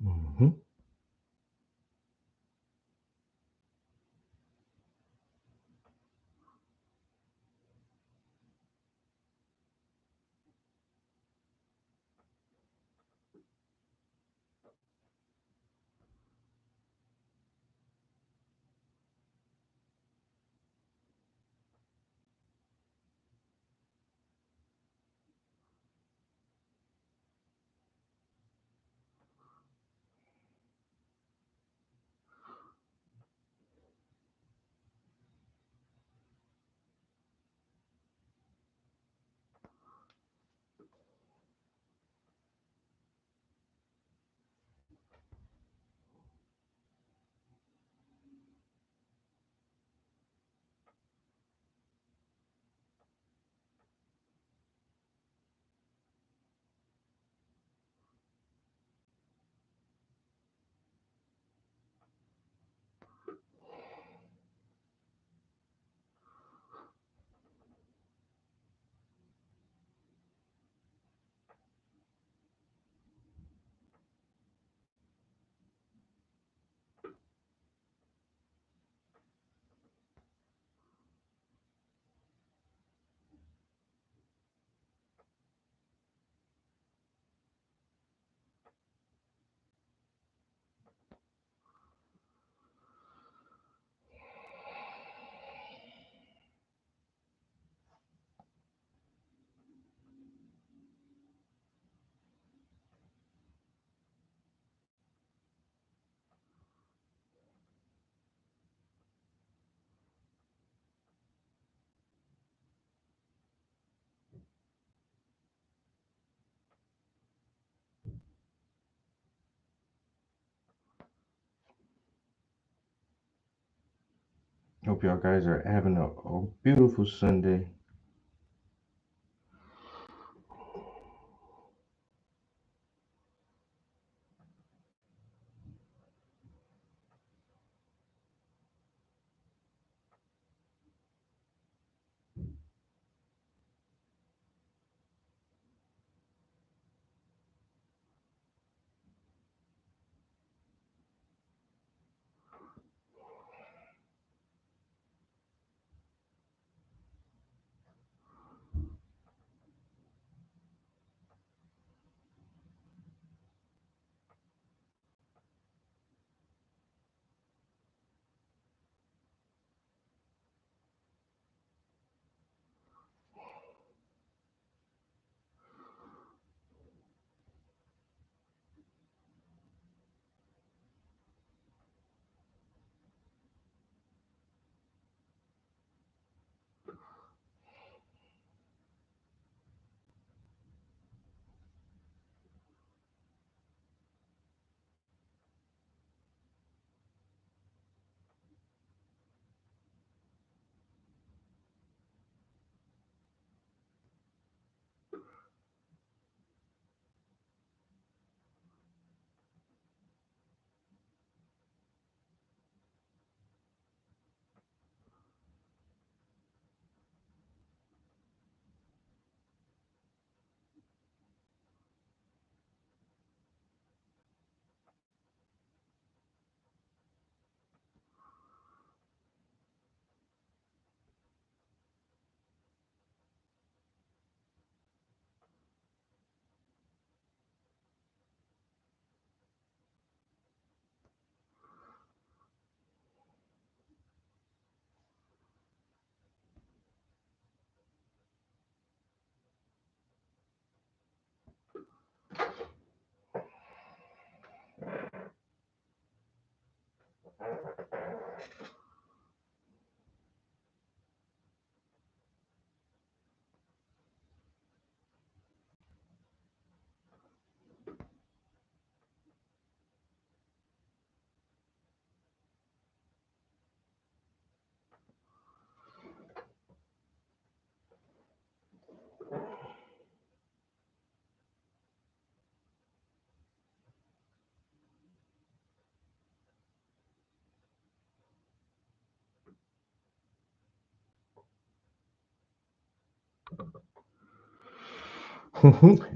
Mm-hmm. Hope y'all guys are having a beautiful Sunday.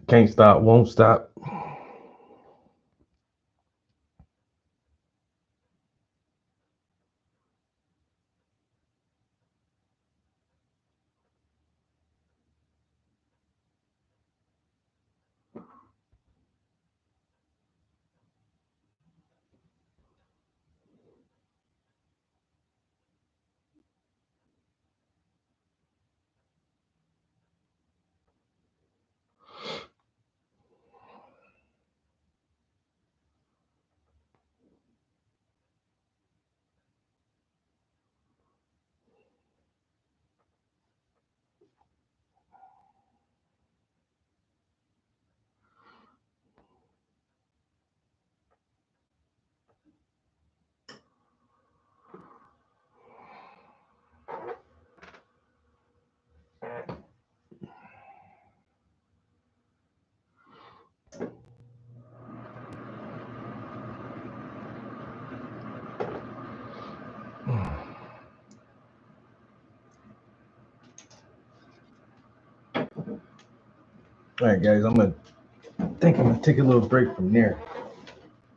Can't stop, won't stop. All right, guys, I'm gonna take a little break from there.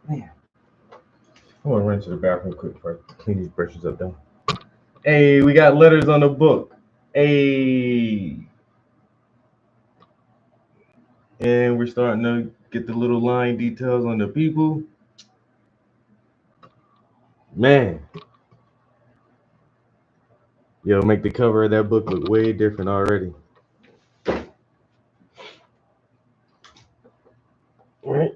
Man, I want to run to the bathroom quick before I clean these brushes up, though. Hey, we got letters on the book. Hey, and we're starting to get the little line details on the people. Man, yo, make the cover of that book look way different already. Right?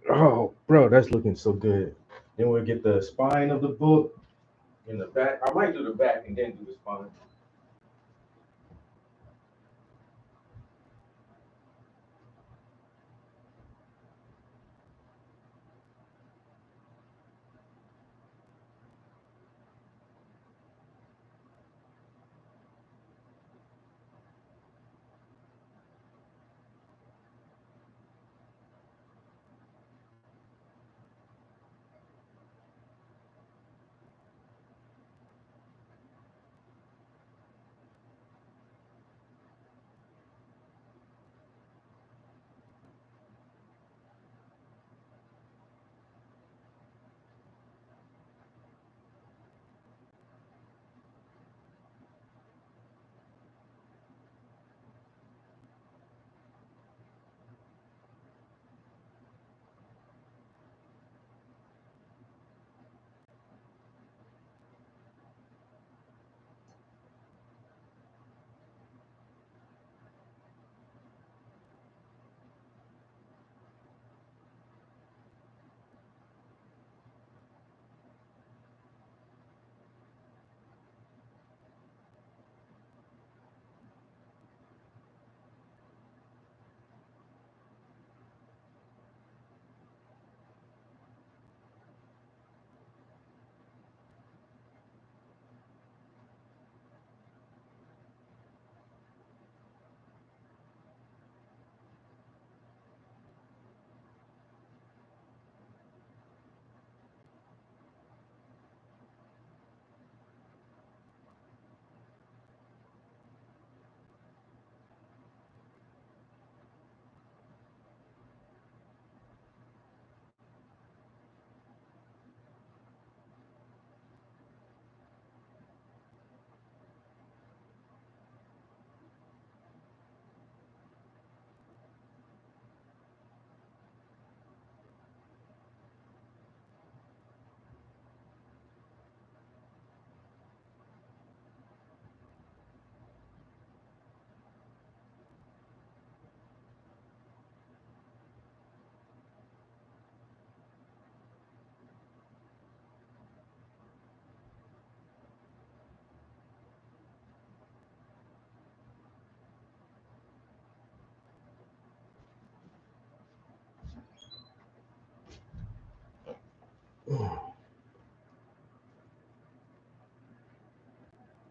Oh, bro, that's looking so good. Then we'll get the spine of the book in the back. I might do the back and then do the spine.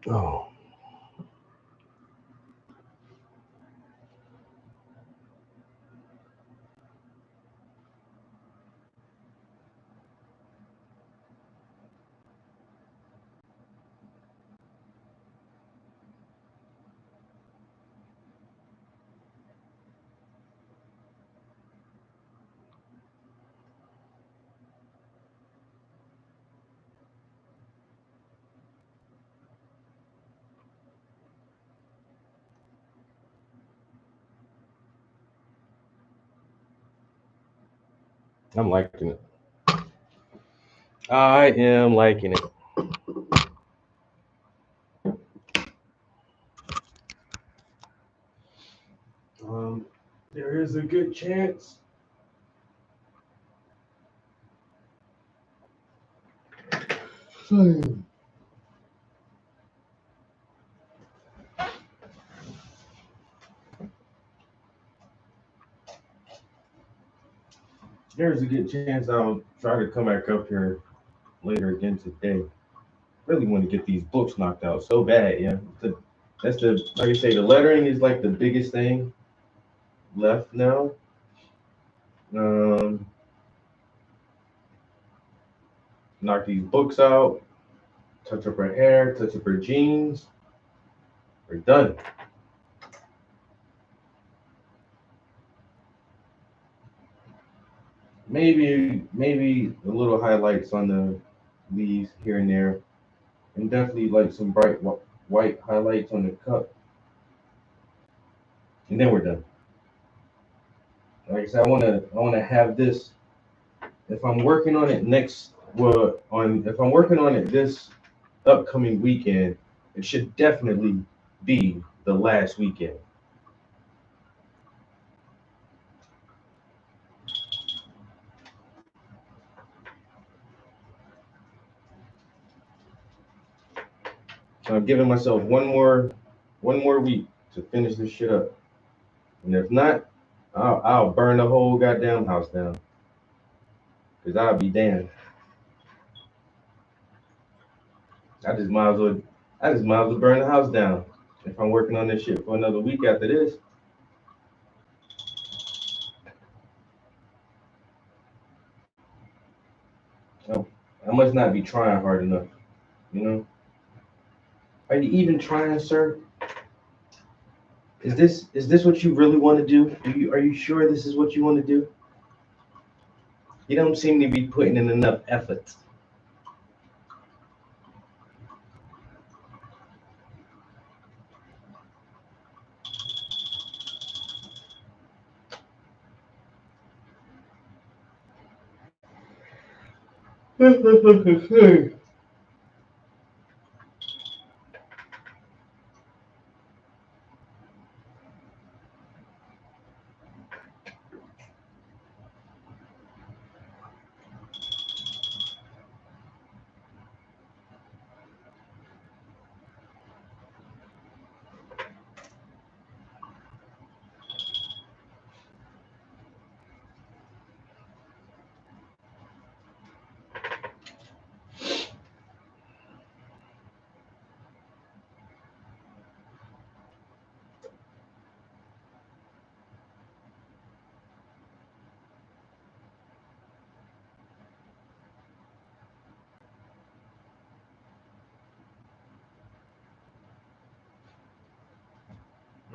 Oh. I'm liking it. I am liking it. There is a good chance. There's a good chance I'll try to come back up here later again today. Really want to get these books knocked out so bad, yeah. That's the like I say, the lettering is like the biggest thing left now. Um, knock these books out, touch up her hair, touch up her jeans. We're done. Maybe a little highlights on the leaves here and there, and definitely like some bright white highlights on the cup, and then we're done. Like I said, I wanna have this. If I'm working on it if I'm working on it this upcoming weekend, it should definitely be the last weekend. So I'm giving myself one more week to finish this shit up. And if not, I'll burn the whole goddamn house down. Cause I'll be damned. I just might as well burn the house down if I'm working on this shit for another week after this. I must not be trying hard enough, you know? Are you even trying, sir? Is this what you really want to do? Are you sure this is what you want to do? You don't seem to be putting in enough effort.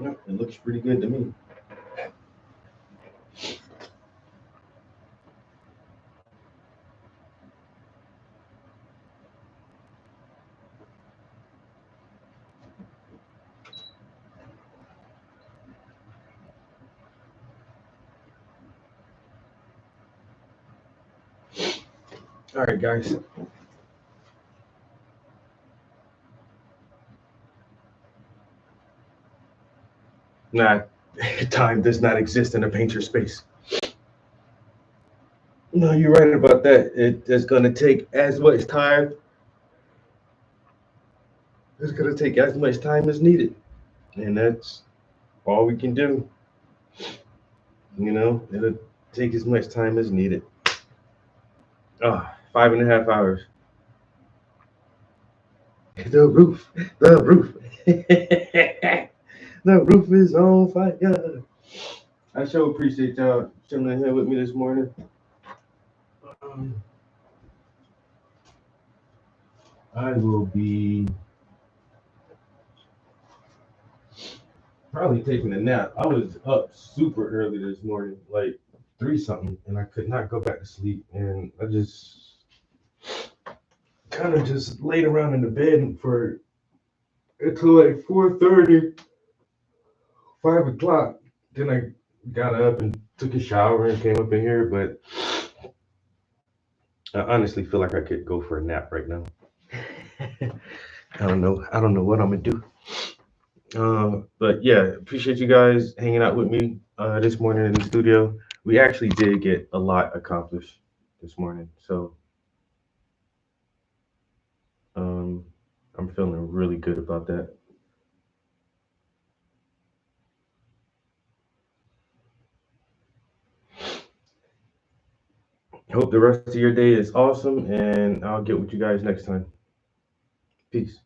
Yeah, it looks pretty good to me. All right, guys. Nah, time does not exist in a painter space. No, you're right about that. It's gonna take as much time. It's gonna take as much time as needed, and that's all we can do. You know, it'll take as much time as needed. 5.5 hours. The roof, the roof, the roof is on fire. I sure appreciate y'all chilling here with me this morning. I will be probably taking a nap. I was up super early this morning, like 3 something, and I could not go back to sleep. And I just kind of just laid around in the bed for until like 4:30, 5 o'clock. Then I got up and took a shower and came up in here, but I honestly feel like I could go for a nap right now. I don't know what I'm gonna do. But yeah, appreciate you guys hanging out with me this morning in the studio. We actually did get a lot accomplished this morning, so I'm feeling really good about that. Hope the rest of your day is awesome, and I'll get with you guys next time. Peace.